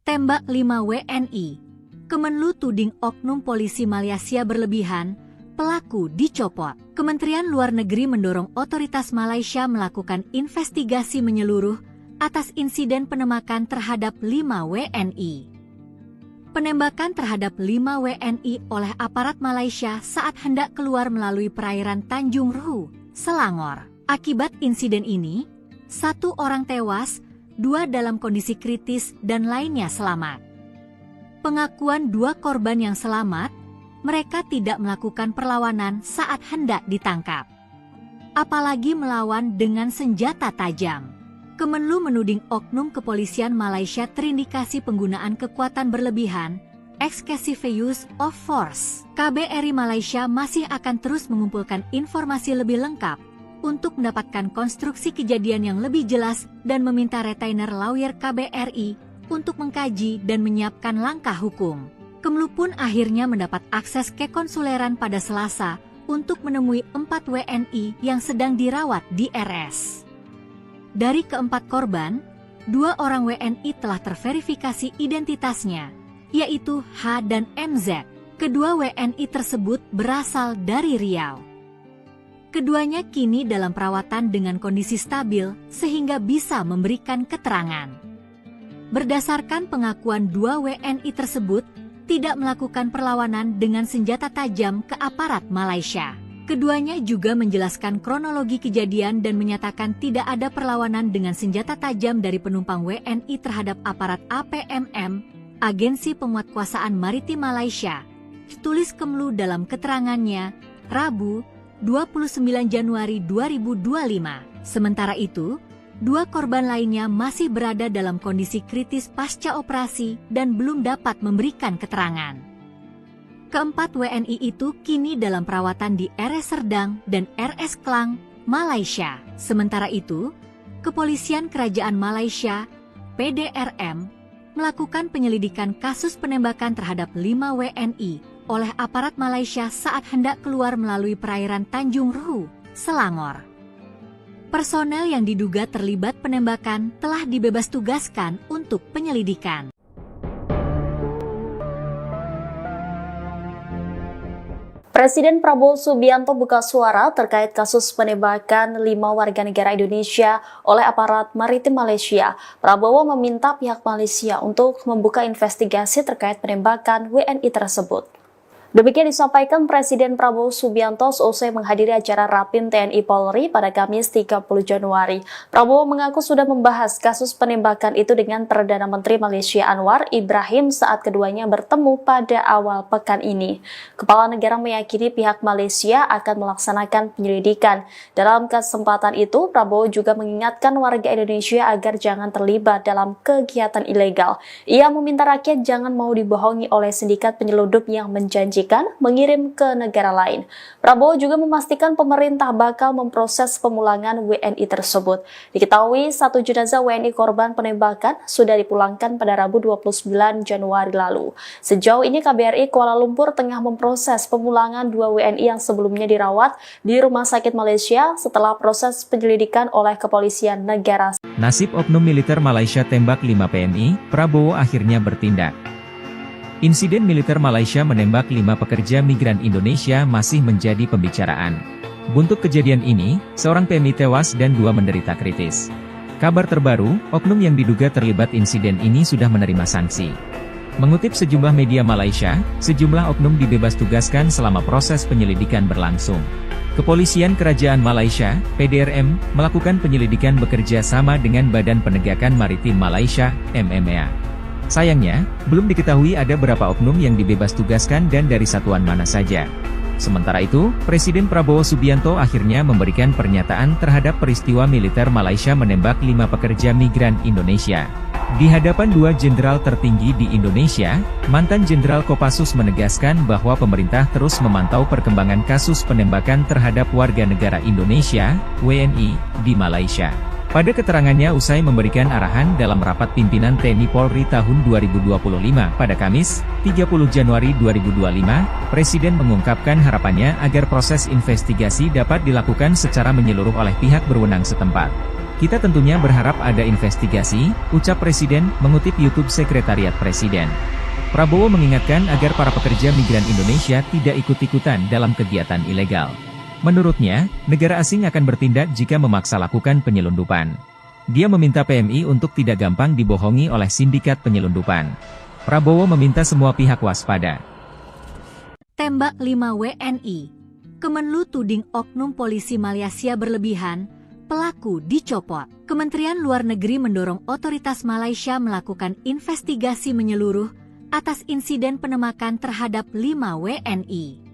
Speaker 2: Tembak 5 WNI. Kemenlu tuding oknum polisi Malaysia berlebihan, pelaku dicopot. Kementerian Luar Negeri mendorong otoritas Malaysia melakukan investigasi menyeluruh atas insiden penembakan terhadap 5 WNI. Penembakan terhadap 5 WNI oleh aparat Malaysia saat hendak keluar melalui perairan Tanjung Ruhu, Selangor. Akibat insiden ini, 1 orang tewas, 2 dalam kondisi kritis dan lainnya selamat. Pengakuan 2 korban yang selamat, mereka tidak melakukan perlawanan saat hendak ditangkap. Apalagi melawan dengan senjata tajam. Kemenlu menuding oknum kepolisian Malaysia terindikasi penggunaan kekuatan berlebihan, excessive use of force. KBRI Malaysia masih akan terus mengumpulkan informasi lebih lengkap untuk mendapatkan konstruksi kejadian yang lebih jelas dan meminta retainer lawyer KBRI untuk mengkaji dan menyiapkan langkah hukum. Kemenlu pun akhirnya mendapat akses ke konsuleran pada Selasa untuk menemui 4 WNI yang sedang dirawat di RS. Dari keempat korban, 2 orang WNI telah terverifikasi identitasnya, yaitu H dan MZ. Kedua WNI tersebut berasal dari Riau. Keduanya kini dalam perawatan dengan kondisi stabil sehingga bisa memberikan keterangan. Berdasarkan pengakuan 2 WNI tersebut, tidak melakukan perlawanan dengan senjata tajam ke aparat Malaysia. Keduanya juga menjelaskan kronologi kejadian dan menyatakan tidak ada perlawanan dengan senjata tajam dari penumpang WNI terhadap aparat APMM, Agensi Penguatkuasaan Maritim Malaysia, tulis Kemenlu dalam keterangannya, Rabu, 29 Januari 2025. Sementara itu, 2 korban lainnya masih berada dalam kondisi kritis pasca operasi dan belum dapat memberikan keterangan. Keempat WNI itu kini dalam perawatan di RS Serdang dan RS Klang, Malaysia. Sementara itu, Kepolisian Kerajaan Malaysia, PDRM, melakukan penyelidikan kasus penembakan terhadap 5 WNI oleh aparat Malaysia saat hendak keluar melalui perairan Tanjung Ruhu, Selangor. Personel yang diduga terlibat penembakan telah dibebas tugaskan untuk penyelidikan.
Speaker 3: Presiden Prabowo Subianto buka suara terkait kasus penembakan 5 warga negara Indonesia oleh aparat maritim Malaysia. Prabowo meminta pihak Malaysia untuk membuka investigasi terkait penembakan WNI tersebut. Demikian disampaikan Presiden Prabowo Subianto seusai menghadiri acara Rapim TNI Polri pada Kamis 30 Januari. Prabowo mengaku sudah membahas kasus penembakan itu dengan Perdana Menteri Malaysia Anwar Ibrahim saat keduanya bertemu pada awal pekan ini. Kepala negara meyakini pihak Malaysia akan melaksanakan penyelidikan. Dalam kesempatan itu, Prabowo juga mengingatkan warga Indonesia agar jangan terlibat dalam kegiatan ilegal. Ia meminta rakyat jangan mau dibohongi oleh sindikat penyelundup yang menjanjikan penyidikan mengirim ke negara lain. Prabowo juga memastikan pemerintah bakal memproses pemulangan WNI tersebut. Diketahui satu jenazah WNI korban penembakan sudah dipulangkan pada Rabu 29 Januari lalu. Sejauh ini KBRI Kuala Lumpur tengah memproses pemulangan 2 WNI yang sebelumnya dirawat di Rumah Sakit Malaysia setelah proses penyelidikan oleh kepolisian negara.
Speaker 1: Nasib oknum militer Malaysia tembak 5 PNI, Prabowo akhirnya bertindak. Insiden militer Malaysia menembak 5 pekerja migran Indonesia masih menjadi pembicaraan. Buntut kejadian ini, seorang PMI tewas dan 2 menderita kritis. Kabar terbaru, oknum yang diduga terlibat insiden ini sudah menerima sanksi. Mengutip sejumlah media Malaysia, sejumlah oknum dibebas tugaskan selama proses penyelidikan berlangsung. Kepolisian Kerajaan Malaysia, PDRM, melakukan penyelidikan bekerja sama dengan Badan Penegakan Maritim Malaysia, MMA. Sayangnya, belum diketahui ada berapa oknum yang dibebas tugaskan dan dari satuan mana saja. Sementara itu, Presiden Prabowo Subianto akhirnya memberikan pernyataan terhadap peristiwa militer Malaysia menembak 5 pekerja migran Indonesia. Di hadapan 2 jenderal tertinggi di Indonesia, mantan Jenderal Kopassus menegaskan bahwa pemerintah terus memantau perkembangan kasus penembakan terhadap warga negara Indonesia, WNI, di Malaysia. Pada keterangannya usai memberikan arahan dalam rapat pimpinan TNI Polri tahun 2025 pada Kamis, 30 Januari 2025, Presiden mengungkapkan harapannya agar proses investigasi dapat dilakukan secara menyeluruh oleh pihak berwenang setempat. Kita tentunya berharap ada investigasi, ucap Presiden, mengutip YouTube Sekretariat Presiden. Prabowo mengingatkan agar para pekerja migran Indonesia tidak ikut-ikutan dalam kegiatan ilegal. Menurutnya, negara asing akan bertindak jika memaksa lakukan penyelundupan. Dia meminta PMI untuk tidak gampang dibohongi oleh sindikat penyelundupan. Prabowo meminta semua pihak waspada.
Speaker 2: Tembak 5 WNI. Kemenlu tuding oknum polisi Malaysia berlebihan, pelaku dicopot. Kementerian Luar Negeri mendorong otoritas Malaysia melakukan investigasi menyeluruh atas insiden penembakan terhadap 5 WNI.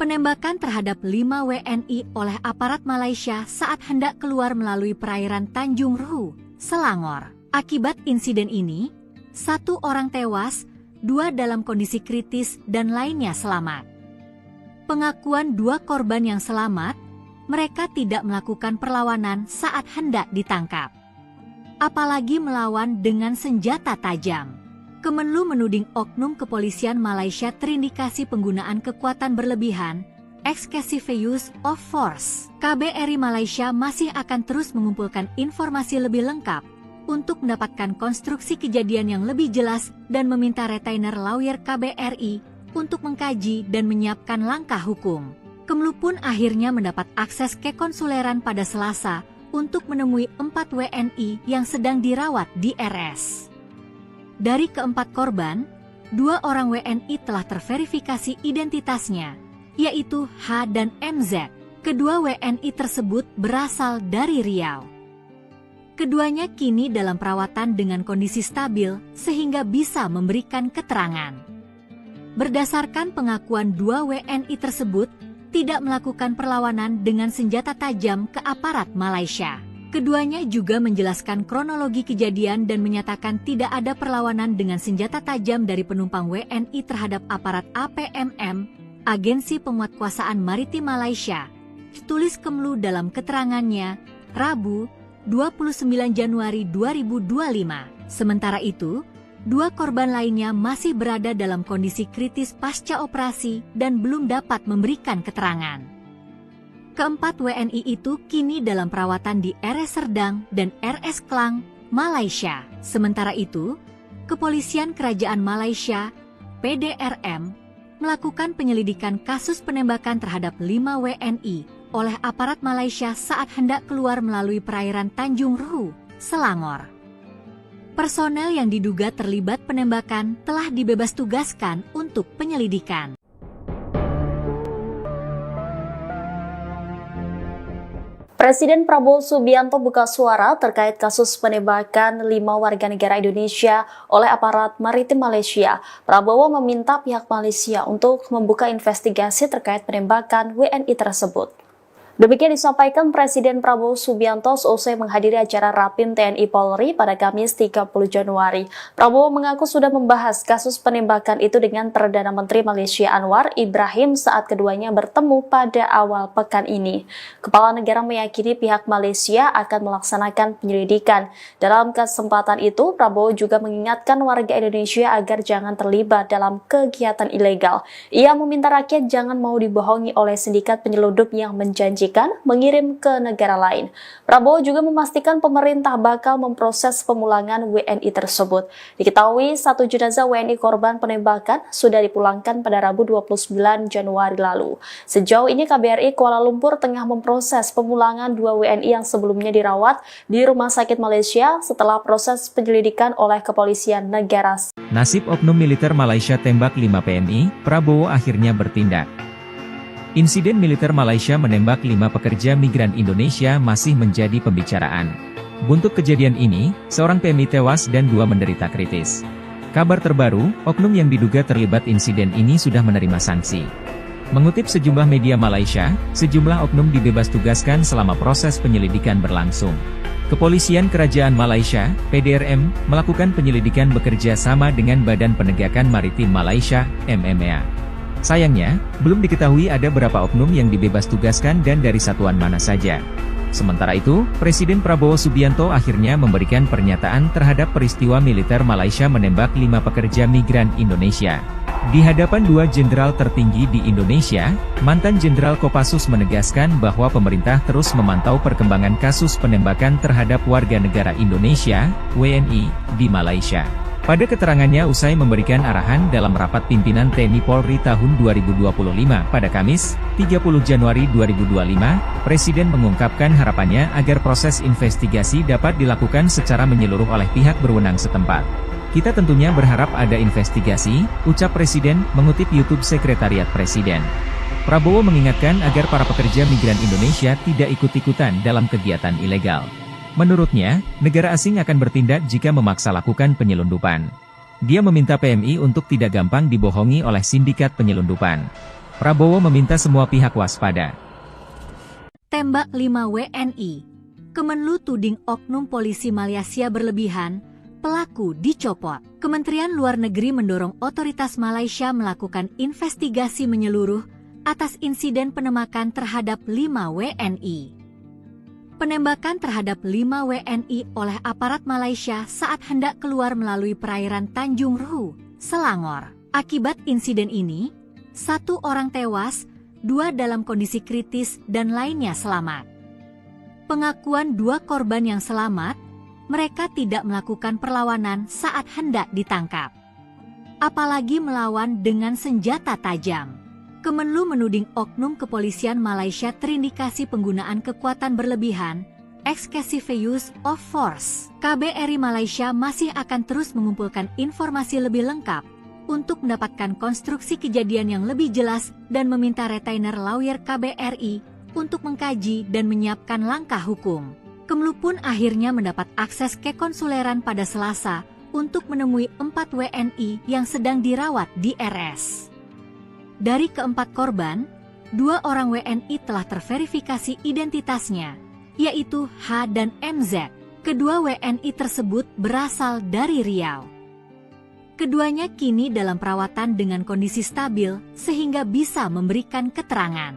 Speaker 2: Penembakan terhadap 5 WNI oleh aparat Malaysia saat hendak keluar melalui perairan Tanjung Ruhu, Selangor. Akibat insiden ini, 1 orang tewas, 2 dalam kondisi kritis dan lainnya selamat. Pengakuan 2 korban yang selamat, mereka tidak melakukan perlawanan saat hendak ditangkap. Apalagi melawan dengan senjata tajam. Kemenlu menuding oknum kepolisian Malaysia terindikasi penggunaan kekuatan berlebihan, excessive use of force. KBRI Malaysia masih akan terus mengumpulkan informasi lebih lengkap untuk mendapatkan konstruksi kejadian yang lebih jelas dan meminta retainer lawyer KBRI untuk mengkaji dan menyiapkan langkah hukum. Kemenlu pun akhirnya mendapat akses ke konsuleran pada Selasa untuk menemui 4 WNI yang sedang dirawat di RS. Dari keempat korban, 2 orang WNI telah terverifikasi identitasnya, yaitu H dan MZ. Kedua WNI tersebut berasal dari Riau. Keduanya kini dalam perawatan dengan kondisi stabil sehingga bisa memberikan keterangan. Berdasarkan pengakuan 2 WNI tersebut, tidak melakukan perlawanan dengan senjata tajam ke aparat Malaysia. Keduanya juga menjelaskan kronologi kejadian dan menyatakan tidak ada perlawanan dengan senjata tajam dari penumpang WNI terhadap aparat APMM, Agensi Penguatkuasaan Maritim Malaysia. Tulis Kemenlu dalam keterangannya, Rabu, 29 Januari 2025. Sementara itu, 2 korban lainnya masih berada dalam kondisi kritis pasca operasi dan belum dapat memberikan keterangan. Keempat WNI itu kini dalam perawatan di RS Serdang dan RS Klang, Malaysia. Sementara itu, Kepolisian Kerajaan Malaysia, PDRM, melakukan penyelidikan kasus penembakan terhadap 5 WNI oleh aparat Malaysia saat hendak keluar melalui perairan Tanjung Ruhu, Selangor. Personel yang diduga terlibat penembakan telah dibebas tugaskan untuk penyelidikan.
Speaker 3: Presiden Prabowo Subianto buka suara terkait kasus penembakan 5 warga negara Indonesia oleh aparat maritim Malaysia. Prabowo meminta pihak Malaysia untuk membuka investigasi terkait penembakan WNI tersebut. Demikian disampaikan Presiden Prabowo Subianto seusai menghadiri acara Rapim TNI Polri pada Kamis 30 Januari. Prabowo mengaku sudah membahas kasus penembakan itu dengan Perdana Menteri Malaysia Anwar Ibrahim saat keduanya bertemu pada awal pekan ini. Kepala negara meyakini pihak Malaysia akan melaksanakan penyelidikan. Dalam kesempatan itu, Prabowo juga mengingatkan warga Indonesia agar jangan terlibat dalam kegiatan ilegal. Ia meminta rakyat jangan mau dibohongi oleh sindikat penyelundup yang menjanjikan mengirim ke negara lain. Prabowo juga memastikan pemerintah bakal memproses pemulangan WNI tersebut. Diketahui satu jenazah WNI korban penembakan sudah dipulangkan pada Rabu 29 Januari lalu. Sejauh ini KBRI Kuala Lumpur tengah memproses pemulangan 2 WNI yang sebelumnya dirawat di Rumah Sakit Malaysia setelah proses penyelidikan oleh kepolisian negara.
Speaker 1: Nasib oknum militer Malaysia tembak 5 PNI, Prabowo akhirnya bertindak. Insiden militer Malaysia menembak 5 pekerja migran Indonesia masih menjadi pembicaraan. Buntut kejadian ini, seorang PMI tewas dan 2 menderita kritis. Kabar terbaru, oknum yang diduga terlibat insiden ini sudah menerima sanksi. Mengutip sejumlah media Malaysia, sejumlah oknum dibebas tugaskan selama proses penyelidikan berlangsung. Kepolisian Kerajaan Malaysia, PDRM, melakukan penyelidikan bekerja sama dengan Badan Penegakan Maritim Malaysia, MMA. Sayangnya, belum diketahui ada berapa oknum yang dibebas tugaskan dan dari satuan mana saja. Sementara itu, Presiden Prabowo Subianto akhirnya memberikan pernyataan terhadap peristiwa militer Malaysia menembak 5 pekerja migran Indonesia. Di hadapan 2 jenderal tertinggi di Indonesia, mantan Jenderal Kopassus menegaskan bahwa pemerintah terus memantau perkembangan kasus penembakan terhadap warga negara Indonesia, WNI, di Malaysia. Pada keterangannya usai memberikan arahan dalam rapat pimpinan TNI Polri tahun 2025 pada Kamis, 30 Januari 2025, Presiden mengungkapkan harapannya agar proses investigasi dapat dilakukan secara menyeluruh oleh pihak berwenang setempat. Kita tentunya berharap ada investigasi, ucap Presiden, mengutip YouTube Sekretariat Presiden. Prabowo mengingatkan agar para pekerja migran Indonesia tidak ikut-ikutan dalam kegiatan ilegal. Menurutnya, negara asing akan bertindak jika memaksa lakukan penyelundupan. Dia meminta PMI untuk tidak gampang dibohongi oleh sindikat penyelundupan. Prabowo meminta semua pihak waspada.
Speaker 2: Tembak 5 WNI. Kemenlu tuding oknum polisi Malaysia berlebihan, pelaku dicopot. Kementerian Luar Negeri mendorong otoritas Malaysia melakukan investigasi menyeluruh atas insiden penembakan terhadap 5 WNI. Penembakan terhadap 5 WNI oleh aparat Malaysia saat hendak keluar melalui perairan Tanjung Ruhu, Selangor. Akibat insiden ini, 1 orang tewas, 2 dalam kondisi kritis dan lainnya selamat. Pengakuan 2 korban yang selamat, mereka tidak melakukan perlawanan saat hendak ditangkap. Apalagi melawan dengan senjata tajam. Kemenlu menuding oknum kepolisian Malaysia terindikasi penggunaan kekuatan berlebihan, excessive use of force. KBRI Malaysia masih akan terus mengumpulkan informasi lebih lengkap untuk mendapatkan konstruksi kejadian yang lebih jelas dan meminta retainer lawyer KBRI untuk mengkaji dan menyiapkan langkah hukum. Kemenlu pun akhirnya mendapat akses ke konsuleran pada Selasa untuk menemui 4 WNI yang sedang dirawat di RS. Dari keempat korban, 2 orang WNI telah terverifikasi identitasnya, yaitu H dan MZ. Kedua WNI tersebut berasal dari Riau. Keduanya kini dalam perawatan dengan kondisi stabil sehingga bisa memberikan keterangan.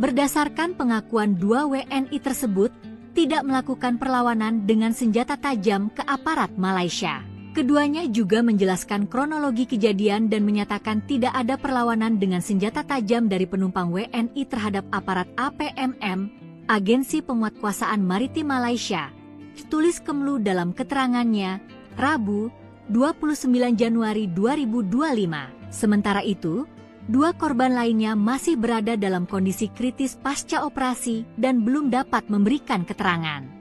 Speaker 2: Berdasarkan pengakuan 2 WNI tersebut, tidak melakukan perlawanan dengan senjata tajam ke aparat Malaysia. Keduanya juga menjelaskan kronologi kejadian dan menyatakan tidak ada perlawanan dengan senjata tajam dari penumpang WNI terhadap aparat APMM, Agensi Penguatkuasaan Maritim Malaysia. Tulis Kemenlu dalam keterangannya, Rabu, 29 Januari 2025. Sementara itu, 2 korban lainnya masih berada dalam kondisi kritis pasca operasi dan belum dapat memberikan keterangan.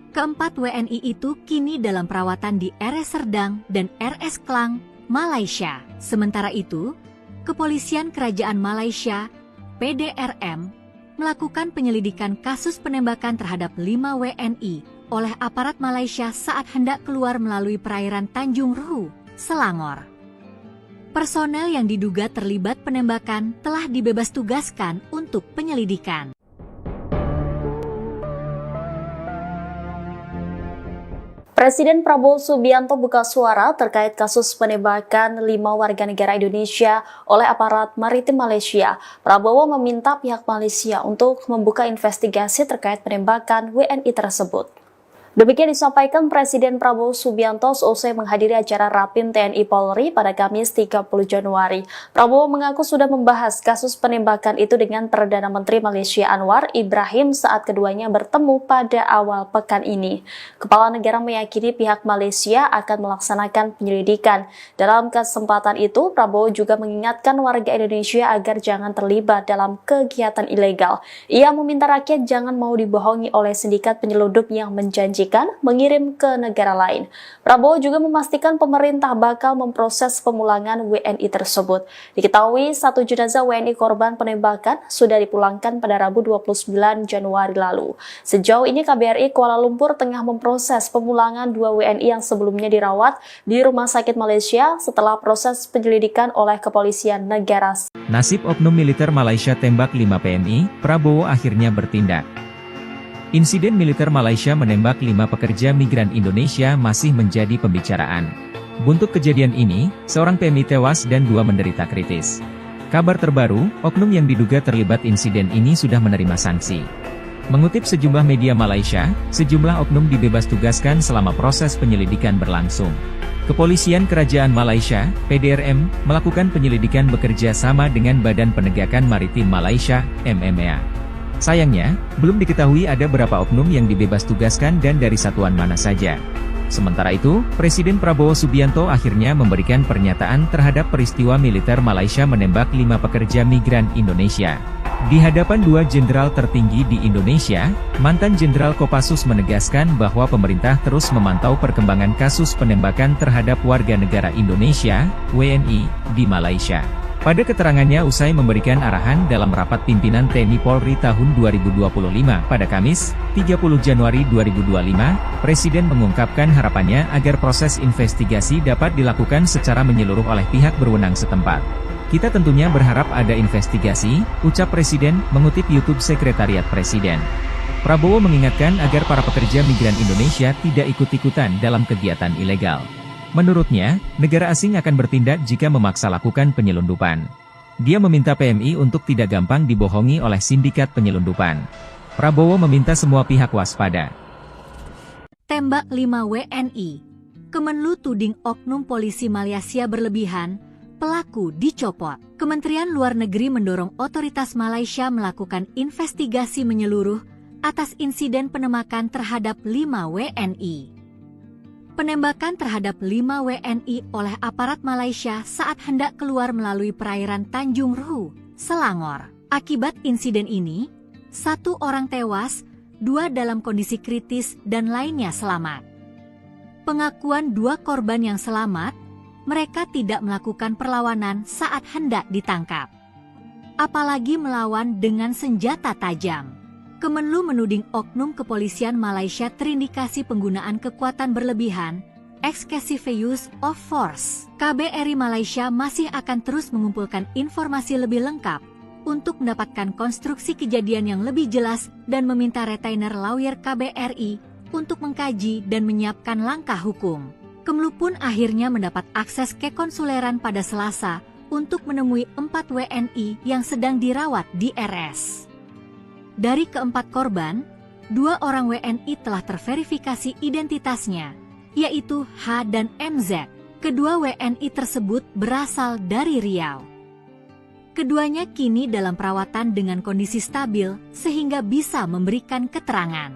Speaker 2: Keempat WNI itu kini dalam perawatan di RS Serdang dan RS Klang, Malaysia. Sementara itu, Kepolisian Kerajaan Malaysia, PDRM, melakukan penyelidikan kasus penembakan terhadap 5 WNI oleh aparat Malaysia saat hendak keluar melalui perairan Tanjung Ruhu, Selangor. Personel yang diduga terlibat penembakan telah dibebas tugaskan untuk penyelidikan.
Speaker 3: Presiden Prabowo Subianto buka suara terkait kasus penembakan 5 warga negara Indonesia oleh aparat maritim Malaysia. Prabowo meminta pihak Malaysia untuk membuka investigasi terkait penembakan WNI tersebut. Demikian disampaikan Presiden Prabowo Subianto seusai menghadiri acara Rapim TNI Polri pada Kamis 30 Januari. Prabowo mengaku sudah membahas kasus penembakan itu dengan Perdana Menteri Malaysia Anwar Ibrahim saat keduanya bertemu pada awal pekan ini. Kepala negara meyakini pihak Malaysia akan melaksanakan penyelidikan. Dalam kesempatan itu, Prabowo juga mengingatkan warga Indonesia agar jangan terlibat dalam kegiatan ilegal. Ia meminta rakyat jangan mau dibohongi oleh sindikat penyeludup yang menjanjikan mengirim ke negara lain. Prabowo juga memastikan pemerintah bakal memproses pemulangan WNI tersebut. Diketahui satu jenazah WNI korban penembakan sudah dipulangkan pada Rabu 29 Januari lalu. Sejauh ini KBRI Kuala Lumpur tengah memproses pemulangan 2 WNI yang sebelumnya dirawat di Rumah Sakit Malaysia setelah proses penyelidikan oleh kepolisian negara.
Speaker 1: Nasib oknum militer Malaysia tembak 5 PNI, Prabowo akhirnya bertindak. Insiden militer Malaysia menembak 5 pekerja migran Indonesia masih menjadi pembicaraan. Buntut kejadian ini, seorang PMI tewas dan 2 menderita kritis. Kabar terbaru, oknum yang diduga terlibat insiden ini sudah menerima sanksi. Mengutip sejumlah media Malaysia, sejumlah oknum dibebas tugaskan selama proses penyelidikan berlangsung. Kepolisian Kerajaan Malaysia, PDRM, melakukan penyelidikan bekerja sama dengan Badan Penegakan Maritim Malaysia, MMA. Sayangnya, belum diketahui ada berapa oknum yang dibebas tugaskan dan dari satuan mana saja. Sementara itu, Presiden Prabowo Subianto akhirnya memberikan pernyataan terhadap peristiwa militer Malaysia menembak 5 pekerja migran Indonesia. Di hadapan 2 jenderal tertinggi di Indonesia, mantan Jenderal Kopassus menegaskan bahwa pemerintah terus memantau perkembangan kasus penembakan terhadap warga negara Indonesia, WNI, di Malaysia. Pada keterangannya usai memberikan arahan dalam rapat pimpinan TNI Polri tahun 2025 pada Kamis, 30 Januari 2025, Presiden mengungkapkan harapannya agar proses investigasi dapat dilakukan secara menyeluruh oleh pihak berwenang setempat. Kita tentunya berharap ada investigasi, ucap Presiden, mengutip YouTube Sekretariat Presiden. Prabowo mengingatkan agar para pekerja migran Indonesia tidak ikut-ikutan dalam kegiatan ilegal. Menurutnya, negara asing akan bertindak jika memaksa lakukan penyelundupan. Dia meminta PMI untuk tidak gampang dibohongi oleh sindikat penyelundupan. Prabowo meminta semua pihak waspada.
Speaker 2: Tembak 5 WNI. Kemenlu tuding oknum polisi Malaysia berlebihan, pelaku dicopot. Kementerian Luar Negeri mendorong otoritas Malaysia melakukan investigasi menyeluruh atas insiden penembakan terhadap 5 WNI. Penembakan terhadap 5 WNI oleh aparat Malaysia saat hendak keluar melalui perairan Tanjung Ruhu, Selangor. Akibat insiden ini, 1 orang tewas, 2 dalam kondisi kritis dan lainnya selamat. Pengakuan 2 korban yang selamat, mereka tidak melakukan perlawanan saat hendak ditangkap. Apalagi melawan dengan senjata tajam. Kemenlu menuding oknum kepolisian Malaysia terindikasi penggunaan kekuatan berlebihan, excessive use of force. KBRI Malaysia masih akan terus mengumpulkan informasi lebih lengkap untuk mendapatkan konstruksi kejadian yang lebih jelas dan meminta retainer lawyer KBRI untuk mengkaji dan menyiapkan langkah hukum. Kemenlu pun akhirnya mendapat akses ke konsuleran pada Selasa untuk menemui 4 WNI yang sedang dirawat di RS. Dari keempat korban, 2 orang WNI telah terverifikasi identitasnya, yaitu H dan MZ. Kedua WNI tersebut berasal dari Riau. Keduanya kini dalam perawatan dengan kondisi stabil sehingga bisa memberikan keterangan.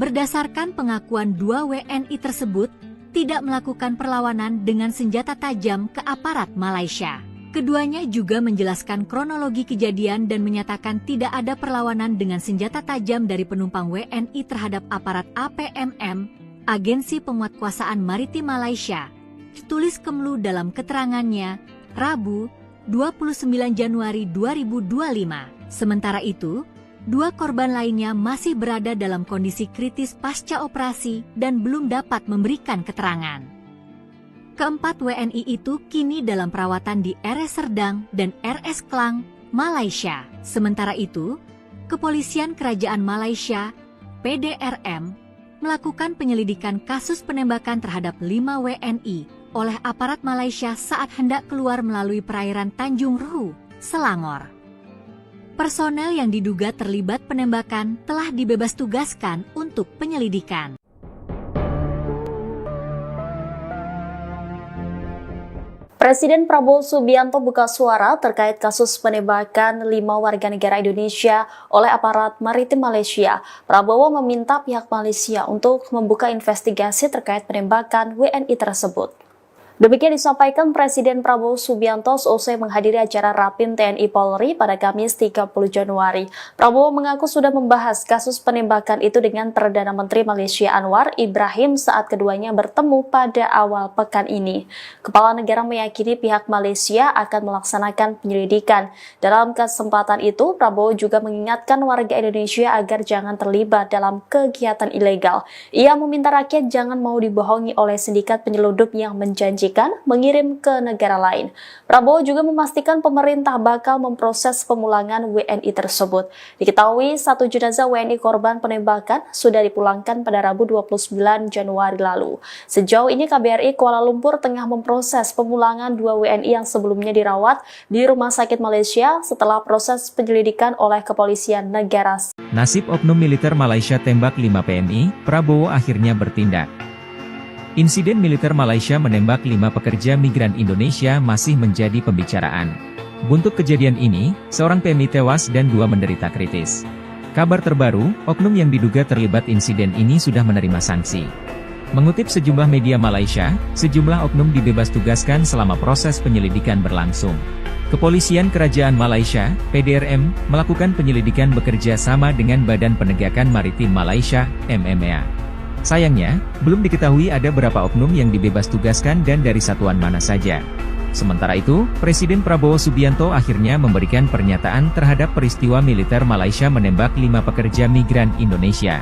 Speaker 2: Berdasarkan pengakuan 2 WNI tersebut, tidak melakukan perlawanan dengan senjata tajam ke aparat Malaysia. Keduanya juga menjelaskan kronologi kejadian dan menyatakan tidak ada perlawanan dengan senjata tajam dari penumpang WNI terhadap aparat APMM, Agensi Penguatkuasaan Maritim Malaysia. Tulis Kemenlu dalam keterangannya, Rabu, 29 Januari 2025. Sementara itu, 2 korban lainnya masih berada dalam kondisi kritis pasca operasi dan belum dapat memberikan keterangan. Keempat WNI itu kini dalam perawatan di RS Serdang dan RS Klang, Malaysia. Sementara itu, Kepolisian Kerajaan Malaysia, PDRM, melakukan penyelidikan kasus penembakan terhadap 5 WNI oleh aparat Malaysia saat hendak keluar melalui perairan Tanjung Ruhu, Selangor. Personel yang diduga terlibat penembakan telah dibebas tugaskan untuk penyelidikan.
Speaker 3: Presiden Prabowo Subianto buka suara terkait kasus penembakan 5 warga negara Indonesia oleh aparat maritim Malaysia. Prabowo meminta pihak Malaysia untuk membuka investigasi terkait penembakan WNI tersebut. Demikian disampaikan Presiden Prabowo Subianto seusai menghadiri acara Rapim TNI Polri pada Kamis 30 Januari. Prabowo mengaku sudah membahas kasus penembakan itu dengan Perdana Menteri Malaysia Anwar Ibrahim saat keduanya bertemu pada awal pekan ini. Kepala negara meyakini pihak Malaysia akan melaksanakan penyelidikan. Dalam kesempatan itu, Prabowo juga mengingatkan warga Indonesia agar jangan terlibat dalam kegiatan ilegal. Ia meminta rakyat jangan mau dibohongi oleh sindikat penyelundup yang menjanjikan mengirim ke negara lain. Prabowo juga memastikan pemerintah bakal memproses pemulangan WNI tersebut. Diketahui satu jenazah WNI korban penembakan sudah dipulangkan pada Rabu 29 Januari lalu. Sejauh ini KBRI Kuala Lumpur tengah memproses pemulangan 2 WNI yang sebelumnya dirawat di Rumah Sakit Malaysia setelah proses penyelidikan oleh Kepolisian Negara.
Speaker 1: Nasib oknum militer Malaysia tembak 5 PMI, Prabowo akhirnya bertindak. Insiden militer Malaysia menembak 5 pekerja migran Indonesia masih menjadi pembicaraan. Buntut kejadian ini, seorang PMI tewas dan 2 menderita kritis. Kabar terbaru, oknum yang diduga terlibat insiden ini sudah menerima sanksi. Mengutip sejumlah media Malaysia, sejumlah oknum dibebas tugaskan selama proses penyelidikan berlangsung. Kepolisian Kerajaan Malaysia, PDRM, melakukan penyelidikan bekerja sama dengan Badan Penegakan Maritim Malaysia, MMA. Sayangnya, belum diketahui ada berapa oknum yang dibebas tugaskan dan dari satuan mana saja. Sementara itu, Presiden Prabowo Subianto akhirnya memberikan pernyataan terhadap peristiwa militer Malaysia menembak 5 pekerja migran Indonesia.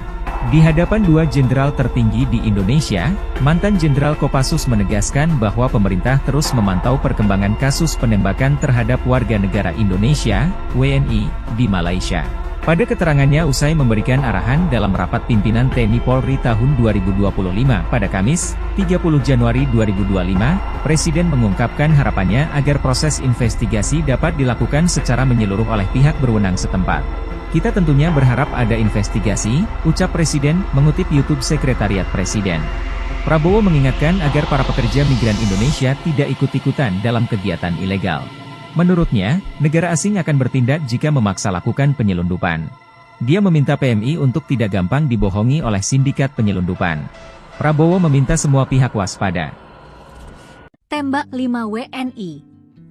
Speaker 1: Di hadapan 2 jenderal tertinggi di Indonesia, mantan Jenderal Kopassus menegaskan bahwa pemerintah terus memantau perkembangan kasus penembakan terhadap warga negara Indonesia, WNI, di Malaysia. Pada keterangannya usai memberikan arahan dalam rapat pimpinan TNI Polri tahun 2025 pada Kamis, 30 Januari 2025, Presiden mengungkapkan harapannya agar proses investigasi dapat dilakukan secara menyeluruh oleh pihak berwenang setempat. Kita tentunya berharap ada investigasi, ucap Presiden, mengutip YouTube Sekretariat Presiden. Prabowo mengingatkan agar para pekerja migran Indonesia tidak ikut-ikutan dalam kegiatan ilegal. Menurutnya, negara asing akan bertindak jika memaksa lakukan penyelundupan. Dia meminta PMI untuk tidak gampang dibohongi oleh sindikat penyelundupan. Prabowo meminta semua pihak waspada.
Speaker 2: Tembak 5 WNI.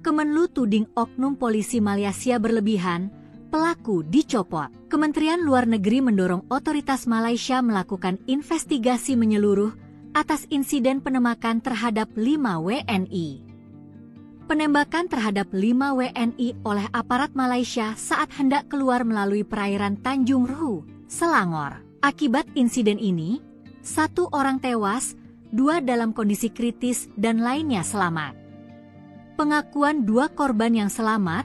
Speaker 2: Kemenlu tuding oknum polisi Malaysia berlebihan, pelaku dicopot. Kementerian Luar Negeri mendorong otoritas Malaysia melakukan investigasi menyeluruh atas insiden penembakan terhadap 5 WNI. Penembakan terhadap 5 WNI oleh aparat Malaysia saat hendak keluar melalui perairan Tanjung Ruhu, Selangor. Akibat insiden ini, 1 orang tewas, 2 dalam kondisi kritis dan lainnya selamat. Pengakuan 2 korban yang selamat,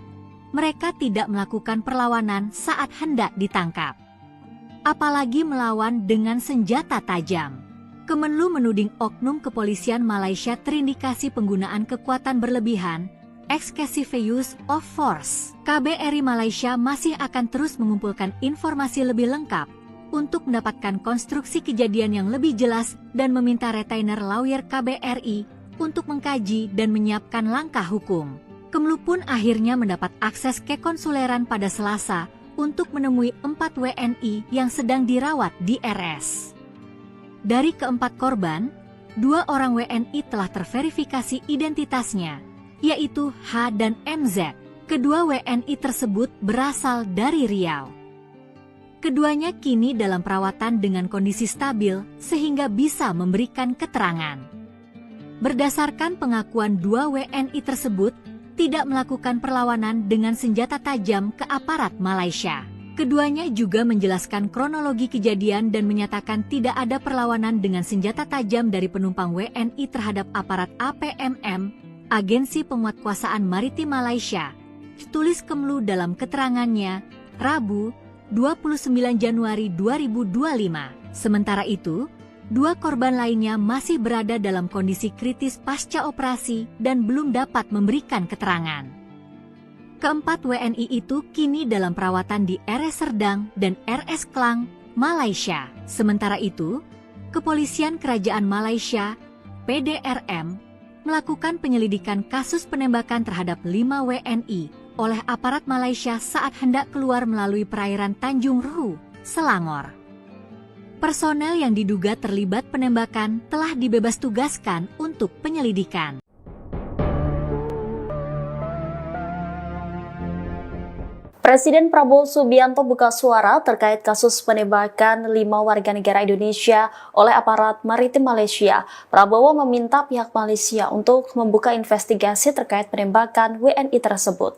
Speaker 2: mereka tidak melakukan perlawanan saat hendak ditangkap. Apalagi melawan dengan senjata tajam. Kemenlu menuding oknum kepolisian Malaysia terindikasi penggunaan kekuatan berlebihan, excessive use of force. KBRI Malaysia masih akan terus mengumpulkan informasi lebih lengkap untuk mendapatkan konstruksi kejadian yang lebih jelas dan meminta retainer lawyer KBRI untuk mengkaji dan menyiapkan langkah hukum. Kemenlu pun akhirnya mendapat akses ke konsuleran pada Selasa untuk menemui 4 WNI yang sedang dirawat di RS. Dari keempat korban, 2 orang WNI telah terverifikasi identitasnya, yaitu H dan MZ. Kedua WNI tersebut berasal dari Riau. Keduanya kini dalam perawatan dengan kondisi stabil sehingga bisa memberikan keterangan. Berdasarkan pengakuan 2 WNI tersebut, tidak melakukan perlawanan dengan senjata tajam ke aparat Malaysia. Keduanya juga menjelaskan kronologi kejadian dan menyatakan tidak ada perlawanan dengan senjata tajam dari penumpang WNI terhadap aparat APMM, Agensi Penguatkuasaan Maritim Malaysia, tulis Kemenlu dalam keterangannya, Rabu, 29 Januari 2025. Sementara itu, 2 korban lainnya masih berada dalam kondisi kritis pasca operasi dan belum dapat memberikan keterangan. Keempat WNI itu kini dalam perawatan di RS Serdang dan RS Klang, Malaysia. Sementara itu, Kepolisian Kerajaan Malaysia, PDRM, melakukan penyelidikan kasus penembakan terhadap 5 WNI oleh aparat Malaysia saat hendak keluar melalui perairan Tanjung Ruhu, Selangor. Personel yang diduga terlibat penembakan telah dibebas tugaskan untuk penyelidikan.
Speaker 3: Presiden Prabowo Subianto buka suara terkait kasus penembakan 5 warga negara Indonesia oleh aparat maritim Malaysia. Prabowo meminta pihak Malaysia untuk membuka investigasi terkait penembakan WNI tersebut.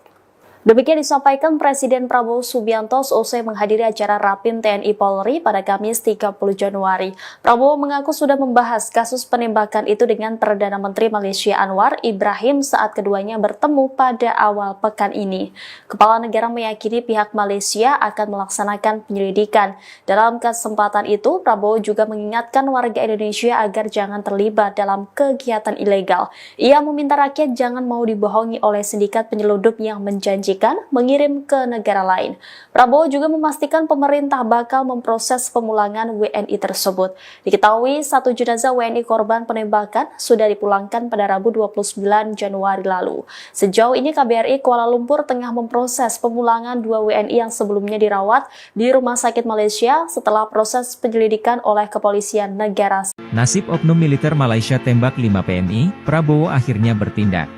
Speaker 3: Demikian disampaikan Presiden Prabowo Subianto seusai menghadiri acara Rapim TNI Polri pada Kamis 30 Januari. Prabowo mengaku sudah membahas kasus penembakan itu dengan Perdana Menteri Malaysia Anwar Ibrahim saat keduanya bertemu pada awal pekan ini. Kepala negara meyakini pihak Malaysia akan melaksanakan penyelidikan. Dalam kesempatan itu, Prabowo juga mengingatkan warga Indonesia agar jangan terlibat dalam kegiatan ilegal. Ia meminta rakyat jangan mau dibohongi oleh sindikat penyelundup yang menjanjikan mengirim ke negara lain. Prabowo juga memastikan pemerintah bakal memproses pemulangan WNI tersebut. Diketahui 1 jenazah WNI korban penembakan sudah dipulangkan pada Rabu 29 Januari lalu. Sejauh ini KBRI Kuala Lumpur tengah memproses pemulangan 2 WNI yang sebelumnya dirawat di Rumah Sakit Malaysia setelah proses penyelidikan oleh Kepolisian Negara.
Speaker 1: Nasib oknum militer Malaysia tembak 5 PMI, Prabowo akhirnya bertindak.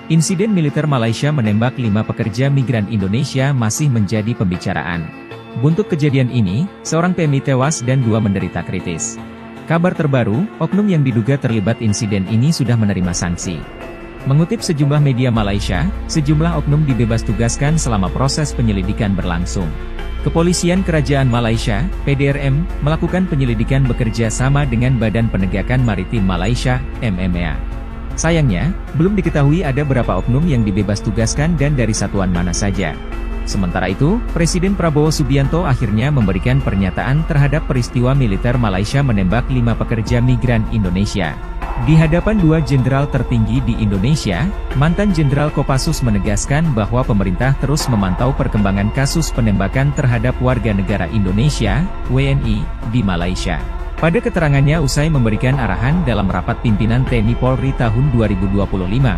Speaker 1: Insiden militer Malaysia menembak 5 pekerja migran Indonesia masih menjadi pembicaraan. Buntut kejadian ini, seorang PMI tewas dan 2 menderita kritis. Kabar terbaru, oknum yang diduga terlibat insiden ini sudah menerima sanksi. Mengutip sejumlah media Malaysia, sejumlah oknum dibebas tugaskan selama proses penyelidikan berlangsung. Kepolisian Kerajaan Malaysia, PDRM, melakukan penyelidikan bekerja sama dengan Badan Penegakan Maritim Malaysia, MMA. Sayangnya, belum diketahui ada berapa oknum yang dibebas tugaskan dan dari satuan mana saja. Sementara itu, Presiden Prabowo Subianto akhirnya memberikan pernyataan terhadap peristiwa militer Malaysia menembak 5 pekerja migran Indonesia. Di hadapan 2 jenderal tertinggi di Indonesia, mantan Jenderal Kopassus menegaskan bahwa pemerintah terus memantau perkembangan kasus penembakan terhadap warga negara Indonesia, WNI, di Malaysia. Pada keterangannya usai memberikan arahan dalam rapat pimpinan TNI Polri tahun 2025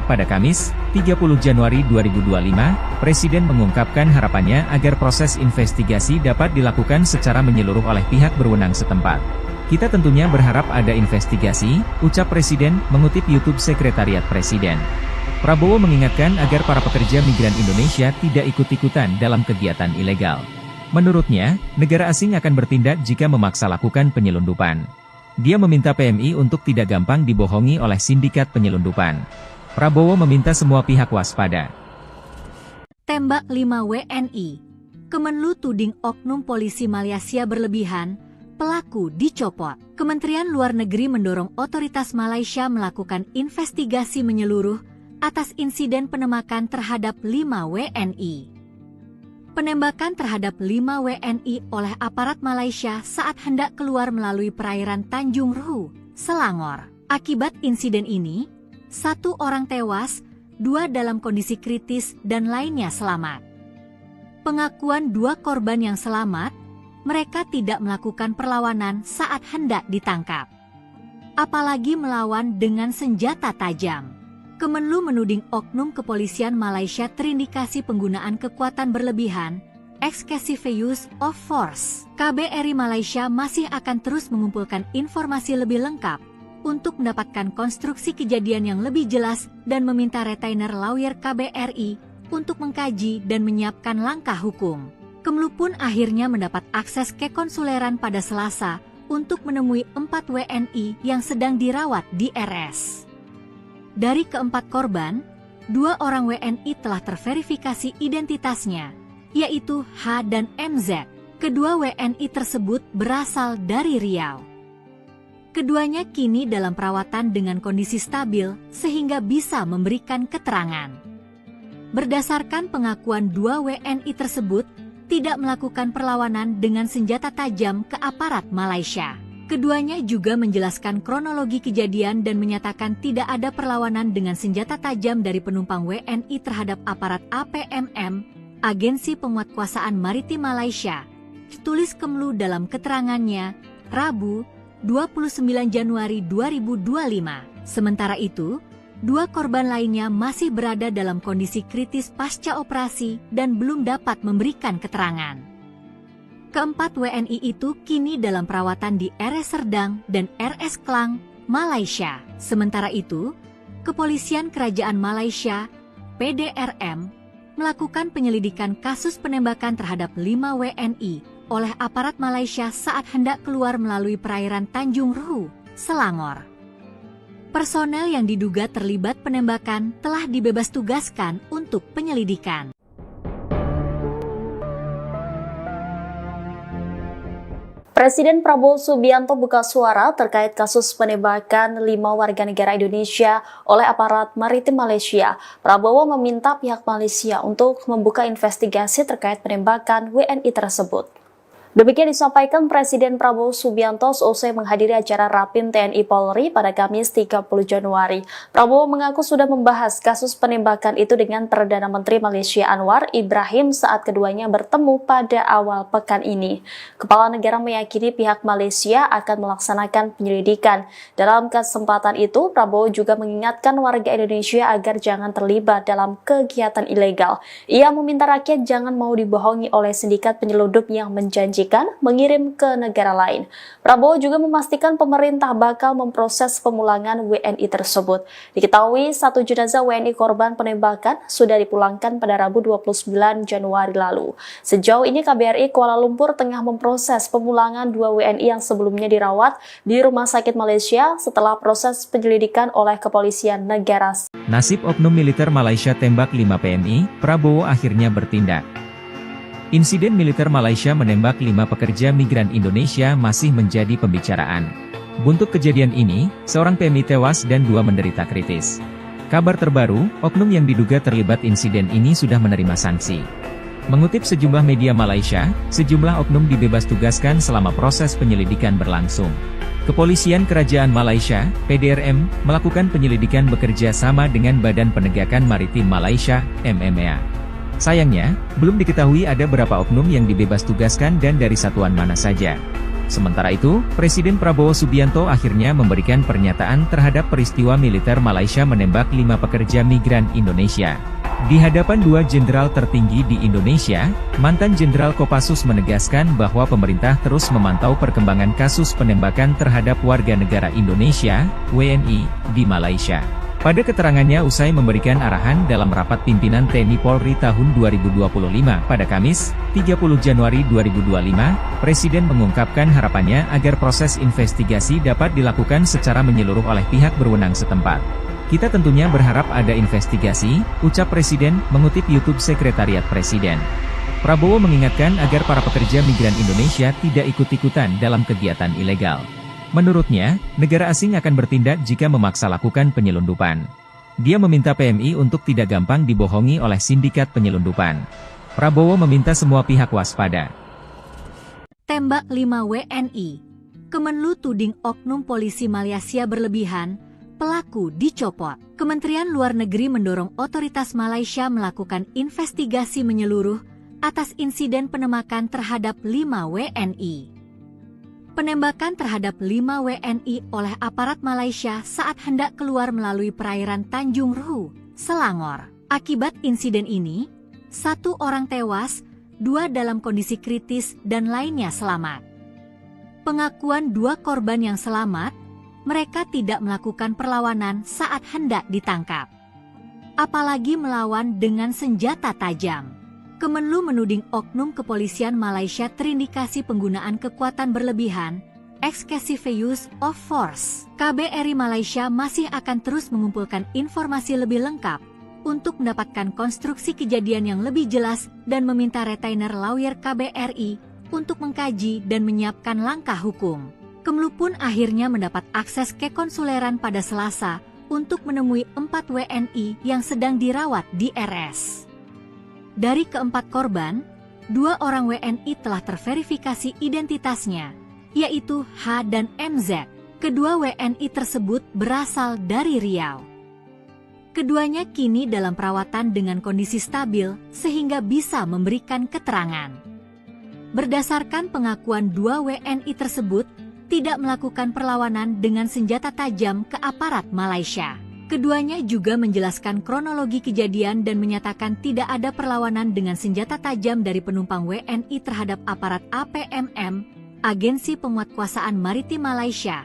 Speaker 1: pada Kamis, 30 Januari 2025, Presiden mengungkapkan harapannya agar proses investigasi dapat dilakukan secara menyeluruh oleh pihak berwenang setempat. Kita tentunya berharap ada investigasi, ucap Presiden, mengutip YouTube Sekretariat Presiden. Prabowo mengingatkan agar para pekerja migran Indonesia tidak ikut-ikutan dalam kegiatan ilegal. Menurutnya, negara asing akan bertindak jika memaksa lakukan penyelundupan. Dia meminta PMI untuk tidak gampang dibohongi oleh sindikat penyelundupan. Prabowo meminta semua pihak waspada.
Speaker 2: Tembak 5 WNI. Kemenlu tuding oknum polisi Malaysia berlebihan, pelaku dicopot. Kementerian Luar Negeri mendorong otoritas Malaysia melakukan investigasi menyeluruh atas insiden penembakan terhadap 5 WNI. Penembakan terhadap 5 WNI oleh aparat Malaysia saat hendak keluar melalui perairan Tanjung Ruhu, Selangor. Akibat insiden ini, 1 orang tewas, 2 dalam kondisi kritis dan lainnya selamat. Pengakuan 2 korban yang selamat, mereka tidak melakukan perlawanan saat hendak ditangkap. Apalagi melawan dengan senjata tajam. Kemenlu menuding oknum kepolisian Malaysia terindikasi penggunaan kekuatan berlebihan, excessive use of force. KBRI Malaysia masih akan terus mengumpulkan informasi lebih lengkap untuk mendapatkan konstruksi kejadian yang lebih jelas dan meminta retainer lawyer KBRI untuk mengkaji dan menyiapkan langkah hukum. Kemenlu pun akhirnya mendapat akses ke konsuleran pada Selasa untuk menemui 4 WNI yang sedang dirawat di RS. Dari keempat korban, 2 orang WNI telah terverifikasi identitasnya, yaitu H dan MZ. Kedua WNI tersebut berasal dari Riau. Keduanya kini dalam perawatan dengan kondisi stabil sehingga bisa memberikan keterangan. Berdasarkan pengakuan 2 WNI tersebut, tidak melakukan perlawanan dengan senjata tajam ke aparat Malaysia. Keduanya juga menjelaskan kronologi kejadian dan menyatakan tidak ada perlawanan dengan senjata tajam dari penumpang WNI terhadap aparat APMM, Agensi Penguatkuasaan Maritim Malaysia, tulis Kemlu dalam keterangannya, Rabu, 29 Januari 2025. Sementara itu, 2 korban lainnya masih berada dalam kondisi kritis pasca operasi dan belum dapat memberikan keterangan. Keempat WNI itu kini dalam perawatan di RS Serdang dan RS Klang, Malaysia. Sementara itu, Kepolisian Kerajaan Malaysia, PDRM, melakukan penyelidikan kasus penembakan terhadap 5 WNI oleh aparat Malaysia saat hendak keluar melalui perairan Tanjung Ruhu, Selangor. Personel yang diduga terlibat penembakan telah dibebas tugaskan untuk penyelidikan.
Speaker 3: Presiden Prabowo Subianto buka suara terkait kasus penembakan 5 warga negara Indonesia oleh aparat maritim Malaysia. Prabowo meminta pihak Malaysia untuk membuka investigasi terkait penembakan WNI tersebut. Demikian disampaikan Presiden Prabowo Subianto seusai menghadiri acara Rapim TNI Polri pada Kamis 30 Januari. Prabowo mengaku sudah membahas kasus penembakan itu dengan Perdana Menteri Malaysia Anwar Ibrahim saat keduanya bertemu pada awal pekan ini. Kepala negara meyakini pihak Malaysia akan melaksanakan penyelidikan. Dalam kesempatan itu, Prabowo juga mengingatkan warga Indonesia agar jangan terlibat dalam kegiatan ilegal. Ia meminta rakyat jangan mau dibohongi oleh sindikat penyeludup yang menjanjikan mengirim ke negara lain. Prabowo juga memastikan pemerintah bakal memproses pemulangan WNI tersebut. Diketahui 1 jenazah WNI korban penembakan sudah dipulangkan pada Rabu 29 Januari lalu. Sejauh ini KBRI Kuala Lumpur tengah memproses pemulangan 2 WNI yang sebelumnya dirawat di Rumah Sakit Malaysia setelah proses penyelidikan oleh Kepolisian Negara.
Speaker 1: Nasib oknum militer Malaysia tembak 5 PMI, Prabowo akhirnya bertindak. Insiden militer Malaysia menembak 5 pekerja migran Indonesia masih menjadi pembicaraan. Buntut kejadian ini, seorang PMI tewas dan 2 menderita kritis. Kabar terbaru, oknum yang diduga terlibat insiden ini sudah menerima sanksi. Mengutip sejumlah media Malaysia, sejumlah oknum dibebas tugaskan selama proses penyelidikan berlangsung. Kepolisian Kerajaan Malaysia, PDRM, melakukan penyelidikan bekerja sama dengan Badan Penegakan Maritim Malaysia, MMA. Sayangnya, belum diketahui ada berapa oknum yang dibebas tugaskan dan dari satuan mana saja. Sementara itu, Presiden Prabowo Subianto akhirnya memberikan pernyataan terhadap peristiwa militer Malaysia menembak 5 pekerja migran Indonesia. Di hadapan 2 jenderal tertinggi di Indonesia, mantan Jenderal Kopassus menegaskan bahwa pemerintah terus memantau perkembangan kasus penembakan terhadap warga negara Indonesia, WNI, di Malaysia. Pada keterangannya usai memberikan arahan dalam rapat pimpinan TNI Polri tahun 2025 pada Kamis, 30 Januari 2025, Presiden mengungkapkan harapannya agar proses investigasi dapat dilakukan secara menyeluruh oleh pihak berwenang setempat. Kita tentunya berharap ada investigasi, ucap Presiden, mengutip YouTube Sekretariat Presiden. Prabowo mengingatkan agar para pekerja migran Indonesia tidak ikut-ikutan dalam kegiatan ilegal. Menurutnya, negara asing akan bertindak jika memaksa lakukan penyelundupan. Dia meminta PMI untuk tidak gampang dibohongi oleh sindikat penyelundupan. Prabowo meminta semua pihak waspada.
Speaker 2: Tembak 5 WNI. Kemenlu tuding oknum polisi Malaysia berlebihan, pelaku dicopot. Kementerian Luar Negeri mendorong otoritas Malaysia melakukan investigasi menyeluruh atas insiden penembakan terhadap 5 WNI. Penembakan terhadap 5 WNI oleh aparat Malaysia saat hendak keluar melalui perairan Tanjung Ruhu, Selangor. Akibat insiden ini, 1 orang tewas, 2 dalam kondisi kritis dan lainnya selamat. Pengakuan 2 korban yang selamat, mereka tidak melakukan perlawanan saat hendak ditangkap. Apalagi melawan dengan senjata tajam. Kemenlu menuding oknum kepolisian Malaysia terindikasi penggunaan kekuatan berlebihan, excessive use of force. KBRI Malaysia masih akan terus mengumpulkan informasi lebih lengkap untuk mendapatkan konstruksi kejadian yang lebih jelas dan meminta retainer lawyer KBRI untuk mengkaji dan menyiapkan langkah hukum. Kemlu pun akhirnya mendapat akses ke konsuleran pada Selasa untuk menemui 4 WNI yang sedang dirawat di RS. Dari keempat korban, 2 orang WNI telah terverifikasi identitasnya, yaitu H dan MZ. Kedua WNI tersebut berasal dari Riau. Keduanya kini dalam perawatan dengan kondisi stabil sehingga bisa memberikan keterangan. Berdasarkan pengakuan 2 WNI tersebut, tidak melakukan perlawanan dengan senjata tajam ke aparat Malaysia. Keduanya juga menjelaskan kronologi kejadian dan menyatakan tidak ada perlawanan dengan senjata tajam dari penumpang WNI terhadap aparat APMM, Agensi Penguatkuasaan Maritim Malaysia,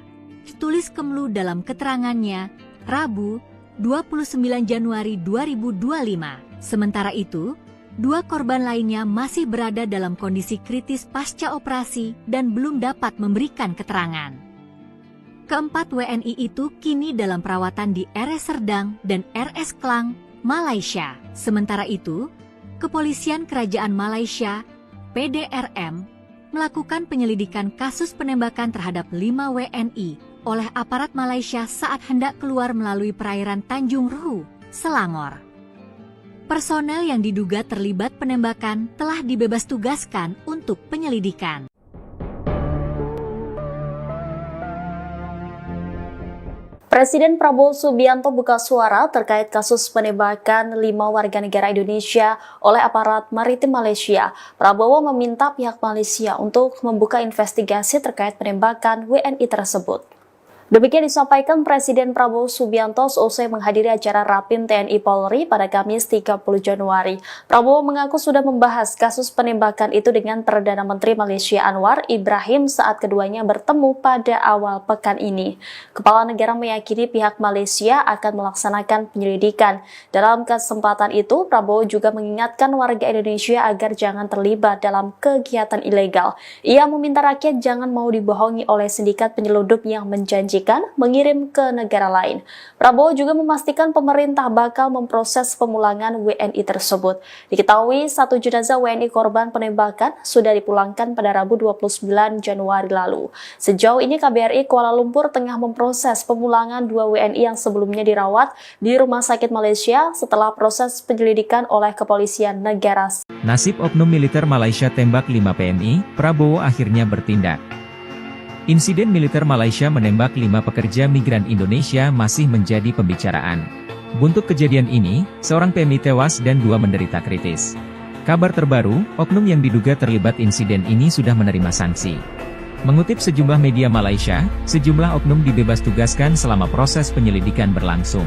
Speaker 2: tulis Kemlu dalam keterangannya, Rabu, 29 Januari 2025. Sementara itu, 2 korban lainnya masih berada dalam kondisi kritis pasca operasi dan belum dapat memberikan keterangan. Keempat WNI itu kini dalam perawatan di RS Serdang dan RS Klang, Malaysia. Sementara itu, Kepolisian Kerajaan Malaysia, PDRM, melakukan penyelidikan kasus penembakan terhadap 5 WNI oleh aparat Malaysia saat hendak keluar melalui perairan Tanjung Ruhu, Selangor. Personel yang diduga terlibat penembakan telah dibebas tugaskan untuk penyelidikan.
Speaker 3: Presiden Prabowo Subianto buka suara terkait kasus penembakan 5 warga negara Indonesia oleh aparat maritim Malaysia. Prabowo meminta pihak Malaysia untuk membuka investigasi terkait penembakan WNI tersebut. Demikian disampaikan Presiden Prabowo Subianto seusai menghadiri acara Rapim TNI Polri pada Kamis 30 Januari. Prabowo mengaku sudah membahas kasus penembakan itu dengan Perdana Menteri Malaysia Anwar Ibrahim saat keduanya bertemu pada awal pekan ini. Kepala negara meyakini pihak Malaysia akan melaksanakan penyelidikan. Dalam kesempatan itu, Prabowo juga mengingatkan warga Indonesia agar jangan terlibat dalam kegiatan ilegal. Ia meminta rakyat jangan mau dibohongi oleh sindikat penyeludup yang menjanjikan mengirim ke negara lain. Prabowo juga memastikan pemerintah bakal memproses pemulangan WNI tersebut. Diketahui 1 jenazah WNI korban penembakan sudah dipulangkan pada Rabu 29 Januari lalu. Sejauh ini KBRI Kuala Lumpur tengah memproses pemulangan 2 WNI yang sebelumnya dirawat di Rumah Sakit Malaysia setelah proses penyelidikan oleh Kepolisian Negara.
Speaker 1: Nasib oknum militer Malaysia tembak 5 PNI, Prabowo akhirnya bertindak. Insiden militer Malaysia menembak 5 pekerja migran Indonesia masih menjadi pembicaraan. Buntut kejadian ini, seorang PMI tewas dan 2 menderita kritis. Kabar terbaru, oknum yang diduga terlibat insiden ini sudah menerima sanksi. Mengutip sejumlah media Malaysia, sejumlah oknum dibebas tugaskan selama proses penyelidikan berlangsung.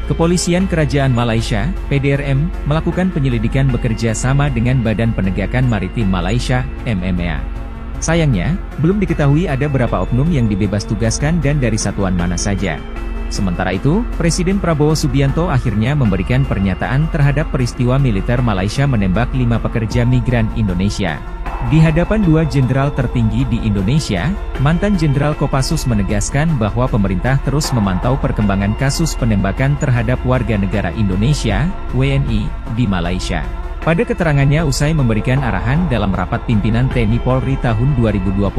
Speaker 1: Kepolisian Kerajaan Malaysia, PDRM, melakukan penyelidikan bekerja sama dengan Badan Penegakan Maritim Malaysia, MMA. Sayangnya, belum diketahui ada berapa oknum yang dibebas tugaskan dan dari satuan mana saja. Sementara itu, Presiden Prabowo Subianto akhirnya memberikan pernyataan terhadap peristiwa militer Malaysia menembak 5 pekerja migran Indonesia. Di hadapan 2 jenderal tertinggi di Indonesia, mantan Jenderal Kopassus menegaskan bahwa pemerintah terus memantau perkembangan kasus penembakan terhadap warga negara Indonesia, WNI, di Malaysia. Pada keterangannya usai memberikan arahan dalam rapat pimpinan TNI Polri tahun 2025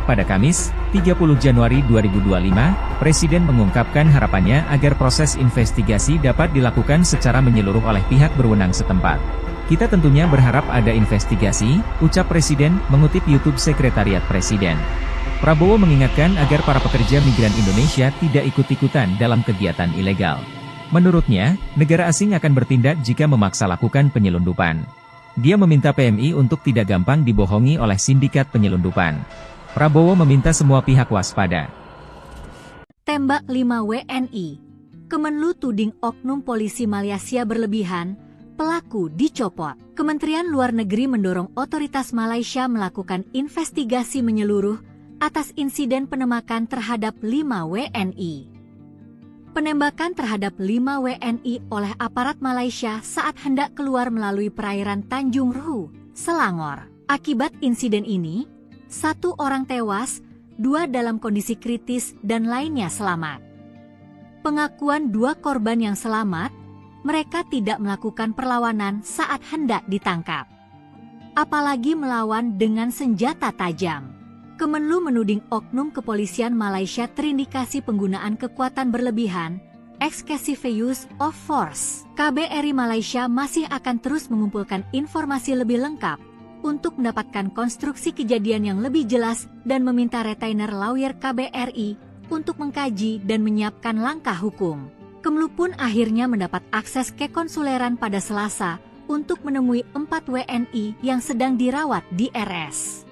Speaker 1: pada Kamis, 30 Januari 2025, Presiden mengungkapkan harapannya agar proses investigasi dapat dilakukan secara menyeluruh oleh pihak berwenang setempat. Kita tentunya berharap ada investigasi, ucap Presiden, mengutip YouTube Sekretariat Presiden. Prabowo mengingatkan agar para pekerja migran Indonesia tidak ikut-ikutan dalam kegiatan ilegal. Menurutnya, negara asing akan bertindak jika memaksa lakukan penyelundupan. Dia meminta PMI untuk tidak gampang dibohongi oleh sindikat penyelundupan. Prabowo meminta semua pihak waspada.
Speaker 2: Tembak 5 WNI. Kemenlu tuding oknum polisi Malaysia berlebihan, pelaku dicopot. Kementerian Luar Negeri mendorong otoritas Malaysia melakukan investigasi menyeluruh atas insiden penembakan terhadap 5 WNI. Penembakan terhadap 5 WNI oleh aparat Malaysia saat hendak keluar melalui perairan Tanjung Ruhu, Selangor. Akibat insiden ini, 1 orang tewas, 2 dalam kondisi kritis dan lainnya selamat. Pengakuan 2 korban yang selamat, mereka tidak melakukan perlawanan saat hendak ditangkap. Apalagi melawan dengan senjata tajam. Kemenlu menuding oknum kepolisian Malaysia terindikasi penggunaan kekuatan berlebihan, excessive use of force. KBRI Malaysia masih akan terus mengumpulkan informasi lebih lengkap untuk mendapatkan konstruksi kejadian yang lebih jelas dan meminta retainer lawyer KBRI untuk mengkaji dan menyiapkan langkah hukum. Kemlu pun akhirnya mendapat akses ke konsuleran pada Selasa untuk menemui 4 WNI yang sedang dirawat di RS.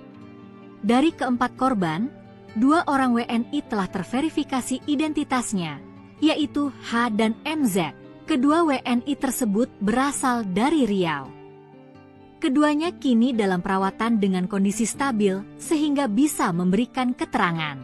Speaker 2: Dari keempat korban, 2 orang WNI telah terverifikasi identitasnya, yaitu H dan MZ. Kedua WNI tersebut berasal dari Riau. Keduanya kini dalam perawatan dengan kondisi stabil sehingga bisa memberikan keterangan.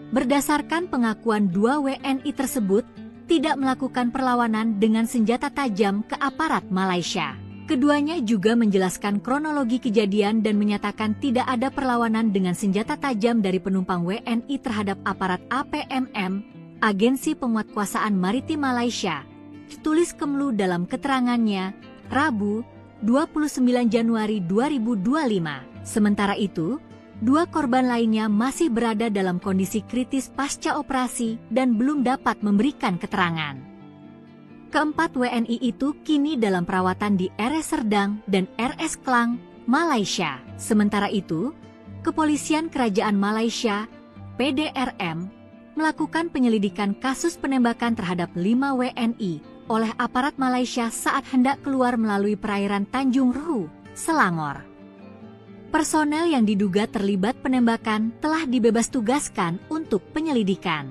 Speaker 2: Berdasarkan pengakuan 2 WNI tersebut, tidak melakukan perlawanan dengan senjata tajam ke aparat Malaysia. Keduanya juga menjelaskan kronologi kejadian dan menyatakan tidak ada perlawanan dengan senjata tajam dari penumpang WNI terhadap aparat APMM, Agensi Penguatkuasaan Maritim Malaysia, ditulis Kemlu dalam keterangannya, Rabu, 29 Januari 2025. Sementara itu, 2 korban lainnya masih berada dalam kondisi kritis pasca operasi dan belum dapat memberikan keterangan. Keempat WNI itu kini dalam perawatan di RS Serdang dan RS Klang, Malaysia. Sementara itu, Kepolisian Kerajaan Malaysia, PDRM, melakukan penyelidikan kasus penembakan terhadap 5 WNI oleh aparat Malaysia saat hendak keluar melalui perairan Tanjung Ruhu, Selangor. Personel yang diduga terlibat penembakan telah dibebas tugaskan untuk penyelidikan.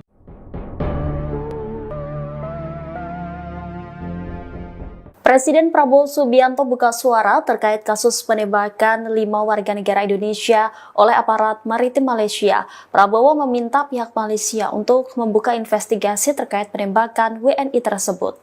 Speaker 3: Presiden Prabowo Subianto buka suara terkait kasus penembakan 5 warga negara Indonesia oleh aparat maritim Malaysia. Prabowo meminta pihak Malaysia untuk membuka investigasi terkait penembakan WNI tersebut.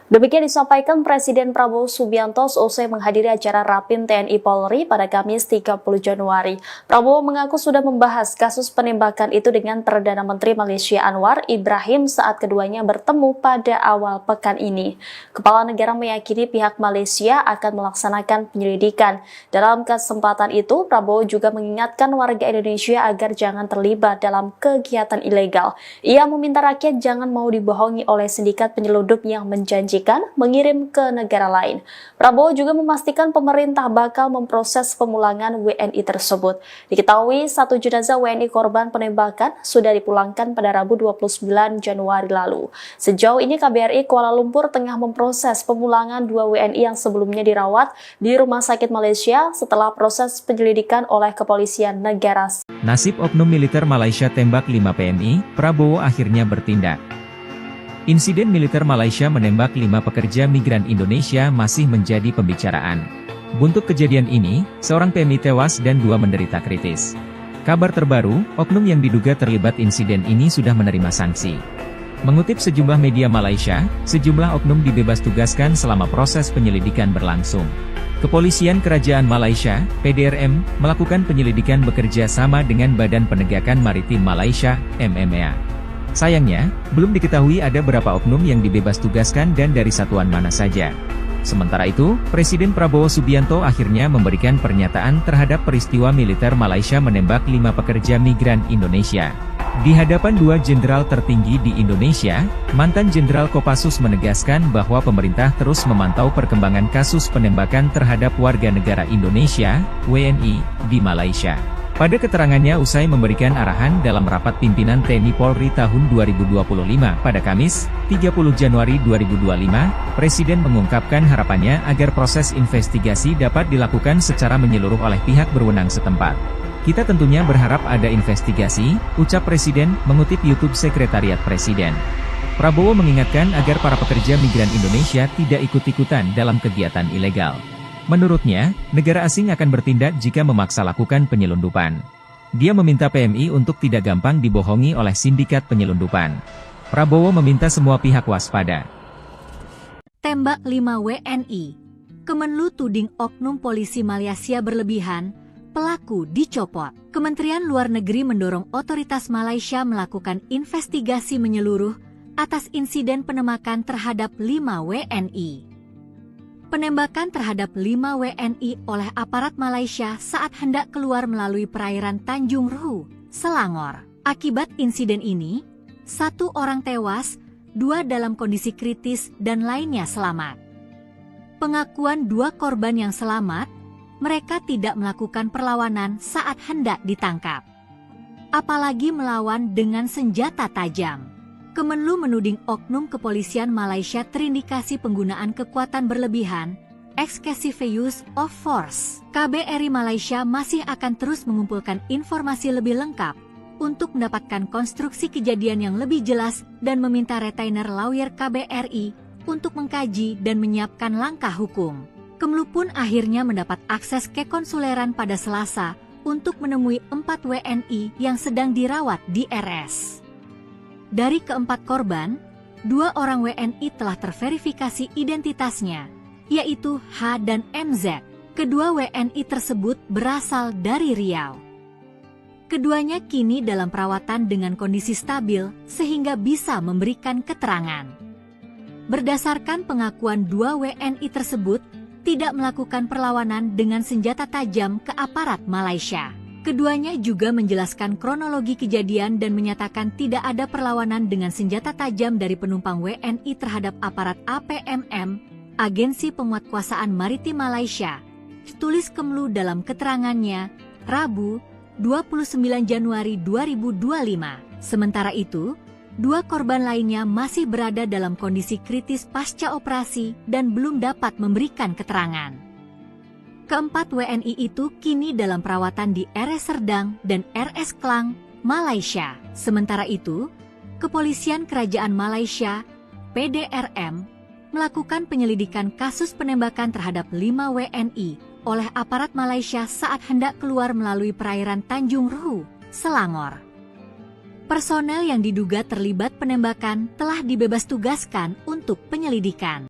Speaker 3: Demikian disampaikan Presiden Prabowo Subianto seusai menghadiri acara Rapim TNI Polri pada Kamis 30 Januari. Prabowo mengaku sudah membahas kasus penembakan itu dengan Perdana Menteri Malaysia Anwar Ibrahim saat keduanya bertemu pada awal pekan ini. Kepala negara meyakini pihak Malaysia akan melaksanakan penyelidikan. Dalam kesempatan itu, Prabowo juga mengingatkan warga Indonesia agar jangan terlibat dalam kegiatan ilegal. Ia meminta rakyat jangan mau dibohongi oleh sindikat penyeludup yang menjanjikan mengirim ke negara lain. Prabowo juga memastikan pemerintah bakal memproses pemulangan WNI tersebut. Diketahui 1 jenazah WNI korban penembakan sudah dipulangkan pada Rabu 29 Januari lalu. Sejauh ini KBRI Kuala Lumpur tengah memproses pemulangan 2 WNI yang sebelumnya dirawat di Rumah Sakit Malaysia setelah proses penyelidikan oleh Kepolisian Negara.
Speaker 1: Nasib oknum militer Malaysia tembak 5 PNI, Prabowo akhirnya bertindak. Insiden militer Malaysia menembak 5 pekerja migran Indonesia masih menjadi pembicaraan. Buntut kejadian ini, seorang PMI tewas dan 2 menderita kritis. Kabar terbaru, oknum yang diduga terlibat insiden ini sudah menerima sanksi. Mengutip sejumlah media Malaysia, sejumlah oknum dibebas tugaskan selama proses penyelidikan berlangsung. Kepolisian Kerajaan Malaysia, PDRM, melakukan penyelidikan bekerja sama dengan Badan Penegakan Maritim Malaysia, MMA. Sayangnya, belum diketahui ada berapa oknum yang dibebas tugaskan dan dari satuan mana saja. Sementara itu, Presiden Prabowo Subianto akhirnya memberikan pernyataan terhadap peristiwa militer Malaysia menembak 5 pekerja migran Indonesia. Di hadapan 2 jenderal tertinggi di Indonesia, mantan Jenderal Kopassus menegaskan bahwa pemerintah terus memantau perkembangan kasus penembakan terhadap warga negara Indonesia, WNI, di Malaysia. Pada keterangannya usai memberikan arahan dalam rapat pimpinan TNI Polri tahun 2025 pada Kamis, 30 Januari 2025, Presiden mengungkapkan harapannya agar proses investigasi dapat dilakukan secara menyeluruh oleh pihak berwenang setempat. Kita tentunya berharap ada investigasi, ucap Presiden, mengutip YouTube Sekretariat Presiden. Prabowo mengingatkan agar para pekerja migran Indonesia tidak ikut-ikutan dalam kegiatan ilegal. Menurutnya, negara asing akan bertindak jika memaksa lakukan penyelundupan. Dia meminta PMI untuk tidak gampang dibohongi oleh sindikat penyelundupan. Prabowo meminta semua pihak waspada.
Speaker 2: Tembak 5 WNI. Kemenlu tuding oknum polisi Malaysia berlebihan, pelaku dicopot. Kementerian Luar Negeri mendorong otoritas Malaysia melakukan investigasi menyeluruh atas insiden penembakan terhadap 5 WNI. Penembakan terhadap 5 WNI oleh aparat Malaysia saat hendak keluar melalui perairan Tanjung Ruhu, Selangor. Akibat insiden ini, 1 orang tewas, 2 dalam kondisi kritis dan lainnya selamat. Pengakuan 2 korban yang selamat mereka tidak melakukan perlawanan saat hendak ditangkap. Apalagi melawan dengan senjata tajam. Kemenlu menuding oknum kepolisian Malaysia terindikasi penggunaan kekuatan berlebihan, excessive use of force. KBRI Malaysia masih akan terus mengumpulkan informasi lebih lengkap untuk mendapatkan konstruksi kejadian yang lebih jelas dan meminta retainer lawyer KBRI untuk mengkaji dan menyiapkan langkah hukum. Kemlu pun akhirnya mendapat akses ke konsuleran pada Selasa untuk menemui 4 WNI yang sedang dirawat di RS. Dari keempat korban, 2 orang WNI telah terverifikasi identitasnya, yaitu H dan MZ. Kedua WNI tersebut berasal dari Riau. Keduanya kini dalam perawatan dengan kondisi stabil sehingga bisa memberikan keterangan. Berdasarkan pengakuan 2 WNI tersebut, tidak melakukan perlawanan dengan senjata tajam ke aparat Malaysia. Keduanya juga menjelaskan kronologi kejadian dan menyatakan tidak ada perlawanan dengan senjata tajam dari penumpang WNI terhadap aparat APMM, Agensi Penguatkuasaan Maritim Malaysia, tulis Kemlu dalam keterangannya, Rabu, 29 Januari 2025. Sementara itu, 2 korban lainnya masih berada dalam kondisi kritis pasca operasi dan belum dapat memberikan keterangan. Keempat WNI itu kini dalam perawatan di RS Serdang dan RS Klang, Malaysia. Sementara itu, Kepolisian Kerajaan Malaysia, PDRM, melakukan penyelidikan kasus penembakan terhadap 5 WNI oleh aparat Malaysia saat hendak keluar melalui perairan Tanjung Ruhu, Selangor. Personel yang diduga terlibat penembakan telah dibebas tugaskan untuk penyelidikan.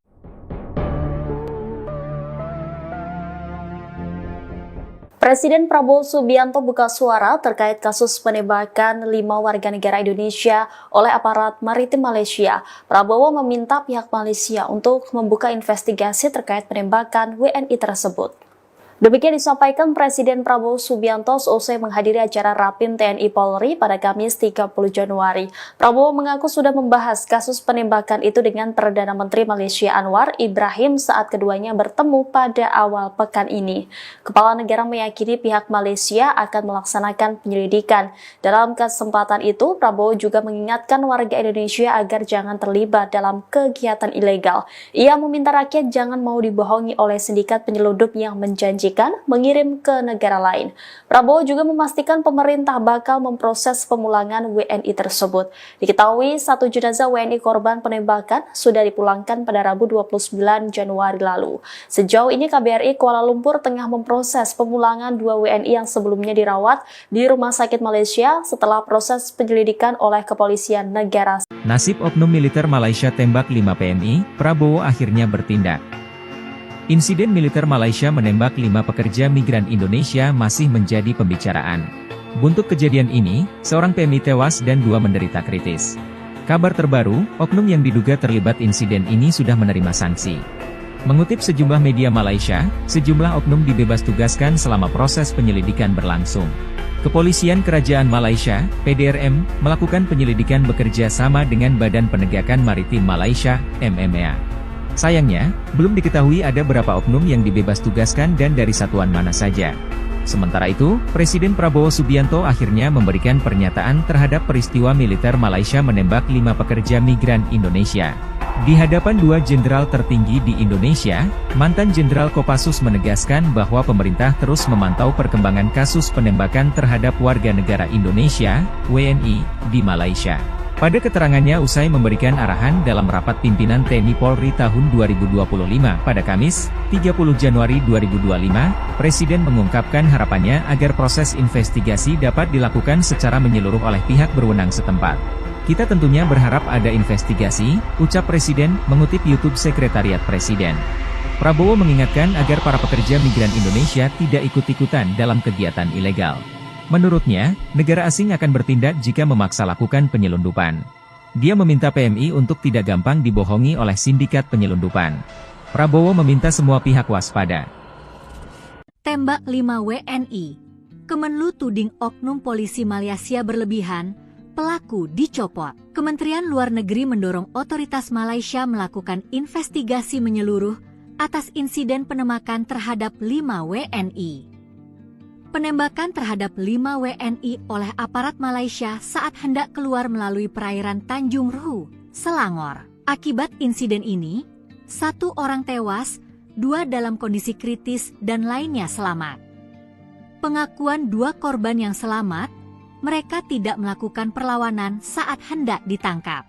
Speaker 3: Presiden Prabowo Subianto buka suara terkait kasus penembakan 5 warga negara Indonesia oleh aparat maritim Malaysia. Prabowo meminta pihak Malaysia untuk membuka investigasi terkait penembakan WNI tersebut. Demikian disampaikan Presiden Prabowo Subianto seusai menghadiri acara Rapim TNI Polri pada Kamis 30 Januari. Prabowo mengaku sudah membahas kasus penembakan itu dengan Perdana Menteri Malaysia Anwar Ibrahim saat keduanya bertemu pada awal pekan ini. Kepala negara meyakini pihak Malaysia akan melaksanakan penyelidikan. Dalam kesempatan itu, Prabowo juga mengingatkan warga Indonesia agar jangan terlibat dalam kegiatan ilegal. Ia meminta rakyat jangan mau dibohongi oleh sindikat penyeludup yang menjanjikan mengirim ke negara lain. Prabowo juga memastikan pemerintah bakal memproses pemulangan WNI tersebut. Diketahui 1 jenazah WNI korban penembakan sudah dipulangkan pada Rabu 29 Januari lalu. Sejauh ini KBRI Kuala Lumpur tengah memproses pemulangan 2 WNI yang sebelumnya dirawat di Rumah Sakit Malaysia setelah proses penyelidikan oleh Kepolisian Negara.
Speaker 1: Nasib oknum militer Malaysia tembak 5 PMI, Prabowo akhirnya bertindak. Insiden militer Malaysia menembak 5 pekerja migran Indonesia masih menjadi pembicaraan. Buntut kejadian ini, seorang PMI tewas dan 2 menderita kritis. Kabar terbaru, oknum yang diduga terlibat insiden ini sudah menerima sanksi. Mengutip sejumlah media Malaysia, sejumlah oknum dibebas tugaskan selama proses penyelidikan berlangsung. Kepolisian Kerajaan Malaysia, PDRM, melakukan penyelidikan bekerja sama dengan Badan Penegakan Maritim Malaysia, MMA. Sayangnya, belum diketahui ada berapa oknum yang dibebas tugaskan dan dari satuan mana saja. Sementara itu, Presiden Prabowo Subianto akhirnya memberikan pernyataan terhadap peristiwa militer Malaysia menembak 5 pekerja migran Indonesia. Di hadapan 2 jenderal tertinggi di Indonesia, mantan Jenderal Kopassus menegaskan bahwa pemerintah terus memantau perkembangan kasus penembakan terhadap warga negara Indonesia, WNI, di Malaysia. Pada keterangannya usai memberikan arahan dalam rapat pimpinan TNI Polri tahun 2025 pada Kamis, 30 Januari 2025, Presiden mengungkapkan harapannya agar proses investigasi dapat dilakukan secara menyeluruh oleh pihak berwenang setempat. Kita tentunya berharap ada investigasi, ucap Presiden, mengutip YouTube Sekretariat Presiden. Prabowo mengingatkan agar para pekerja migran Indonesia tidak ikut-ikutan dalam kegiatan ilegal. Menurutnya, negara asing akan bertindak jika memaksa lakukan penyelundupan. Dia meminta PMI untuk tidak gampang dibohongi oleh sindikat penyelundupan. Prabowo meminta semua pihak waspada.
Speaker 2: Tembak 5 WNI. Kemenlu tuding oknum polisi Malaysia berlebihan, pelaku dicopot. Kementerian Luar Negeri mendorong otoritas Malaysia melakukan investigasi menyeluruh atas insiden penembakan terhadap 5 WNI. Penembakan terhadap 5 WNI oleh aparat Malaysia saat hendak keluar melalui perairan Tanjung Ruhu, Selangor. Akibat insiden ini, 1 orang tewas, 2 dalam kondisi kritis dan lainnya selamat. Pengakuan 2 korban yang selamat, mereka tidak melakukan perlawanan saat hendak ditangkap,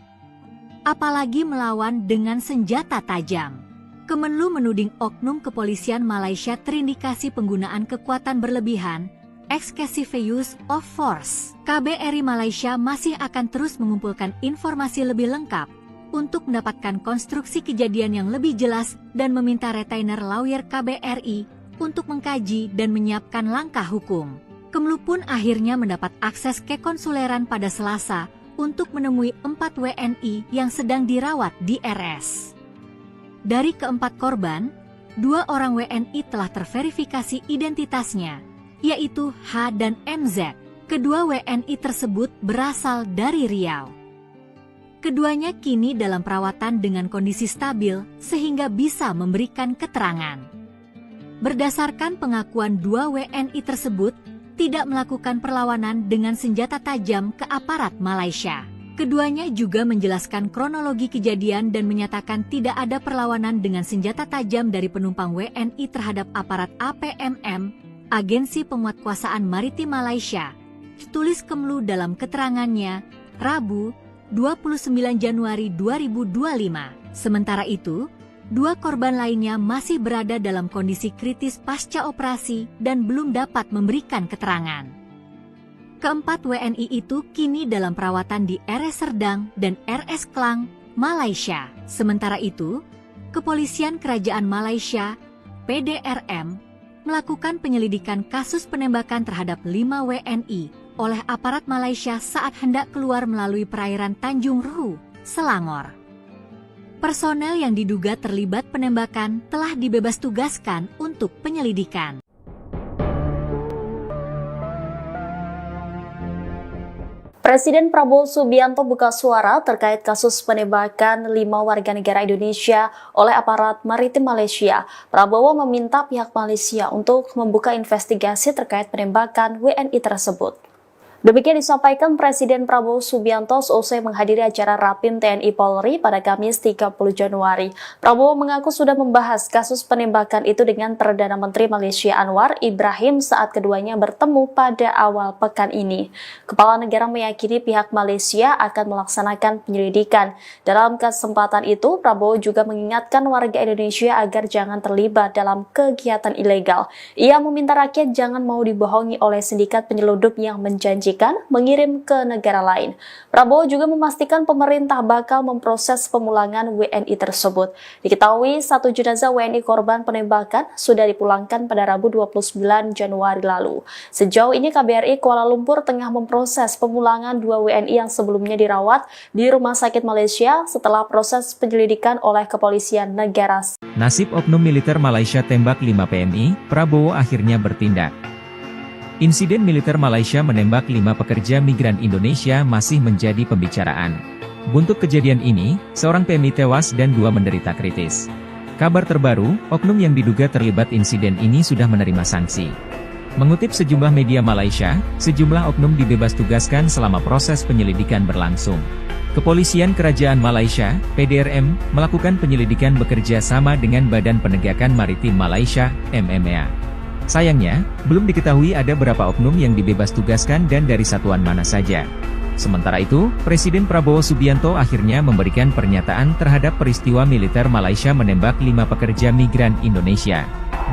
Speaker 2: apalagi melawan dengan senjata tajam. Kemenlu menuding oknum kepolisian Malaysia terindikasi penggunaan kekuatan berlebihan, excessive use of force. KBRI Malaysia masih akan terus mengumpulkan informasi lebih lengkap untuk mendapatkan konstruksi kejadian yang lebih jelas dan meminta retainer lawyer KBRI untuk mengkaji dan menyiapkan langkah hukum. Kemlu pun akhirnya mendapat akses ke konsuleran pada Selasa untuk menemui 4 WNI yang sedang dirawat di RS. Dari keempat korban, 2 orang WNI telah terverifikasi identitasnya, yaitu H dan MZ. Kedua WNI tersebut berasal dari Riau. Keduanya kini dalam perawatan dengan kondisi stabil sehingga bisa memberikan keterangan. Berdasarkan pengakuan 2 WNI tersebut, tidak melakukan perlawanan dengan senjata tajam ke aparat Malaysia. Keduanya juga menjelaskan kronologi kejadian dan menyatakan tidak ada perlawanan dengan senjata tajam dari penumpang WNI terhadap aparat APMM, Agensi Penguatkuasaan Maritim Malaysia, tulis Kemlu dalam keterangannya, Rabu, 29 Januari 2025. Sementara itu, 2 korban lainnya masih berada dalam kondisi kritis pasca operasi dan belum dapat memberikan keterangan. Keempat WNI itu kini dalam perawatan di RS Serdang dan RS Klang, Malaysia. Sementara itu, Kepolisian Kerajaan Malaysia, PDRM, melakukan penyelidikan kasus penembakan terhadap 5 WNI oleh aparat Malaysia saat hendak keluar melalui perairan Tanjung Ruhu, Selangor. Personel yang diduga terlibat penembakan telah dibebas tugaskan untuk penyelidikan.
Speaker 3: Presiden Prabowo Subianto buka suara terkait kasus penembakan 5 warga negara Indonesia oleh aparat maritim Malaysia. Prabowo meminta pihak Malaysia untuk membuka investigasi terkait penembakan WNI tersebut. Demikian disampaikan Presiden Prabowo Subianto seusai menghadiri acara Rapim TNI Polri pada Kamis 30 Januari. Prabowo mengaku sudah membahas kasus penembakan itu dengan Perdana Menteri Malaysia Anwar Ibrahim saat keduanya bertemu pada awal pekan ini. Kepala negara meyakini pihak Malaysia akan melaksanakan penyelidikan. Dalam kesempatan itu, Prabowo juga mengingatkan warga Indonesia agar jangan terlibat dalam kegiatan ilegal. Ia meminta rakyat jangan mau dibohongi oleh sindikat penyelundup yang menjanjikan mengirim ke negara lain. Prabowo juga memastikan pemerintah bakal memproses pemulangan WNI tersebut. Diketahui 1 jenazah WNI korban penembakan sudah dipulangkan pada Rabu 29 Januari lalu. Sejauh ini KBRI Kuala Lumpur tengah memproses pemulangan 2 WNI yang sebelumnya dirawat di Rumah Sakit Malaysia setelah proses penyelidikan oleh Kepolisian Negara.
Speaker 1: Nasib oknum militer Malaysia tembak 5 PMI, Prabowo akhirnya bertindak. Insiden militer Malaysia menembak 5 pekerja migran Indonesia masih menjadi pembicaraan. Buntut kejadian ini, seorang PMI tewas dan 2 menderita kritis. Kabar terbaru, oknum yang diduga terlibat insiden ini sudah menerima sanksi. Mengutip sejumlah media Malaysia, sejumlah oknum dibebas tugaskan selama proses penyelidikan berlangsung. Kepolisian Kerajaan Malaysia, PDRM, melakukan penyelidikan bekerja sama dengan Badan Penegakan Maritim Malaysia, MMA. Sayangnya, belum diketahui ada berapa oknum yang dibebas tugaskan dan dari satuan mana saja. Sementara itu, Presiden Prabowo Subianto akhirnya memberikan pernyataan terhadap peristiwa militer Malaysia menembak 5 pekerja migran Indonesia.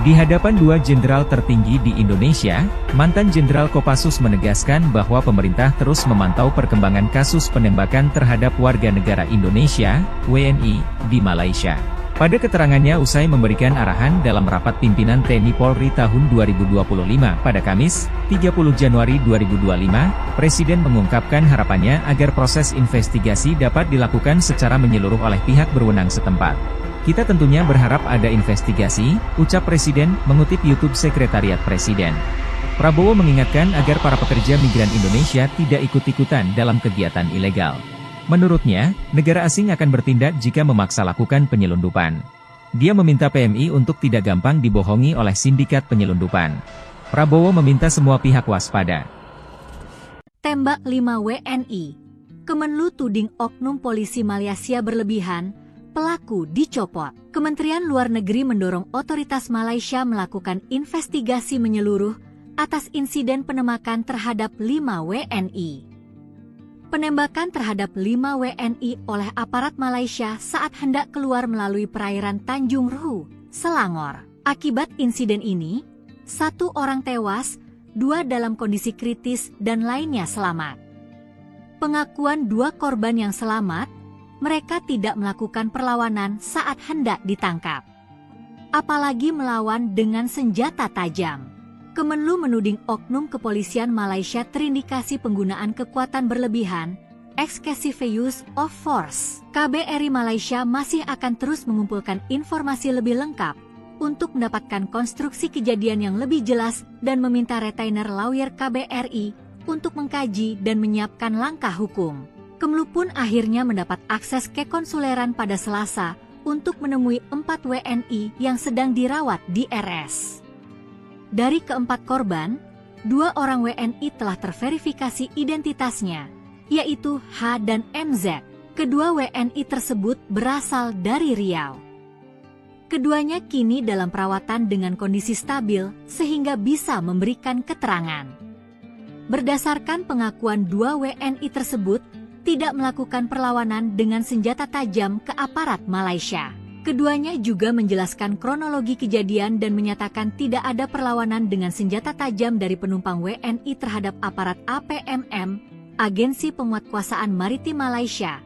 Speaker 1: Di hadapan 2 jenderal tertinggi di Indonesia, mantan Jenderal Kopassus menegaskan bahwa pemerintah terus memantau perkembangan kasus penembakan terhadap warga negara Indonesia, WNI, di Malaysia. Pada keterangannya usai memberikan arahan dalam rapat pimpinan TNI Polri tahun 2025 pada Kamis, 30 Januari 2025, Presiden mengungkapkan harapannya agar proses investigasi dapat dilakukan secara menyeluruh oleh pihak berwenang setempat. Kita tentunya berharap ada investigasi, ucap Presiden, mengutip YouTube Sekretariat Presiden. Prabowo mengingatkan agar para pekerja migran Indonesia tidak ikut-ikutan dalam kegiatan ilegal. Menurutnya, negara asing akan bertindak jika memaksa lakukan penyelundupan. Dia meminta PMI untuk tidak gampang dibohongi oleh sindikat penyelundupan. Prabowo meminta semua pihak waspada.
Speaker 2: Tembak 5 WNI. Kemenlu tuding oknum polisi Malaysia berlebihan, pelaku dicopot. Kementerian Luar Negeri mendorong otoritas Malaysia melakukan investigasi menyeluruh atas insiden penembakan terhadap 5 WNI. Penembakan terhadap 5 WNI oleh aparat Malaysia saat hendak keluar melalui perairan Tanjung Ruhu, Selangor. Akibat insiden ini, 1 orang tewas, 2 dalam kondisi kritis dan lainnya selamat. Pengakuan 2 korban yang selamat, mereka tidak melakukan perlawanan saat hendak ditangkap. Apalagi melawan dengan senjata tajam. Kemenlu menuding oknum kepolisian Malaysia terindikasi penggunaan kekuatan berlebihan, excessive use of force. KBRI Malaysia masih akan terus mengumpulkan informasi lebih lengkap untuk mendapatkan konstruksi kejadian yang lebih jelas dan meminta retainer lawyer KBRI untuk mengkaji dan menyiapkan langkah hukum. Kemenlu pun akhirnya mendapat akses ke konsuleran pada Selasa untuk menemui 4 WNI yang sedang dirawat di RS. Dari keempat korban, 2 orang WNI telah terverifikasi identitasnya, yaitu H dan MZ. Kedua WNI tersebut berasal dari Riau. Keduanya kini dalam perawatan dengan kondisi stabil sehingga bisa memberikan keterangan. Berdasarkan pengakuan 2 WNI tersebut, tidak melakukan perlawanan dengan senjata tajam ke aparat Malaysia. Keduanya juga menjelaskan kronologi kejadian dan menyatakan tidak ada perlawanan dengan senjata tajam dari penumpang WNI terhadap aparat APMM, Agensi Penguatkuasaan Maritim Malaysia.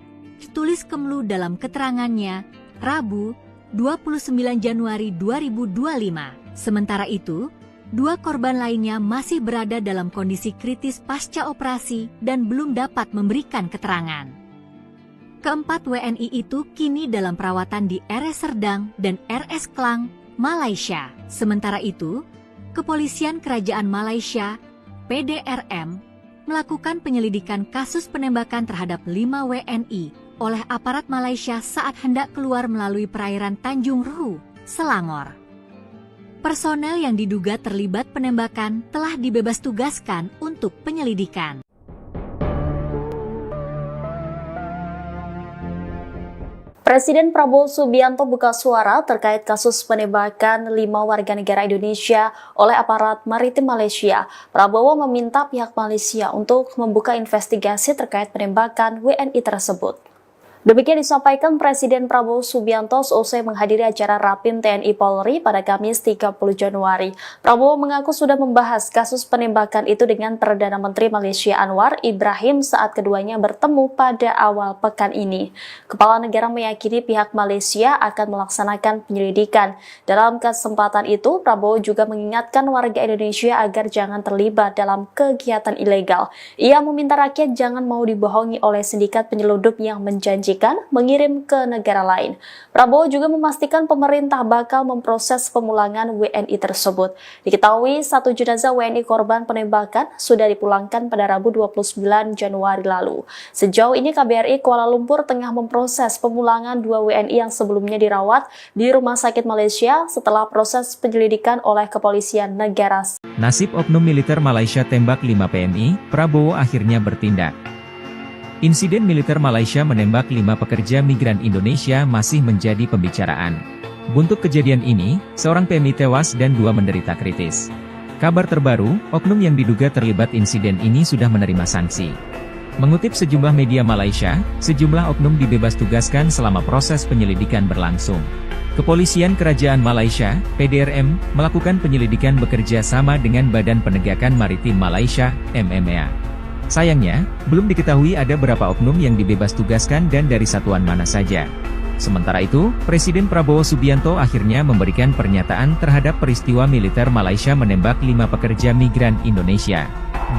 Speaker 2: Tulis Kemenlu dalam keterangannya, Rabu, 29 Januari 2025. Sementara itu, 2 korban lainnya masih berada dalam kondisi kritis pasca operasi dan belum dapat memberikan keterangan. Keempat WNI itu kini dalam perawatan di RS Serdang dan RS Klang, Malaysia. Sementara itu, Kepolisian Kerajaan Malaysia, PDRM, melakukan penyelidikan kasus penembakan terhadap 5 WNI oleh aparat Malaysia saat hendak keluar melalui perairan Tanjung Ruhu, Selangor. Personel yang diduga terlibat penembakan telah dibebas tugaskan untuk penyelidikan.
Speaker 3: Presiden Prabowo Subianto buka suara terkait kasus penembakan 5 warga negara Indonesia oleh aparat maritim Malaysia. Prabowo meminta pihak Malaysia untuk membuka investigasi terkait penembakan WNI tersebut. Demikian disampaikan Presiden Prabowo Subianto seusai menghadiri acara Rapim TNI Polri pada Kamis 30 Januari. Prabowo mengaku sudah membahas kasus penembakan itu dengan Perdana Menteri Malaysia Anwar Ibrahim saat keduanya bertemu pada awal pekan ini. Kepala negara meyakini pihak Malaysia akan melaksanakan penyelidikan. Dalam kesempatan itu, Prabowo juga mengingatkan warga Indonesia agar jangan terlibat dalam kegiatan ilegal. Ia meminta rakyat jangan mau dibohongi oleh sindikat penyelundup yang menjanjikan mengirim ke negara lain. Prabowo juga memastikan pemerintah bakal memproses pemulangan WNI tersebut. Diketahui 1 jenazah WNI korban penembakan sudah dipulangkan pada Rabu 29 Januari lalu. Sejauh ini KBRI Kuala Lumpur tengah memproses pemulangan 2 WNI yang sebelumnya dirawat di Rumah Sakit Malaysia setelah proses penyelidikan oleh Kepolisian Negara.
Speaker 1: Nasib oknum militer Malaysia tembak 5 PMI, Prabowo akhirnya bertindak. Insiden militer Malaysia menembak 5 pekerja migran Indonesia masih menjadi pembicaraan. Buntut kejadian ini, seorang PMI tewas dan 2 menderita kritis. Kabar terbaru, oknum yang diduga terlibat insiden ini sudah menerima sanksi. Mengutip sejumlah media Malaysia, sejumlah oknum dibebas tugaskan selama proses penyelidikan berlangsung. Kepolisian Kerajaan Malaysia, PDRM, melakukan penyelidikan bekerja sama dengan Badan Penegakan Maritim Malaysia, MMA. Sayangnya, belum diketahui ada berapa oknum yang dibebas tugaskan dan dari satuan mana saja. Sementara itu, Presiden Prabowo Subianto akhirnya memberikan pernyataan terhadap peristiwa militer Malaysia menembak 5 pekerja migran Indonesia.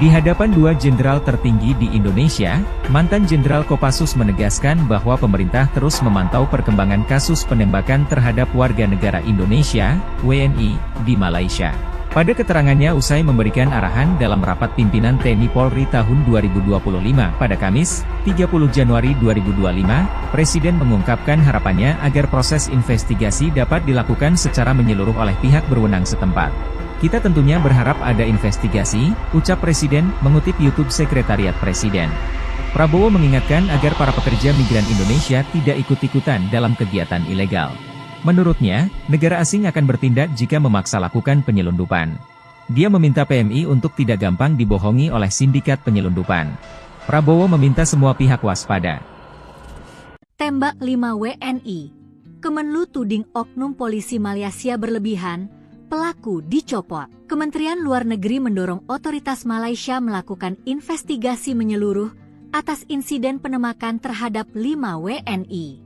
Speaker 1: Di hadapan 2 jenderal tertinggi di Indonesia, mantan Jenderal Kopassus menegaskan bahwa pemerintah terus memantau perkembangan kasus penembakan terhadap warga negara Indonesia, WNI, di Malaysia. Pada keterangannya usai memberikan arahan dalam rapat pimpinan TNI Polri tahun 2025 pada Kamis, 30 Januari 2025, Presiden mengungkapkan harapannya agar proses investigasi dapat dilakukan secara menyeluruh oleh pihak berwenang setempat. Kita tentunya berharap ada investigasi, ucap Presiden, mengutip YouTube Sekretariat Presiden. Prabowo mengingatkan agar para pekerja migran Indonesia tidak ikut-ikutan dalam kegiatan ilegal. Menurutnya, negara asing akan bertindak jika memaksa lakukan penyelundupan. Dia meminta PMI untuk tidak gampang dibohongi oleh sindikat penyelundupan. Prabowo meminta semua pihak waspada.
Speaker 2: Tembak 5 WNI. Kemenlu tuding oknum polisi Malaysia berlebihan, pelaku dicopot. Kementerian Luar Negeri mendorong otoritas Malaysia melakukan investigasi menyeluruh atas insiden penembakan terhadap 5 WNI.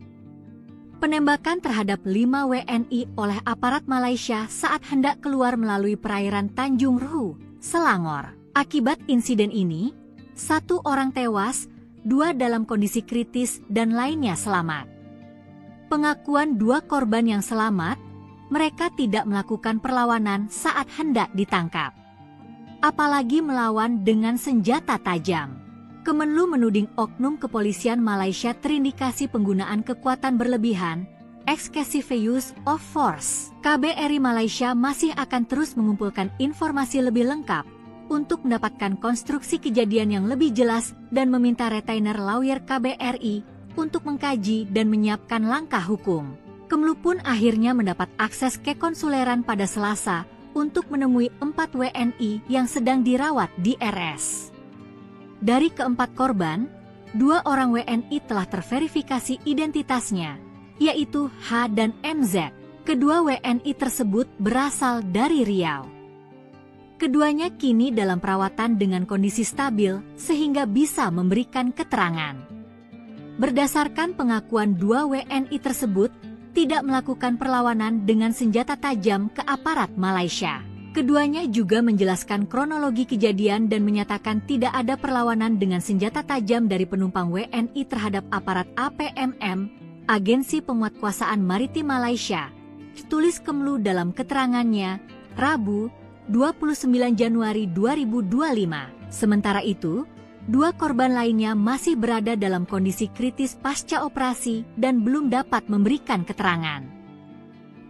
Speaker 2: Penembakan terhadap 5 WNI oleh aparat Malaysia saat hendak keluar melalui perairan Tanjung Ruhu, Selangor. Akibat insiden ini, 1 orang tewas, 2 dalam kondisi kritis dan lainnya selamat. Pengakuan 2 korban yang selamat, mereka tidak melakukan perlawanan saat hendak ditangkap. Apalagi melawan dengan senjata tajam. Kemenlu menuding oknum kepolisian Malaysia terindikasi penggunaan kekuatan berlebihan, excessive use of force. KBRI Malaysia masih akan terus mengumpulkan informasi lebih lengkap untuk mendapatkan konstruksi kejadian yang lebih jelas dan meminta retainer lawyer KBRI untuk mengkaji dan menyiapkan langkah hukum. Kemenlu pun akhirnya mendapat akses ke konsuleran pada Selasa untuk menemui 4 WNI yang sedang dirawat di RS. Dari keempat korban, 2 orang WNI telah terverifikasi identitasnya, yaitu H dan MZ. Kedua WNI tersebut berasal dari Riau. Keduanya kini dalam perawatan dengan kondisi stabil sehingga bisa memberikan keterangan. Berdasarkan pengakuan 2 WNI tersebut, tidak melakukan perlawanan dengan senjata tajam ke aparat Malaysia. Keduanya juga menjelaskan kronologi kejadian dan menyatakan tidak ada perlawanan dengan senjata tajam dari penumpang WNI terhadap aparat APMM, Agensi Penguatkuasaan Maritim Malaysia. Tulis Kemenlu dalam keterangannya, Rabu, 29 Januari 2025. Sementara itu, 2 korban lainnya masih berada dalam kondisi kritis pasca operasi dan belum dapat memberikan keterangan.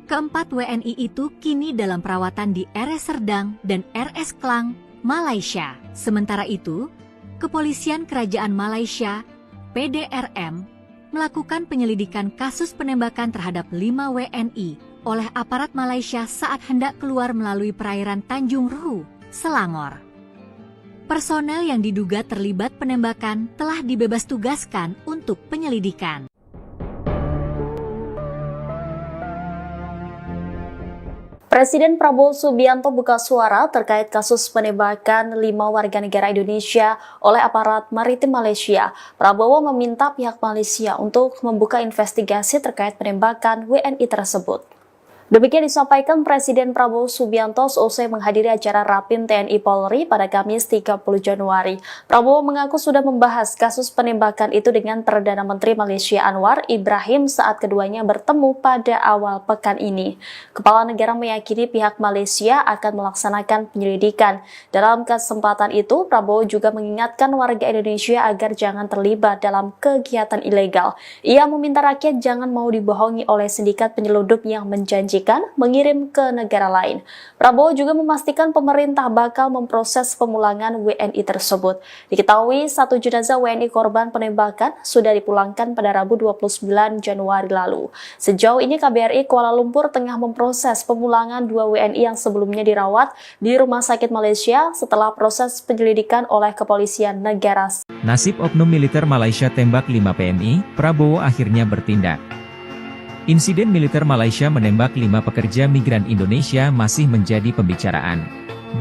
Speaker 2: Keempat WNI itu kini dalam perawatan di RS Serdang dan RS Klang, Malaysia. Sementara itu, Kepolisian Kerajaan Malaysia, PDRM, melakukan penyelidikan kasus penembakan terhadap 5 WNI oleh aparat Malaysia saat hendak keluar melalui perairan Tanjung Ruhu, Selangor. Personel yang diduga terlibat penembakan telah dibebas tugaskan untuk penyelidikan.
Speaker 3: Presiden Prabowo Subianto buka suara terkait kasus penembakan 5 warga negara Indonesia oleh aparat maritim Malaysia. Prabowo meminta pihak Malaysia untuk membuka investigasi terkait penembakan WNI tersebut. Demikian disampaikan Presiden Prabowo Subianto seusai menghadiri acara Rapim TNI Polri pada Kamis 30 Januari. Prabowo mengaku sudah membahas kasus penembakan itu dengan Perdana Menteri Malaysia Anwar Ibrahim saat keduanya bertemu pada awal pekan ini. Kepala negara meyakini pihak Malaysia akan melaksanakan penyelidikan. Dalam kesempatan itu, Prabowo juga mengingatkan warga Indonesia agar jangan terlibat dalam kegiatan ilegal. Ia meminta rakyat jangan mau dibohongi oleh sindikat penyelundup yang menjanjikan mengirim ke negara lain. Prabowo juga memastikan pemerintah bakal memproses pemulangan WNI tersebut. Diketahui 1 jenazah WNI korban penembakan sudah dipulangkan pada Rabu 29 Januari lalu. Sejauh ini KBRI Kuala Lumpur tengah memproses pemulangan 2 WNI yang sebelumnya dirawat di Rumah Sakit Malaysia setelah proses penyelidikan oleh Kepolisian Negara.
Speaker 1: Nasib oknum militer Malaysia tembak 5 PMI, Prabowo akhirnya bertindak. Insiden militer Malaysia menembak 5 pekerja migran Indonesia masih menjadi pembicaraan.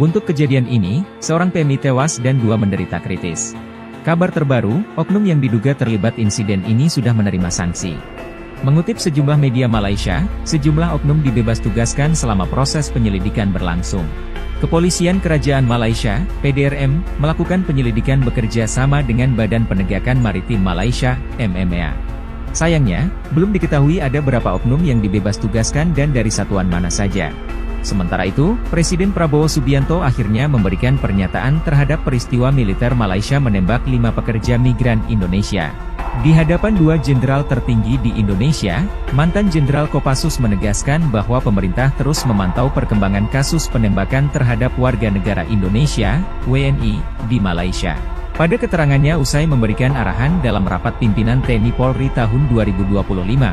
Speaker 1: Buntut kejadian ini, seorang PMI tewas dan 2 menderita kritis. Kabar terbaru, oknum yang diduga terlibat insiden ini sudah menerima sanksi. Mengutip sejumlah media Malaysia, sejumlah oknum dibebas tugaskan selama proses penyelidikan berlangsung. Kepolisian Kerajaan Malaysia, PDRM, melakukan penyelidikan bekerja sama dengan Badan Penegakan Maritim Malaysia, MMA. Sayangnya, belum diketahui ada berapa oknum yang dibebas tugaskan dan dari satuan mana saja. Sementara itu, Presiden Prabowo Subianto akhirnya memberikan pernyataan terhadap peristiwa militer Malaysia menembak 5 pekerja migran Indonesia. Di hadapan 2 jenderal tertinggi di Indonesia, mantan Jenderal Kopassus menegaskan bahwa pemerintah terus memantau perkembangan kasus penembakan terhadap warga negara Indonesia, WNI, di Malaysia. Pada keterangannya usai memberikan arahan dalam rapat pimpinan TNI Polri tahun 2025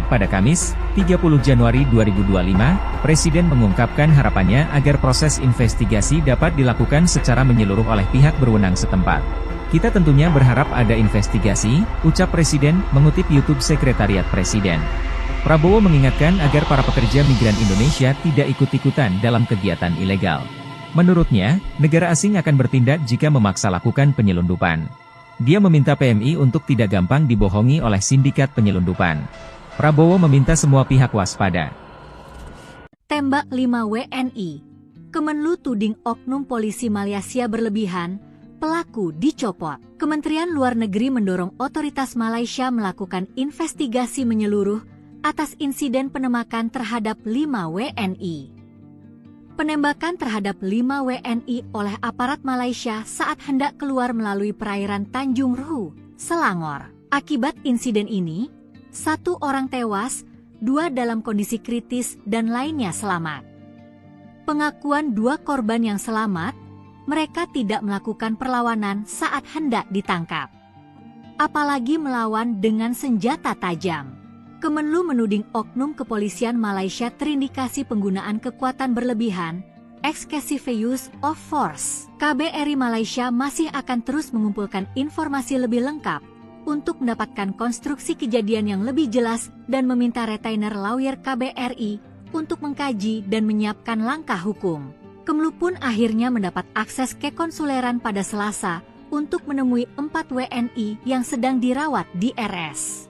Speaker 1: pada Kamis, 30 Januari 2025, Presiden mengungkapkan harapannya agar proses investigasi dapat dilakukan secara menyeluruh oleh pihak berwenang setempat. Kita tentunya berharap ada investigasi, ucap Presiden, mengutip YouTube Sekretariat Presiden. Prabowo mengingatkan agar para pekerja migran Indonesia tidak ikut-ikutan dalam kegiatan ilegal. Menurutnya, negara asing akan bertindak jika memaksa lakukan penyelundupan. Dia meminta PMI untuk tidak gampang dibohongi oleh sindikat penyelundupan. Prabowo meminta semua pihak waspada.
Speaker 2: Tembak 5 WNI. Kemenlu tuding oknum polisi Malaysia berlebihan, pelaku dicopot. Kementerian Luar Negeri mendorong otoritas Malaysia melakukan investigasi menyeluruh atas insiden penembakan terhadap 5 WNI. Penembakan terhadap 5 WNI oleh aparat Malaysia saat hendak keluar melalui perairan Tanjung Ruhu, Selangor. Akibat insiden ini, 1 orang tewas, 2 dalam kondisi kritis dan lainnya selamat. Pengakuan 2 korban yang selamat, mereka tidak melakukan perlawanan saat hendak ditangkap. Apalagi melawan dengan senjata tajam. Kemenlu menuding oknum kepolisian Malaysia terindikasi penggunaan kekuatan berlebihan, excessive use of force. KBRI Malaysia masih akan terus mengumpulkan informasi lebih lengkap untuk mendapatkan konstruksi kejadian yang lebih jelas dan meminta retainer lawyer KBRI untuk mengkaji dan menyiapkan langkah hukum. Kemenlu pun akhirnya mendapat akses ke konsuleran pada Selasa untuk menemui 4 WNI yang sedang dirawat di RS.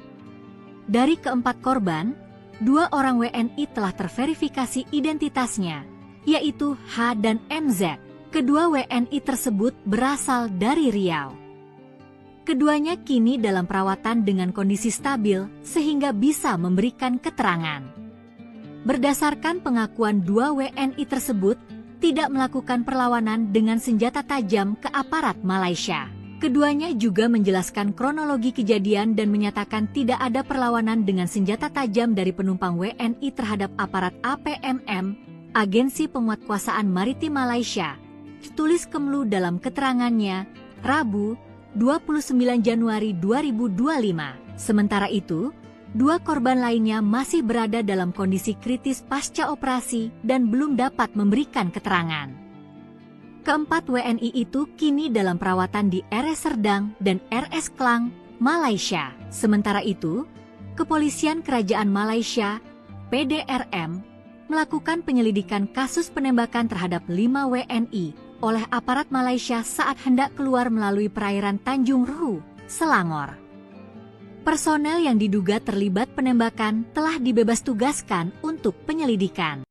Speaker 2: Dari keempat korban, 2 orang WNI telah terverifikasi identitasnya, yaitu H dan MZ. Kedua WNI tersebut berasal dari Riau. Keduanya kini dalam perawatan dengan kondisi stabil sehingga bisa memberikan keterangan. Berdasarkan pengakuan 2 WNI tersebut, tidak melakukan perlawanan dengan senjata tajam ke aparat Malaysia. Keduanya juga menjelaskan kronologi kejadian dan menyatakan tidak ada perlawanan dengan senjata tajam dari penumpang WNI terhadap aparat APMM, Agensi Penguatkuasaan Maritim Malaysia, tulis Kemenlu dalam keterangannya, Rabu, 29 Januari 2025. Sementara itu, 2 korban lainnya masih berada dalam kondisi kritis pasca operasi dan belum dapat memberikan keterangan. Keempat WNI itu kini dalam perawatan di RS Serdang dan RS Klang, Malaysia. Sementara itu, Kepolisian Kerajaan Malaysia, PDRM, melakukan penyelidikan kasus penembakan terhadap 5 WNI oleh aparat Malaysia saat hendak keluar melalui perairan Tanjung Ruhu, Selangor. Personel yang diduga terlibat penembakan telah dibebas tugaskan untuk penyelidikan.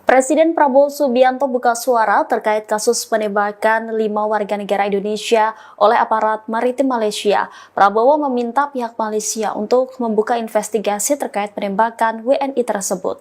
Speaker 3: Presiden Prabowo Subianto buka suara terkait kasus penembakan 5 warga negara Indonesia oleh aparat maritim Malaysia. Prabowo meminta pihak Malaysia untuk membuka investigasi terkait penembakan WNI tersebut.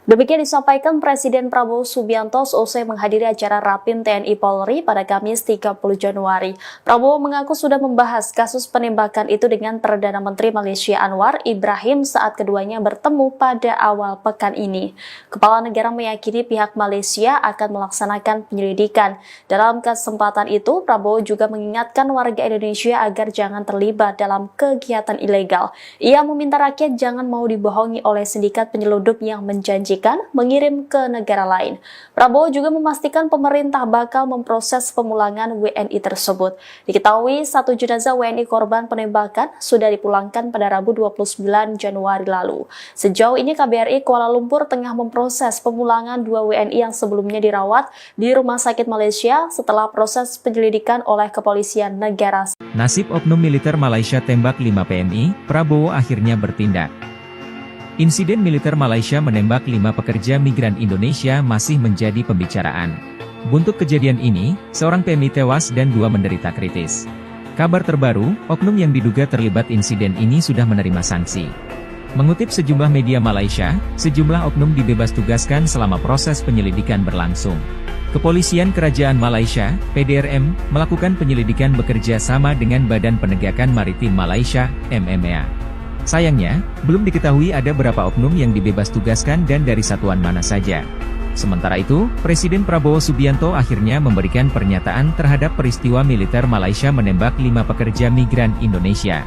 Speaker 3: Demikian disampaikan Presiden Prabowo Subianto seusai menghadiri acara Rapim TNI Polri pada Kamis 30 Januari. Prabowo mengaku sudah membahas kasus penembakan itu dengan Perdana Menteri Malaysia Anwar Ibrahim saat keduanya bertemu pada awal pekan ini. Kepala negara meyakini pihak Malaysia akan melaksanakan penyelidikan. Dalam kesempatan itu, Prabowo juga mengingatkan warga Indonesia agar jangan terlibat dalam kegiatan ilegal. Ia meminta rakyat jangan mau dibohongi oleh sindikat penyelundup yang menjanjikan mengirim ke negara lain. Prabowo juga memastikan pemerintah bakal memproses pemulangan WNI tersebut. Diketahui 1 jenazah WNI korban penembakan sudah dipulangkan pada Rabu 29 Januari lalu. Sejauh ini KBRI Kuala Lumpur tengah memproses pemulangan 2 WNI yang sebelumnya dirawat di Rumah Sakit Malaysia setelah proses penyelidikan oleh kepolisian negara.
Speaker 1: Nasib oknum militer Malaysia tembak 5 PMI, Prabowo akhirnya bertindak. Insiden militer Malaysia menembak 5 pekerja migran Indonesia masih menjadi pembicaraan. Buntut kejadian ini, seorang PMI tewas dan 2 menderita kritis. Kabar terbaru, oknum yang diduga terlibat insiden ini sudah menerima sanksi. Mengutip sejumlah media Malaysia, sejumlah oknum dibebas tugaskan selama proses penyelidikan berlangsung. Kepolisian Kerajaan Malaysia, PDRM, melakukan penyelidikan bekerja sama dengan Badan Penegakan Maritim Malaysia, MMA. Sayangnya, belum diketahui ada berapa oknum yang dibebas tugaskan dan dari satuan mana saja. Sementara itu, Presiden Prabowo Subianto akhirnya memberikan pernyataan terhadap peristiwa militer Malaysia menembak 5 pekerja migran Indonesia.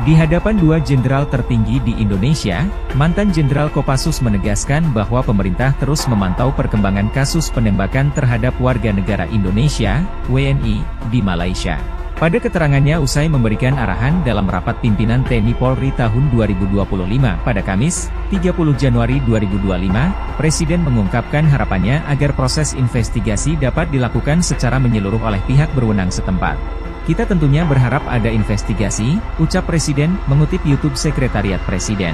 Speaker 1: Di hadapan 2 jenderal tertinggi di Indonesia, mantan Jenderal Kopassus menegaskan bahwa pemerintah terus memantau perkembangan kasus penembakan terhadap warga negara Indonesia, WNI, di Malaysia. Pada keterangannya usai memberikan arahan dalam rapat pimpinan TNI Polri tahun 2025 pada Kamis, 30 Januari 2025, Presiden mengungkapkan harapannya agar proses investigasi dapat dilakukan secara menyeluruh oleh pihak berwenang setempat. Kita tentunya berharap ada investigasi, ucap Presiden, mengutip YouTube Sekretariat Presiden.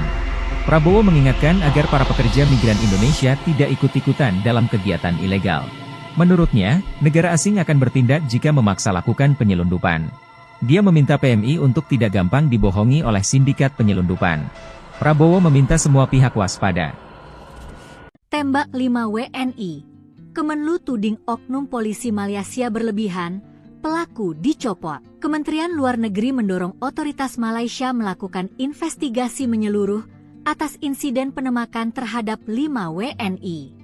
Speaker 1: Prabowo mengingatkan agar para pekerja migran Indonesia tidak ikut-ikutan dalam kegiatan ilegal. Menurutnya, negara asing akan bertindak jika memaksa lakukan penyelundupan. Dia meminta PMI untuk tidak gampang dibohongi oleh sindikat penyelundupan. Prabowo meminta semua pihak waspada.
Speaker 2: Tembak 5 WNI. Kemenlu tuding oknum polisi Malaysia berlebihan, pelaku dicopot. Kementerian Luar Negeri mendorong otoritas Malaysia melakukan investigasi menyeluruh atas insiden penembakan terhadap 5 WNI.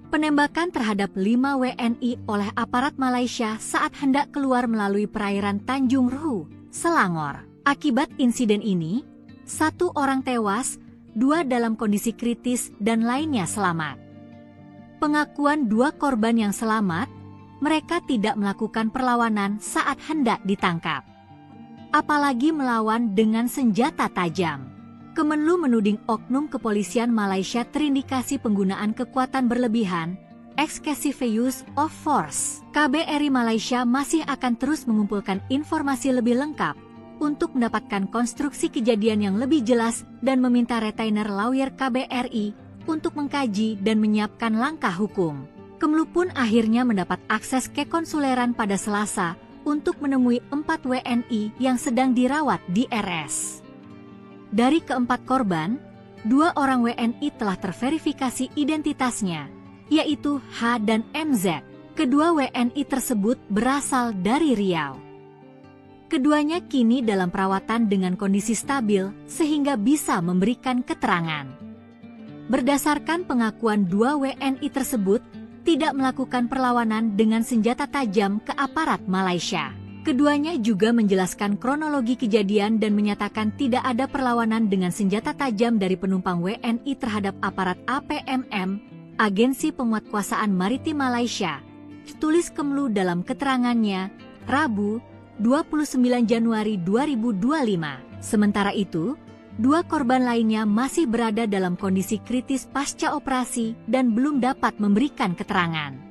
Speaker 2: Penembakan terhadap 5 WNI oleh aparat Malaysia saat hendak keluar melalui perairan Tanjung Ruhu, Selangor. Akibat insiden ini, 1 orang tewas, 2 dalam kondisi kritis dan lainnya selamat. Pengakuan 2 korban yang selamat, mereka tidak melakukan perlawanan saat hendak ditangkap. Apalagi melawan dengan senjata tajam. Kemenlu menuding oknum kepolisian Malaysia terindikasi penggunaan kekuatan berlebihan, excessive use of force. KBRI Malaysia masih akan terus mengumpulkan informasi lebih lengkap untuk mendapatkan konstruksi kejadian yang lebih jelas dan meminta retainer lawyer KBRI untuk mengkaji dan menyiapkan langkah hukum. Kemenlu pun akhirnya mendapat akses ke konsuleran pada Selasa untuk menemui 4 WNI yang sedang dirawat di RS. Dari keempat korban, 2 orang WNI telah terverifikasi identitasnya, yaitu H dan MZ. Kedua WNI tersebut berasal dari Riau. Keduanya kini dalam perawatan dengan kondisi stabil sehingga bisa memberikan keterangan. Berdasarkan pengakuan 2 WNI tersebut, tidak melakukan perlawanan dengan senjata tajam ke aparat Malaysia. Keduanya juga menjelaskan kronologi kejadian dan menyatakan tidak ada perlawanan dengan senjata tajam dari penumpang WNI terhadap aparat APMM, Agensi Penguatkuasaan Maritim Malaysia, tulis Kemenlu dalam keterangannya, Rabu, 29 Januari 2025. Sementara itu, 2 korban lainnya masih berada dalam kondisi kritis pasca operasi dan belum dapat memberikan keterangan.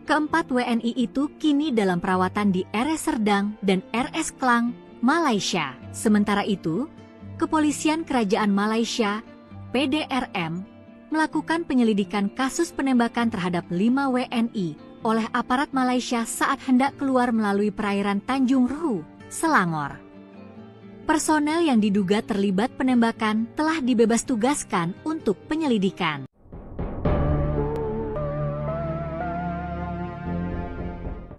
Speaker 2: Keempat WNI itu kini dalam perawatan di RS Serdang dan RS Klang, Malaysia. Sementara itu, Kepolisian Kerajaan Malaysia, PDRM, melakukan penyelidikan kasus penembakan terhadap 5 WNI oleh aparat Malaysia saat hendak keluar melalui perairan Tanjung Ruhu, Selangor. Personel yang diduga terlibat penembakan telah dibebas tugaskan untuk penyelidikan.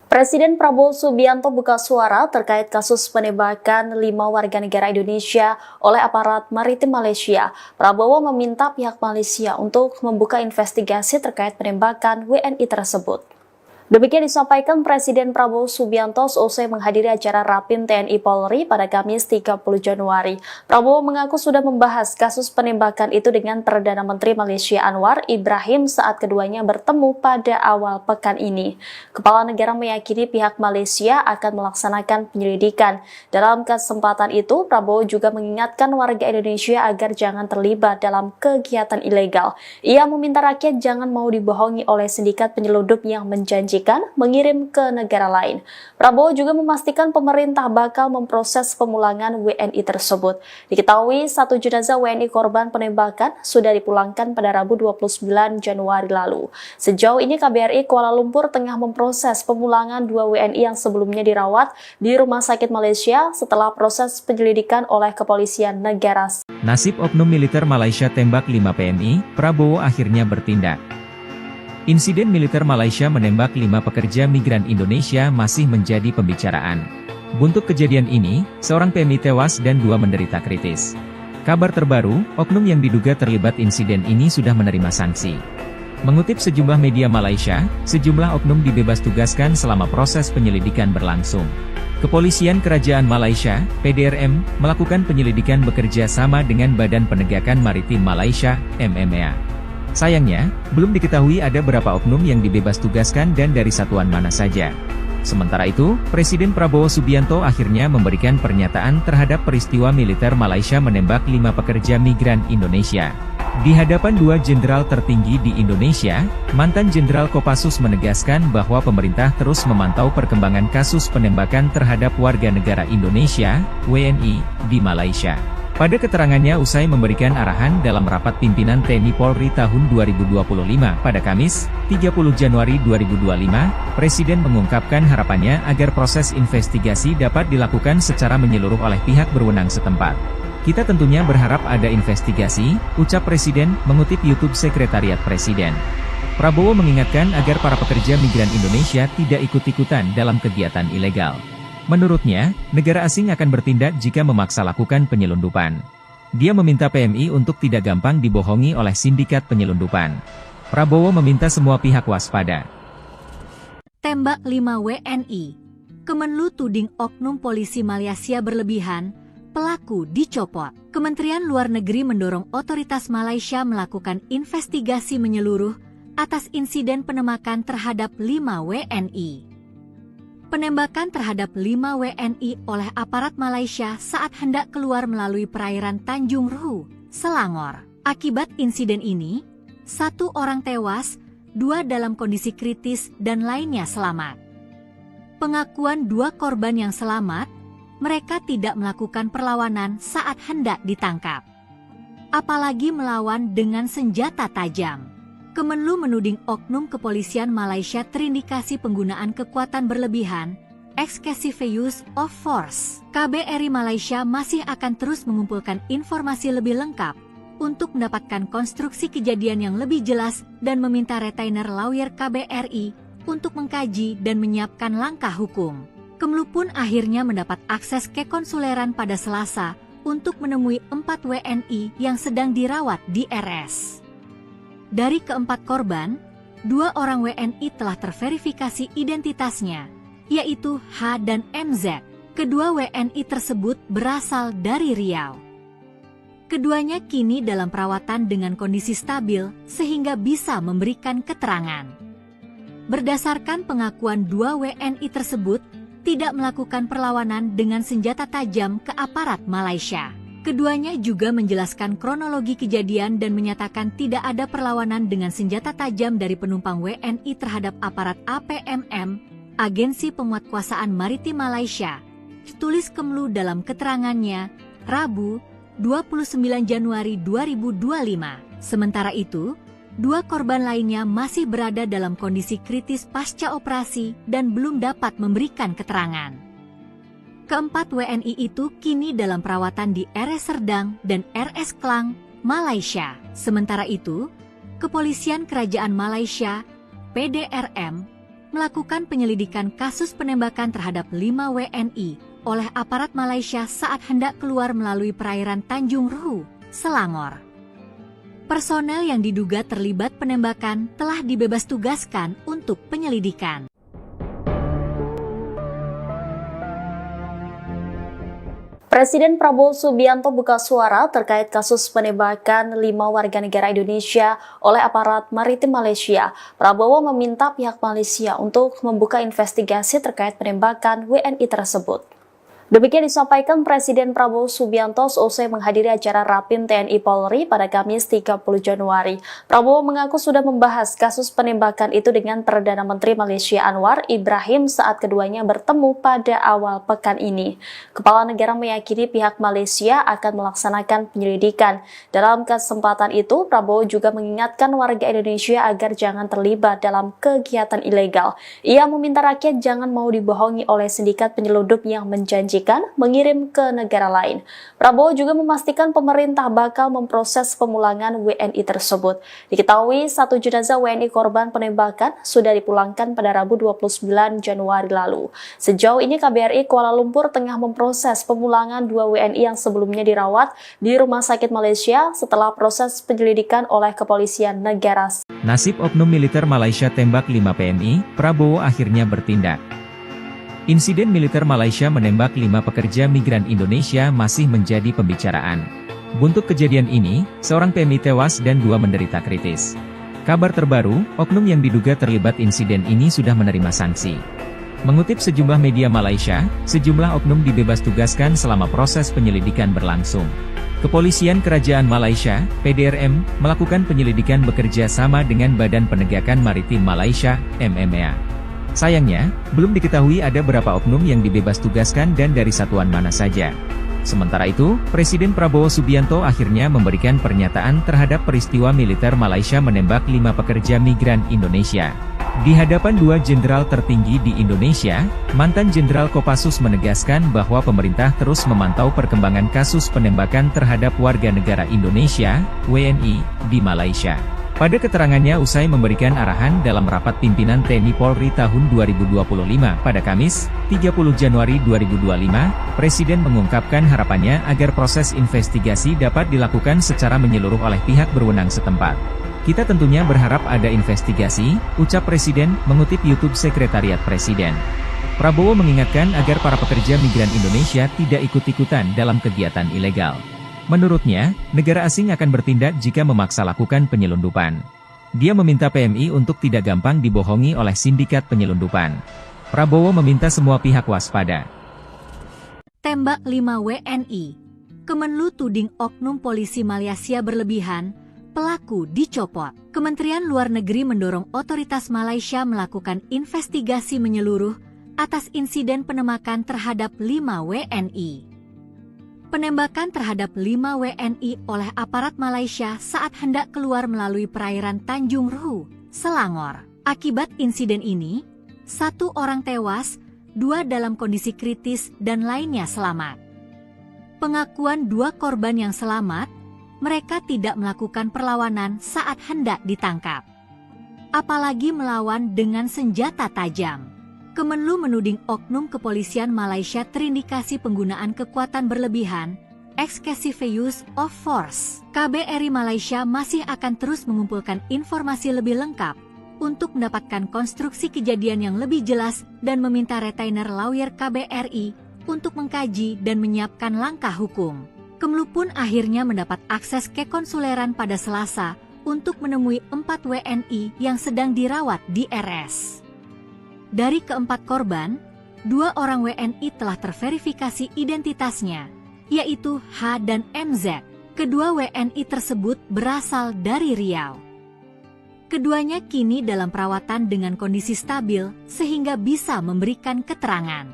Speaker 3: Presiden Prabowo Subianto buka suara terkait kasus penembakan 5 warga negara Indonesia oleh aparat maritim Malaysia. Prabowo meminta pihak Malaysia untuk membuka investigasi terkait penembakan WNI tersebut. Demikian disampaikan Presiden Prabowo Subianto seusai menghadiri acara Rapim TNI Polri pada Kamis 30 Januari. Prabowo mengaku sudah membahas kasus penembakan itu dengan Perdana Menteri Malaysia Anwar Ibrahim saat keduanya bertemu pada awal pekan ini. Kepala negara meyakini pihak Malaysia akan melaksanakan penyelidikan. Dalam kesempatan itu, Prabowo juga mengingatkan warga Indonesia agar jangan terlibat dalam kegiatan ilegal. Ia meminta rakyat jangan mau dibohongi oleh sindikat penyelundup yang menjanjikan dijanjikan mengirim ke negara lain. Prabowo juga memastikan pemerintah bakal memproses pemulangan WNI tersebut. Diketahui satu jenazah WNI korban penembakan sudah dipulangkan pada Rabu 29 Januari lalu. Sejauh ini KBRI Kuala Lumpur tengah memproses pemulangan 2 WNI yang sebelumnya dirawat di Rumah Sakit Malaysia setelah proses penyelidikan oleh kepolisian negara.
Speaker 1: Nasib oknum militer Malaysia tembak 5 PMI, Prabowo akhirnya bertindak. Insiden militer Malaysia menembak 5 pekerja migran Indonesia masih menjadi pembicaraan. Buntut kejadian ini, seorang PMI tewas dan 2 menderita kritis. Kabar terbaru, oknum yang diduga terlibat insiden ini sudah menerima sanksi. Mengutip sejumlah media Malaysia, sejumlah oknum dibebas tugaskan selama proses penyelidikan berlangsung. Kepolisian Kerajaan Malaysia, PDRM, melakukan penyelidikan bekerja sama dengan Badan Penegakan Maritim Malaysia, MMA. Sayangnya, belum diketahui ada berapa oknum yang dibebas tugaskan dan dari satuan mana saja. Sementara itu, Presiden Prabowo Subianto akhirnya memberikan pernyataan terhadap peristiwa militer Malaysia menembak 5 pekerja migran Indonesia. Di hadapan 2 jenderal tertinggi di Indonesia, mantan Jenderal Kopassus menegaskan bahwa pemerintah terus memantau perkembangan kasus penembakan terhadap warga negara Indonesia, WNI, di Malaysia. Pada keterangannya usai memberikan arahan dalam rapat pimpinan TNI Polri tahun 2025 pada Kamis, 30 Januari 2025, Presiden mengungkapkan harapannya agar proses investigasi dapat dilakukan secara menyeluruh oleh pihak berwenang setempat. Kita tentunya berharap ada investigasi, ucap Presiden, mengutip YouTube Sekretariat Presiden. Prabowo mengingatkan agar para pekerja migran Indonesia tidak ikut-ikutan dalam kegiatan ilegal. Menurutnya, negara asing akan bertindak jika memaksa lakukan penyelundupan. Dia meminta PMI untuk tidak gampang dibohongi oleh sindikat penyelundupan. Prabowo meminta semua pihak waspada.
Speaker 2: Tembak 5 WNI. Kemenlu tuding oknum polisi Malaysia berlebihan, pelaku dicopot. Kementerian Luar Negeri mendorong otoritas Malaysia melakukan investigasi menyeluruh atas insiden penembakan terhadap 5 WNI. Penembakan terhadap 5 WNI oleh aparat Malaysia saat hendak keluar melalui perairan Tanjung Ruhu, Selangor. Akibat insiden ini, 1 orang tewas, 2 dalam kondisi kritis dan lainnya selamat. Pengakuan 2 korban yang selamat, mereka tidak melakukan perlawanan saat hendak ditangkap. Apalagi melawan dengan senjata tajam. Kemenlu menuding oknum kepolisian Malaysia terindikasi penggunaan kekuatan berlebihan, excessive use of force. KBRI Malaysia masih akan terus mengumpulkan informasi lebih lengkap untuk mendapatkan konstruksi kejadian yang lebih jelas dan meminta retainer lawyer KBRI untuk mengkaji dan menyiapkan langkah hukum. Kemenlu pun akhirnya mendapat akses ke konsuleran pada Selasa untuk menemui 4 WNI yang sedang dirawat di RS. Dari keempat korban, 2 orang WNI telah terverifikasi identitasnya, yaitu H dan MZ. Kedua WNI tersebut berasal dari Riau. Keduanya kini dalam perawatan dengan kondisi stabil sehingga bisa memberikan keterangan. Berdasarkan pengakuan 2 WNI tersebut, tidak melakukan perlawanan dengan senjata tajam ke aparat Malaysia. Keduanya juga menjelaskan kronologi kejadian dan menyatakan tidak ada perlawanan dengan senjata tajam dari penumpang WNI terhadap aparat APMM, Agensi Penguatkuasaan Maritim Malaysia, tulis Kemenlu dalam keterangannya, Rabu, 29 Januari 2025. Sementara itu, 2 korban lainnya masih berada dalam kondisi kritis pasca operasi dan belum dapat memberikan keterangan. Keempat WNI itu kini dalam perawatan di RS Serdang dan RS Klang, Malaysia. Sementara itu, Kepolisian Kerajaan Malaysia, PDRM, melakukan penyelidikan kasus penembakan terhadap 5 WNI oleh aparat Malaysia saat hendak keluar melalui perairan Tanjung Ruhu, Selangor. Personel yang diduga terlibat penembakan telah dibebas tugaskan untuk penyelidikan.
Speaker 3: Presiden Prabowo Subianto buka suara terkait kasus penembakan 5 warga negara Indonesia oleh aparat maritim Malaysia. Prabowo meminta pihak Malaysia untuk membuka investigasi terkait penembakan WNI tersebut. Demikian disampaikan Presiden Prabowo Subianto seusai menghadiri acara Rapim TNI Polri pada Kamis 30 Januari. Prabowo mengaku sudah membahas kasus penembakan itu dengan Perdana Menteri Malaysia Anwar Ibrahim saat keduanya bertemu pada awal pekan ini. Kepala negara meyakini pihak Malaysia akan melaksanakan penyelidikan. Dalam kesempatan itu, Prabowo juga mengingatkan warga Indonesia agar jangan terlibat dalam kegiatan ilegal. Ia meminta rakyat jangan mau dibohongi oleh sindikat penyeludup yang menjanjikan mengirim ke negara lain. Prabowo juga memastikan pemerintah bakal memproses pemulangan WNI tersebut. Diketahui satu jenazah WNI korban penembakan sudah dipulangkan pada Rabu 29 Januari lalu. Sejauh ini KBRI Kuala Lumpur tengah memproses pemulangan 2 WNI yang sebelumnya dirawat di Rumah Sakit Malaysia setelah proses penyelidikan oleh kepolisian negara.
Speaker 1: Nasib oknum militer Malaysia tembak 5 PNI, Prabowo akhirnya bertindak. Insiden militer Malaysia menembak 5 pekerja migran Indonesia masih menjadi pembicaraan. Buntut kejadian ini, seorang PMI tewas dan 2 menderita kritis. Kabar terbaru, oknum yang diduga terlibat insiden ini sudah menerima sanksi. Mengutip sejumlah media Malaysia, sejumlah oknum dibebas tugaskan selama proses penyelidikan berlangsung. Kepolisian Kerajaan Malaysia, PDRM, melakukan penyelidikan bekerja sama dengan Badan Penegakan Maritim Malaysia, MMA. Sayangnya, belum diketahui ada berapa oknum yang dibebas tugaskan dan dari satuan mana saja. Sementara itu, Presiden Prabowo Subianto akhirnya memberikan pernyataan terhadap peristiwa militer Malaysia menembak 5 pekerja migran Indonesia. Di hadapan 2 jenderal tertinggi di Indonesia, mantan Jenderal Kopassus menegaskan bahwa pemerintah terus memantau perkembangan kasus penembakan terhadap warga negara Indonesia, WNI, di Malaysia. Pada keterangannya usai memberikan arahan dalam rapat pimpinan TNI Polri tahun 2025 pada Kamis, 30 Januari 2025, Presiden mengungkapkan harapannya agar proses investigasi dapat dilakukan secara menyeluruh oleh pihak berwenang setempat. Kita tentunya berharap ada investigasi, ucap Presiden, mengutip YouTube Sekretariat Presiden. Prabowo mengingatkan agar para pekerja migran Indonesia tidak ikut-ikutan dalam kegiatan ilegal. Menurutnya, negara asing akan bertindak jika memaksa lakukan penyelundupan. Dia meminta PMI untuk tidak gampang dibohongi oleh sindikat penyelundupan. Prabowo meminta semua pihak waspada.
Speaker 2: Tembak 5 WNI. Kemenlu tuding oknum polisi Malaysia berlebihan, pelaku dicopot. Kementerian Luar Negeri mendorong otoritas Malaysia melakukan investigasi menyeluruh atas insiden penembakan terhadap 5 WNI. Penembakan terhadap 5 WNI oleh aparat Malaysia saat hendak keluar melalui perairan Tanjung Ruhu, Selangor. Akibat insiden ini, 1 orang tewas, 2 dalam kondisi kritis dan lainnya selamat. Pengakuan 2 korban yang selamat, mereka tidak melakukan perlawanan saat hendak ditangkap. Apalagi melawan dengan senjata tajam. Kemenlu menuding oknum kepolisian Malaysia terindikasi penggunaan kekuatan berlebihan, excessive use of force. KBRI Malaysia masih akan terus mengumpulkan informasi lebih lengkap untuk mendapatkan konstruksi kejadian yang lebih jelas dan meminta retainer lawyer KBRI untuk mengkaji dan menyiapkan langkah hukum. Kemenlu pun akhirnya mendapat akses ke konsuleran pada Selasa untuk menemui 4 WNI yang sedang dirawat di RS. Dari keempat korban, 2 orang WNI telah terverifikasi identitasnya, yaitu H dan MZ. Kedua WNI tersebut berasal dari Riau. Keduanya kini dalam perawatan dengan kondisi stabil sehingga bisa memberikan keterangan.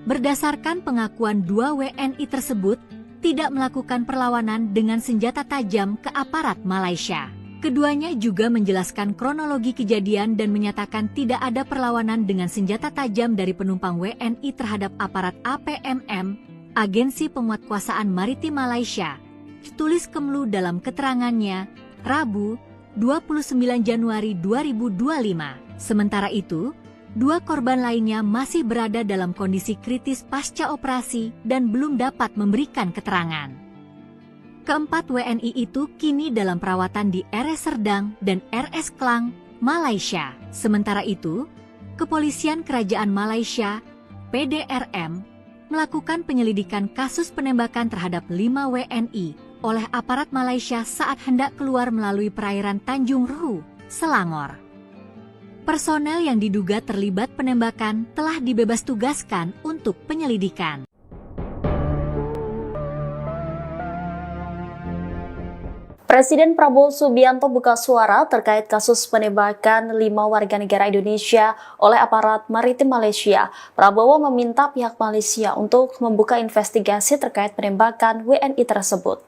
Speaker 2: Berdasarkan pengakuan 2 WNI tersebut, tidak melakukan perlawanan dengan senjata tajam ke aparat Malaysia. Keduanya juga menjelaskan kronologi kejadian dan menyatakan tidak ada perlawanan dengan senjata tajam dari penumpang WNI terhadap aparat APMM, Agensi Penguatkuasaan Maritim Malaysia, tulis Kemenlu dalam keterangannya, Rabu, 29 Januari 2025. Sementara itu, 2 korban lainnya masih berada dalam kondisi kritis pasca operasi dan belum dapat memberikan keterangan. Keempat WNI itu kini dalam perawatan di RS Serdang dan RS Klang, Malaysia. Sementara itu, Kepolisian Kerajaan Malaysia, PDRM, melakukan penyelidikan kasus penembakan terhadap 5 WNI oleh aparat Malaysia saat hendak keluar melalui perairan Tanjung Ruhu, Selangor. Personel yang diduga terlibat penembakan telah dibebas tugaskan untuk penyelidikan.
Speaker 3: Presiden Prabowo Subianto buka suara terkait kasus penembakan 5 warga negara Indonesia oleh aparat maritim Malaysia. Prabowo meminta pihak Malaysia untuk membuka investigasi terkait penembakan WNI tersebut.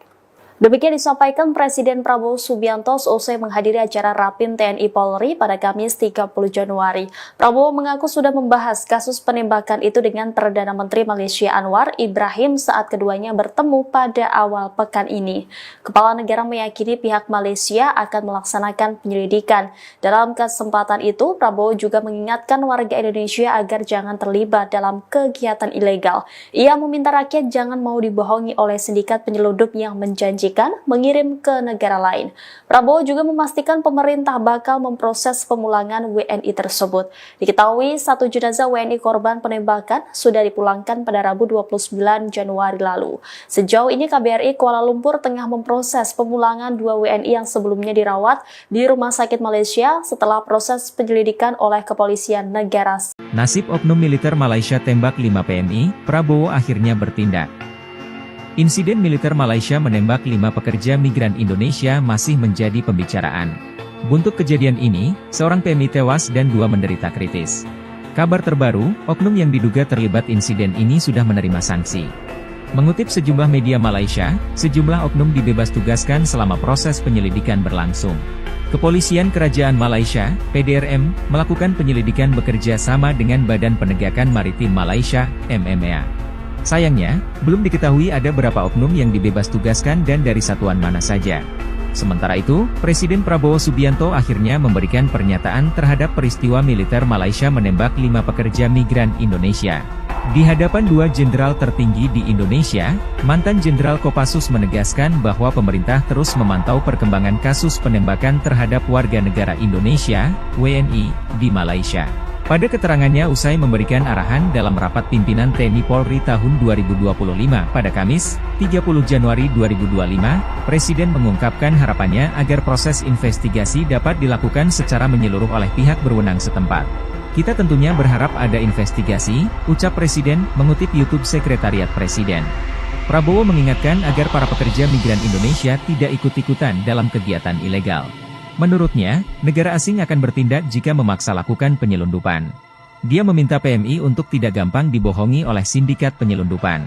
Speaker 3: Demikian disampaikan Presiden Prabowo Subianto seusai menghadiri acara Rapim TNI Polri pada Kamis 30 Januari. Prabowo mengaku sudah membahas kasus penembakan itu dengan Perdana Menteri Malaysia Anwar Ibrahim saat keduanya bertemu pada awal pekan ini. Kepala negara meyakini pihak Malaysia akan melaksanakan penyelidikan. Dalam kesempatan itu, Prabowo juga mengingatkan warga Indonesia agar jangan terlibat dalam kegiatan ilegal. Ia meminta rakyat jangan mau dibohongi oleh sindikat penyeludup yang menjanjikan mengirim ke negara lain. Prabowo juga memastikan pemerintah bakal memproses pemulangan WNI tersebut. Diketahui 1 jenazah WNI korban penembakan sudah dipulangkan pada Rabu 29 Januari lalu. Sejauh ini KBRI Kuala Lumpur tengah memproses pemulangan 2 WNI yang sebelumnya dirawat di Rumah Sakit Malaysia setelah proses penyelidikan oleh Kepolisian Negara.
Speaker 1: Nasib oknum militer Malaysia tembak 5 PNI, Prabowo akhirnya bertindak. Insiden militer Malaysia menembak 5 pekerja migran Indonesia masih menjadi pembicaraan. Buntut kejadian ini, seorang PMI tewas dan 2 menderita kritis. Kabar terbaru, oknum yang diduga terlibat insiden ini sudah menerima sanksi. Mengutip sejumlah media Malaysia, sejumlah oknum dibebas tugaskan selama proses penyelidikan berlangsung. Kepolisian Kerajaan Malaysia, PDRM, melakukan penyelidikan bekerja sama dengan Badan Penegakan Maritim Malaysia, MMA. Sayangnya, belum diketahui ada berapa oknum yang dibebas tugaskan dan dari satuan mana saja. Sementara itu, Presiden Prabowo Subianto akhirnya memberikan pernyataan terhadap peristiwa militer Malaysia menembak 5 pekerja migran Indonesia. Di hadapan 2 jenderal tertinggi di Indonesia, mantan Jenderal Kopassus menegaskan bahwa pemerintah terus memantau perkembangan kasus penembakan terhadap warga negara Indonesia, WNI, di Malaysia. Pada keterangannya usai memberikan arahan dalam rapat pimpinan TNI Polri tahun 2025 pada Kamis, 30 Januari 2025, Presiden mengungkapkan harapannya agar proses investigasi dapat dilakukan secara menyeluruh oleh pihak berwenang setempat. Kita tentunya berharap ada investigasi, ucap Presiden, mengutip YouTube Sekretariat Presiden. Prabowo mengingatkan agar para pekerja migran Indonesia tidak ikut-ikutan dalam kegiatan ilegal. Menurutnya, negara asing akan bertindak jika memaksa lakukan penyelundupan. Dia meminta PMI untuk tidak gampang dibohongi oleh sindikat penyelundupan.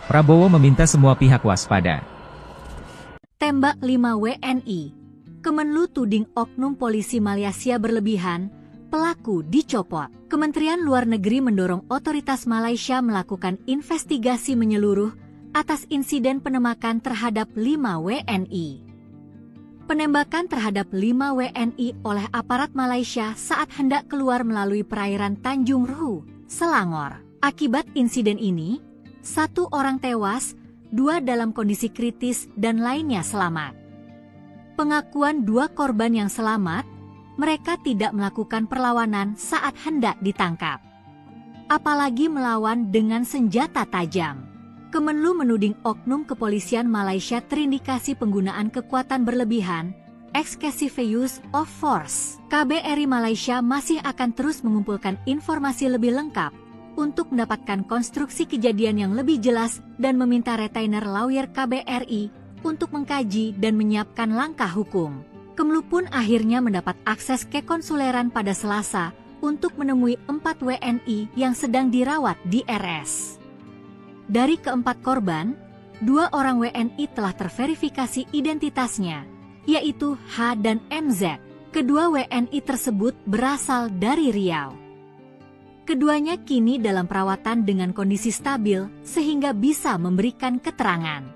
Speaker 1: Prabowo meminta semua pihak waspada.
Speaker 2: Tembak 5 WNI. Kemenlu tuding oknum polisi Malaysia berlebihan, pelaku dicopot. Kementerian Luar Negeri mendorong otoritas Malaysia melakukan investigasi menyeluruh atas insiden penembakan terhadap 5 WNI. Penembakan terhadap 5 WNI oleh aparat Malaysia saat hendak keluar melalui perairan Tanjung Ruhu, Selangor. Akibat insiden ini, 1 orang tewas, 2 dalam kondisi kritis dan lainnya selamat. Pengakuan 2 korban yang selamat, mereka tidak melakukan perlawanan saat hendak ditangkap. Apalagi melawan dengan senjata tajam. Kemenlu menuding oknum kepolisian Malaysia terindikasi penggunaan kekuatan berlebihan, excessive use of force. KBRI Malaysia masih akan terus mengumpulkan informasi lebih lengkap untuk mendapatkan konstruksi kejadian yang lebih jelas dan meminta retainer lawyer KBRI untuk mengkaji dan menyiapkan langkah hukum. Kemenlu pun akhirnya mendapat akses ke konsuleran pada Selasa untuk menemui 4 WNI yang sedang dirawat di RS. Dari keempat korban, 2 orang WNI telah terverifikasi identitasnya, yaitu H dan MZ. Kedua WNI tersebut berasal dari Riau. Keduanya kini dalam perawatan dengan kondisi stabil sehingga bisa memberikan keterangan.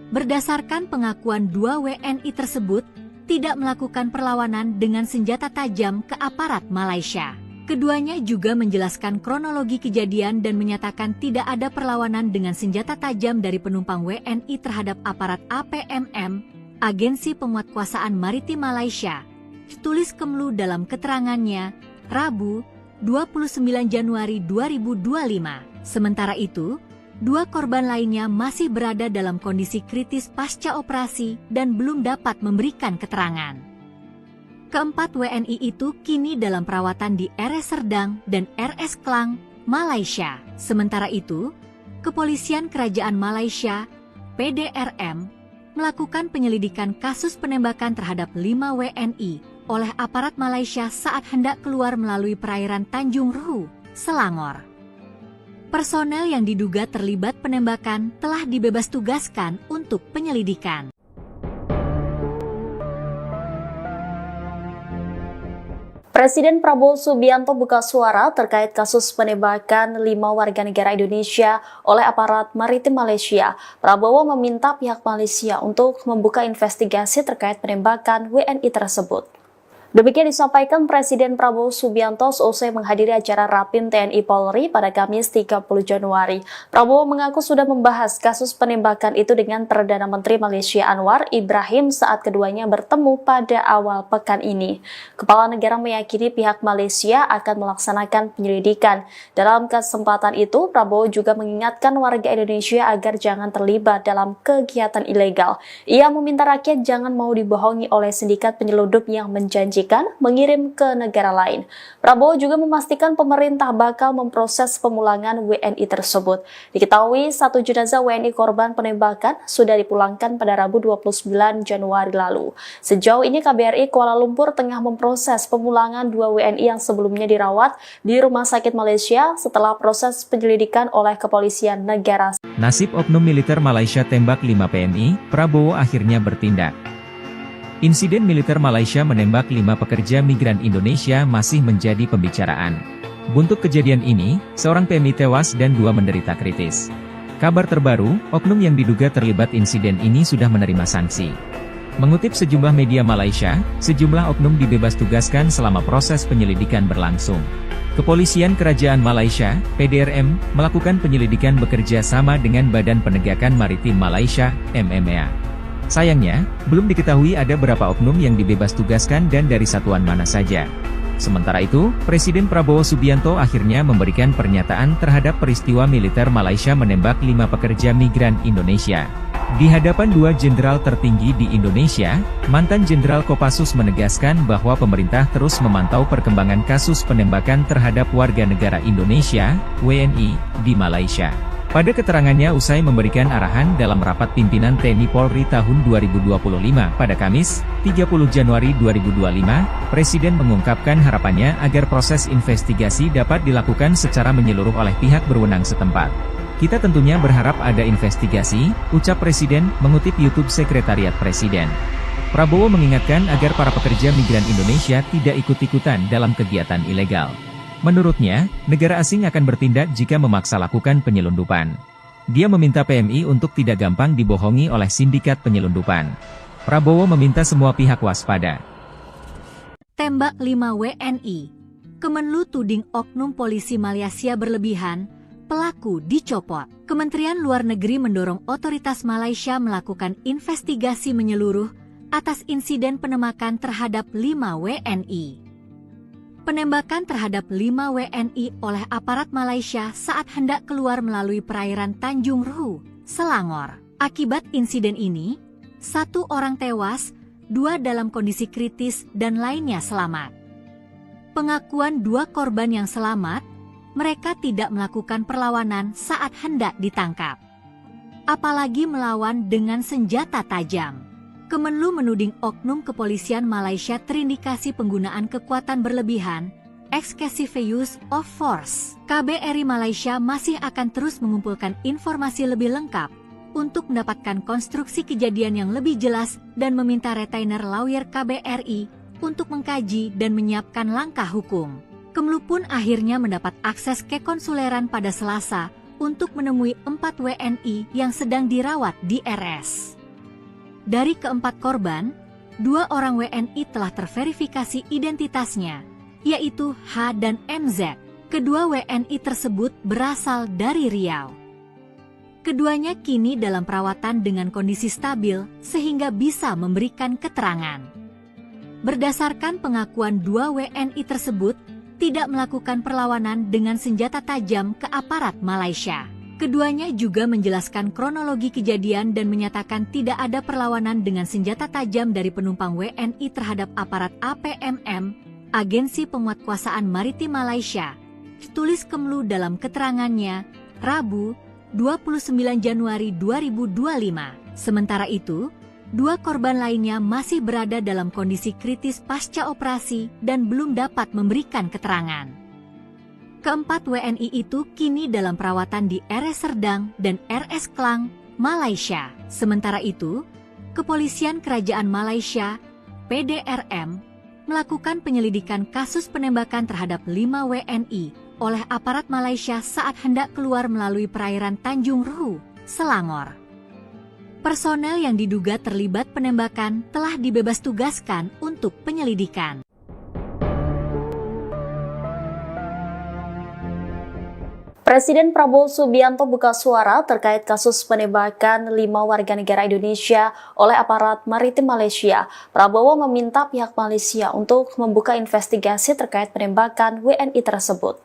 Speaker 2: Berdasarkan pengakuan 2 WNI tersebut, tidak melakukan perlawanan dengan senjata tajam ke aparat Malaysia. Keduanya juga menjelaskan kronologi kejadian dan menyatakan tidak ada perlawanan dengan senjata tajam dari penumpang WNI terhadap aparat APMM, Agensi Penguatkuasaan Maritim Malaysia, tulis Kemenlu dalam keterangannya, Rabu, 29 Januari 2025. Sementara itu, 2 korban lainnya masih berada dalam kondisi kritis pasca operasi dan belum dapat memberikan keterangan. Keempat WNI itu kini dalam perawatan di RS Serdang dan RS Klang, Malaysia. Sementara itu, Kepolisian Kerajaan Malaysia, PDRM, melakukan penyelidikan kasus penembakan terhadap 5 WNI oleh aparat Malaysia saat hendak keluar melalui perairan Tanjung Ruhu, Selangor. Personel yang diduga terlibat penembakan telah dibebas tugaskan untuk penyelidikan.
Speaker 3: Presiden Prabowo Subianto buka suara terkait kasus penembakan 5 warga negara Indonesia oleh aparat maritim Malaysia. Prabowo meminta pihak Malaysia untuk membuka investigasi terkait penembakan WNI tersebut. Demikian disampaikan Presiden Prabowo Subianto seusai menghadiri acara Rapim TNI Polri pada Kamis 30 Januari. Prabowo mengaku sudah membahas kasus penembakan itu dengan Perdana Menteri Malaysia Anwar Ibrahim saat keduanya bertemu pada awal pekan ini. Kepala negara meyakini pihak Malaysia akan melaksanakan penyelidikan. Dalam kesempatan itu, Prabowo juga mengingatkan warga Indonesia agar jangan terlibat dalam kegiatan ilegal. Ia meminta rakyat jangan mau dibohongi oleh sindikat penyeludup yang menjanjikan mengirim ke negara lain. Prabowo juga memastikan pemerintah bakal memproses pemulangan WNI tersebut. Diketahui satu jenazah WNI korban penembakan sudah dipulangkan pada Rabu 29 Januari lalu. Sejauh ini KBRI Kuala Lumpur tengah memproses pemulangan 2 WNI yang sebelumnya dirawat di Rumah Sakit Malaysia setelah proses penyelidikan oleh Kepolisian Negara.
Speaker 1: Nasib oknum militer Malaysia tembak 5 PNI, Prabowo akhirnya bertindak. Insiden militer Malaysia menembak 5 pekerja migran Indonesia masih menjadi pembicaraan. Buntut kejadian ini, seorang PMI tewas dan 2 menderita kritis. Kabar terbaru, oknum yang diduga terlibat insiden ini sudah menerima sanksi. Mengutip sejumlah media Malaysia, sejumlah oknum dibebas tugaskan selama proses penyelidikan berlangsung. Kepolisian Kerajaan Malaysia, PDRM, melakukan penyelidikan bekerja sama dengan Badan Penegakan Maritim Malaysia, MMA. Sayangnya, belum diketahui ada berapa oknum yang dibebas tugaskan dan dari satuan mana saja. Sementara itu, Presiden Prabowo Subianto akhirnya memberikan pernyataan terhadap peristiwa militer Malaysia menembak 5 pekerja migran Indonesia. Di hadapan 2 jenderal tertinggi di Indonesia, mantan Jenderal Kopassus menegaskan bahwa pemerintah terus memantau perkembangan kasus penembakan terhadap warga negara Indonesia, WNI, di Malaysia. Pada keterangannya usai memberikan arahan dalam rapat pimpinan TNI Polri tahun 2025 pada Kamis, 30 Januari 2025, Presiden mengungkapkan harapannya agar proses investigasi dapat dilakukan secara menyeluruh oleh pihak berwenang setempat. Kita tentunya berharap ada investigasi, ucap Presiden, mengutip YouTube Sekretariat Presiden. Prabowo mengingatkan agar para pekerja migran Indonesia tidak ikut-ikutan dalam kegiatan ilegal. Menurutnya, negara asing akan bertindak jika memaksa lakukan penyelundupan. Dia meminta PMI untuk tidak gampang dibohongi oleh sindikat penyelundupan. Prabowo meminta semua pihak waspada.
Speaker 2: Tembak 5 WNI. Kemenlu tuding oknum polisi Malaysia berlebihan, pelaku dicopot. Kementerian Luar Negeri mendorong otoritas Malaysia melakukan investigasi menyeluruh atas insiden penembakan terhadap 5 WNI. Penembakan terhadap 5 WNI oleh aparat Malaysia saat hendak keluar melalui perairan Tanjung Ruhu, Selangor. Akibat insiden ini, 1 orang tewas, 2 dalam kondisi kritis dan lainnya selamat. Pengakuan 2 korban yang selamat, mereka tidak melakukan perlawanan saat hendak ditangkap. Apalagi melawan dengan senjata tajam. Kemenlu menuding oknum kepolisian Malaysia terindikasi penggunaan kekuatan berlebihan, excessive use of force. KBRI Malaysia masih akan terus mengumpulkan informasi lebih lengkap untuk mendapatkan konstruksi kejadian yang lebih jelas dan meminta retainer lawyer KBRI untuk mengkaji dan menyiapkan langkah hukum. Kemenlu pun akhirnya mendapat akses ke konsuleran pada Selasa untuk menemui 4 WNI yang sedang dirawat di RS. Dari keempat korban, 2 orang WNI telah terverifikasi identitasnya, yaitu H dan MZ. Kedua WNI tersebut berasal dari Riau. Keduanya kini dalam perawatan dengan kondisi stabil sehingga bisa memberikan keterangan. Berdasarkan pengakuan 2 WNI tersebut, tidak melakukan perlawanan dengan senjata tajam ke aparat Malaysia. Keduanya juga menjelaskan kronologi kejadian dan menyatakan tidak ada perlawanan dengan senjata tajam dari penumpang WNI terhadap aparat APMM, Agensi Penguatkuasaan Maritim Malaysia, tulis Kemenlu dalam keterangannya, Rabu, 29 Januari 2025. Sementara itu, Dua korban lainnya masih berada dalam kondisi kritis pasca operasi dan belum dapat memberikan keterangan. Keempat WNI itu kini dalam perawatan di RS Serdang dan RS Klang, Malaysia. Sementara itu, Kepolisian Kerajaan Malaysia, PDRM, melakukan penyelidikan kasus penembakan terhadap 5 WNI oleh aparat Malaysia saat hendak keluar melalui perairan Tanjung Ruhu, Selangor. Personel yang diduga terlibat penembakan telah dibebas tugaskan untuk penyelidikan.
Speaker 3: Presiden Prabowo Subianto buka suara terkait kasus penembakan 5 warga negara Indonesia oleh aparat maritim Malaysia. Prabowo meminta pihak Malaysia untuk membuka investigasi terkait penembakan WNI tersebut.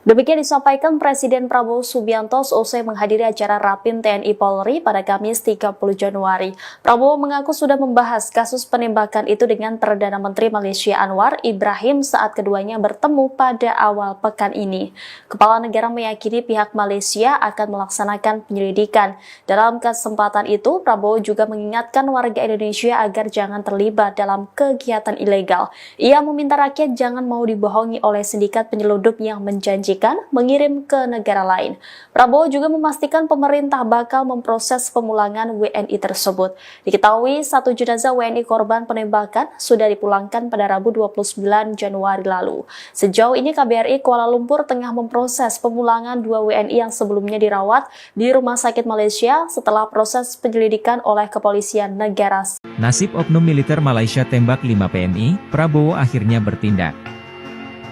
Speaker 3: Demikian disampaikan Presiden Prabowo Subianto seusai menghadiri acara Rapim TNI Polri pada Kamis 30 Januari. Prabowo mengaku sudah membahas kasus penembakan itu dengan Perdana Menteri Malaysia Anwar Ibrahim saat keduanya bertemu pada awal pekan ini. Kepala negara meyakini pihak Malaysia akan melaksanakan penyelidikan. Dalam kesempatan itu, Prabowo juga mengingatkan warga Indonesia agar jangan terlibat dalam kegiatan ilegal. Ia meminta rakyat jangan mau dibohongi oleh sindikat penyelundup yang menjanjikan mengirim ke negara lain. Prabowo juga memastikan pemerintah bakal memproses pemulangan WNI tersebut. Diketahui satu jenazah WNI korban penembakan sudah dipulangkan pada Rabu 29 Januari lalu. Sejauh ini KBRI Kuala Lumpur tengah memproses pemulangan 2 WNI yang sebelumnya dirawat di Rumah Sakit Malaysia setelah proses penyelidikan oleh Kepolisian Negara.
Speaker 1: Nasib oknum militer Malaysia tembak 5 PMI, Prabowo akhirnya bertindak.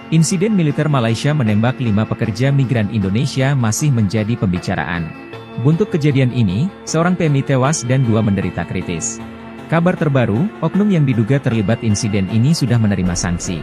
Speaker 1: Insiden militer Malaysia menembak 5 pekerja migran Indonesia masih menjadi pembicaraan. Buntut kejadian ini, seorang PMI tewas dan 2 menderita kritis. Kabar terbaru, oknum yang diduga terlibat insiden ini sudah menerima sanksi.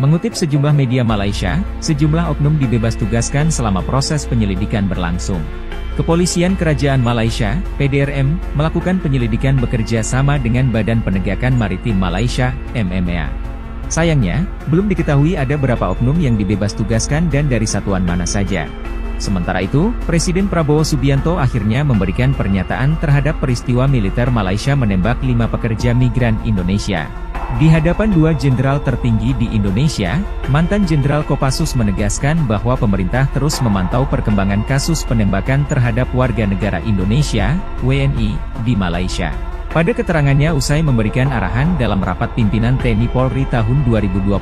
Speaker 1: Mengutip sejumlah media Malaysia, sejumlah oknum dibebas tugaskan selama proses penyelidikan berlangsung. Kepolisian Kerajaan Malaysia, PDRM, melakukan penyelidikan bekerja sama dengan Badan Penegakan Maritim Malaysia, MMA. Sayangnya, belum diketahui ada berapa oknum yang dibebas tugaskan dan dari satuan mana saja. Sementara itu, Presiden Prabowo Subianto akhirnya memberikan pernyataan terhadap peristiwa militer Malaysia menembak 5 pekerja migran Indonesia. Di hadapan 2 jenderal tertinggi di Indonesia, mantan Jenderal Kopassus menegaskan bahwa pemerintah terus memantau perkembangan kasus penembakan terhadap warga negara Indonesia, WNI, di Malaysia. Pada keterangannya usai memberikan arahan dalam rapat pimpinan TNI Polri tahun 2025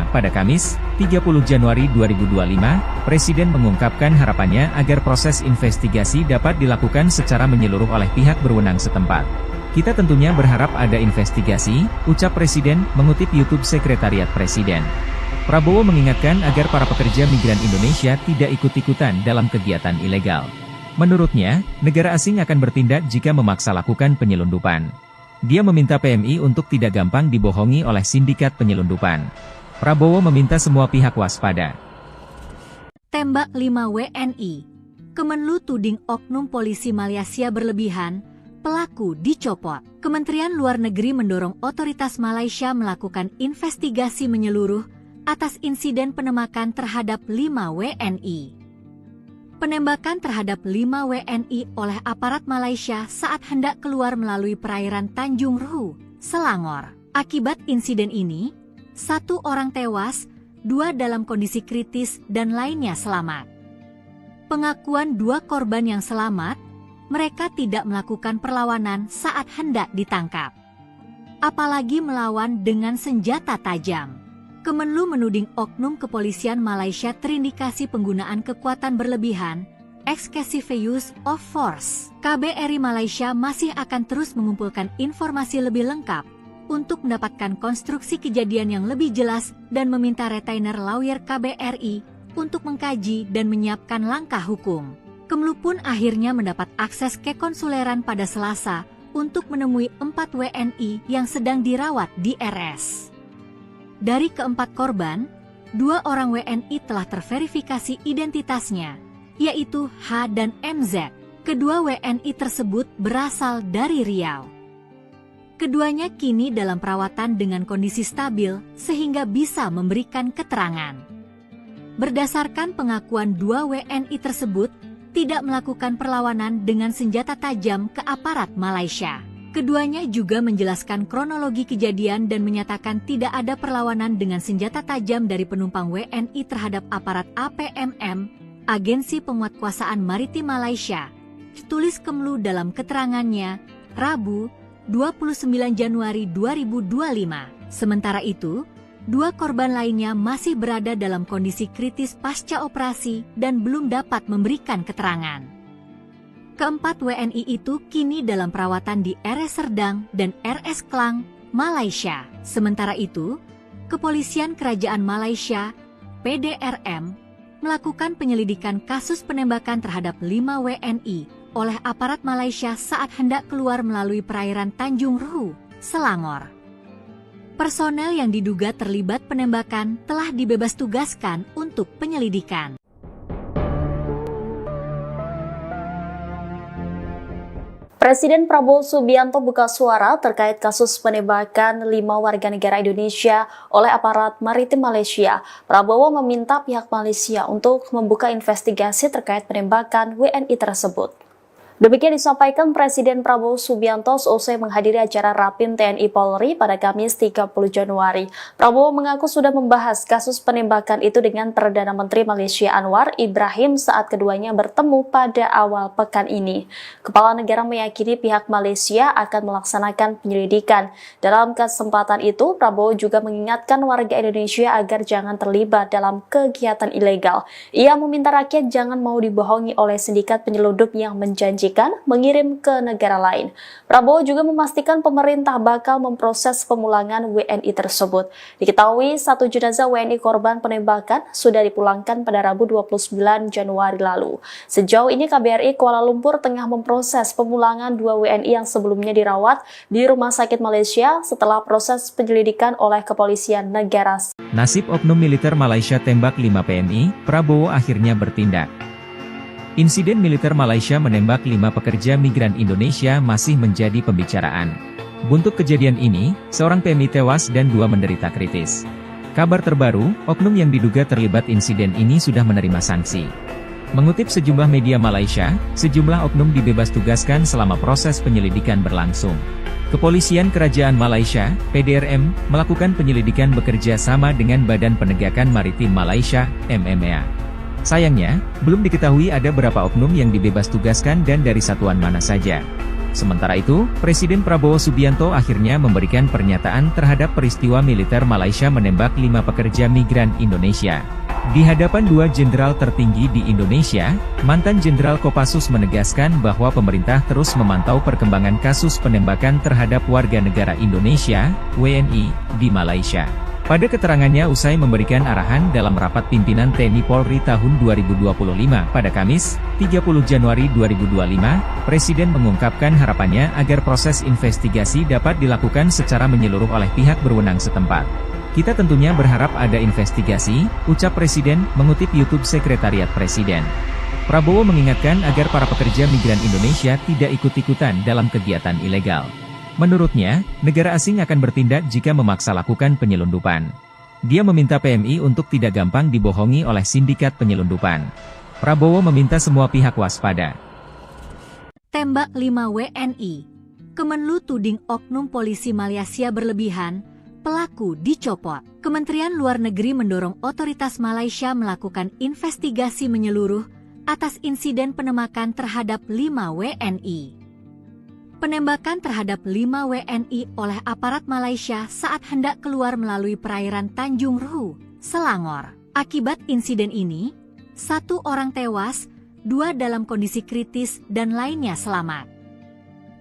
Speaker 1: pada Kamis, 30 Januari 2025, Presiden mengungkapkan harapannya agar proses investigasi dapat dilakukan secara menyeluruh oleh pihak berwenang setempat. Kita tentunya berharap ada investigasi, ucap Presiden, mengutip YouTube Sekretariat Presiden. Prabowo mengingatkan agar para pekerja migran Indonesia tidak ikut-ikutan dalam kegiatan ilegal. Menurutnya, negara asing akan bertindak jika memaksa lakukan penyelundupan. Dia meminta PMI untuk tidak gampang dibohongi oleh sindikat penyelundupan. Prabowo meminta semua pihak waspada.
Speaker 2: Tembak 5 WNI. Kemenlu tuding oknum polisi Malaysia berlebihan, pelaku dicopot. Kementerian Luar Negeri mendorong otoritas Malaysia melakukan investigasi menyeluruh atas insiden penembakan terhadap 5 WNI. Penembakan terhadap 5 WNI oleh aparat Malaysia saat hendak keluar melalui perairan Tanjung Ruhu, Selangor. Akibat insiden ini, 1 orang tewas, 2 dalam kondisi kritis dan lainnya selamat. Pengakuan 2 korban yang selamat, mereka tidak melakukan perlawanan saat hendak ditangkap. Apalagi melawan dengan senjata tajam. Kemenlu menuding oknum kepolisian Malaysia terindikasi penggunaan kekuatan berlebihan, excessive use of force. KBRI Malaysia masih akan terus mengumpulkan informasi lebih lengkap untuk mendapatkan konstruksi kejadian yang lebih jelas dan meminta retainer lawyer KBRI untuk mengkaji dan menyiapkan langkah hukum. Kemenlu pun akhirnya mendapat akses ke konsuleran pada Selasa untuk menemui 4 WNI yang sedang dirawat di RS. Dari keempat korban, 2 orang WNI telah terverifikasi identitasnya, yaitu H dan MZ. Kedua WNI tersebut berasal dari Riau. Keduanya kini dalam perawatan dengan kondisi stabil sehingga bisa memberikan keterangan. Berdasarkan pengakuan 2 WNI tersebut, tidak melakukan perlawanan dengan senjata tajam ke aparat Malaysia. Keduanya juga menjelaskan kronologi kejadian dan menyatakan tidak ada perlawanan dengan senjata tajam dari penumpang WNI terhadap aparat APMM, Agensi Penguatkuasaan Maritim Malaysia, tulis Kemlu dalam keterangannya, Rabu, 29 Januari 2025. Sementara itu, 2 korban lainnya masih berada dalam kondisi kritis pasca operasi dan belum dapat memberikan keterangan. Keempat WNI itu kini dalam perawatan di RS Serdang dan RS Klang, Malaysia. Sementara itu, Kepolisian Kerajaan Malaysia, PDRM, melakukan penyelidikan kasus penembakan terhadap 5 WNI oleh aparat Malaysia saat hendak keluar melalui perairan Tanjung Ruhu, Selangor. Personel yang diduga terlibat penembakan telah dibebas tugaskan untuk penyelidikan.
Speaker 3: Presiden Prabowo Subianto buka suara terkait kasus penembakan 5 warga negara Indonesia oleh aparat maritim Malaysia. Prabowo meminta pihak Malaysia untuk membuka investigasi terkait penembakan WNI tersebut. Demikian disampaikan Presiden Prabowo Subianto seusai menghadiri acara Rapim TNI Polri pada Kamis 30 Januari. Prabowo mengaku sudah membahas kasus penembakan itu dengan Perdana Menteri Malaysia Anwar Ibrahim saat keduanya bertemu pada awal pekan ini. Kepala negara meyakini pihak Malaysia akan melaksanakan penyelidikan. Dalam kesempatan itu, Prabowo juga mengingatkan warga Indonesia agar jangan terlibat dalam kegiatan ilegal. Ia meminta rakyat jangan mau dibohongi oleh sindikat penyelundup yang menjanjikan mengirim ke negara lain. Prabowo juga memastikan pemerintah bakal memproses pemulangan WNI tersebut. Diketahui 1 jenazah WNI korban penembakan sudah dipulangkan pada Rabu 29 Januari lalu. Sejauh ini KBRI Kuala Lumpur tengah memproses pemulangan 2 WNI yang sebelumnya dirawat di Rumah Sakit Malaysia setelah proses penyelidikan oleh Kepolisian Negara.
Speaker 1: Nasib oknum militer Malaysia tembak 5 PNI, Prabowo akhirnya bertindak. Insiden militer Malaysia menembak 5 pekerja migran Indonesia masih menjadi pembicaraan. Buntut kejadian ini, seorang PMI tewas dan 2 menderita kritis. Kabar terbaru, oknum yang diduga terlibat insiden ini sudah menerima sanksi. Mengutip sejumlah media Malaysia, sejumlah oknum dibebas tugaskan selama proses penyelidikan berlangsung. Kepolisian Kerajaan Malaysia, PDRM, melakukan penyelidikan bekerja sama dengan Badan Penegakan Maritim Malaysia, MMA. Sayangnya, belum diketahui ada berapa oknum yang dibebas tugaskan dan dari satuan mana saja. Sementara itu, Presiden Prabowo Subianto akhirnya memberikan pernyataan terhadap peristiwa militer Malaysia menembak 5 pekerja migran Indonesia. Di hadapan 2 jenderal tertinggi di Indonesia, mantan Jenderal Kopassus menegaskan bahwa pemerintah terus memantau perkembangan kasus penembakan terhadap warga negara Indonesia, WNI, di Malaysia. Pada keterangannya usai memberikan arahan dalam rapat pimpinan TNI Polri tahun 2025 pada Kamis, 30 Januari 2025, Presiden mengungkapkan harapannya agar proses investigasi dapat dilakukan secara menyeluruh oleh pihak berwenang setempat. Kita tentunya berharap ada investigasi, ucap Presiden, mengutip YouTube Sekretariat Presiden. Prabowo mengingatkan agar para pekerja migran Indonesia tidak ikut-ikutan dalam kegiatan ilegal. Menurutnya, negara asing akan bertindak jika memaksa lakukan penyelundupan. Dia meminta PMI untuk tidak gampang dibohongi oleh sindikat penyelundupan. Prabowo meminta semua pihak waspada.
Speaker 2: Tembak 5 WNI. Kemenlu tuding oknum polisi Malaysia berlebihan, pelaku dicopot. Kementerian Luar Negeri mendorong otoritas Malaysia melakukan investigasi menyeluruh atas insiden penembakan terhadap 5 WNI. Penembakan terhadap 5 WNI oleh aparat Malaysia saat hendak keluar melalui perairan Tanjung Ruhu, Selangor. Akibat insiden ini, 1 orang tewas, 2 dalam kondisi kritis dan lainnya selamat.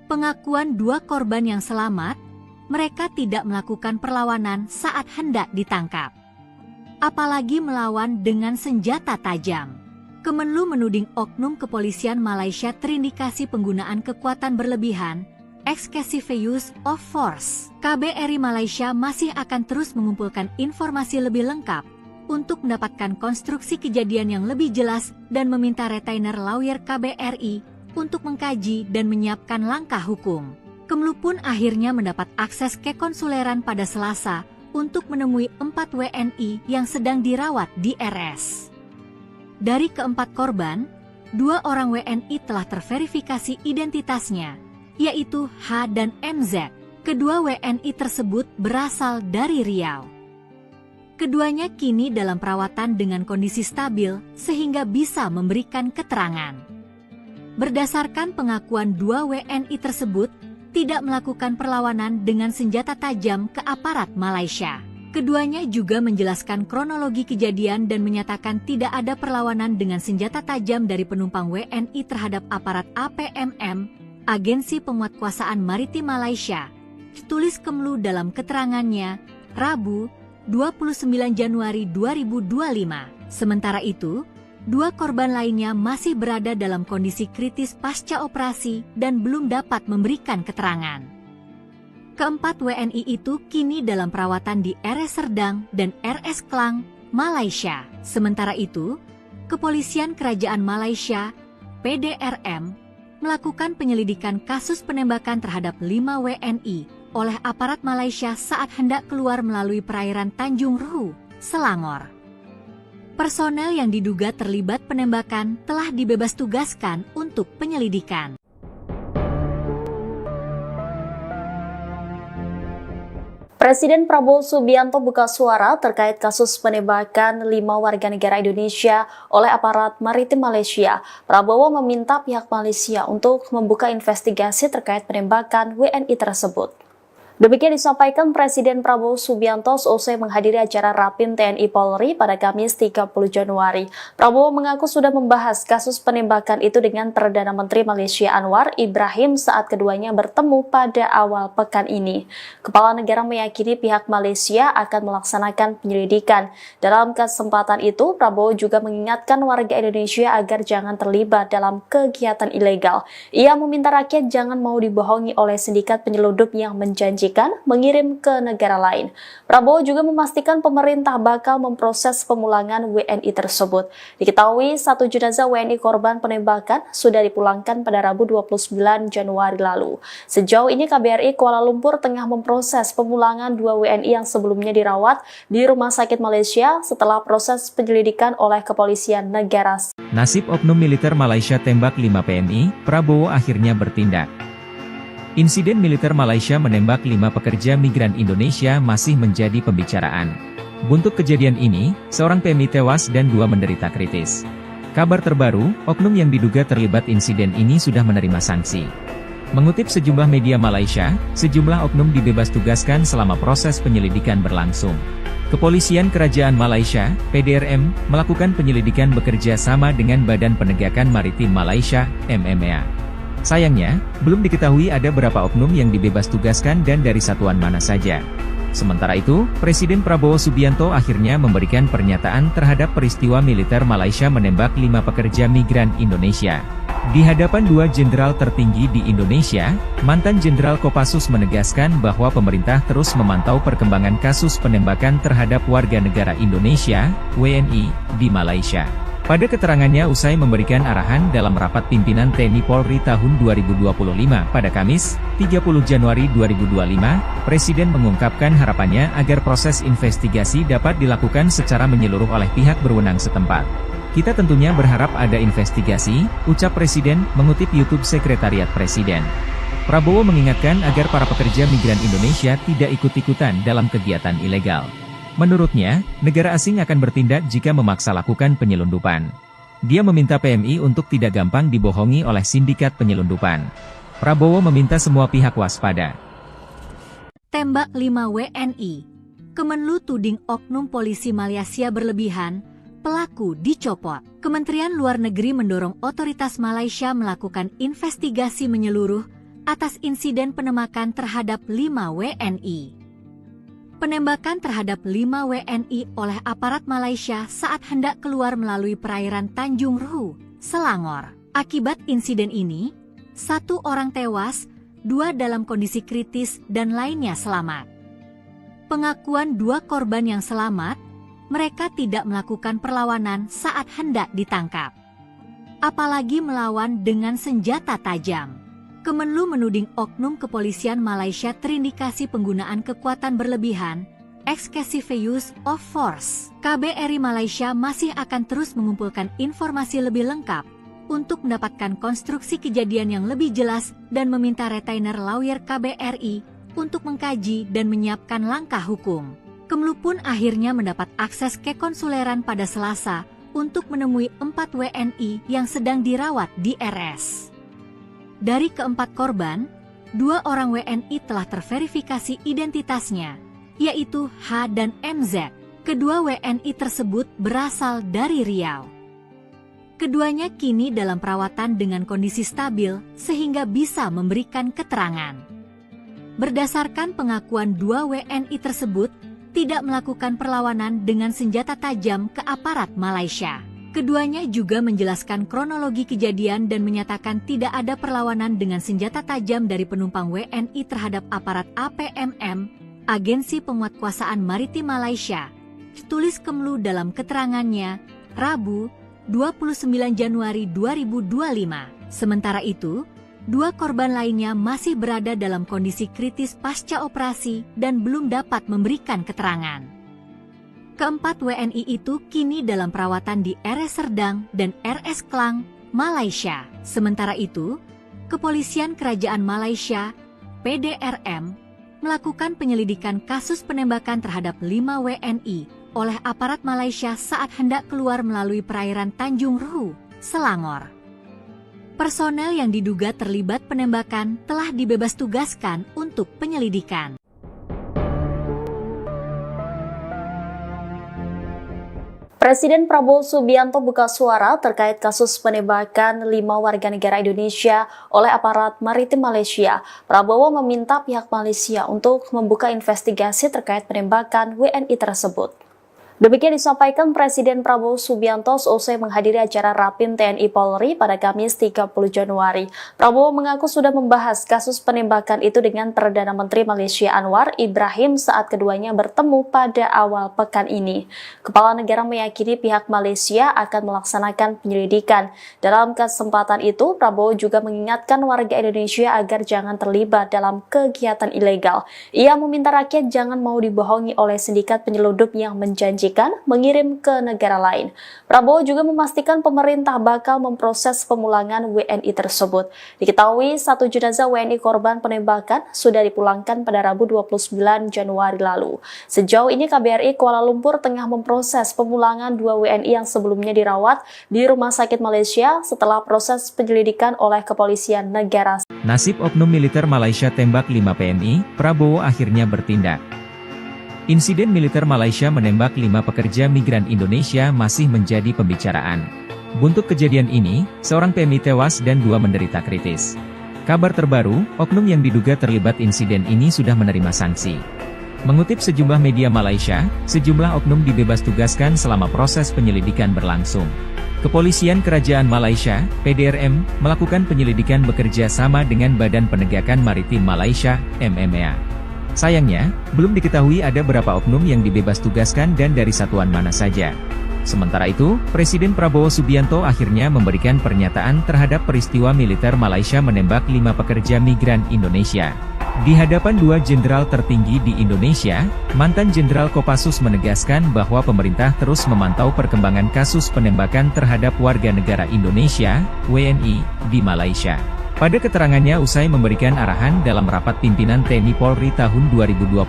Speaker 2: Pengakuan 2 korban yang selamat, mereka tidak melakukan perlawanan saat hendak ditangkap. Apalagi melawan dengan senjata tajam. Kemenlu menuding oknum kepolisian Malaysia terindikasi penggunaan kekuatan berlebihan, excessive use of force. KBRI Malaysia masih akan terus mengumpulkan informasi lebih lengkap untuk mendapatkan konstruksi kejadian yang lebih jelas dan meminta retainer lawyer KBRI untuk mengkaji dan menyiapkan langkah hukum. Kemlu pun akhirnya mendapat akses ke konsuleran pada Selasa untuk menemui 4 WNI yang sedang dirawat di RS. Dari keempat korban, 2 orang WNI telah terverifikasi identitasnya, yaitu H dan MZ. Kedua WNI tersebut berasal dari Riau. Keduanya kini dalam perawatan dengan kondisi stabil sehingga bisa memberikan keterangan. Berdasarkan pengakuan dua WNI tersebut, tidak melakukan perlawanan dengan senjata tajam ke aparat Malaysia. Keduanya juga menjelaskan kronologi kejadian dan menyatakan tidak ada perlawanan dengan senjata tajam dari penumpang WNI terhadap aparat APMM, Agensi Penguatkuasaan Maritim Malaysia, tulis Kemlu dalam keterangannya, Rabu, 29 Januari 2025. Sementara itu, dua korban lainnya masih berada dalam kondisi kritis pasca operasi dan belum dapat memberikan keterangan. Keempat WNI itu kini dalam perawatan di RS Serdang dan RS Klang, Malaysia. Sementara itu, Kepolisian Kerajaan Malaysia, PDRM, melakukan penyelidikan kasus penembakan terhadap 5 WNI oleh aparat Malaysia saat hendak keluar melalui perairan Tanjung Ruhu, Selangor. Personel yang diduga terlibat penembakan telah dibebas tugaskan untuk penyelidikan.
Speaker 3: Presiden Prabowo Subianto buka suara terkait kasus penembakan 5 warga negara Indonesia oleh aparat maritim Malaysia. Prabowo meminta pihak Malaysia untuk membuka investigasi terkait penembakan WNI tersebut. Demikian disampaikan Presiden Prabowo Subianto seusai menghadiri acara Rapim TNI Polri pada Kamis 30 Januari. Prabowo mengaku sudah membahas kasus penembakan itu dengan Perdana Menteri Malaysia Anwar Ibrahim saat keduanya bertemu pada awal pekan ini. Kepala negara meyakini pihak Malaysia akan melaksanakan penyelidikan. Dalam kesempatan itu, Prabowo juga mengingatkan warga Indonesia agar jangan terlibat dalam kegiatan ilegal. Ia meminta rakyat jangan mau dibohongi oleh sindikat penyelundup yang menjanjikan mengirim ke negara lain. Prabowo juga memastikan pemerintah bakal memproses pemulangan WNI tersebut. Diketahui satu jenazah WNI korban penembakan sudah dipulangkan pada Rabu 29 Januari lalu. Sejauh ini KBRI Kuala Lumpur tengah memproses pemulangan 2 WNI yang sebelumnya dirawat di Rumah Sakit Malaysia setelah proses penyelidikan oleh Kepolisian Negara.
Speaker 1: Nasib oknum militer Malaysia tembak 5 PMI, Prabowo akhirnya bertindak. Insiden militer Malaysia menembak 5 pekerja migran Indonesia masih menjadi pembicaraan. Buntut kejadian ini, seorang PMI tewas dan 2 menderita kritis. Kabar terbaru, oknum yang diduga terlibat insiden ini sudah menerima sanksi. Mengutip sejumlah media Malaysia, sejumlah oknum dibebas tugaskan selama proses penyelidikan berlangsung. Kepolisian Kerajaan Malaysia, PDRM, melakukan penyelidikan bekerja sama dengan Badan Penegakan Maritim Malaysia, MMA. Sayangnya, belum diketahui ada berapa oknum yang dibebas tugaskan dan dari satuan mana saja. Sementara itu, Presiden Prabowo Subianto akhirnya memberikan pernyataan terhadap peristiwa militer Malaysia menembak 5 pekerja migran Indonesia. Di hadapan 2 jenderal tertinggi di Indonesia, mantan Jenderal Kopassus menegaskan bahwa pemerintah terus memantau perkembangan kasus penembakan terhadap warga negara Indonesia, WNI, di Malaysia. Pada keterangannya usai memberikan arahan dalam rapat pimpinan TNI Polri tahun 2025 pada Kamis, 30 Januari 2025, Presiden mengungkapkan harapannya agar proses investigasi dapat dilakukan secara menyeluruh oleh pihak berwenang setempat. Kita tentunya berharap ada investigasi, ucap Presiden, mengutip YouTube Sekretariat Presiden. Prabowo mengingatkan agar para pekerja migran Indonesia tidak ikut-ikutan dalam kegiatan ilegal. Menurutnya, negara asing akan bertindak jika memaksa lakukan penyelundupan. Dia meminta PMI untuk tidak gampang dibohongi oleh sindikat penyelundupan. Prabowo meminta semua pihak waspada.
Speaker 2: Tembak 5 WNI. Kemenlu tuding oknum polisi Malaysia berlebihan, pelaku dicopot. Kementerian Luar Negeri mendorong otoritas Malaysia melakukan investigasi menyeluruh atas insiden penembakan terhadap 5 WNI. Penembakan terhadap 5 WNI oleh aparat Malaysia saat hendak keluar melalui perairan Tanjung Ruhu, Selangor. Akibat insiden ini, 1 orang tewas, 2 dalam kondisi kritis dan lainnya selamat. Pengakuan 2 korban yang selamat, mereka tidak melakukan perlawanan saat hendak ditangkap. Apalagi melawan dengan senjata tajam. Kemenlu menuding oknum kepolisian Malaysia terindikasi penggunaan kekuatan berlebihan, excessive use of force. KBRI Malaysia masih akan terus mengumpulkan informasi lebih lengkap untuk mendapatkan konstruksi kejadian yang lebih jelas dan meminta retainer lawyer KBRI untuk mengkaji dan menyiapkan langkah hukum. Kemlu pun akhirnya mendapat akses ke konsuleran pada Selasa untuk menemui 4 WNI yang sedang dirawat di RS. Dari keempat korban, 2 orang WNI telah terverifikasi identitasnya, yaitu H dan MZ. Kedua WNI tersebut berasal dari Riau. Keduanya kini dalam perawatan dengan kondisi stabil sehingga bisa memberikan keterangan. Berdasarkan pengakuan 2 WNI tersebut, tidak melakukan perlawanan dengan senjata tajam ke aparat Malaysia. Keduanya juga menjelaskan kronologi kejadian dan menyatakan tidak ada perlawanan dengan senjata tajam dari penumpang WNI terhadap aparat APMM, Agensi Penguatkuasaan Maritim Malaysia, tulis Kemlu dalam keterangannya, Rabu, 29 Januari 2025. Sementara itu, 2 korban lainnya masih berada dalam kondisi kritis pasca operasi dan belum dapat memberikan keterangan. Keempat WNI itu kini dalam perawatan di RS Serdang dan RS Klang, Malaysia. Sementara itu, Kepolisian Kerajaan Malaysia, PDRM, melakukan penyelidikan kasus penembakan terhadap 5 WNI oleh aparat Malaysia saat hendak keluar melalui perairan Tanjung Ruhu, Selangor. Personel yang diduga terlibat penembakan telah dibebas tugaskan untuk penyelidikan.
Speaker 3: Presiden Prabowo Subianto buka suara terkait kasus penembakan 5 warga negara Indonesia oleh aparat maritim Malaysia. Prabowo meminta pihak Malaysia untuk membuka investigasi terkait penembakan WNI tersebut. Demikian disampaikan Presiden Prabowo Subianto seusai menghadiri acara Rapim TNI Polri pada Kamis 30 Januari. Prabowo mengaku sudah membahas kasus penembakan itu dengan Perdana Menteri Malaysia Anwar Ibrahim saat keduanya bertemu pada awal pekan ini. Kepala negara meyakini pihak Malaysia akan melaksanakan penyelidikan. Dalam kesempatan itu, Prabowo juga mengingatkan warga Indonesia agar jangan terlibat dalam kegiatan ilegal. Ia meminta rakyat jangan mau dibohongi oleh sindikat penyelundup yang menjanjikan mengirim ke negara lain. Prabowo juga memastikan pemerintah bakal memproses pemulangan WNI tersebut. Diketahui 1 jenazah WNI korban penembakan sudah dipulangkan pada Rabu 29 Januari lalu. Sejauh ini KBRI Kuala Lumpur tengah memproses pemulangan 2 WNI yang sebelumnya dirawat di Rumah Sakit Malaysia setelah proses penyelidikan oleh Kepolisian Negara.
Speaker 1: Nasib oknum militer Malaysia tembak 5 PNI, Prabowo akhirnya bertindak. Insiden militer Malaysia menembak 5 pekerja migran Indonesia masih menjadi pembicaraan. Buntut kejadian ini, seorang PMI tewas dan 2 menderita kritis. Kabar terbaru, oknum yang diduga terlibat insiden ini sudah menerima sanksi. Mengutip sejumlah media Malaysia, sejumlah oknum dibebas tugaskan selama proses penyelidikan berlangsung. Kepolisian Kerajaan Malaysia, PDRM, melakukan penyelidikan bekerja sama dengan Badan Penegakan Maritim Malaysia, MMA. Sayangnya, belum diketahui ada berapa oknum yang dibebas tugaskan dan dari satuan mana saja. Sementara itu, Presiden Prabowo Subianto akhirnya memberikan pernyataan terhadap peristiwa militer Malaysia menembak 5 pekerja migran Indonesia. Di hadapan 2 jenderal tertinggi di Indonesia, mantan Jenderal Kopassus menegaskan bahwa pemerintah terus memantau perkembangan kasus penembakan terhadap warga negara Indonesia, WNI, di Malaysia. Pada keterangannya usai memberikan arahan dalam rapat pimpinan TNI Polri tahun 2025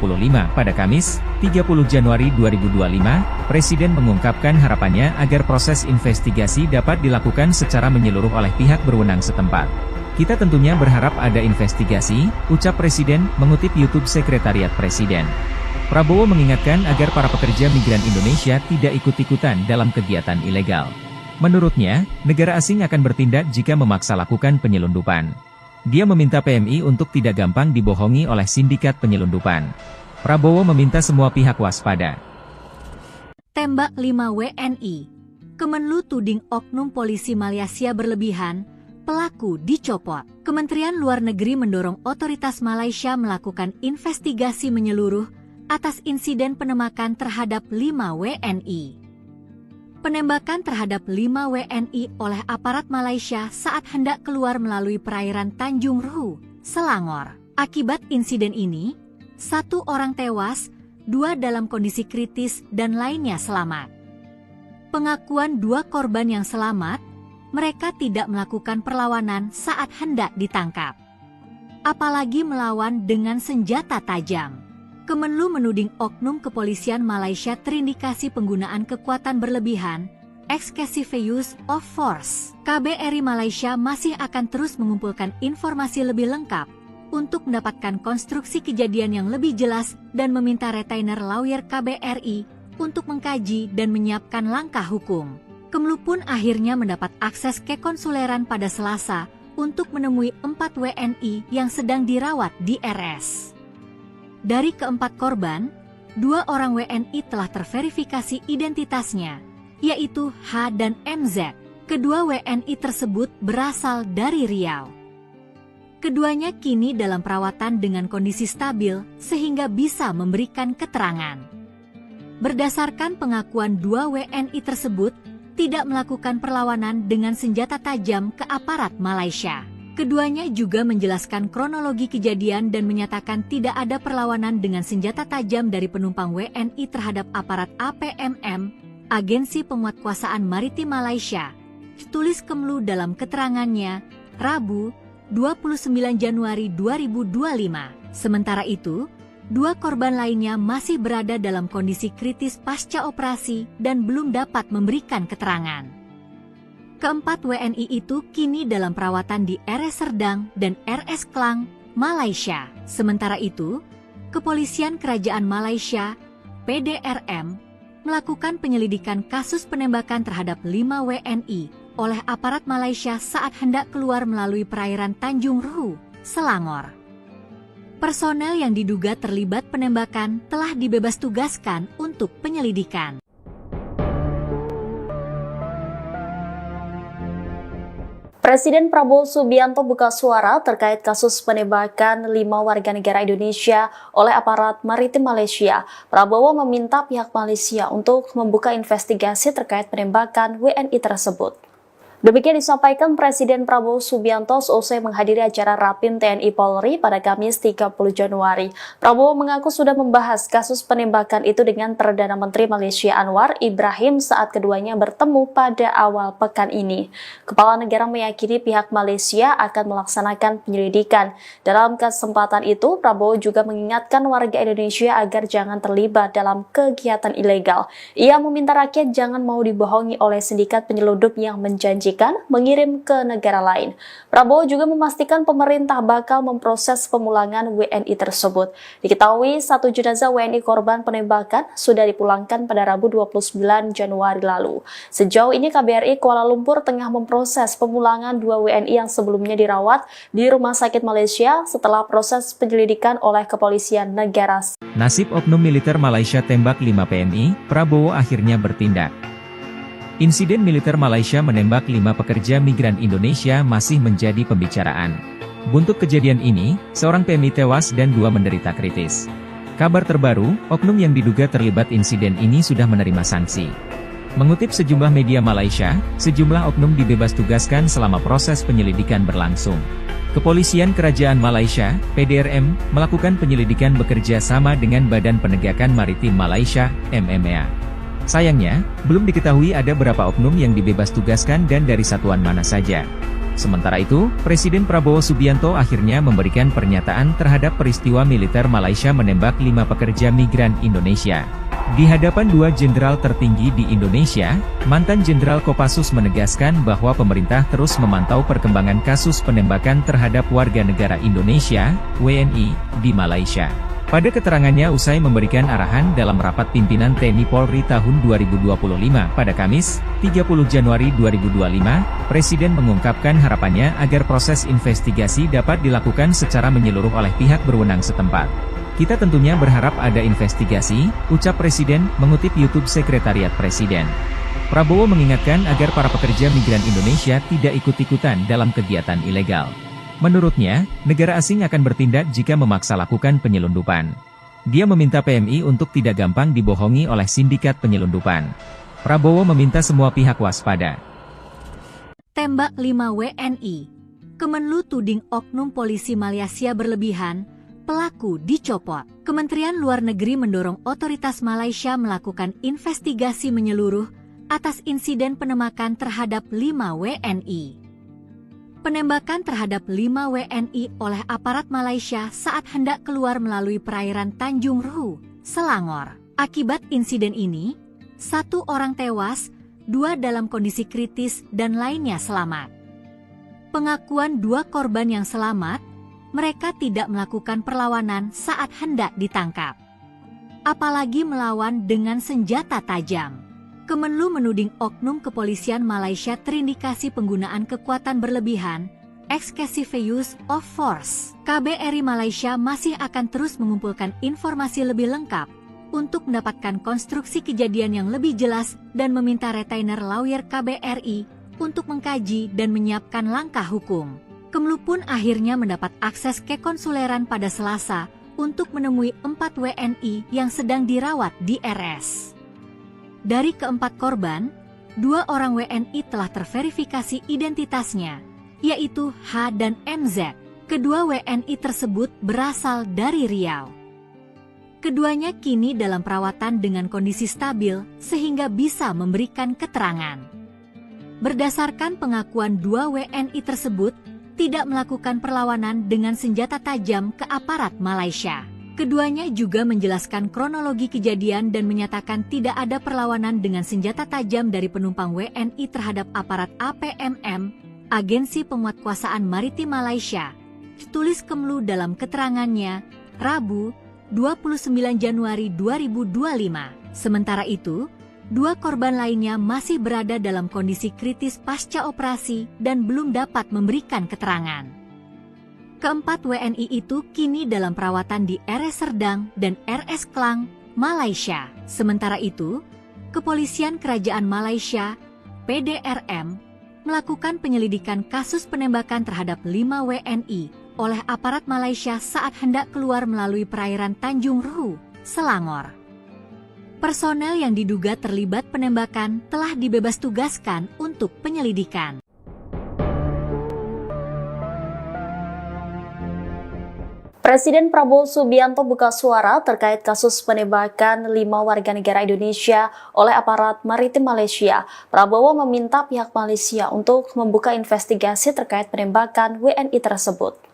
Speaker 1: pada Kamis, 30 Januari 2025, Presiden mengungkapkan harapannya agar proses investigasi dapat dilakukan secara menyeluruh oleh pihak berwenang setempat. Kita tentunya berharap ada investigasi, ucap Presiden, mengutip YouTube Sekretariat Presiden. Prabowo mengingatkan agar para pekerja migran Indonesia tidak ikut-ikutan dalam kegiatan ilegal. Menurutnya, negara asing akan bertindak jika memaksa lakukan penyelundupan. Dia meminta PMI untuk tidak gampang dibohongi oleh sindikat penyelundupan. Prabowo meminta semua pihak waspada.
Speaker 2: Tembak 5 WNI. Kemenlu tuding oknum polisi Malaysia berlebihan, pelaku dicopot. Kementerian Luar Negeri mendorong otoritas Malaysia melakukan investigasi menyeluruh atas insiden penembakan terhadap 5 WNI. Penembakan terhadap 5 WNI oleh aparat Malaysia saat hendak keluar melalui perairan Tanjung Ruhu, Selangor. Akibat insiden ini, 1 orang tewas, 2 dalam kondisi kritis dan lainnya selamat. Pengakuan 2 korban yang selamat, mereka tidak melakukan perlawanan saat hendak ditangkap, apalagi melawan dengan senjata tajam. Kemenlu menuding oknum kepolisian Malaysia terindikasi penggunaan kekuatan berlebihan, excessive use of force. KBRI Malaysia masih akan terus mengumpulkan informasi lebih lengkap untuk mendapatkan konstruksi kejadian yang lebih jelas dan meminta retainer lawyer KBRI untuk mengkaji dan menyiapkan langkah hukum. Kemenlu pun akhirnya mendapat akses ke konsuleran pada Selasa untuk menemui 4 WNI yang sedang dirawat di RS. Dari keempat korban, 2 orang WNI telah terverifikasi identitasnya, yaitu H dan MZ. Kedua WNI tersebut berasal dari Riau. Keduanya kini dalam perawatan dengan kondisi stabil sehingga bisa memberikan keterangan. Berdasarkan pengakuan 2 WNI tersebut, tidak melakukan perlawanan dengan senjata tajam ke aparat Malaysia. Keduanya juga menjelaskan kronologi kejadian dan menyatakan tidak ada perlawanan dengan senjata tajam dari penumpang WNI terhadap aparat APMM, Agensi Penguatkuasaan Maritim Malaysia, tulis Kemenlu dalam keterangannya, Rabu, 29 Januari 2025. Sementara itu, 2 korban lainnya masih berada dalam kondisi kritis pasca operasi dan belum dapat memberikan keterangan. Keempat WNI itu kini dalam perawatan di RS Serdang dan RS Klang, Malaysia. Sementara itu, Kepolisian Kerajaan Malaysia, PDRM, melakukan penyelidikan kasus penembakan terhadap 5 WNI oleh aparat Malaysia saat hendak keluar melalui perairan Tanjung Ruhu, Selangor. Personel yang diduga terlibat penembakan telah dibebas tugaskan untuk penyelidikan.
Speaker 3: Presiden Prabowo Subianto buka suara terkait kasus penembakan 5 warga negara Indonesia oleh aparat maritim Malaysia. Prabowo meminta pihak Malaysia untuk membuka investigasi terkait penembakan WNI tersebut. Demikian disampaikan Presiden Prabowo Subianto seusai menghadiri acara Rapim TNI Polri pada Kamis 30 Januari. Prabowo mengaku sudah membahas kasus penembakan itu dengan Perdana Menteri Malaysia Anwar Ibrahim saat keduanya bertemu pada awal pekan ini. Kepala negara meyakini pihak Malaysia akan melaksanakan penyelidikan. Dalam kesempatan itu, Prabowo juga mengingatkan warga Indonesia agar jangan terlibat dalam kegiatan ilegal. Ia meminta rakyat jangan mau dibohongi oleh sindikat penyeludup yang menjanjikan mengirim ke negara lain. Prabowo juga memastikan pemerintah bakal memproses pemulangan WNI tersebut. Diketahui 1 jenazah WNI korban penembakan sudah dipulangkan pada Rabu 29 Januari lalu. Sejauh ini KBRI Kuala Lumpur tengah memproses pemulangan 2 WNI yang sebelumnya dirawat di Rumah Sakit Malaysia setelah proses penyelidikan oleh Kepolisian Negara.
Speaker 1: Nasib oknum militer Malaysia tembak 5 PNI, Prabowo akhirnya bertindak. Insiden militer Malaysia menembak 5 pekerja migran Indonesia masih menjadi pembicaraan. Buntut kejadian ini, seorang PMI tewas dan 2 menderita kritis. Kabar terbaru, oknum yang diduga terlibat insiden ini sudah menerima sanksi. Mengutip sejumlah media Malaysia, sejumlah oknum dibebas tugaskan selama proses penyelidikan berlangsung. Kepolisian Kerajaan Malaysia, PDRM, melakukan penyelidikan bekerja sama dengan Badan Penegakan Maritim Malaysia, MMA. Sayangnya, belum diketahui ada berapa oknum yang dibebas tugaskan dan dari satuan mana saja. Sementara itu, Presiden Prabowo Subianto akhirnya memberikan pernyataan terhadap peristiwa militer Malaysia menembak 5 pekerja migran Indonesia. Di hadapan 2 jenderal tertinggi di Indonesia, mantan Jenderal Kopassus menegaskan bahwa pemerintah terus memantau perkembangan kasus penembakan terhadap warga negara Indonesia, WNI, di Malaysia. Pada keterangannya usai memberikan arahan dalam rapat pimpinan TNI Polri tahun 2025 pada Kamis, 30 Januari 2025, Presiden mengungkapkan harapannya agar proses investigasi dapat dilakukan secara menyeluruh oleh pihak berwenang setempat. Kita tentunya berharap ada investigasi, ucap Presiden, mengutip YouTube Sekretariat Presiden. Prabowo mengingatkan agar para pekerja migran Indonesia tidak ikut-ikutan dalam kegiatan ilegal. Menurutnya, negara asing akan bertindak jika memaksa lakukan penyelundupan. Dia meminta PMI untuk tidak gampang dibohongi oleh sindikat penyelundupan. Prabowo meminta semua pihak waspada.
Speaker 2: Tembak 5 WNI. Kemenlu tuding oknum polisi Malaysia berlebihan, pelaku dicopot. Kementerian Luar Negeri mendorong otoritas Malaysia melakukan investigasi menyeluruh atas insiden penembakan terhadap 5 WNI. Penembakan terhadap 5 WNI oleh aparat Malaysia saat hendak keluar melalui perairan Tanjung Ruhu, Selangor. Akibat insiden ini, 1 orang tewas, 2 dalam kondisi kritis dan lainnya selamat. Pengakuan 2 korban yang selamat, mereka tidak melakukan perlawanan saat hendak ditangkap, apalagi melawan dengan senjata tajam. Kemenlu menuding oknum kepolisian Malaysia terindikasi penggunaan kekuatan berlebihan, excessive use of force. KBRI Malaysia masih akan terus mengumpulkan informasi lebih lengkap untuk mendapatkan konstruksi kejadian yang lebih jelas dan meminta retainer lawyer KBRI untuk mengkaji dan menyiapkan langkah hukum. Kemenlu pun akhirnya mendapat akses ke konsuleran pada Selasa untuk menemui 4 WNI yang sedang dirawat di RS. Dari keempat korban, 2 orang WNI telah terverifikasi identitasnya, yaitu H dan MZ. Kedua WNI tersebut berasal dari Riau. Keduanya kini dalam perawatan dengan kondisi stabil sehingga bisa memberikan keterangan. Berdasarkan pengakuan 2 WNI tersebut, tidak melakukan perlawanan dengan senjata tajam ke aparat Malaysia. Keduanya juga menjelaskan kronologi kejadian dan menyatakan tidak ada perlawanan dengan senjata tajam dari penumpang WNI terhadap aparat APMM, Agensi Penguatkuasaan Maritim Malaysia, tulis Kemenlu dalam keterangannya, Rabu, 29 Januari 2025. Sementara itu, 2 korban lainnya masih berada dalam kondisi kritis pasca operasi dan belum dapat memberikan keterangan. Keempat WNI itu kini dalam perawatan di RS Serdang dan RS Klang, Malaysia. Sementara itu, Kepolisian Kerajaan Malaysia, PDRM, melakukan penyelidikan kasus penembakan terhadap 5 WNI oleh aparat Malaysia saat hendak keluar melalui perairan Tanjung Ruhu, Selangor. Personel yang diduga terlibat penembakan telah dibebas tugaskan untuk penyelidikan.
Speaker 3: Presiden Prabowo Subianto buka suara terkait kasus penembakan 5 warga negara Indonesia oleh aparat maritim Malaysia. Prabowo meminta pihak Malaysia untuk membuka investigasi terkait penembakan WNI tersebut.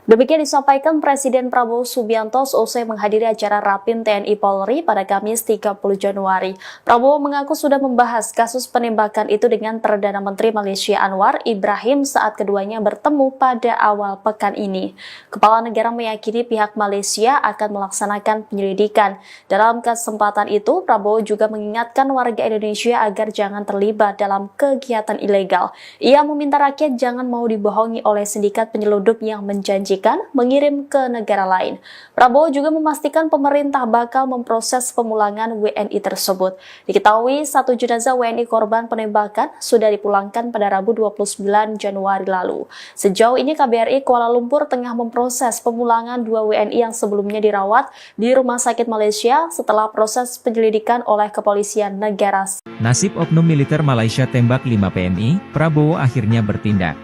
Speaker 3: Demikian disampaikan Presiden Prabowo Subianto seusai menghadiri acara Rapim TNI Polri pada Kamis 30 Januari. Prabowo mengaku sudah membahas kasus penembakan itu dengan Perdana Menteri Malaysia Anwar Ibrahim saat keduanya bertemu pada awal pekan ini. Kepala negara meyakini pihak Malaysia akan melaksanakan penyelidikan. Dalam kesempatan itu, Prabowo juga mengingatkan warga Indonesia agar jangan terlibat dalam kegiatan ilegal. Ia meminta rakyat jangan mau dibohongi oleh sindikat penyeludup yang menjanjikan mengirim ke negara lain. Prabowo juga memastikan pemerintah bakal memproses pemulangan WNI tersebut. Diketahui 1 jenazah WNI korban penembakan sudah dipulangkan pada Rabu 29 Januari lalu. Sejauh ini KBRI Kuala Lumpur tengah memproses pemulangan 2 WNI yang sebelumnya dirawat di Rumah Sakit Malaysia setelah proses penyelidikan oleh kepolisian negara.
Speaker 1: Nasib oknum militer Malaysia tembak 5 PMI, Prabowo akhirnya bertindak.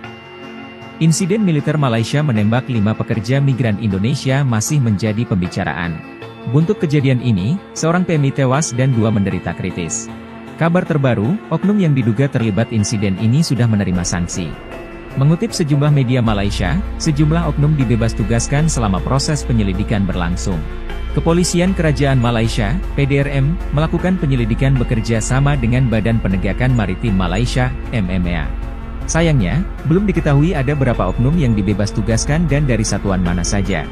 Speaker 1: Insiden militer Malaysia menembak 5 pekerja migran Indonesia masih menjadi pembicaraan. Buntut kejadian ini, seorang PMI tewas dan 2 menderita kritis. Kabar terbaru, oknum yang diduga terlibat insiden ini sudah menerima sanksi. Mengutip sejumlah media Malaysia, sejumlah oknum dibebas tugaskan selama proses penyelidikan berlangsung. Kepolisian Kerajaan Malaysia, PDRM, melakukan penyelidikan bekerja sama dengan Badan Penegakan Maritim Malaysia, MMA. Sayangnya, belum diketahui ada berapa oknum yang dibebas tugaskan dan dari satuan mana saja.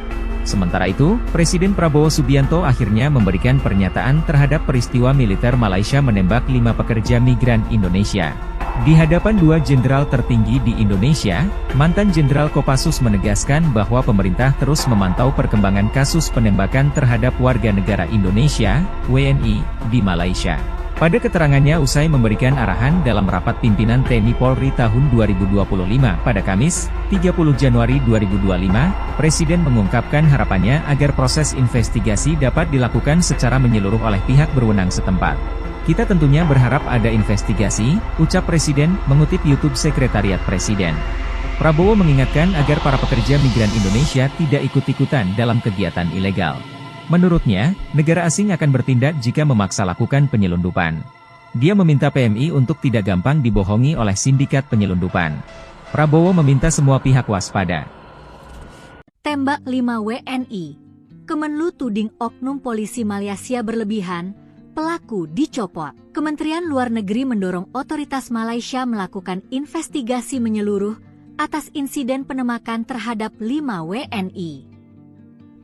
Speaker 1: Sementara itu, Presiden Prabowo Subianto akhirnya memberikan pernyataan terhadap peristiwa militer Malaysia menembak 5 pekerja migran Indonesia. Di hadapan 2 jenderal tertinggi di Indonesia, mantan Jenderal Kopassus menegaskan bahwa pemerintah terus memantau perkembangan kasus penembakan terhadap warga negara Indonesia, WNI, di Malaysia. Pada keterangannya usai memberikan arahan dalam rapat pimpinan TNI Polri tahun 2025 pada Kamis, 30 Januari 2025, Presiden mengungkapkan harapannya agar proses investigasi dapat dilakukan secara menyeluruh oleh pihak berwenang setempat. Kita tentunya berharap ada investigasi, ucap Presiden, mengutip YouTube Sekretariat Presiden. Prabowo mengingatkan agar para pekerja migran Indonesia tidak ikut-ikutan dalam kegiatan ilegal. Menurutnya, negara asing akan bertindak jika memaksa lakukan penyelundupan. Dia meminta PMI untuk tidak gampang dibohongi oleh sindikat penyelundupan. Prabowo meminta semua pihak waspada.
Speaker 2: Tembak 5 WNI. Kemenlu tuding oknum polisi Malaysia berlebihan, pelaku dicopot. Kementerian Luar Negeri mendorong otoritas Malaysia melakukan investigasi menyeluruh atas insiden penembakan terhadap 5 WNI.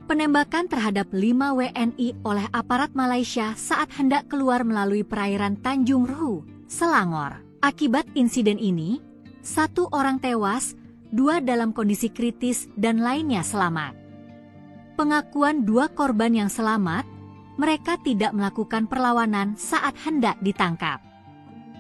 Speaker 2: Penembakan terhadap 5 WNI oleh aparat Malaysia saat hendak keluar melalui perairan Tanjung Ruhu, Selangor. Akibat insiden ini, 1 orang tewas, 2 dalam kondisi kritis dan lainnya selamat. Pengakuan 2 korban yang selamat, mereka tidak melakukan perlawanan saat hendak ditangkap.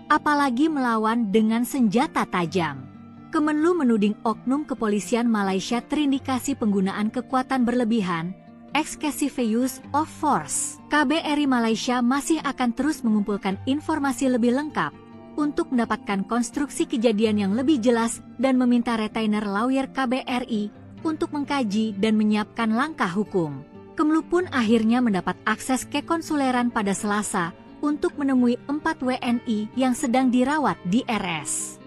Speaker 2: Apalagi melawan dengan senjata tajam. Kemenlu menuding oknum kepolisian Malaysia terindikasi penggunaan kekuatan berlebihan, excessive use of force. KBRI Malaysia masih akan terus mengumpulkan informasi lebih lengkap untuk mendapatkan konstruksi kejadian yang lebih jelas dan meminta retainer lawyer KBRI untuk mengkaji dan menyiapkan langkah hukum. Kemenlu pun akhirnya mendapat akses ke konsuleran pada Selasa untuk menemui 4 WNI yang sedang dirawat di RS.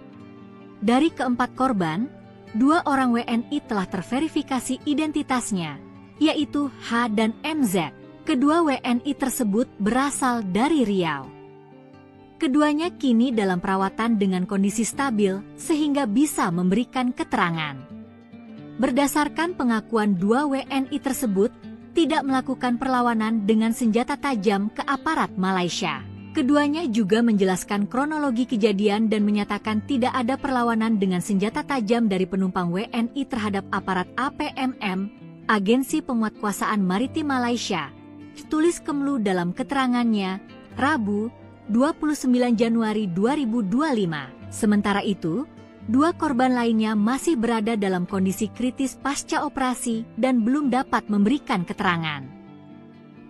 Speaker 2: Dari keempat korban, 2 orang WNI telah terverifikasi identitasnya, yaitu H dan MZ. Kedua WNI tersebut berasal dari Riau. Keduanya kini dalam perawatan dengan kondisi stabil sehingga bisa memberikan keterangan. Berdasarkan pengakuan 2 WNI tersebut, tidak melakukan perlawanan dengan senjata tajam ke aparat Malaysia. Keduanya juga menjelaskan kronologi kejadian dan menyatakan tidak ada perlawanan dengan senjata tajam dari penumpang WNI terhadap aparat APMM, Agensi Penguatkuasaan Maritim Malaysia, tulis Kemenlu dalam keterangannya, Rabu, 29 Januari 2025. Sementara itu, 2 korban lainnya masih berada dalam kondisi kritis pasca operasi dan belum dapat memberikan keterangan.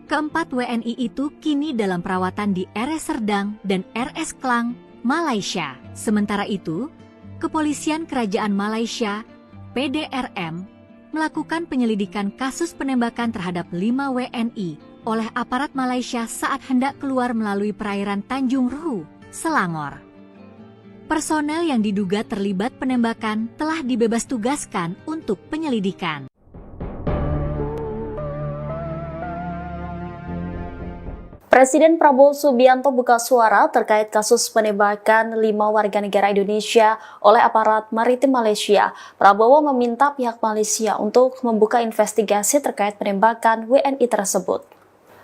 Speaker 2: Keempat WNI itu kini dalam perawatan di RS Serdang dan RS Klang, Malaysia. Sementara itu, Kepolisian Kerajaan Malaysia, PDRM, melakukan penyelidikan kasus penembakan terhadap 5 WNI oleh aparat Malaysia saat hendak keluar melalui perairan Tanjung Ruhu, Selangor. Personel yang diduga terlibat penembakan telah dibebas tugaskan untuk penyelidikan.
Speaker 3: Presiden Prabowo Subianto buka suara terkait kasus penembakan 5 warga negara Indonesia oleh aparat maritim Malaysia. Prabowo meminta pihak Malaysia untuk membuka investigasi terkait penembakan WNI tersebut.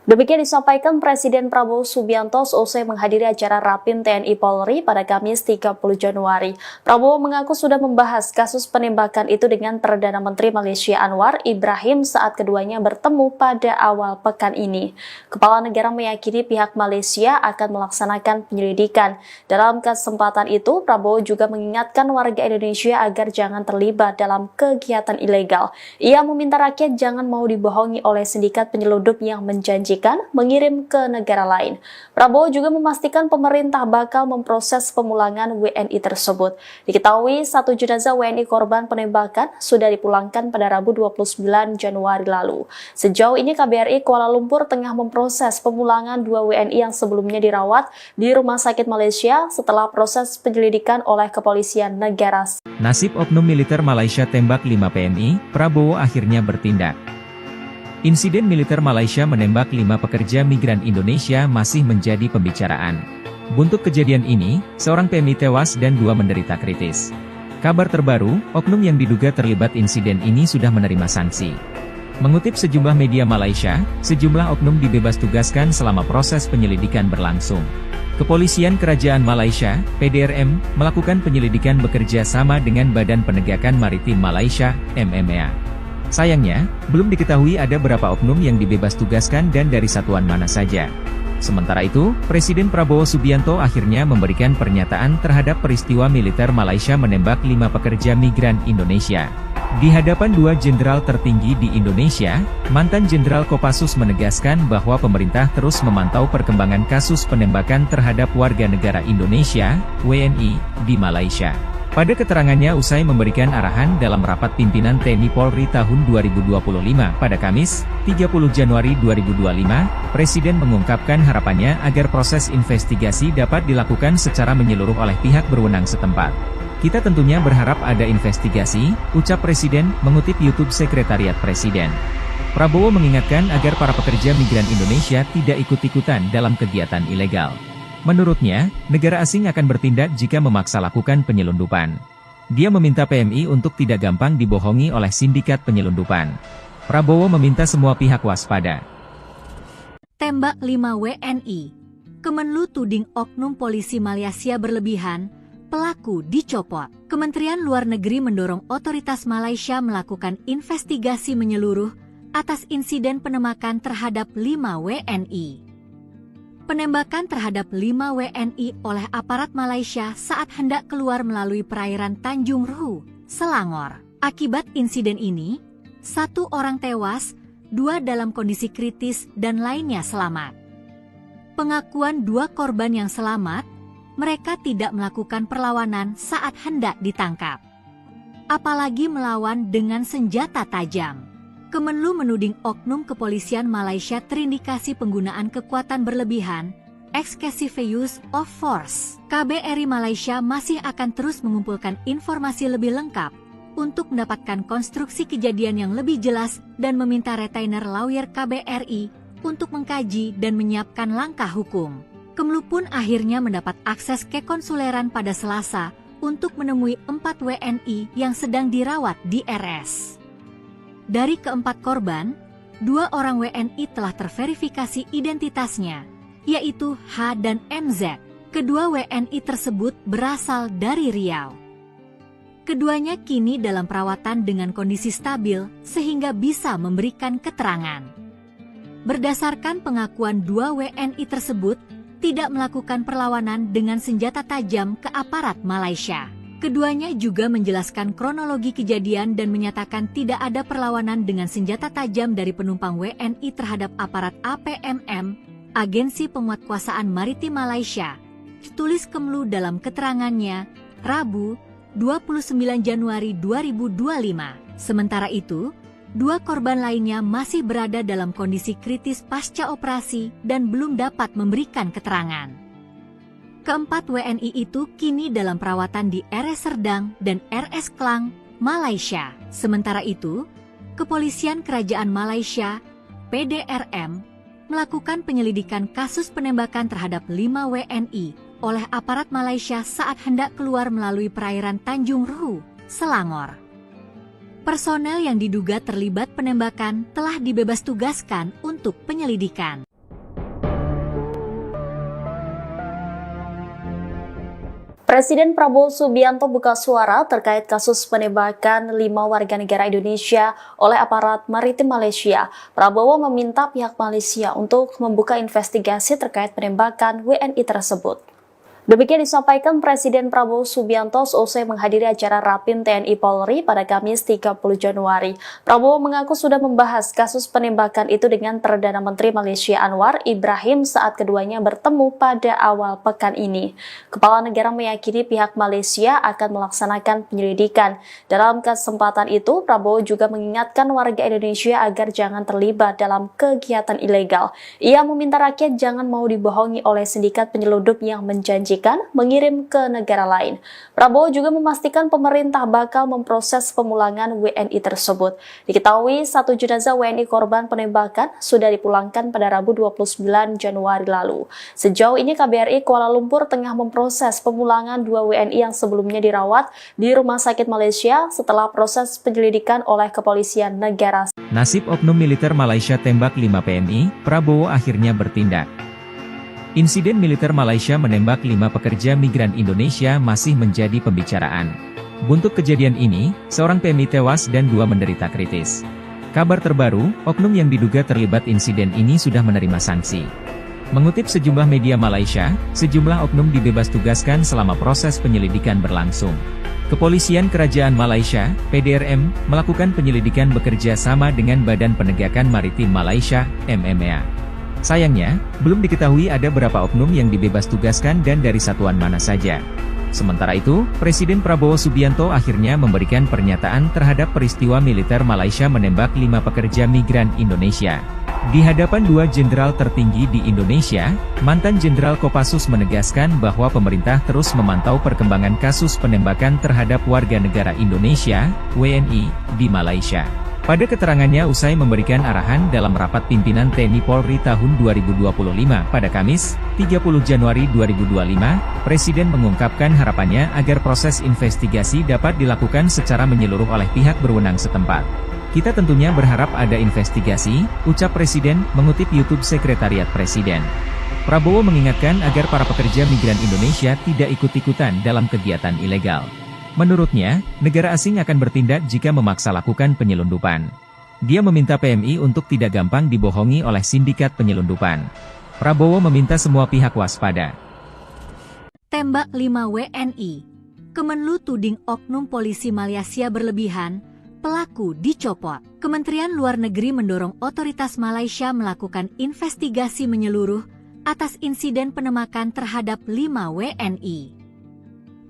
Speaker 3: Demikian disampaikan Presiden Prabowo Subianto seusai menghadiri acara Rapim TNI Polri pada Kamis 30 Januari. Prabowo mengaku sudah membahas kasus penembakan itu dengan Perdana Menteri Malaysia Anwar Ibrahim saat keduanya bertemu pada awal pekan ini. Kepala negara meyakini pihak Malaysia akan melaksanakan penyelidikan. Dalam kesempatan itu, Prabowo juga mengingatkan warga Indonesia agar jangan terlibat dalam kegiatan ilegal. Ia meminta rakyat jangan mau dibohongi oleh sindikat penyelundup yang menjanjikan mengirim ke negara lain. Prabowo juga memastikan pemerintah bakal memproses pemulangan WNI tersebut. Diketahui 1 jenazah WNI korban penembakan sudah dipulangkan pada Rabu 29 Januari lalu. Sejauh ini KBRI Kuala Lumpur tengah memproses pemulangan 2 WNI yang sebelumnya dirawat di Rumah Sakit Malaysia setelah proses penyelidikan oleh Kepolisian Negara.
Speaker 1: Nasib oknum militer Malaysia tembak 5 PMI, Prabowo akhirnya bertindak. Insiden militer Malaysia menembak 5 pekerja migran Indonesia masih menjadi pembicaraan. Buntut kejadian ini, seorang PMI tewas dan 2 menderita kritis. Kabar terbaru, oknum yang diduga terlibat insiden ini sudah menerima sanksi. Mengutip sejumlah media Malaysia, sejumlah oknum dibebas tugaskan selama proses penyelidikan berlangsung. Kepolisian Kerajaan Malaysia, PDRM, melakukan penyelidikan bekerja sama dengan Badan Penegakan Maritim Malaysia, MMA. Sayangnya, belum diketahui ada berapa oknum yang dibebas tugaskan dan dari satuan mana saja. Sementara itu, Presiden Prabowo Subianto akhirnya memberikan pernyataan terhadap peristiwa militer Malaysia menembak 5 pekerja migran Indonesia. Di hadapan 2 jenderal tertinggi di Indonesia, mantan Jenderal Kopassus menegaskan bahwa pemerintah terus memantau perkembangan kasus penembakan terhadap warga negara Indonesia, WNI, di Malaysia. Pada keterangannya usai memberikan arahan dalam rapat pimpinan TNI Polri tahun 2025 pada Kamis, 30 Januari 2025, Presiden mengungkapkan harapannya agar proses investigasi dapat dilakukan secara menyeluruh oleh pihak berwenang setempat. Kita tentunya berharap ada investigasi, ucap Presiden, mengutip YouTube Sekretariat Presiden. Prabowo mengingatkan agar para pekerja migran Indonesia tidak ikut-ikutan dalam kegiatan ilegal. Menurutnya, negara asing akan bertindak jika memaksa lakukan penyelundupan. Dia meminta PMI untuk tidak gampang dibohongi oleh sindikat penyelundupan. Prabowo meminta semua pihak waspada.
Speaker 2: Tembak 5 WNI. Kemenlu tuding oknum polisi Malaysia berlebihan, pelaku dicopot. Kementerian Luar Negeri mendorong otoritas Malaysia melakukan investigasi menyeluruh atas insiden penembakan terhadap 5 WNI. Penembakan terhadap 5 WNI oleh aparat Malaysia saat hendak keluar melalui perairan Tanjung Ruhu, Selangor. Akibat insiden ini, 1 orang tewas, 2 dalam kondisi kritis dan lainnya selamat. Pengakuan 2 korban yang selamat, mereka tidak melakukan perlawanan saat hendak ditangkap. Apalagi melawan dengan senjata tajam. Kemenlu menuding oknum kepolisian Malaysia terindikasi penggunaan kekuatan berlebihan, excessive use of force. KBRI Malaysia masih akan terus mengumpulkan informasi lebih lengkap untuk mendapatkan konstruksi kejadian yang lebih jelas dan meminta retainer lawyer KBRI untuk mengkaji dan menyiapkan langkah hukum. Kemenlu pun akhirnya mendapat akses ke konsuleran pada Selasa untuk menemui 4 WNI yang sedang dirawat di RS. Dari keempat korban, 2 orang WNI telah terverifikasi identitasnya, yaitu H dan MZ. Kedua WNI tersebut berasal dari Riau. Keduanya kini dalam perawatan dengan kondisi stabil sehingga bisa memberikan keterangan. Berdasarkan pengakuan 2 WNI tersebut, tidak melakukan perlawanan dengan senjata tajam ke aparat Malaysia. Keduanya juga menjelaskan kronologi kejadian dan menyatakan tidak ada perlawanan dengan senjata tajam dari penumpang WNI terhadap aparat APMM, Agensi Penguatkuasaan Maritim Malaysia, tulis Kemenlu dalam keterangannya, Rabu, 29 Januari 2025. Sementara itu, 2 korban lainnya masih berada dalam kondisi kritis pasca operasi dan belum dapat memberikan keterangan. Keempat WNI itu kini dalam perawatan di RS Serdang dan RS Klang, Malaysia. Sementara itu, Kepolisian Kerajaan Malaysia, PDRM, melakukan penyelidikan kasus penembakan terhadap 5 WNI oleh aparat Malaysia saat hendak keluar melalui perairan Tanjung Ruhu, Selangor. Personel yang diduga terlibat penembakan telah dibebas tugaskan untuk penyelidikan.
Speaker 3: Presiden Prabowo Subianto buka suara terkait kasus penembakan 5 warga negara Indonesia oleh aparat maritim Malaysia. Prabowo meminta pihak Malaysia untuk membuka investigasi terkait penembakan WNI tersebut. Demikian disampaikan Presiden Prabowo Subianto seusai menghadiri acara Rapim TNI Polri pada Kamis 30 Januari. Prabowo mengaku sudah membahas kasus penembakan itu dengan Perdana Menteri Malaysia Anwar Ibrahim saat keduanya bertemu pada awal pekan ini. Kepala negara meyakini pihak Malaysia akan melaksanakan penyelidikan. Dalam kesempatan itu, Prabowo juga mengingatkan warga Indonesia agar jangan terlibat dalam kegiatan ilegal. Ia meminta rakyat jangan mau dibohongi oleh sindikat penyelundup yang menjanjikan mengirim ke negara lain. Prabowo juga memastikan pemerintah bakal memproses pemulangan WNI tersebut. Diketahui 1 jenazah WNI korban penembakan sudah dipulangkan pada Rabu 29 Januari lalu. Sejauh ini KBRI Kuala Lumpur tengah memproses pemulangan 2 WNI yang sebelumnya dirawat di Rumah Sakit Malaysia setelah proses penyelidikan oleh Kepolisian Negara.
Speaker 1: Nasib oknum militer Malaysia tembak 5 PMI, Prabowo akhirnya bertindak. Insiden militer Malaysia menembak 5 pekerja migran Indonesia masih menjadi pembicaraan. Buntut kejadian ini, seorang PMI tewas dan 2 menderita kritis. Kabar terbaru, oknum yang diduga terlibat insiden ini sudah menerima sanksi. Mengutip sejumlah media Malaysia, sejumlah oknum dibebas tugaskan selama proses penyelidikan berlangsung. Kepolisian Kerajaan Malaysia, PDRM, melakukan penyelidikan bekerja sama dengan Badan Penegakan Maritim Malaysia, MMA. Sayangnya, belum diketahui ada berapa oknum yang dibebas tugaskan dan dari satuan mana saja. Sementara itu, Presiden Prabowo Subianto akhirnya memberikan pernyataan terhadap peristiwa militer Malaysia menembak 5 pekerja migran Indonesia. Di hadapan 2 jenderal tertinggi di Indonesia, mantan Jenderal Kopassus menegaskan bahwa pemerintah terus memantau perkembangan kasus penembakan terhadap warga negara Indonesia, WNI, di Malaysia. Pada keterangannya usai memberikan arahan dalam rapat pimpinan TNI Polri tahun 2025 pada Kamis, 30 Januari 2025, Presiden mengungkapkan harapannya agar proses investigasi dapat dilakukan secara menyeluruh oleh pihak berwenang setempat. Kita tentunya berharap ada investigasi, ucap Presiden, mengutip YouTube Sekretariat Presiden. Prabowo mengingatkan agar para pekerja migran Indonesia tidak ikut-ikutan dalam kegiatan ilegal. Menurutnya, negara asing akan bertindak jika memaksa lakukan penyelundupan. Dia meminta PMI untuk tidak gampang dibohongi oleh sindikat penyelundupan. Prabowo meminta semua pihak waspada.
Speaker 2: Tembak 5 WNI. Kemenlu tuding oknum polisi Malaysia berlebihan, pelaku dicopot. Kementerian Luar Negeri mendorong otoritas Malaysia melakukan investigasi menyeluruh atas insiden penembakan terhadap 5 WNI.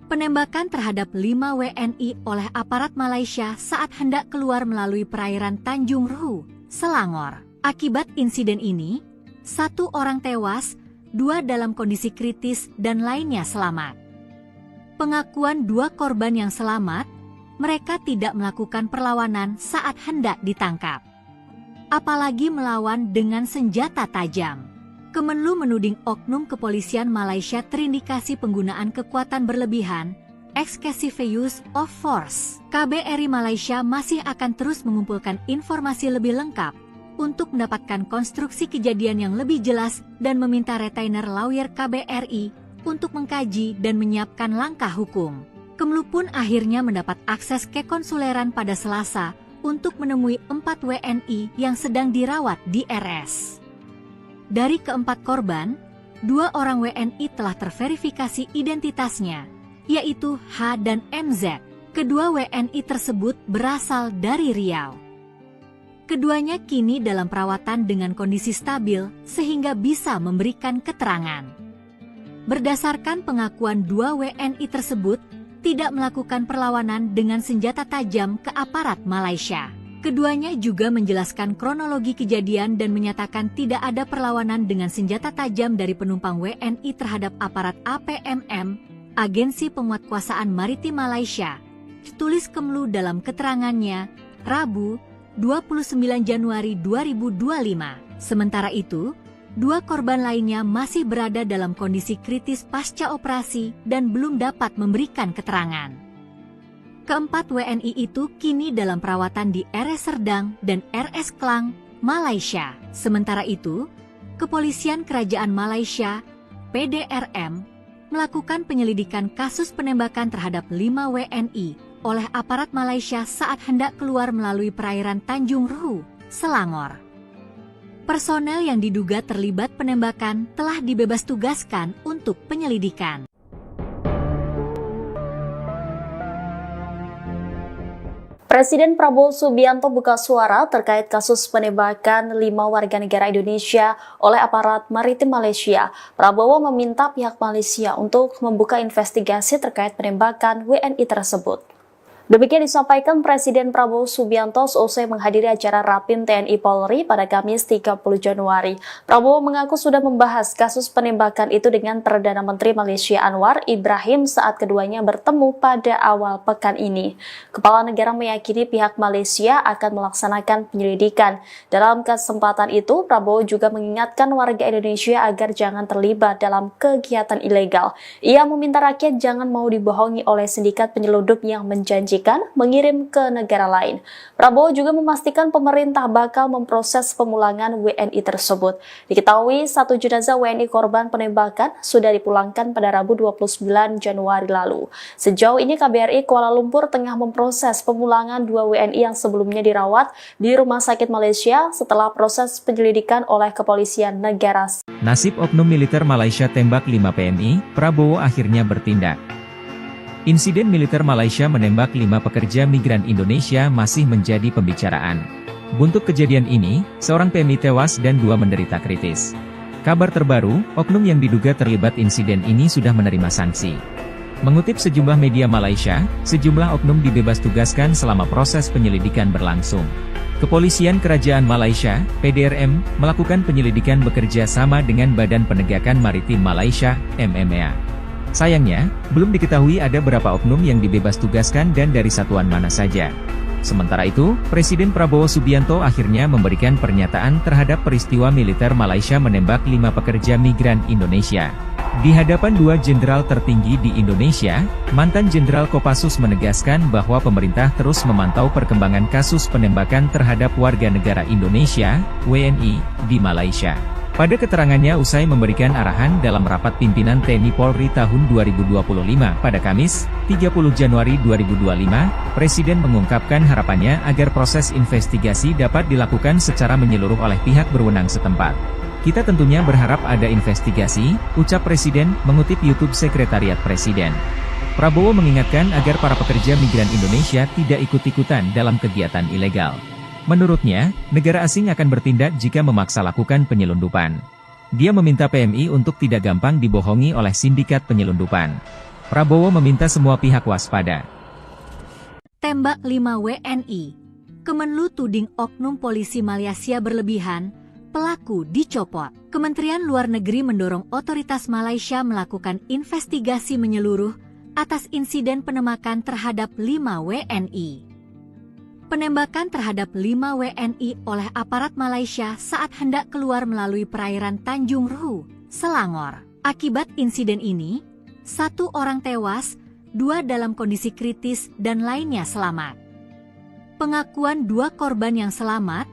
Speaker 2: Penembakan terhadap 5 WNI oleh aparat Malaysia saat hendak keluar melalui perairan Tanjung Ruhu, Selangor. Akibat insiden ini, 1 orang tewas, 2 dalam kondisi kritis dan lainnya selamat. Pengakuan 2 korban yang selamat, mereka tidak melakukan perlawanan saat hendak ditangkap. Apalagi melawan dengan senjata tajam. Kemenlu menuding oknum kepolisian Malaysia terindikasi penggunaan kekuatan berlebihan, excessive use of force. KBRI Malaysia masih akan terus mengumpulkan informasi lebih lengkap untuk mendapatkan konstruksi kejadian yang lebih jelas dan meminta retainer lawyer KBRI untuk mengkaji dan menyiapkan langkah hukum. Kemenlu pun akhirnya mendapat akses ke konsuleran pada Selasa untuk menemui 4 WNI yang sedang dirawat di RS. Dari keempat korban, 2 orang WNI telah terverifikasi identitasnya, yaitu H dan MZ. Kedua WNI tersebut berasal dari Riau. Keduanya kini dalam perawatan dengan kondisi stabil sehingga bisa memberikan keterangan. Berdasarkan pengakuan 2 WNI tersebut, tidak melakukan perlawanan dengan senjata tajam ke aparat Malaysia. Keduanya juga menjelaskan kronologi kejadian dan menyatakan tidak ada perlawanan dengan senjata tajam dari penumpang WNI terhadap aparat APMM, Agensi Penguatkuasaan Maritim Malaysia, tulis Kemenlu dalam keterangannya, Rabu, 29 Januari 2025. Sementara itu, 2 korban lainnya masih berada dalam kondisi kritis pasca operasi dan belum dapat memberikan keterangan. Keempat WNI itu kini dalam perawatan di RS Serdang dan RS Klang, Malaysia. Sementara itu, Kepolisian Kerajaan Malaysia, PDRM, melakukan penyelidikan kasus penembakan terhadap 5 WNI oleh aparat Malaysia saat hendak keluar melalui perairan Tanjung Ruhu, Selangor. Personel yang diduga terlibat penembakan telah dibebas tugaskan untuk penyelidikan.
Speaker 3: Presiden Prabowo Subianto buka suara terkait kasus penembakan 5 warga negara Indonesia oleh aparat maritim Malaysia. Prabowo meminta pihak Malaysia untuk membuka investigasi terkait penembakan WNI tersebut. Demikian disampaikan Presiden Prabowo Subianto seusai menghadiri acara Rapim TNI Polri pada Kamis 30 Januari. Prabowo mengaku sudah membahas kasus penembakan itu dengan Perdana Menteri Malaysia Anwar Ibrahim saat keduanya bertemu pada awal pekan ini. Kepala negara meyakini pihak Malaysia akan melaksanakan penyelidikan. Dalam kesempatan itu, Prabowo juga mengingatkan warga Indonesia agar jangan terlibat dalam kegiatan ilegal. Ia meminta rakyat jangan mau dibohongi oleh sindikat penyelundup yang menjanjikan mengirim ke negara lain. Prabowo juga memastikan pemerintah bakal memproses pemulangan WNI tersebut. Diketahui 1 jenazah WNI korban penembakan sudah dipulangkan pada Rabu 29 Januari lalu. Sejauh ini KBRI Kuala Lumpur tengah memproses pemulangan 2 WNI yang sebelumnya dirawat di Rumah Sakit Malaysia setelah proses penyelidikan oleh Kepolisian Negara.
Speaker 1: Nasib oknum militer Malaysia tembak 5 PMI, Prabowo akhirnya bertindak. Insiden militer Malaysia menembak 5 pekerja migran Indonesia masih menjadi pembicaraan. Buntut kejadian ini, seorang PMI tewas dan 2 menderita kritis. Kabar terbaru, oknum yang diduga terlibat insiden ini sudah menerima sanksi. Mengutip sejumlah media Malaysia, sejumlah oknum dibebas tugaskan selama proses penyelidikan berlangsung. Kepolisian Kerajaan Malaysia, PDRM, melakukan penyelidikan bekerja sama dengan Badan Penegakan Maritim Malaysia, MMA. Sayangnya, belum diketahui ada berapa oknum yang dibebas tugaskan dan dari satuan mana saja. Sementara itu, Presiden Prabowo Subianto akhirnya memberikan pernyataan terhadap peristiwa militer Malaysia menembak 5 pekerja migran Indonesia. Di hadapan 2 jenderal tertinggi di Indonesia, mantan Jenderal Kopassus menegaskan bahwa pemerintah terus memantau perkembangan kasus penembakan terhadap warga negara Indonesia, WNI, di Malaysia. Pada keterangannya usai memberikan arahan dalam rapat pimpinan TNI Polri tahun 2025 pada Kamis, 30 Januari 2025, Presiden mengungkapkan harapannya agar proses investigasi dapat dilakukan secara menyeluruh oleh pihak berwenang setempat. Kita tentunya berharap ada investigasi, ucap Presiden, mengutip YouTube Sekretariat Presiden. Prabowo mengingatkan agar para pekerja migran Indonesia tidak ikut-ikutan dalam kegiatan ilegal. Menurutnya, negara asing akan bertindak jika memaksa lakukan penyelundupan. Dia meminta PMI untuk tidak gampang dibohongi oleh sindikat penyelundupan. Prabowo meminta semua pihak waspada.
Speaker 2: Tembak 5 WNI. Kemenlu tuding oknum polisi Malaysia berlebihan, pelaku dicopot. Kementerian Luar Negeri mendorong otoritas Malaysia melakukan investigasi menyeluruh atas insiden penembakan terhadap 5 WNI. Penembakan terhadap 5 WNI oleh aparat Malaysia saat hendak keluar melalui perairan Tanjung Ruhu, Selangor. Akibat insiden ini, 1 orang tewas, 2 dalam kondisi kritis dan lainnya selamat. Pengakuan 2 korban yang selamat,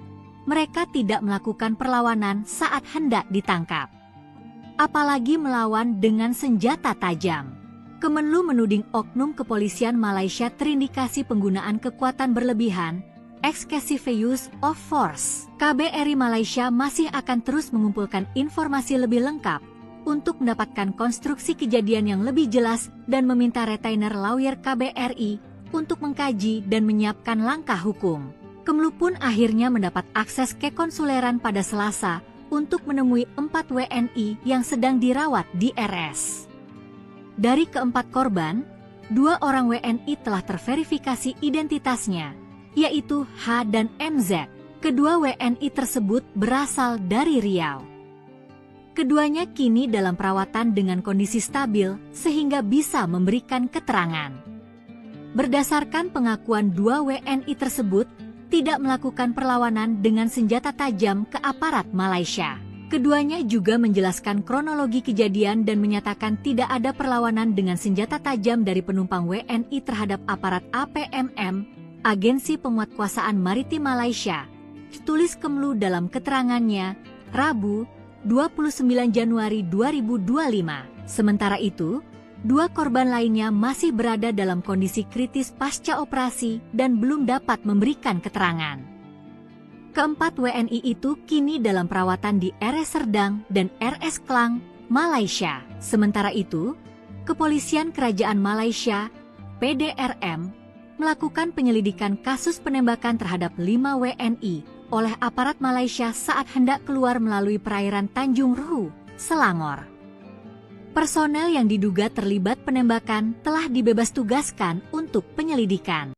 Speaker 2: mereka tidak melakukan perlawanan saat hendak ditangkap. Apalagi melawan dengan senjata tajam. Kemenlu menuding oknum kepolisian Malaysia terindikasi penggunaan kekuatan berlebihan, excessive use of force. KBRI Malaysia masih akan terus mengumpulkan informasi lebih lengkap untuk mendapatkan konstruksi kejadian yang lebih jelas dan meminta retainer lawyer KBRI untuk mengkaji dan menyiapkan langkah hukum. Kemenlu pun akhirnya mendapat akses ke konsuleran pada Selasa untuk menemui 4 WNI yang sedang dirawat di RS. Dari keempat korban, 2 orang WNI telah terverifikasi identitasnya, yaitu H dan MZ. Kedua WNI tersebut berasal dari Riau. Keduanya kini dalam perawatan dengan kondisi stabil sehingga bisa memberikan keterangan. Berdasarkan pengakuan 2 WNI tersebut, tidak melakukan perlawanan dengan senjata tajam ke aparat Malaysia. Keduanya juga menjelaskan kronologi kejadian dan menyatakan tidak ada perlawanan dengan senjata tajam dari penumpang WNI terhadap aparat APMM, Agensi Penguatkuasaan Maritim Malaysia, tulis Kemenlu dalam keterangannya, Rabu, 29 Januari 2025. Sementara itu, 2 korban lainnya masih berada dalam kondisi kritis pasca operasi dan belum dapat memberikan keterangan. Keempat WNI itu kini dalam perawatan di RS Serdang dan RS Klang, Malaysia. Sementara itu, Kepolisian Kerajaan Malaysia, PDRM, melakukan penyelidikan kasus penembakan terhadap 5 WNI oleh aparat Malaysia saat hendak keluar melalui perairan Tanjung Ruhu, Selangor. Personel yang diduga terlibat penembakan telah dibebas tugaskan untuk penyelidikan.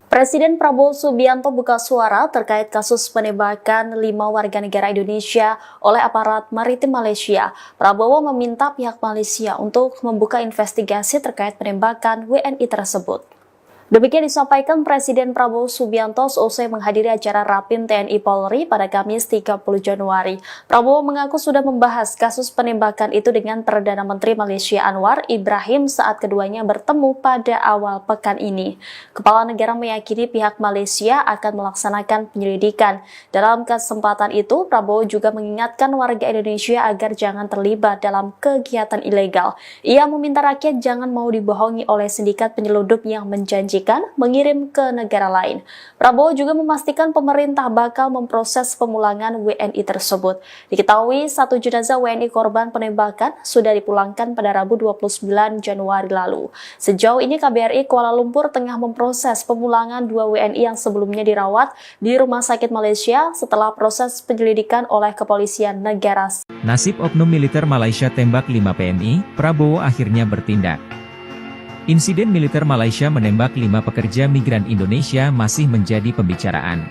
Speaker 3: Presiden Prabowo Subianto buka suara terkait kasus penembakan 5 warga negara Indonesia oleh aparat maritim Malaysia. Prabowo meminta pihak Malaysia untuk membuka investigasi terkait penembakan WNI tersebut. Demikian disampaikan Presiden Prabowo Subianto seusai menghadiri acara Rapim TNI Polri pada Kamis 30 Januari. Prabowo mengaku sudah membahas kasus penembakan itu dengan Perdana Menteri Malaysia Anwar Ibrahim saat keduanya bertemu pada awal pekan ini. Kepala negara meyakini pihak Malaysia akan melaksanakan penyelidikan. Dalam kesempatan itu, Prabowo juga mengingatkan warga Indonesia agar jangan terlibat dalam kegiatan ilegal. Ia meminta rakyat jangan mau dibohongi oleh sindikat penyelundup yang menjanjikan dijanjikan mengirim ke negara lain. Prabowo juga memastikan pemerintah bakal memproses pemulangan WNI tersebut. Diketahui satu jenazah WNI korban penembakan sudah dipulangkan pada Rabu 29 Januari lalu. Sejauh ini KBRI Kuala Lumpur tengah memproses pemulangan 2 WNI yang sebelumnya dirawat di Rumah Sakit Malaysia setelah proses penyelidikan oleh kepolisian negara.
Speaker 1: Nasib oknum militer Malaysia tembak 5 PNI, Prabowo akhirnya bertindak. Insiden militer Malaysia menembak 5 pekerja migran Indonesia masih menjadi pembicaraan.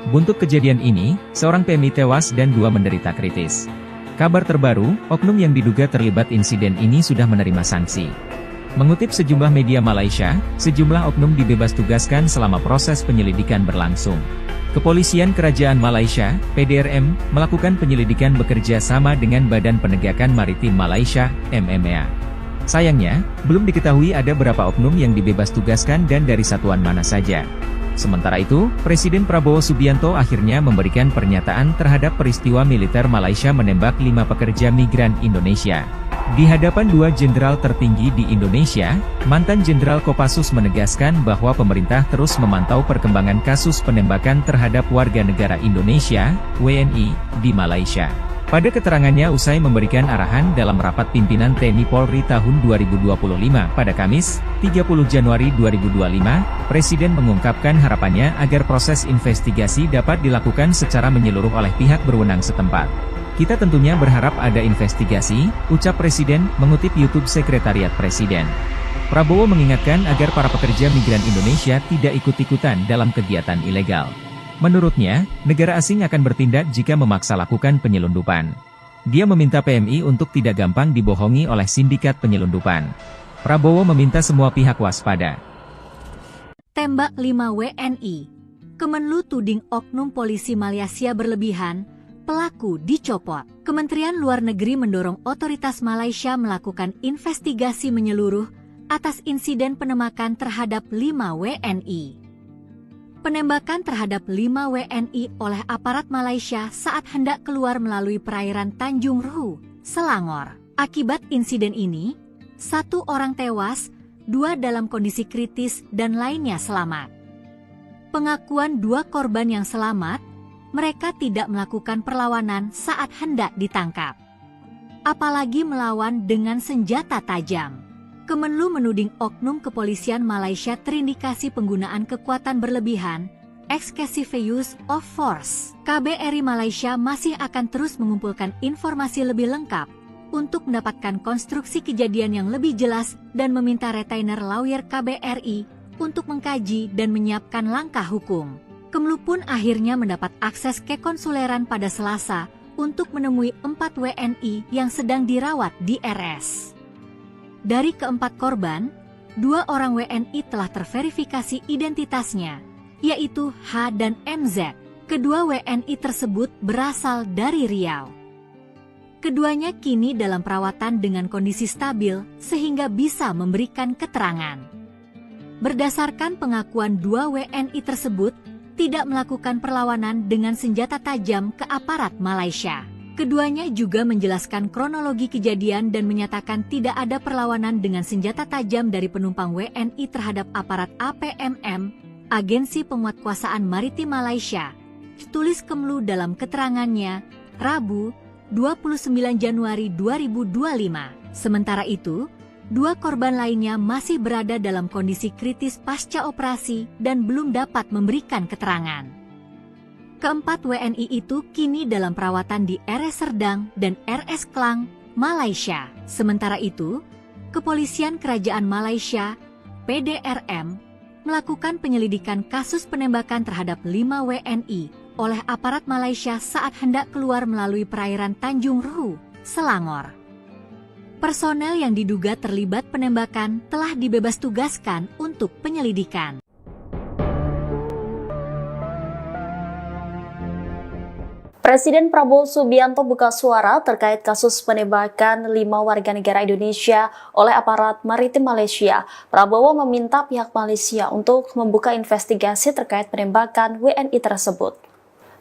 Speaker 1: Buntut kejadian ini, seorang PMI tewas dan 2 menderita kritis. Kabar terbaru, oknum yang diduga terlibat insiden ini sudah menerima sanksi. Mengutip sejumlah media Malaysia, sejumlah oknum dibebas tugaskan selama proses penyelidikan berlangsung. Kepolisian Kerajaan Malaysia, PDRM, melakukan penyelidikan bekerja sama dengan Badan Penegakan Maritim Malaysia, MMA. Sayangnya, belum diketahui ada berapa oknum yang dibebas tugaskan dan dari satuan mana saja. Sementara itu, Presiden Prabowo Subianto akhirnya memberikan pernyataan terhadap peristiwa militer Malaysia menembak 5 pekerja migran Indonesia. Di hadapan 2 jenderal tertinggi di Indonesia, mantan Jenderal Kopassus menegaskan bahwa pemerintah terus memantau perkembangan kasus penembakan terhadap warga negara Indonesia, WNI, di Malaysia. Pada keterangannya usai memberikan arahan dalam rapat pimpinan TNI Polri tahun 2025 pada Kamis, 30 Januari 2025, Presiden mengungkapkan harapannya agar proses investigasi dapat dilakukan secara menyeluruh oleh pihak berwenang setempat. Kita tentunya berharap ada investigasi, ucap Presiden, mengutip YouTube Sekretariat Presiden. Prabowo mengingatkan agar para pekerja migran Indonesia tidak ikut-ikutan dalam kegiatan ilegal. Menurutnya, negara asing akan bertindak jika memaksa lakukan penyelundupan. Dia meminta PMI untuk tidak gampang dibohongi oleh sindikat penyelundupan. Prabowo meminta semua pihak waspada.
Speaker 2: Tembak 5 WNI. Kemenlu tuding oknum polisi Malaysia berlebihan, pelaku dicopot. Kementerian Luar Negeri mendorong otoritas Malaysia melakukan investigasi menyeluruh atas insiden penembakan terhadap 5 WNI. Penembakan terhadap 5 WNI oleh aparat Malaysia saat hendak keluar melalui perairan Tanjung Ruhu, Selangor. Akibat insiden ini, 1 orang tewas, 2 dalam kondisi kritis dan lainnya selamat. Pengakuan 2 korban yang selamat, mereka tidak melakukan perlawanan saat hendak ditangkap. Apalagi melawan dengan senjata tajam. Kemenlu menuding oknum kepolisian Malaysia terindikasi penggunaan kekuatan berlebihan, excessive use of force. KBRI Malaysia masih akan terus mengumpulkan informasi lebih lengkap untuk mendapatkan konstruksi kejadian yang lebih jelas dan meminta retainer lawyer KBRI untuk mengkaji dan menyiapkan langkah hukum. Kemenlu pun akhirnya mendapat akses ke konsuleran pada Selasa untuk menemui 4 WNI yang sedang dirawat di RS. Dari keempat korban, 2 orang WNI telah terverifikasi identitasnya, yaitu H dan MZ. Kedua WNI tersebut berasal dari Riau. Keduanya kini dalam perawatan dengan kondisi stabil sehingga bisa memberikan keterangan. Berdasarkan pengakuan 2 WNI tersebut, tidak melakukan perlawanan dengan senjata tajam ke aparat Malaysia. Keduanya juga menjelaskan kronologi kejadian dan menyatakan tidak ada perlawanan dengan senjata tajam dari penumpang WNI terhadap aparat APMM, Agensi Penguatkuasaan Maritim Malaysia, tulis Kemenlu dalam keterangannya, Rabu, 29 Januari 2025. Sementara itu, 2 korban lainnya masih berada dalam kondisi kritis pasca operasi dan belum dapat memberikan keterangan. Keempat WNI itu kini dalam perawatan di RS Serdang dan RS Klang, Malaysia. Sementara itu, Kepolisian Kerajaan Malaysia, PDRM, melakukan penyelidikan kasus penembakan terhadap 5 WNI oleh aparat Malaysia saat hendak keluar melalui perairan Tanjung Ruhu, Selangor. Personel yang diduga terlibat penembakan telah dibebas tugaskan untuk penyelidikan.
Speaker 3: Presiden Prabowo Subianto buka suara terkait kasus penembakan 5 warga negara Indonesia oleh aparat maritim Malaysia. Prabowo meminta pihak Malaysia untuk membuka investigasi terkait penembakan WNI tersebut.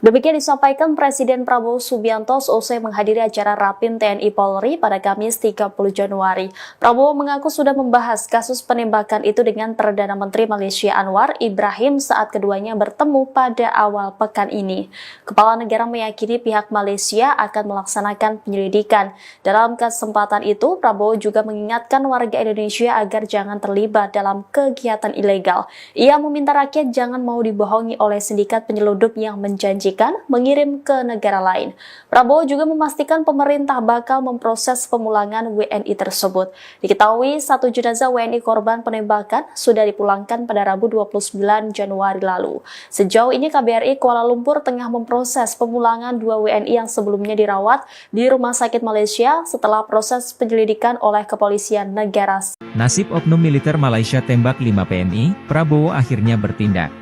Speaker 3: Demikian disampaikan Presiden Prabowo Subianto seusai menghadiri acara Rapim TNI Polri pada Kamis 30 Januari. Prabowo mengaku sudah membahas kasus penembakan itu dengan Perdana Menteri Malaysia Anwar Ibrahim saat keduanya bertemu pada awal pekan ini. Kepala negara meyakini pihak Malaysia akan melaksanakan penyelidikan. Dalam kesempatan itu, Prabowo juga mengingatkan warga Indonesia agar jangan terlibat dalam kegiatan ilegal. Ia meminta rakyat jangan mau dibohongi oleh sindikat penyeludup yang menjanjikan mengirim ke negara lain. Prabowo juga memastikan pemerintah bakal memproses pemulangan WNI tersebut. Diketahui satu jenazah WNI korban penembakan sudah dipulangkan pada Rabu 29 Januari lalu. Sejauh ini KBRI Kuala Lumpur tengah memproses pemulangan 2 WNI yang sebelumnya dirawat di Rumah Sakit Malaysia setelah proses penyelidikan oleh kepolisian negara.
Speaker 1: Nasib oknum militer Malaysia tembak 5 PNI, Prabowo akhirnya bertindak.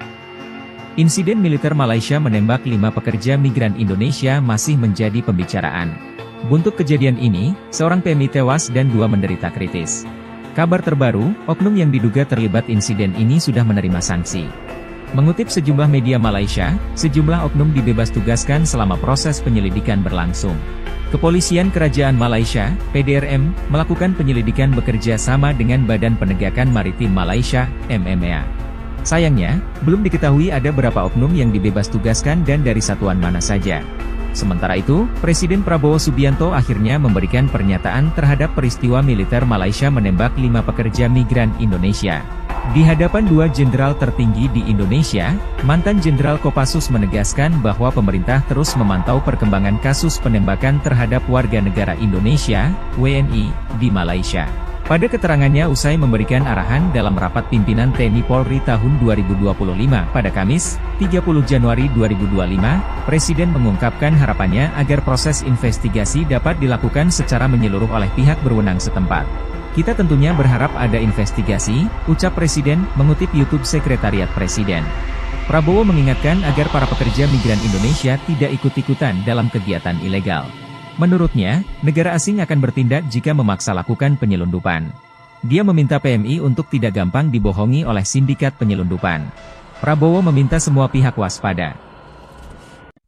Speaker 1: Insiden militer Malaysia menembak 5 pekerja migran Indonesia masih menjadi pembicaraan. Buntut kejadian ini, seorang PMI tewas dan 2 menderita kritis. Kabar terbaru, oknum yang diduga terlibat insiden ini sudah menerima sanksi. Mengutip sejumlah media Malaysia, sejumlah oknum dibebas tugaskan selama proses penyelidikan berlangsung. Kepolisian Kerajaan Malaysia, PDRM, melakukan penyelidikan bekerja sama dengan Badan Penegakan Maritim Malaysia, MMA. Sayangnya, belum diketahui ada berapa oknum yang dibebas tugaskan dan dari satuan mana saja. Sementara itu, Presiden Prabowo Subianto akhirnya memberikan pernyataan terhadap peristiwa militer Malaysia menembak 5 pekerja migran Indonesia. Di hadapan 2 jenderal tertinggi di Indonesia, mantan Jenderal Kopassus menegaskan bahwa pemerintah terus memantau perkembangan kasus penembakan terhadap warga negara Indonesia, WNI, di Malaysia. Pada keterangannya usai memberikan arahan dalam rapat pimpinan TNI Polri tahun 2025 pada Kamis, 30 Januari 2025, Presiden mengungkapkan harapannya agar proses investigasi dapat dilakukan secara menyeluruh oleh pihak berwenang setempat. Kita tentunya berharap ada investigasi, ucap Presiden, mengutip YouTube Sekretariat Presiden. Prabowo mengingatkan agar para pekerja migran Indonesia tidak ikut-ikutan dalam kegiatan ilegal. Menurutnya, negara asing akan bertindak jika memaksa lakukan penyelundupan. Dia meminta PMI untuk tidak gampang dibohongi oleh sindikat penyelundupan. Prabowo meminta semua pihak waspada.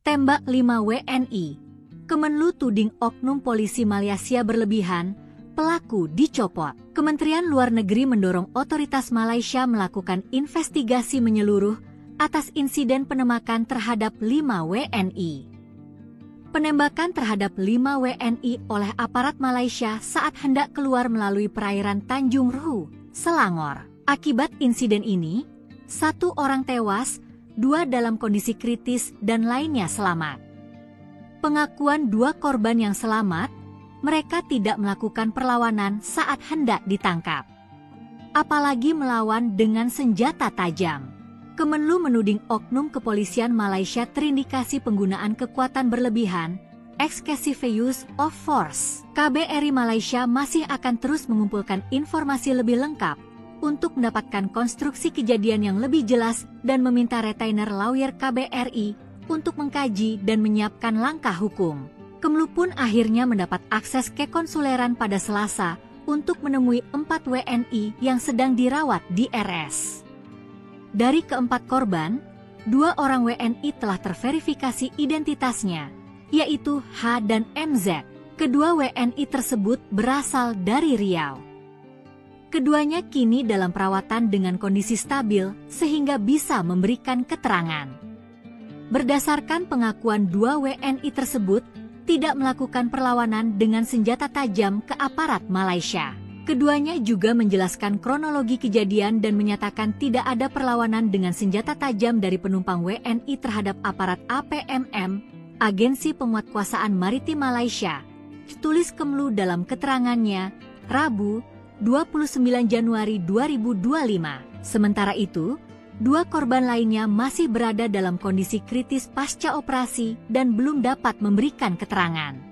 Speaker 2: Tembak 5 WNI. Kemenlu tuding oknum polisi Malaysia berlebihan, pelaku dicopot. Kementerian Luar Negeri mendorong otoritas Malaysia melakukan investigasi menyeluruh atas insiden penembakan terhadap 5 WNI. Penembakan terhadap 5 WNI oleh aparat Malaysia saat hendak keluar melalui perairan Tanjung Ruhu, Selangor. Akibat insiden ini, 1 orang tewas, 2 dalam kondisi kritis dan lainnya selamat. Pengakuan 2 korban yang selamat, mereka tidak melakukan perlawanan saat hendak ditangkap. Apalagi melawan dengan senjata tajam. Kemenlu menuding oknum kepolisian Malaysia terindikasi penggunaan kekuatan berlebihan, excessive use of force. KBRI Malaysia masih akan terus mengumpulkan informasi lebih lengkap untuk mendapatkan konstruksi kejadian yang lebih jelas dan meminta retainer lawyer KBRI untuk mengkaji dan menyiapkan langkah hukum. Kemenlu pun akhirnya mendapat akses ke konsuleran pada Selasa untuk menemui 4 WNI yang sedang dirawat di RS. Dari keempat korban, 2 orang WNI telah terverifikasi identitasnya, yaitu H dan MZ. Kedua WNI tersebut berasal dari Riau. Keduanya kini dalam perawatan dengan kondisi stabil sehingga bisa memberikan keterangan. Berdasarkan pengakuan 2 WNI tersebut, tidak melakukan perlawanan dengan senjata tajam ke aparat Malaysia. Keduanya juga menjelaskan kronologi kejadian dan menyatakan tidak ada perlawanan dengan senjata tajam dari penumpang WNI terhadap aparat APMM, Agensi Penguatkuasaan Maritim Malaysia, ditulis Kemenlu dalam keterangannya, Rabu, 29 Januari 2025. Sementara itu, 2 korban lainnya masih berada dalam kondisi kritis pasca operasi dan belum dapat memberikan keterangan.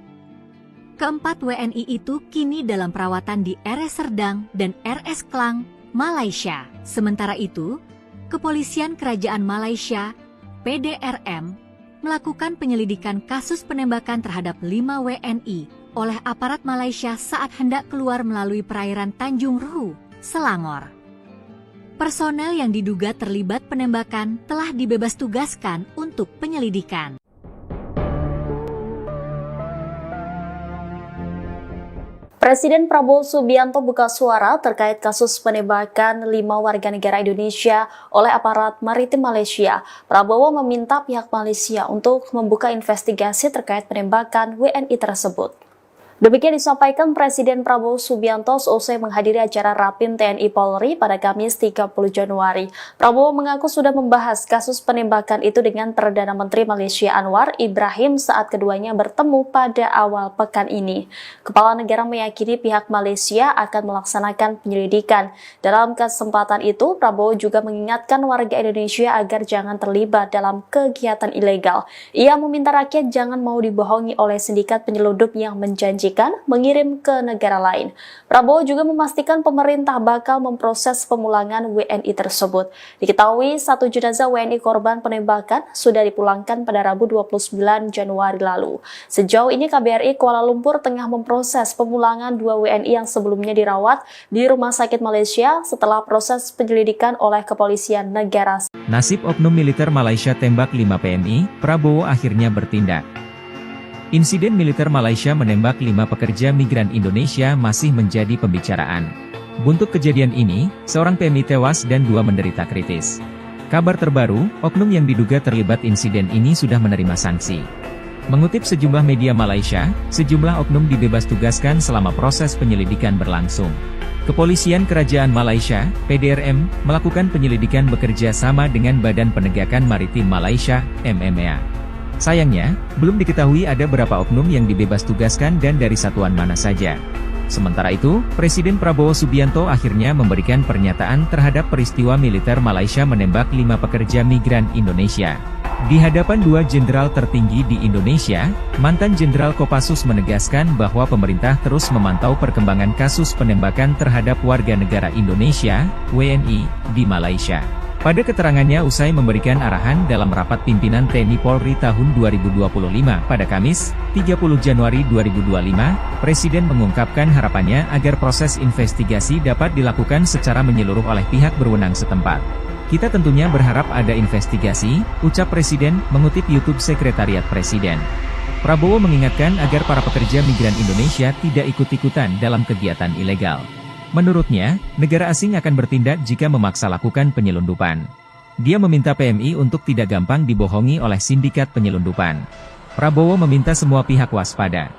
Speaker 2: Keempat WNI itu kini dalam perawatan di RS Serdang dan RS Klang, Malaysia. Sementara itu, Kepolisian Kerajaan Malaysia, PDRM, melakukan penyelidikan kasus penembakan terhadap 5 WNI oleh aparat Malaysia saat hendak keluar melalui perairan Tanjung Ruhu, Selangor. Personel yang diduga terlibat penembakan telah dibebas tugaskan untuk penyelidikan.
Speaker 3: Presiden Prabowo Subianto buka suara terkait kasus penembakan 5 warga negara Indonesia oleh aparat maritim Malaysia. Prabowo meminta pihak Malaysia untuk membuka investigasi terkait penembakan WNI tersebut. Demikian disampaikan Presiden Prabowo Subianto seusai menghadiri acara Rapim TNI Polri pada Kamis 30 Januari. Prabowo mengaku sudah membahas kasus penembakan itu dengan Perdana Menteri Malaysia Anwar Ibrahim saat keduanya bertemu pada awal pekan ini. Kepala negara meyakini pihak Malaysia akan melaksanakan penyelidikan. Dalam kesempatan itu, Prabowo juga mengingatkan warga Indonesia agar jangan terlibat dalam kegiatan ilegal. Ia meminta rakyat jangan mau dibohongi oleh sindikat penyeludup yang menjanjikan mengirim ke negara lain. Prabowo juga memastikan pemerintah bakal memproses pemulangan WNI tersebut. Diketahui satu jenazah WNI korban penembakan sudah dipulangkan pada Rabu 29 Januari lalu. Sejauh ini KBRI Kuala Lumpur tengah memproses pemulangan 2 WNI yang sebelumnya dirawat di Rumah Sakit Malaysia setelah proses penyelidikan oleh kepolisian negara.
Speaker 1: Nasib oknum militer Malaysia tembak 5 PNI, Prabowo akhirnya bertindak. Insiden militer Malaysia menembak 5 pekerja migran Indonesia masih menjadi pembicaraan. Buntut kejadian ini, seorang PMI tewas dan 2 menderita kritis. Kabar terbaru, oknum yang diduga terlibat insiden ini sudah menerima sanksi. Mengutip sejumlah media Malaysia, sejumlah oknum dibebas tugaskan selama proses penyelidikan berlangsung. Kepolisian Kerajaan Malaysia, PDRM, melakukan penyelidikan bekerja sama dengan Badan Penegakan Maritim Malaysia, MMA. Sayangnya, belum diketahui ada berapa oknum yang dibebas tugaskan dan dari satuan mana saja. Sementara itu, Presiden Prabowo Subianto akhirnya memberikan pernyataan terhadap peristiwa militer Malaysia menembak 5 pekerja migran Indonesia. Di hadapan 2 jenderal tertinggi di Indonesia, mantan Jenderal Kopassus menegaskan bahwa pemerintah terus memantau perkembangan kasus penembakan terhadap warga negara Indonesia, WNI, di Malaysia. Pada keterangannya usai memberikan arahan dalam rapat pimpinan TNI Polri tahun 2025 pada Kamis, 30 Januari 2025, Presiden mengungkapkan harapannya agar proses investigasi dapat dilakukan secara menyeluruh oleh pihak berwenang setempat. Kita tentunya berharap ada investigasi, ucap Presiden, mengutip YouTube Sekretariat Presiden. Prabowo mengingatkan agar para pekerja migran Indonesia tidak ikut-ikutan dalam kegiatan ilegal. Menurutnya, negara asing akan bertindak jika memaksa lakukan penyelundupan. Dia meminta PMI untuk tidak gampang dibohongi oleh sindikat penyelundupan. Prabowo meminta semua pihak waspada.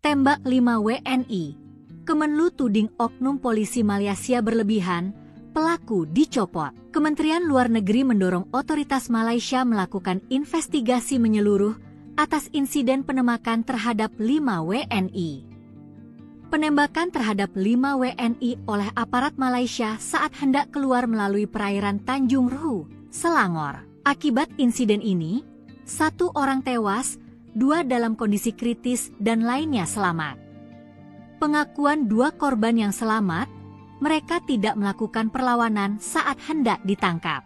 Speaker 2: Tembak 5 WNI. Kemenlu tuding oknum polisi Malaysia berlebihan, pelaku dicopot. Kementerian Luar Negeri mendorong otoritas Malaysia melakukan investigasi menyeluruh atas insiden penembakan terhadap 5 WNI. Penembakan terhadap 5 WNI oleh aparat Malaysia saat hendak keluar melalui perairan Tanjung Ruhu, Selangor. Akibat insiden ini, 1 orang tewas, 2 dalam kondisi kritis dan lainnya selamat. Pengakuan 2 korban yang selamat, mereka tidak melakukan perlawanan saat hendak ditangkap.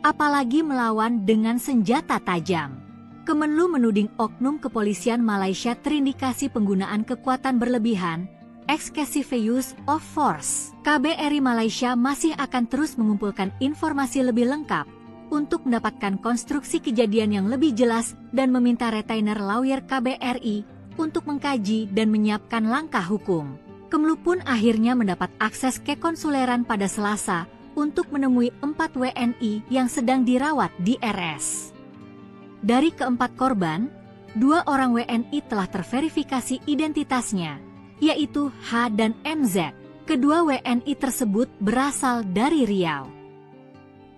Speaker 2: Apalagi melawan dengan senjata tajam. Kemenlu menuding oknum kepolisian Malaysia terindikasi penggunaan kekuatan berlebihan, excessive use of force. KBRI Malaysia masih akan terus mengumpulkan informasi lebih lengkap untuk mendapatkan konstruksi kejadian yang lebih jelas dan meminta retainer lawyer KBRI untuk mengkaji dan menyiapkan langkah hukum. Kemenlu pun akhirnya mendapat akses ke konsuleran pada Selasa untuk menemui 4 WNI yang sedang dirawat di RS. Dari keempat korban, 2 orang WNI telah terverifikasi identitasnya, yaitu H dan MZ. Kedua WNI tersebut berasal dari Riau.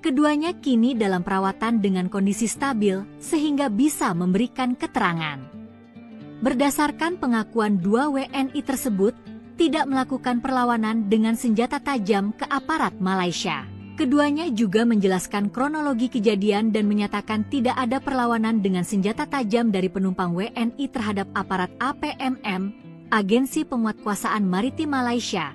Speaker 2: Keduanya kini dalam perawatan dengan kondisi stabil sehingga bisa memberikan keterangan. Berdasarkan pengakuan 2 WNI tersebut, tidak melakukan perlawanan dengan senjata tajam ke aparat Malaysia. Keduanya juga menjelaskan kronologi kejadian dan menyatakan tidak ada perlawanan dengan senjata tajam dari penumpang WNI terhadap aparat APMM, Agensi Penguatkuasaan Maritim Malaysia,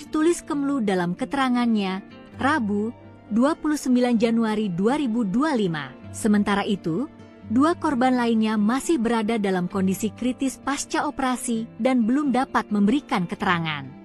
Speaker 2: tulis Kemenlu dalam keterangannya, Rabu, 29 Januari 2025. Sementara itu, 2 korban lainnya masih berada dalam kondisi kritis pasca operasi dan belum dapat memberikan keterangan.